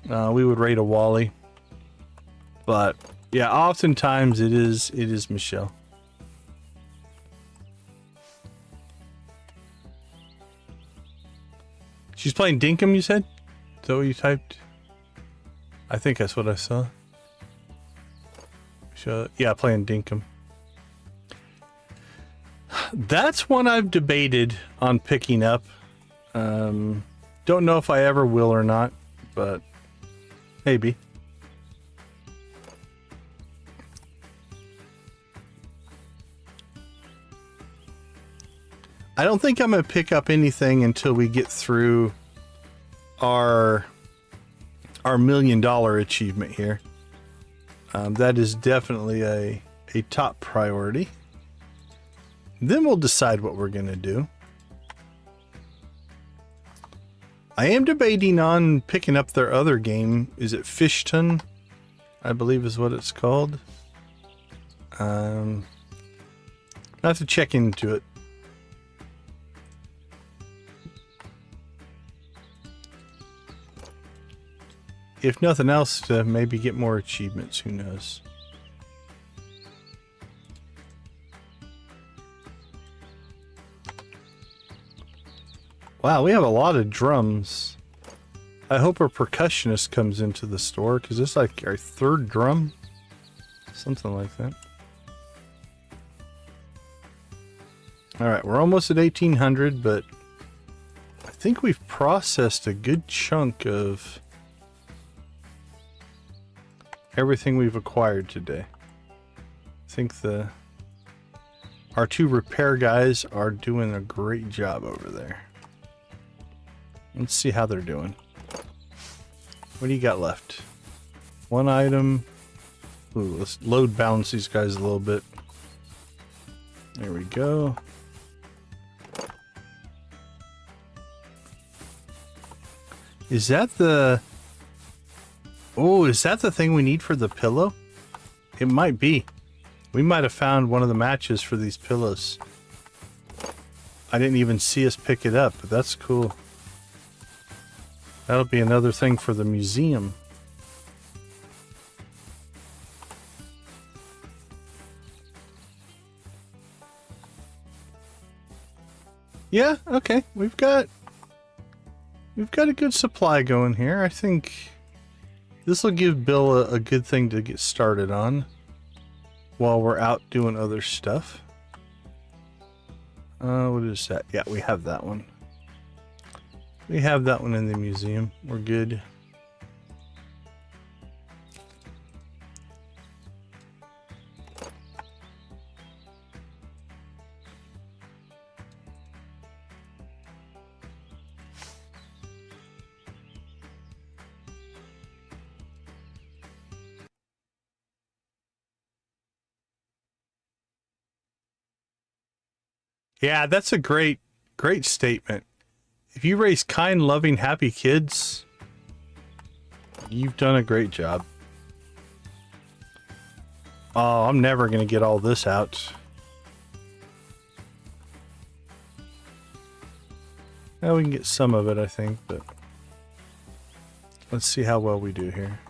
we would raid a Wally. But yeah, oftentimes it is Michelle. She's playing Dinkum, you said? Is that what you typed? I think that's what I saw. Yeah, playing Dinkum. That's one I've debated on picking up. Don't know if I ever will or not, but maybe. I don't think I'm going to pick up anything until we get through our $1 million achievement here. That is definitely a top priority. Then we'll decide what we're going to do. I am debating on picking up their other game. Is it Fishton? I believe is what it's called. I have to check into it. If nothing else, to maybe get more achievements. Who knows? Wow, we have a lot of drums. I hope our percussionist comes into the store, because it's like our third drum. Something like that. Alright, we're almost at 1800, but I think we've processed a good chunk of everything we've acquired today. I think our two repair guys are doing a great job over there. Let's see how they're doing. What do you got left? One item. Ooh, let's load balance these guys a little bit. There we go. Is that the... Oh, is that the thing we need for the pillow? It might be. We might have found one of the matches for these pillows. I didn't even see us pick it up, but that's cool. That'll be another thing for the museum. Yeah, okay. We've got a good supply going here. I think this will give Bill a good thing to get started on while we're out doing other stuff. What is that? Yeah, we have that one. We have that one in the museum. We're good. Yeah, that's a great statement. If you raise kind, loving, happy kids, you've done a great job. Oh, I'm never going to get all this out. Well, we can get some of it, I think, but let's see how well we do here.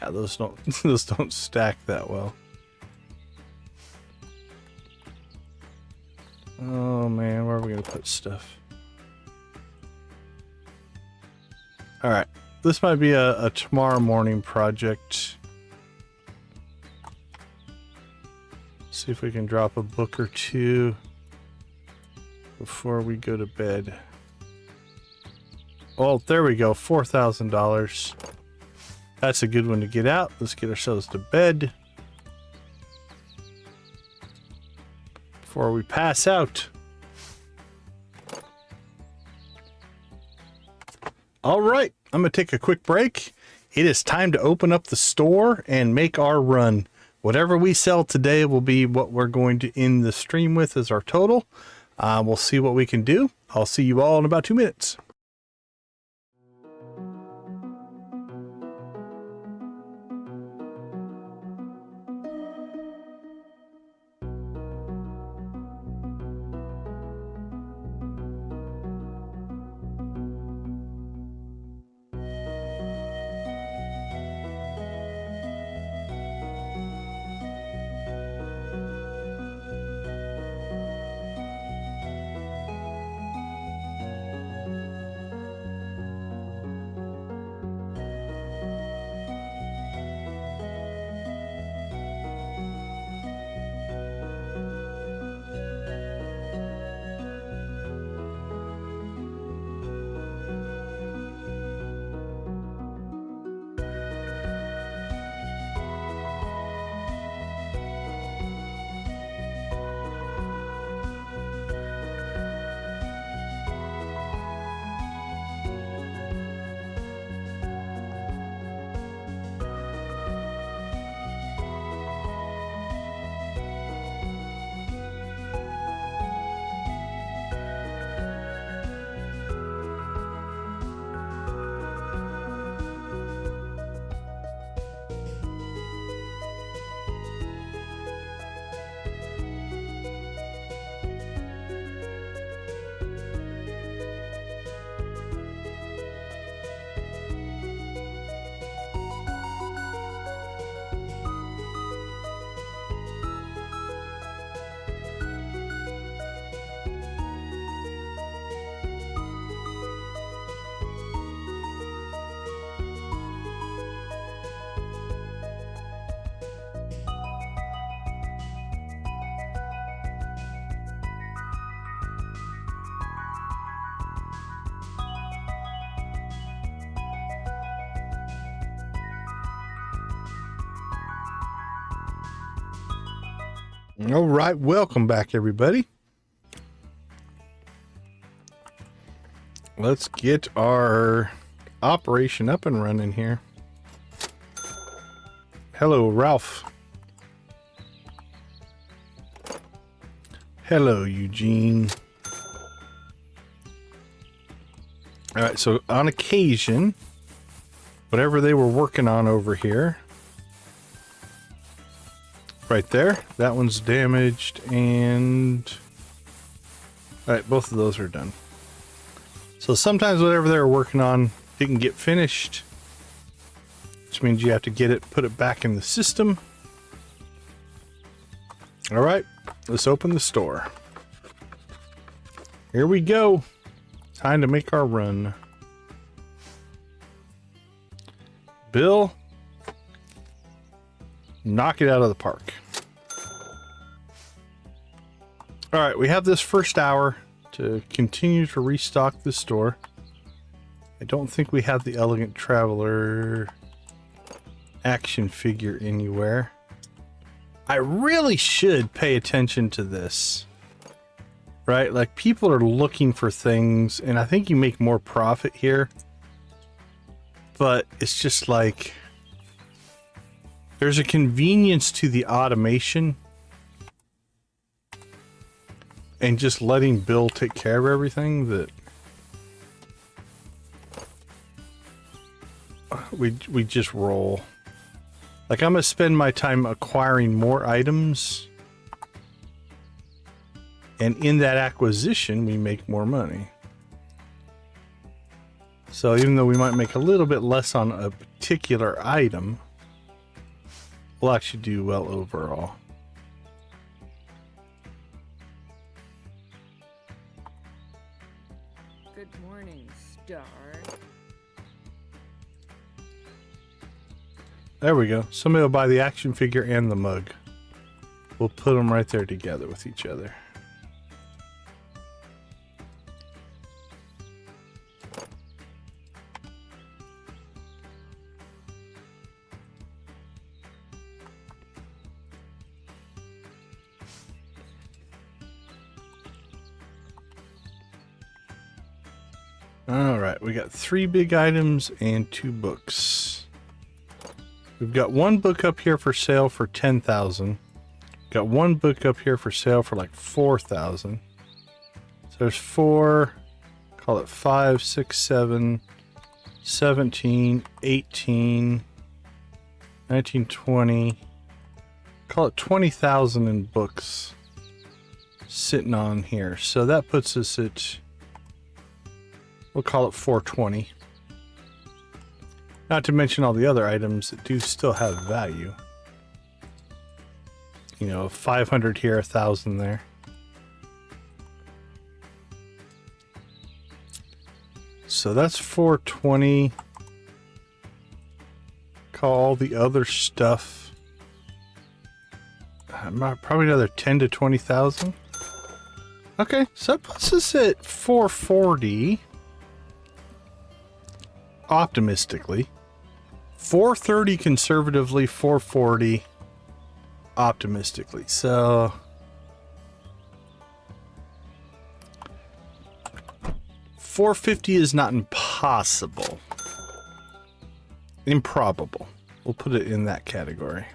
Yeah, those don't stack that well. Oh man, where are we gonna put stuff? All right, this might be a tomorrow morning project. See if we can drop a book or two before we go to bed. Oh, there we go, $4,000. That's a good one to get out. Let's get ourselves to bed before we pass out. All right, I'm going to take a quick break. It is time to open up the store and make our run. Whatever we sell today will be what we're going to end the stream with as our total. We'll see what we can do. I'll see you all in about 2 minutes. All right, welcome back, everybody. Let's get our operation up and running here. Hello, Ralph. Hello, Eugene. All right, so on occasion, whatever they were working on over here, right there, that one's damaged, and all right, both of those are done. So sometimes whatever they were working on didn't get finished, which means you have to get it, put it back in the system. All right, let's open the store. Here we go. Time to make our run. Bill, knock it out of the park. All right, we have this first hour to continue to restock the store. I don't think we have the Elegant Traveler action figure anywhere. I really should pay attention to this. right? Like, people are looking for things, and I think you make more profit here. But it's just like, there's a convenience to the automation and just letting Bill take care of everything that we just roll. Like, I'm gonna spend my time acquiring more items, and in that acquisition we make more money. So even though we might make a little bit less on a particular item, we'll actually do well overall. Good morning, Star. There we go. Somebody will buy the action figure and the mug. We'll put them right there together with each other. All right, we got 3 big items and 2 books. We've got 1 book up here for sale for 10,000. Got 1 book up here for sale for like 4,000. So there's 4, call it 5, 6, 7, 17, 18, 19, 20. Call it 20,000 in books sitting on here. So that puts us at, we'll call it 420. Not to mention all the other items that do still have value. You know, 500 here, 1,000 there. So that's 420. Call all the other stuff. Probably another 10 to 20,000. Okay, so that puts us at 440. Optimistically. 430 conservatively, 440 optimistically. So $450 is not impossible. Improbable. We'll put it in that category.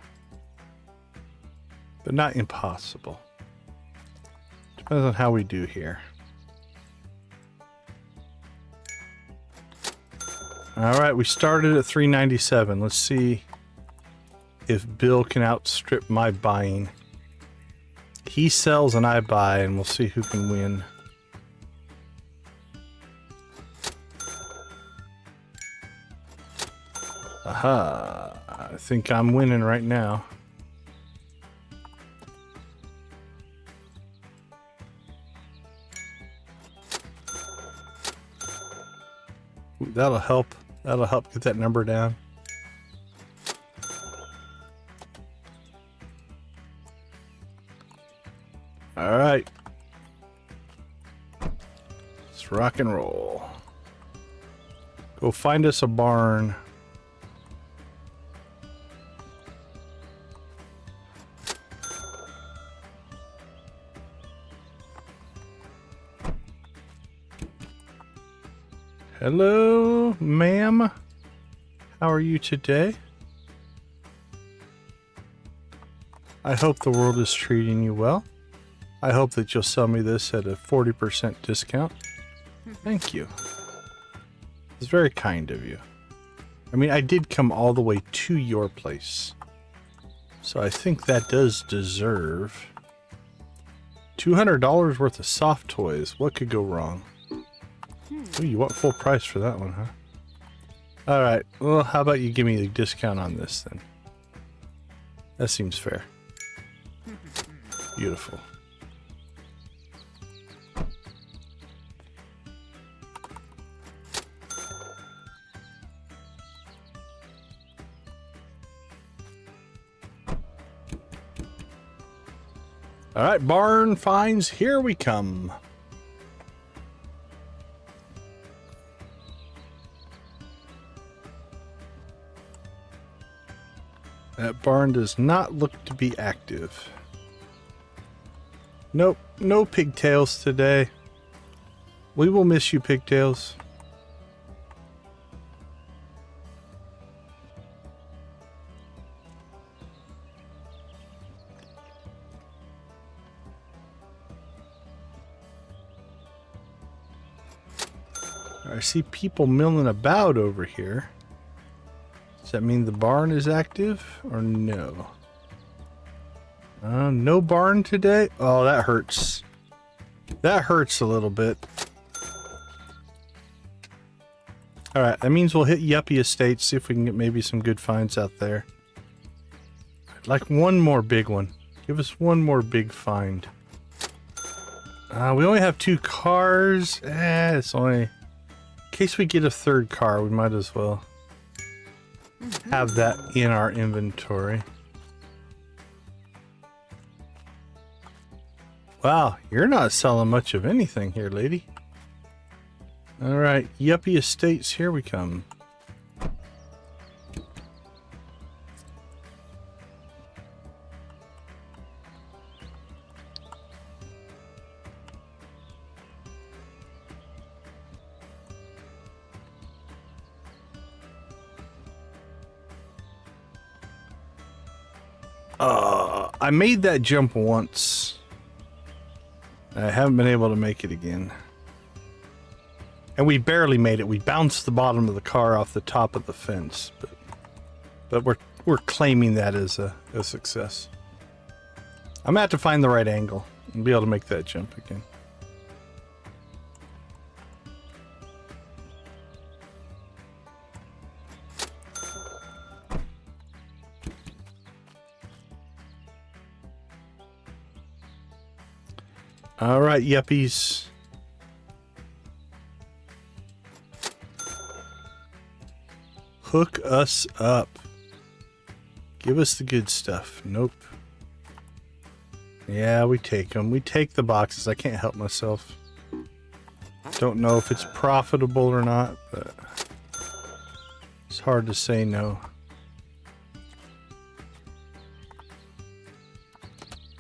But not impossible. Depends on how we do here. Alright, we started at 397. Let's see if Bill can outstrip my buying. He sells and I buy, and we'll see who can win. Aha! I think I'm winning right now. Ooh, that'll help. That'll help get that number down. All right. Let's rock and roll. Go find us a barn. Hello, ma'am. How are you today? I hope the world is treating you well. I hope that you'll sell me this at a 40% discount. Thank you. It's very kind of you. I mean, I did come all the way to your place. So I think that does deserve $200 worth of soft toys. What could go wrong? Ooh, you want full price for that one, huh? Alright, well, how about you give me a discount on this then? That seems fair. Beautiful. Alright, barn finds, here we come. That barn does not look to be active. Nope, no pigtails today. We will miss you, pigtails. I see people milling about over here. Does that mean the barn is active or no? No barn today? Oh, that hurts. That hurts a little bit. Alright, that means we'll hit Yuppie Estates, see if we can get maybe some good finds out there. I'd like one more big one. Give us one more big find. We only have 2 cars. It's only... In case we get a 3rd car, we might as well have that in our inventory. Wow, you're not selling much of anything here, lady. Alright, Yuppie Estates, here we come. I made that jump once. I haven't been able to make it again. And we barely made it. We bounced the bottom of the car off the top of the fence, but we're claiming that as a success. I'm gonna have to find the right angle and be able to make that jump again. All right, yuppies. Hook us up. Give us the good stuff. Nope. Yeah, we take them. We take the boxes. I can't help myself. Don't know if it's profitable or not, but it's hard to say no.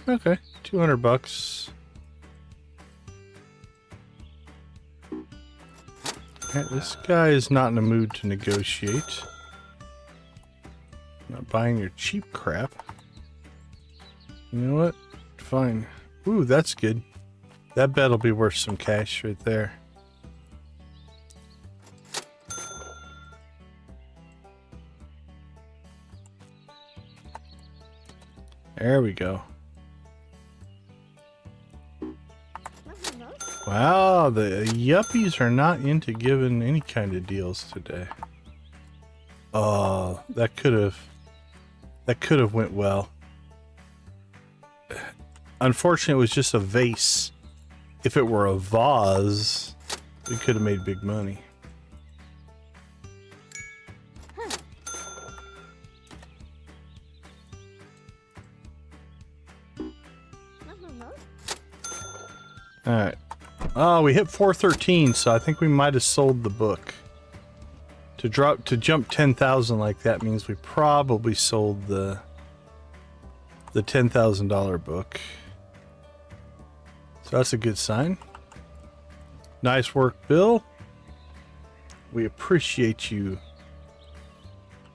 Okay, 200 bucks. This guy is not in a mood to negotiate. Not buying your cheap crap. You know what? Fine. Ooh, that's good. That bet'll be worth some cash right there. There we go. Wow, the yuppies are not into giving any kind of deals today. Oh, that could have went well. Unfortunately, it was just a vase. If it were a vase, we could have made big money. All right. Oh, we hit 413, so I think we might have sold the book. To jump 10,000 like that means we probably sold the $10,000 book. So that's a good sign. Nice work, Bill. We appreciate you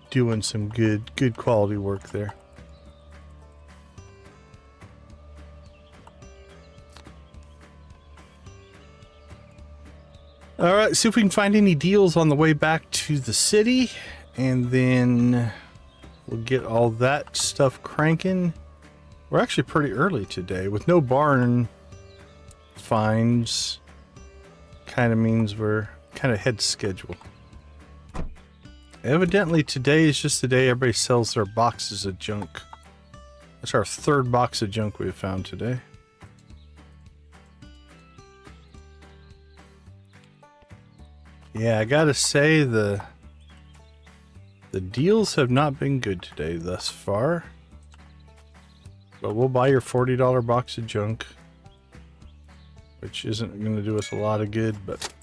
doing some good quality work there. All right, see if we can find any deals on the way back to the city, and then we'll get all that stuff cranking. We're actually pretty early today with no barn finds. Kind of means we're kind of ahead of schedule. Evidently today is just the day everybody sells their boxes of junk. That's our 3rd box of junk we've found today. Yeah, I gotta say the deals have not been good today thus far. But we'll buy your $40 box of junk, which isn't going to do us a lot of good, but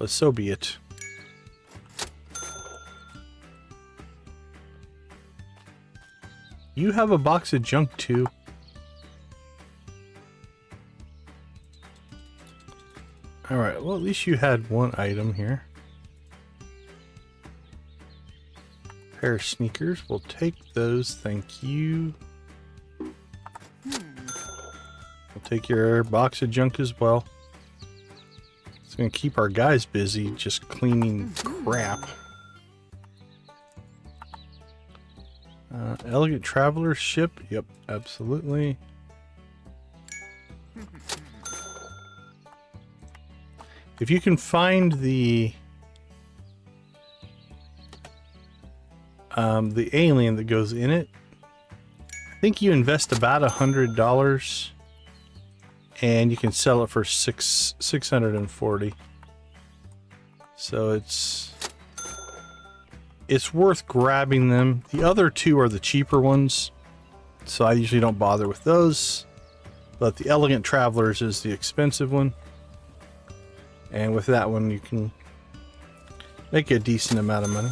so be it. you have a box of junk too? Alright, well at least you had one item here. Pair of sneakers. We'll take those, thank you. We'll take your box of junk as well. It's going to keep our guys busy just cleaning crap. Elegant Traveler ship. Yep, absolutely. If you can find the alien that goes in it, I think you invest about $100 and you can sell it for $640. So it's worth grabbing them. The other two are the cheaper ones, so I usually don't bother with those. But the Elegant Travelers is the expensive one. And with that one, you can make a decent amount of money.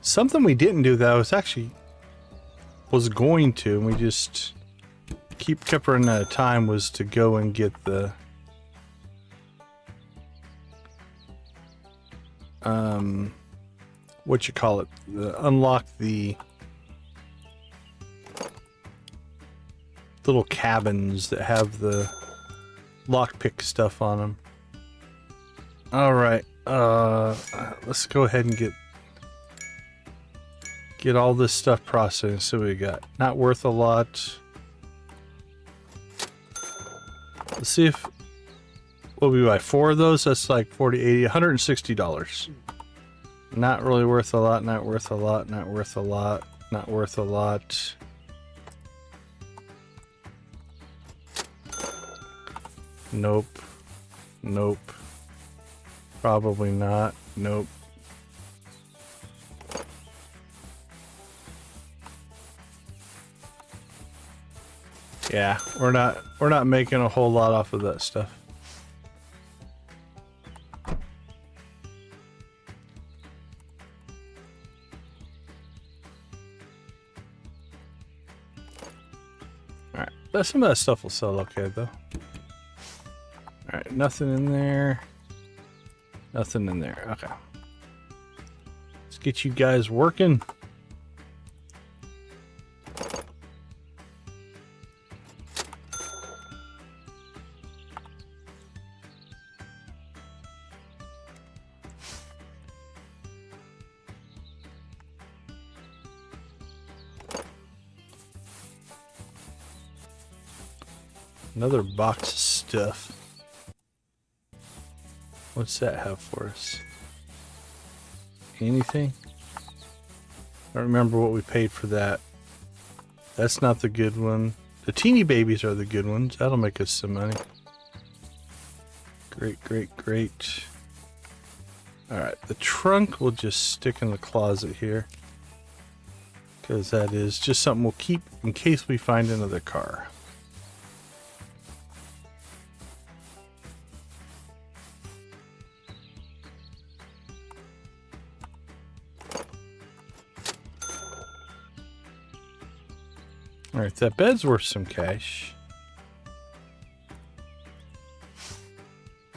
Something we didn't do that was going to, and we just kept running out of time, was to go and get the what you call it, unlock the little cabins that have the lockpick stuff on them. All right, let's go ahead and get all this stuff processed. So we got not worth a lot. Let's see if what we buy 4 of those. That's like 40, 80, $160. Not really worth a lot. Not worth a lot. Not worth a lot. Not worth a lot. Nope. Nope. Probably not. Nope. Yeah, we're not making a whole lot off of that stuff. Alright, but some of that stuff will sell okay though. Alright, nothing in there. Nothing in there. Okay. Let's get you guys working. Another box of stuff. What's that have for us? Anything? I don't remember what we paid for that. That's not the good one. The teeny babies are the good ones. That'll make us some money. Great, great, great. Alright, the trunk will just stick in the closet here, because that is just something we'll keep in case we find another car. Alright, that bed's worth some cash.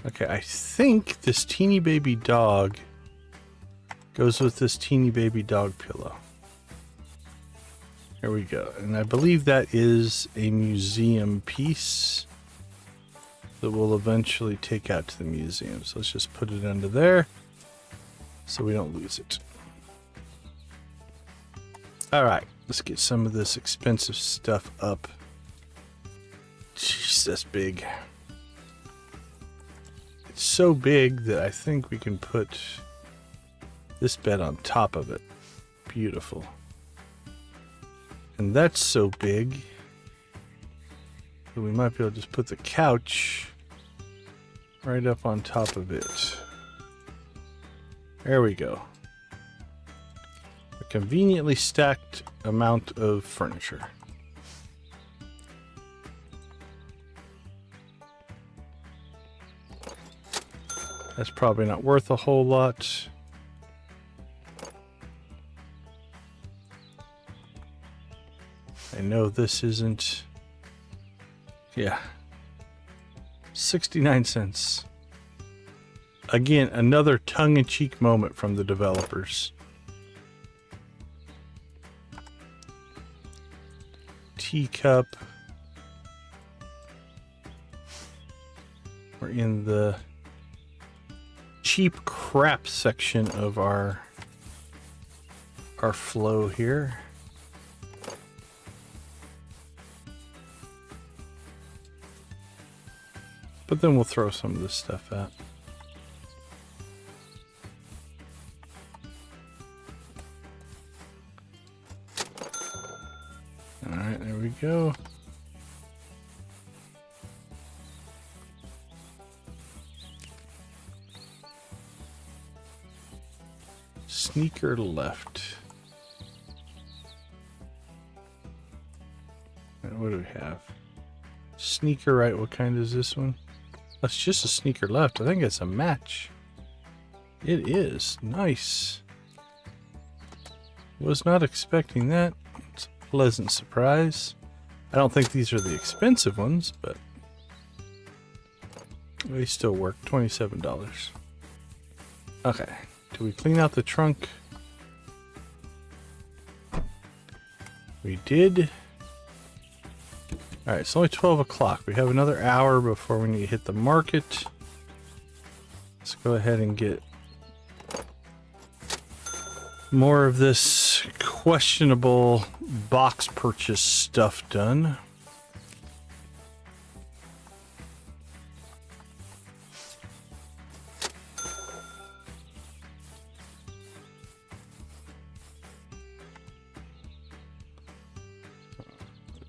Okay, I think this teeny baby dog goes with this teeny baby dog pillow. Here we go. And I believe that is a museum piece that we'll eventually take out to the museum. So let's just put it under there so we don't lose it. Alright, let's get some of this expensive stuff up. Jeez, that's big. It's so big that I think we can put this bed on top of it. Beautiful. And that's so big that we might be able to just put the couch right up on top of it. There we go. A conveniently stacked amount of furniture. That's probably not worth a whole lot. I know this isn't. Yeah. 69 cents. Again, another tongue-in-cheek moment from the developers. Teacup. We're in the cheap crap section of our flow here. But then we'll throw some of this stuff out. Alright, there we go. Sneaker left. And what do we have? Sneaker right, what kind is this one? That's just a sneaker left. I think it's a match. It is. Nice. Was not expecting that. It's a pleasant surprise. I don't think these are the expensive ones, but they still work. $27. Okay. Do we clean out the trunk? We did. Alright, it's only 12 o'clock. We have another hour before we need to hit the market. Let's go ahead and get more of this questionable box purchase stuff done.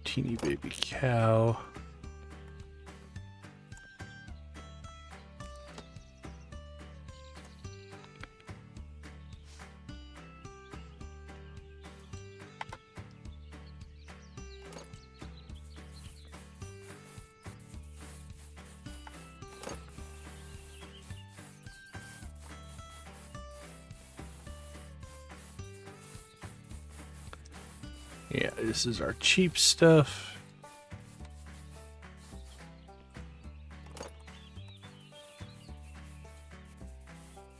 Teeny baby cow. Yeah, this is our cheap stuff.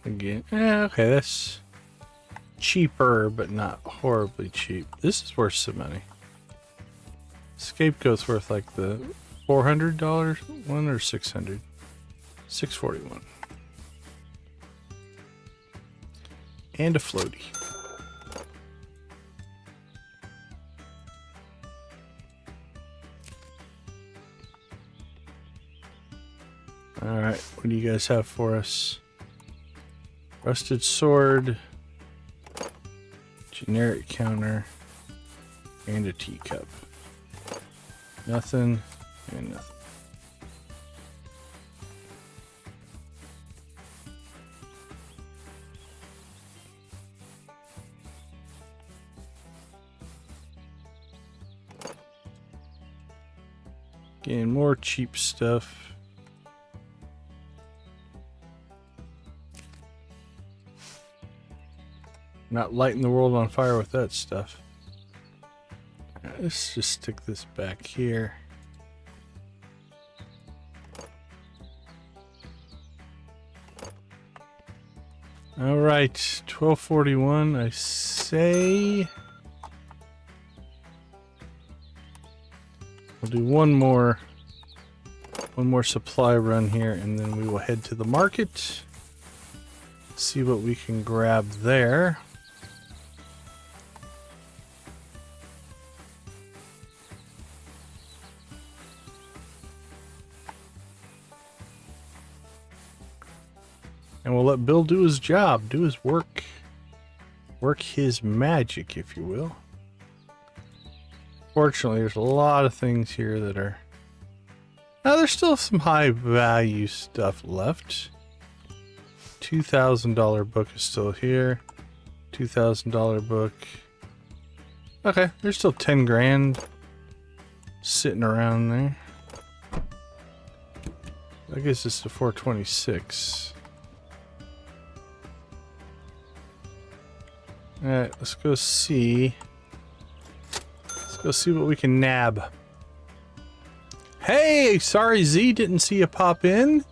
Again, okay, that's cheaper, but not horribly cheap. This is worth some money. Scapegoat's worth like the $400 one or $600. $641. And a floaty. Alright, what do you guys have for us? Rusted sword, generic counter, and a teacup. Nothing, and nothing. Again, more cheap stuff. Not lighting the world on fire with that stuff. Let's just stick this back here. All right, 12:41. I say we'll do one more supply run here, and then we will head to the market. See what we can grab there. And we'll let Bill do his job, do his work. Work his magic, if you will. Fortunately, there's a lot of things here that are... Now, there's still some high value stuff left. $2,000 book is still here. $2,000 book. Okay, there's still 10 grand sitting around there. I guess it's the 426. Alright, let's go see. Let's go see what we can nab. Hey, sorry Z, didn't see you pop in.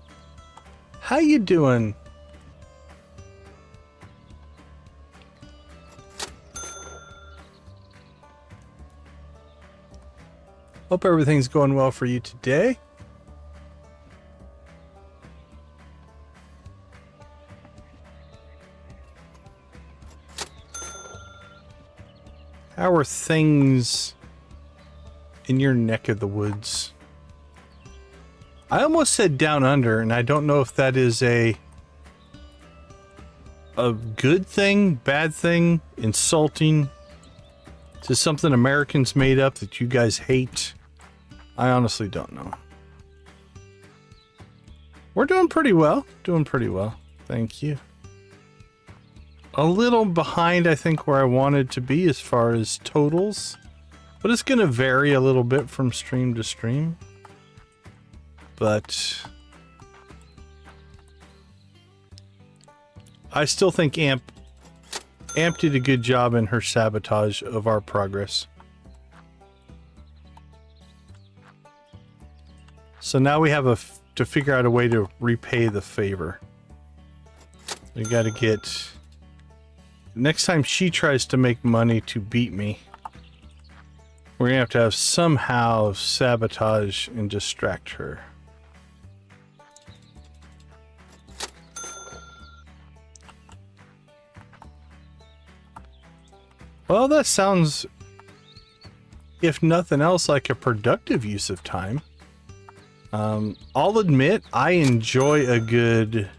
How you doing? Hope everything's going well for you today. How are things in your neck of the woods? I almost said down under, and I don't know if that is a good thing, bad thing, insulting. Is this something Americans made up that you guys hate? I honestly don't know. We're doing pretty well. Doing pretty well. Thank you. A little behind, I think, where I wanted to be as far as totals. But it's going to vary a little bit from stream to stream. But I still think Amp did a good job in her sabotage of our progress. So now we have to figure out a way to repay the favor. We got to get... Next time she tries to make money to beat me, we're going to have somehow sabotage and distract her. Well, that sounds, if nothing else, like a productive use of time. I'll admit, I enjoy a good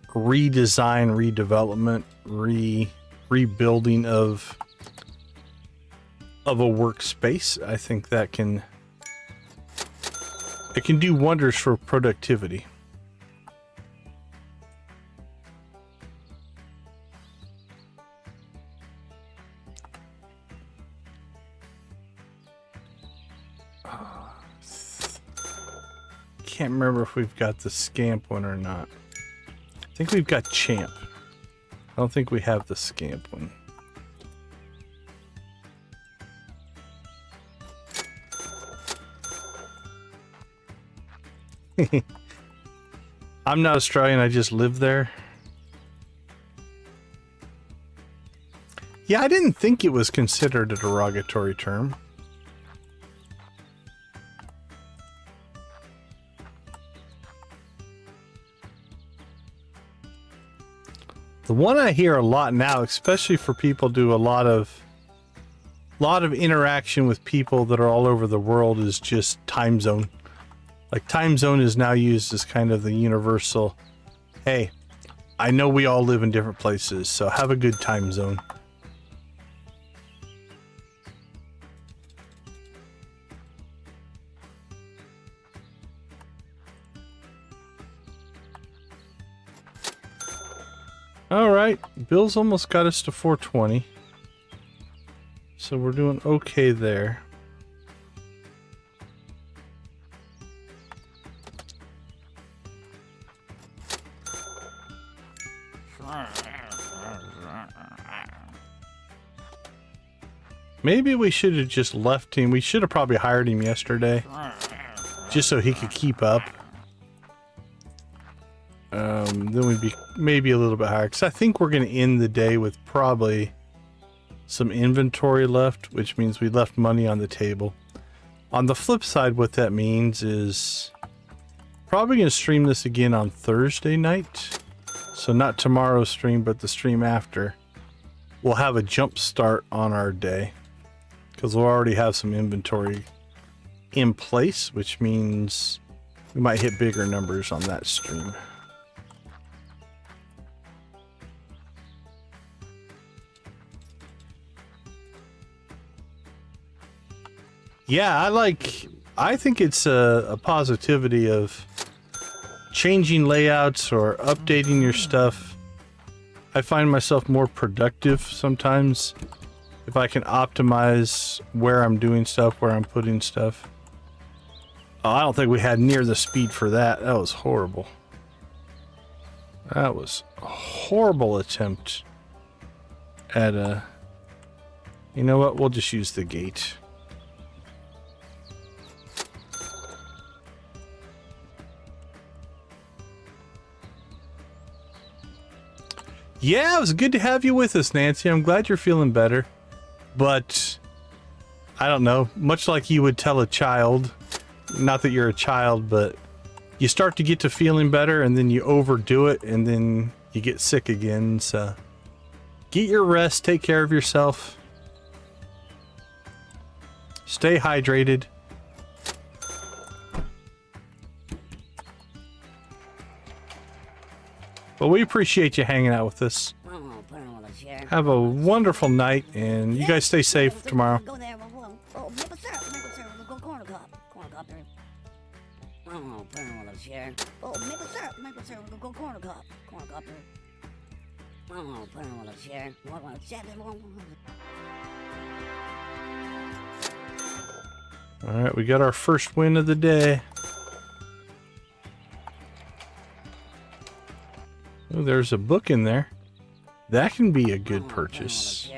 redesign, redevelopment, rebuilding of a workspace. I think that can do wonders for productivity. Can't remember if we've got the scamp one or not. I think we've got champ. I don't think we have the scamp one. I'm not Australian, I just live there. Yeah, I didn't think it was considered a derogatory term. The one I hear a lot now, especially for people who do a lot of interaction with people that are all over the world, is just time zone. Like, time zone is now used as kind of the universal, hey, I know we all live in different places, so have a good time zone. All right, Bill's almost got us to 420. So we're doing okay there. Maybe we should have just left him. We should have probably hired him yesterday, just so he could keep up. Then we'd be maybe a little bit higher, because I think we're going to end the day with probably some inventory left, which means we left money on the table. On the flip side, what that means is probably going to stream this again on Thursday night. So not tomorrow's stream, but the stream after. We'll have a jump start on our day, because we'll already have some inventory in place, which means we might hit bigger numbers on that stream. Yeah, I think it's a positivity of changing layouts or updating your stuff. I find myself more productive sometimes if I can optimize where I'm doing stuff, where I'm putting stuff. Oh, I don't think we had near the speed for that. That was horrible. That was a horrible attempt at a... You know what? We'll just use the gate. Yeah, it was good to have you with us, Nancy. I'm glad you're feeling better. But, I don't know, much like you would tell a child, not that you're a child, but you start to get to feeling better and then you overdo it and then you get sick again. So, get your rest, take care of yourself. Stay hydrated. But we appreciate you hanging out with us. Have a wonderful night, and you guys stay safe tomorrow. Alright, we got our first win of the day. Oh, there's a book in there. That can be a good purchase.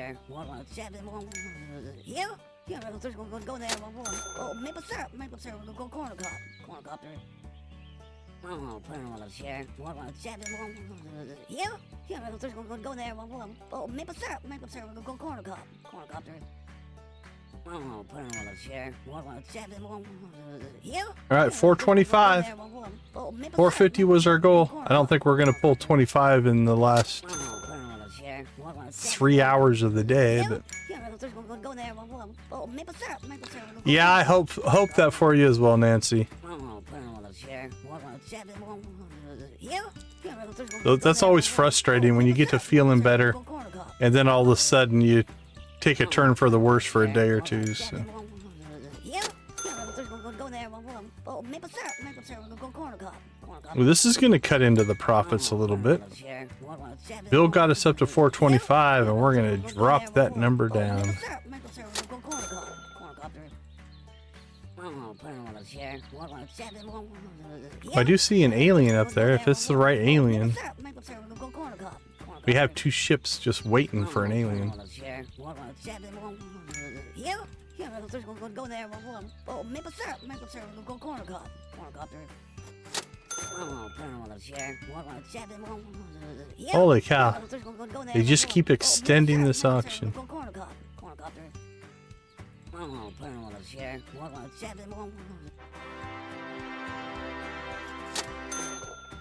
Alright, 425. 450 was our goal. I don't think we're going to pull 25 in the last 3 hours of the day, but yeah, I hope that for you as well, Nancy. That's always frustrating when you get to feeling better and then all of a sudden you take a turn for the worse for a day or two. So. Well, this is going to cut into the profits a little bit. Bill got us up to 425 and we're going to drop that number down. I do see an alien up there, if it's the right alien. We have 2 ships just waiting for an alien. Holy cow. They just keep extending this auction.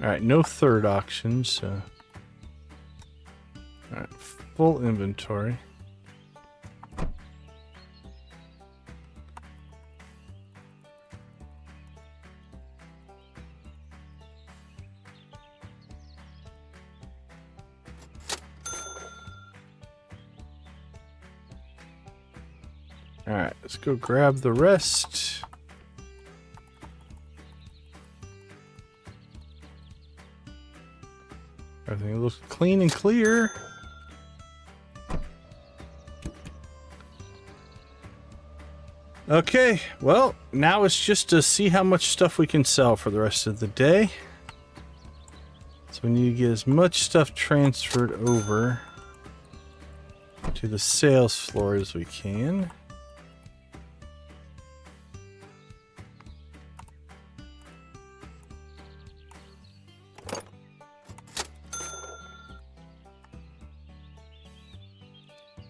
Alright, no third auction, so... Alright, full inventory. Alright, let's go grab the rest. Everything looks clean and clear. Okay, well, now it's just to see how much stuff we can sell for the rest of the day. So we need to get as much stuff transferred over to the sales floor as we can.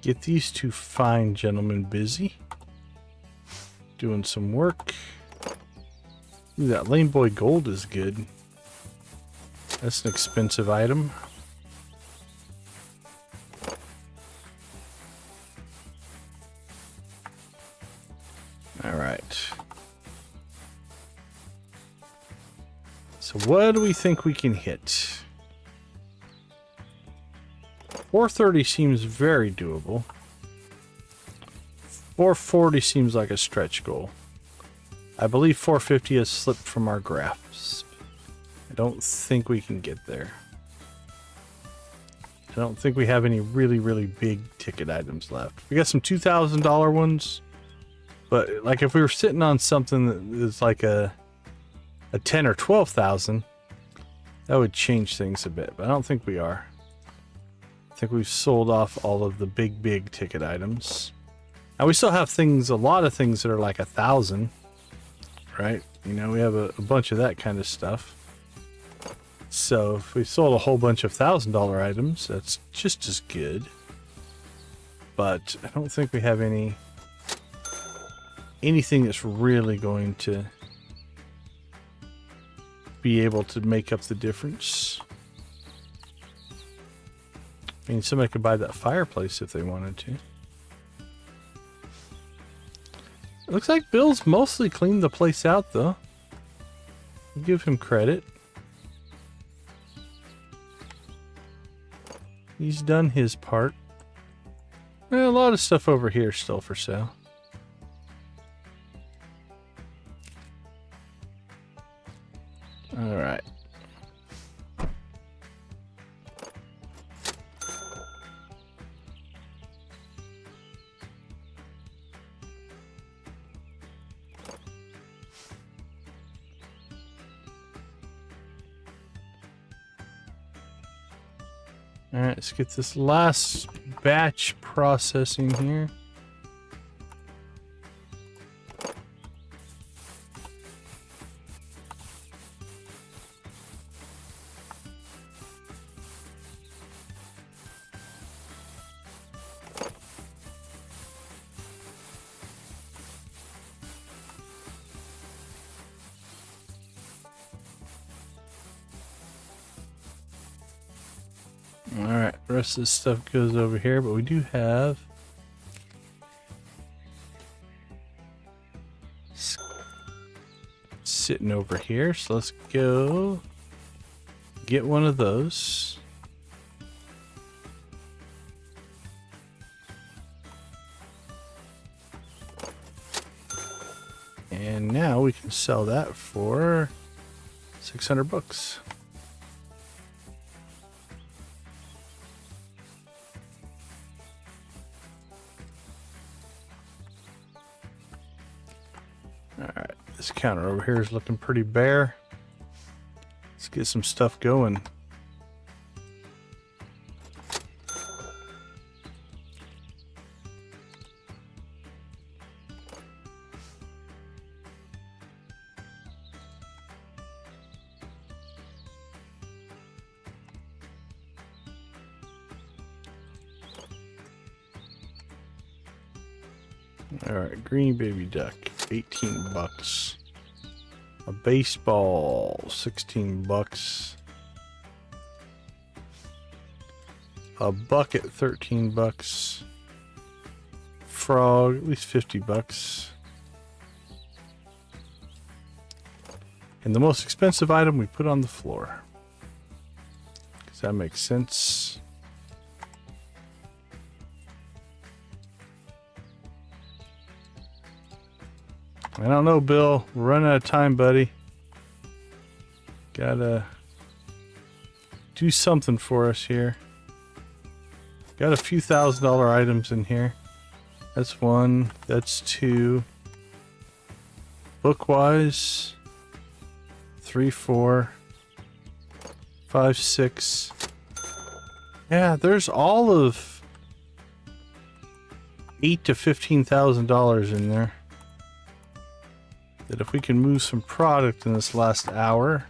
Get these 2 fine gentlemen busy. Doing some work. Ooh, that Lane Boy gold is good. That's an expensive item. Alright. So what do we think we can hit? 430 seems very doable. 440 seems like a stretch goal. I believe 450 has slipped from our grasp. I don't think we can get there. I don't think we have any really big ticket items left. We got some $2,000 ones, but like if we were sitting on something that is like a 10 or 12,000, that would change things a bit, but I don't think we are. think we've sold off all of the big ticket items. Now we still have things, a lot of things that are like 1,000, right? You know, we have a bunch of that kind of stuff. So if we sold a whole bunch of $1,000 items, that's just as good. But I don't think we have anything that's really going to be able to make up the difference. I mean, somebody could buy that fireplace if they wanted to. It looks like Bill's mostly cleaned the place out, though. I'll give him credit. He's done his part. A lot of stuff over here still for sale. All right. All right, let's get this last batch processing here. Alright, the rest of this stuff goes over here, but we do have sitting over here, so let's go get one of those. And now we can sell that for 600 bucks. Alright, this counter over here is looking pretty bare. Let's get some stuff going. Alright, green baby duck, 18 bucks. A baseball, 16 bucks. A bucket, 13 bucks. Frog, at least 50 bucks. And the most expensive item we put on the floor. Because that makes sense. I don't know, Bill. We're running out of time, buddy. Gotta do something for us here. Got a few $1,000 items in here. That's one. That's two. Book-wise, 3, 4, 5, 6. Yeah, there's all of $8,000 to $15,000 in there. That if we can move some product in this last hour,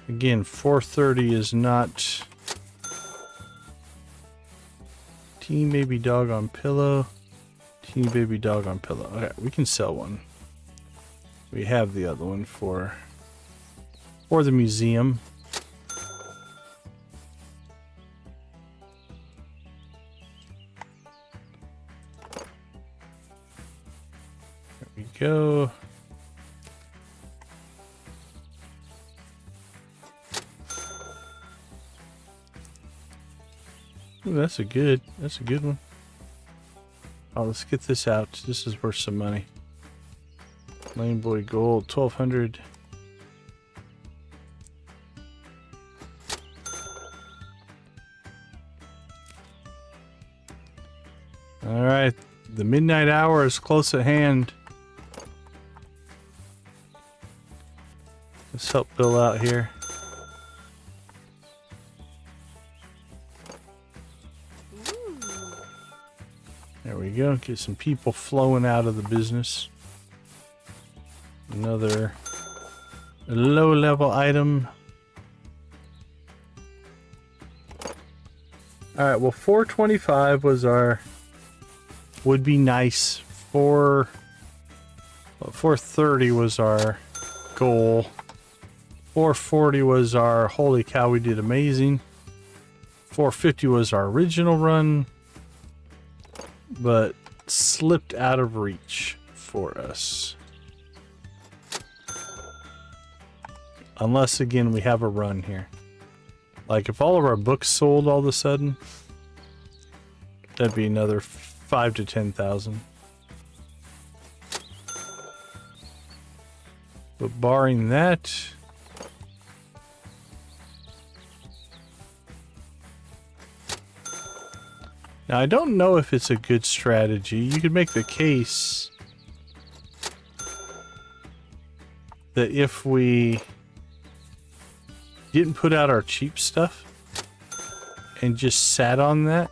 again, 4:30 is not. Teeny baby dog on pillow, teeny baby dog on pillow. Okay, we can sell one. We have the other one for the museum. There we go. Ooh, that's a good one. Oh, let's get this out. This is worth some money. Lane Boy Gold, 1,200. All right, the midnight hour is close at hand. Let's help Bill out here. we go. Get some people flowing out of the business. Another low-level item. Alright, well 425 was our... would be nice. 430 was our goal. 440 was our holy cow, we did amazing. 450 was our original run, but slipped out of reach for us. Unless again we have a run here. Like if all of our books sold all of a sudden, that'd be another 5 to 10,000. But barring that, now I don't know if it's a good strategy. You could make the case that if we didn't put out our cheap stuff and just sat on that,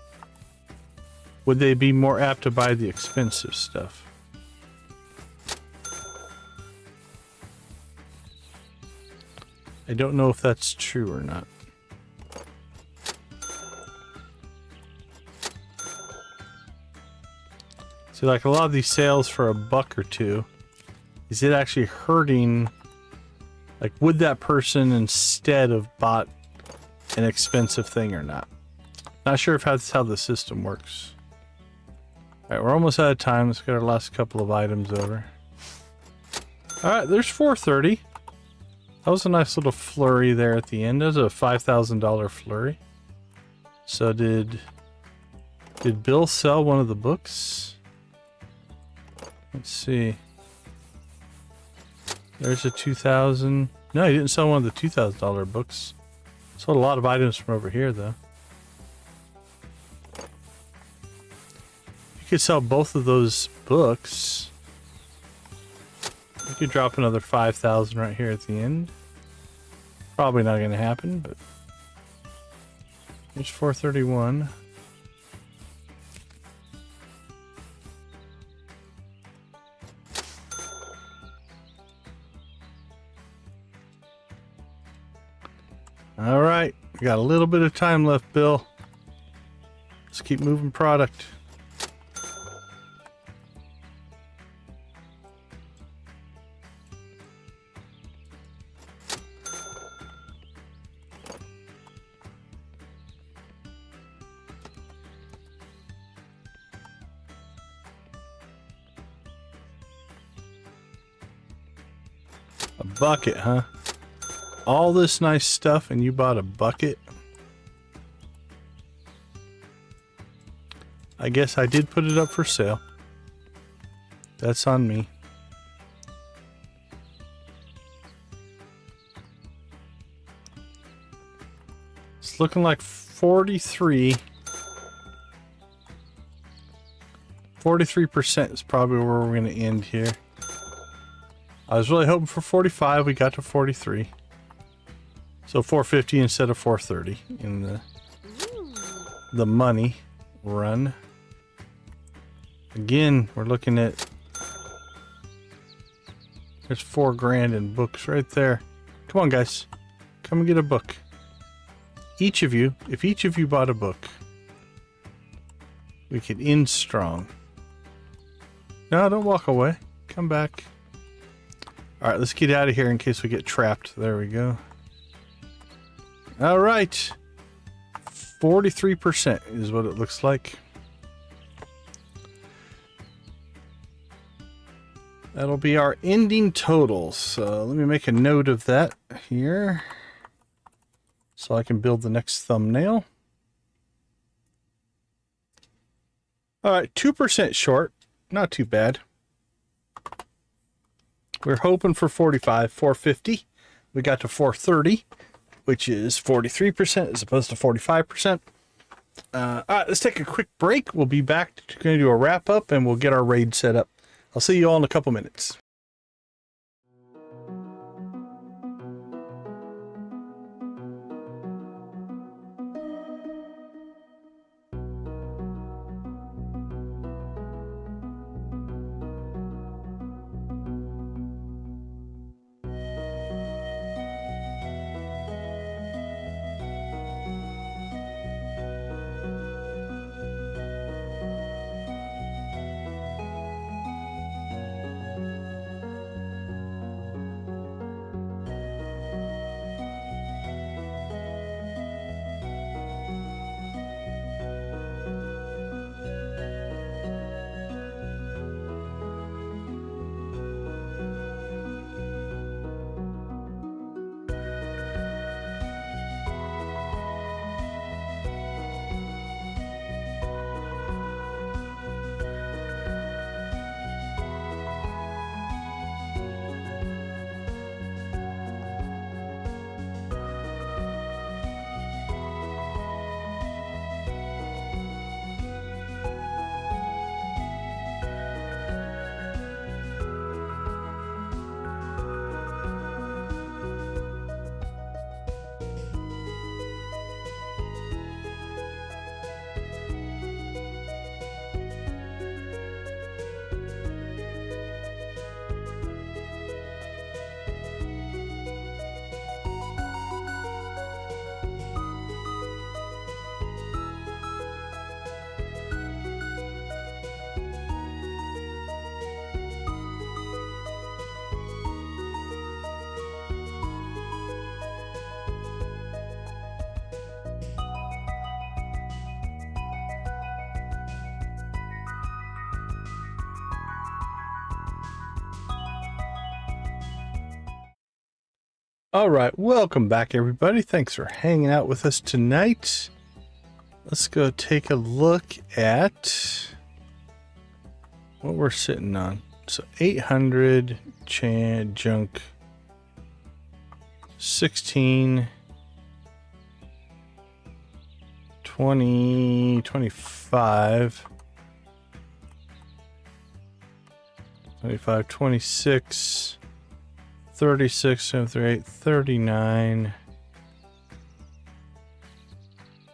would they be more apt to buy the expensive stuff? I don't know if that's true or not. See, like a lot of these sales for a buck or two, is it actually hurting? Like, would that person instead have bought an expensive thing or not? Not sure if that's how the system works. Alright, we're almost out of time. Let's get our last couple of items over. Alright, there's 430. That was a nice little flurry there at the end. That was a $5,000 flurry. So did Bill sell one of the books? Let's see. There's a 2,000. No, he didn't sell one of the $2,000 books. Sold a lot of items from over here, though. You could sell both of those books. You could drop another 5,000 right here at the end. Probably not going to happen, but there's 431. All right, we got a little bit of time left, Bill. Let's keep moving product. A bucket, huh? All this nice stuff and you bought a bucket? I guess I did put it up for sale. That's on me. It's looking like 43. 43% is probably where we're going to end here. I was really hoping for 45. We got to 43. So 450 instead of 430 in the money run. Again, we're looking at, there's 4 grand in books right there. Come on, guys. Come and get a book. Each of you, if each of you bought a book, we could end strong. No, don't walk away. Come back. All right, let's get out of here in case we get trapped. There we go. All right. 43% is what it looks like. That'll be our ending total. So let me make a note of that here so I can build the next thumbnail. All right, 2% short. Not too bad. We're hoping for 45, 450. We got to 430, which is 43% as opposed to 45%. All right, let's take a quick break. We'll be back. Going to do a wrap up and we'll get our raid set up. I'll see you all in a couple minutes. All right, welcome back, everybody. Thanks for hanging out with us tonight. Let's go take a look at what we're sitting on. So 800 junk, 16, 20, 25, 25, 26, 36, 78, 39,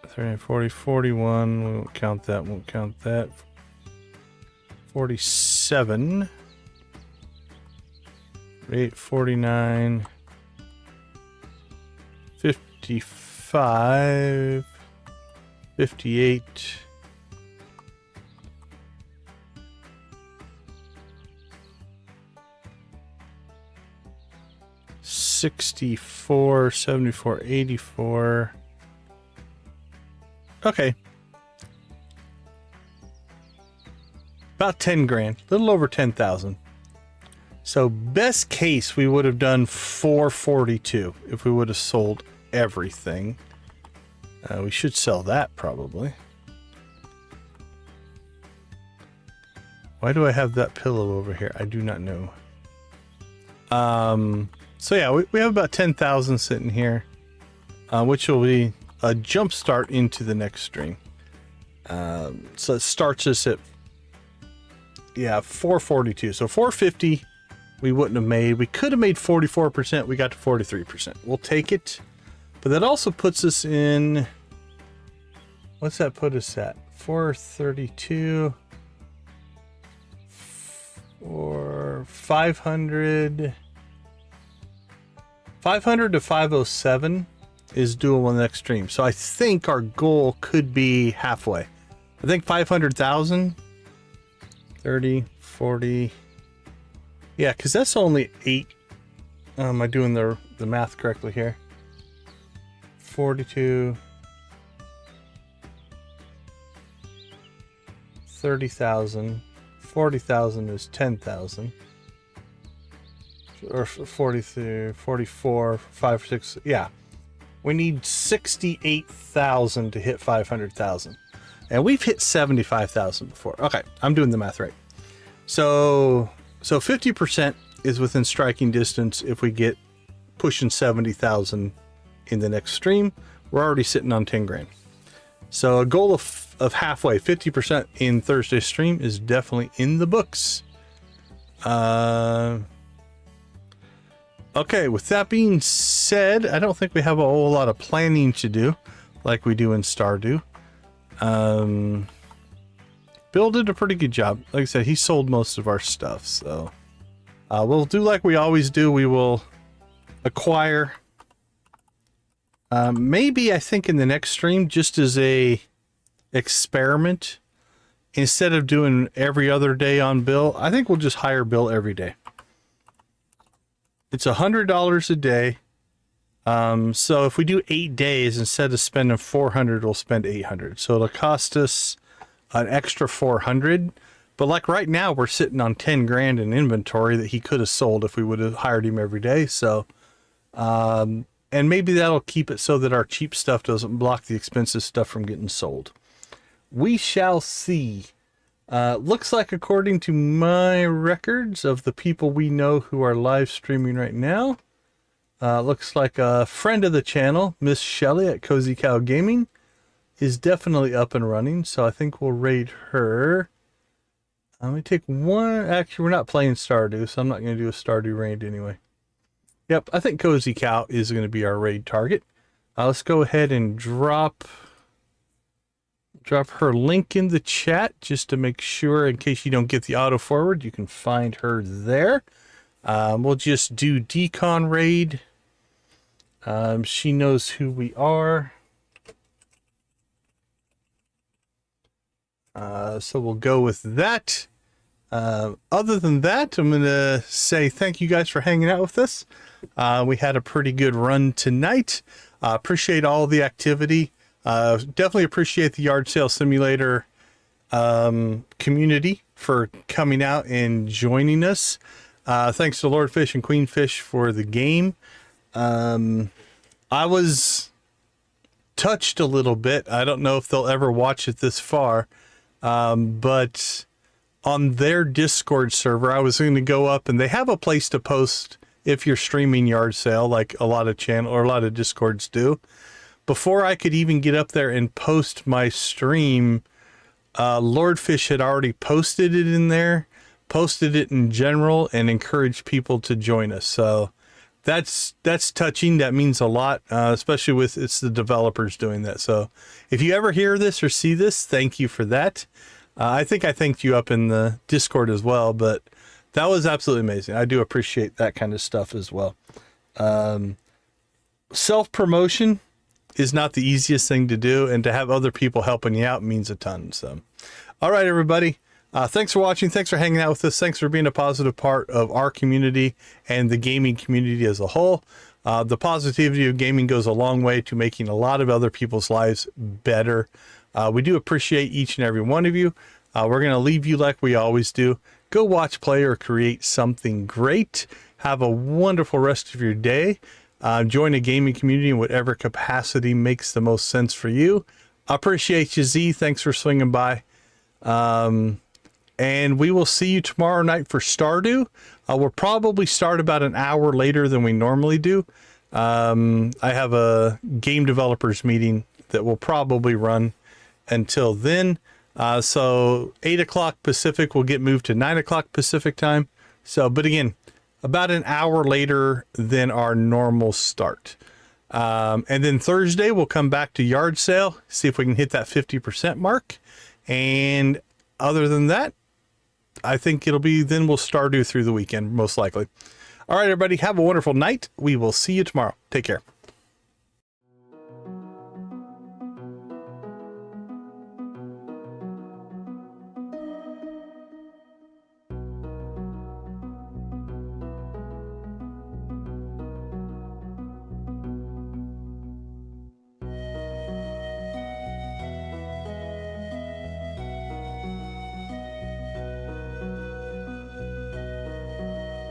39, 40, 41, we won't count that, 47, 48, 49, 55, 58, 64, 74, 84. Okay. About 10 grand, a little over 10,000. So best case, we would have done 442 if we would have sold everything. We should sell that probably. Why do I have that pillow over here? I do not know. So yeah, we have about 10,000 sitting here, which will be a jump start into the next stream. So it starts us at, yeah, 442. So 450 we wouldn't have made. We could have made 44%. We got to 43%. We'll take it. But that also puts us in, what's that put us at? 432 or 500 to 507 is doable in the next stream. So I think our goal could be halfway. I think 500,000, 30, 40. Yeah, because that's only 8. Am I doing the math correctly here? 42, 30,000, 40,000 is 10,000. Or 43, 44, 5, 6. Yeah. We need 68,000 to hit 500,000. And we've hit 75,000 before. Okay, I'm doing the math right. So 50% is within striking distance if we get pushing 70,000 in the next stream. We're already sitting on 10 grand. So a goal of halfway, 50% in Thursday's stream is definitely in the books. Okay, with that being said, I don't think we have a whole lot of planning to do like we do in Stardew. Bill did a pretty good job. Like I said, he sold most of our stuff, so we'll do like we always do. We will acquire, maybe I think in the next stream, just as a experiment, instead of doing every other day on Bill, I think we'll just hire Bill every day. It's $100 a day. So if we do 8 days, instead of spending 400, we'll spend 800. So it'll cost us an extra 400. But like right now, we're sitting on 10 grand in inventory that he could have sold if we would have hired him every day. So, and maybe that'll keep it so that our cheap stuff doesn't block the expensive stuff from getting sold. We shall see. Looks like, according to my records of the people we know who are live streaming right now, looks like a friend of the channel, Miss Shelley at Cozy Cow Gaming, is definitely up and running. So I think we'll raid her. Let me take one. Actually, we're not playing Stardew, so I'm not going to do a Stardew raid anyway. Yep, I think Cozy Cow is going to be our raid target. Let's go ahead and drop her link in the chat just to make sure, in case you don't get the auto forward, you can find her there. We'll just do decon raid. She knows who we are. So we'll go with that. Other than that, I'm going to say thank you guys for hanging out with us. We had a pretty good run tonight. Appreciate all the activity. Definitely appreciate the Yard Sale Simulator community for coming out and joining us. Thanks to Lord Fish and Queen Fish for the game. I was touched a little bit. I don't know if they'll ever watch it this far, but on their Discord server, I was going to go up, and they have a place to post if you're streaming yard sale, like a lot of channel or a lot of Discords do. Before I could even get up there and post my stream, Lordfish had already posted it in there, posted it in general, and encouraged people to join us. So that's touching. That means a lot, especially with it's the developers doing that. So if you ever hear this or see this, thank you for that. I think I thanked you up in the Discord as well, but that was absolutely amazing. I do appreciate that kind of stuff as well. Self-promotion is not the easiest thing to do, and to have other people helping you out means a ton. So, all right, everybody. Thanks for watching. Thanks for hanging out with us. Thanks for being a positive part of our community and the gaming community as a whole. The positivity of gaming goes a long way to making a lot of other people's lives better. We do appreciate each and every one of you. We're going to leave you like we always do. Go watch, play, or create something great. Have a wonderful rest of your day. Join a gaming community in whatever capacity makes the most sense for you. I appreciate you, Z. Thanks for swinging by. And we will see you tomorrow night for Stardew. We'll probably start about an hour later than we normally do. I have a game developers meeting that will probably run until then. So 8 o'clock Pacific will get moved to 9 o'clock Pacific time. So, but again, about an hour later than our normal start. And then Thursday, we'll come back to yard sale, see if we can hit that 50% mark. And other than that, I think it'll be, then we'll Stardew through the weekend, most likely. All right, everybody, have a wonderful night. We will see you tomorrow. Take care.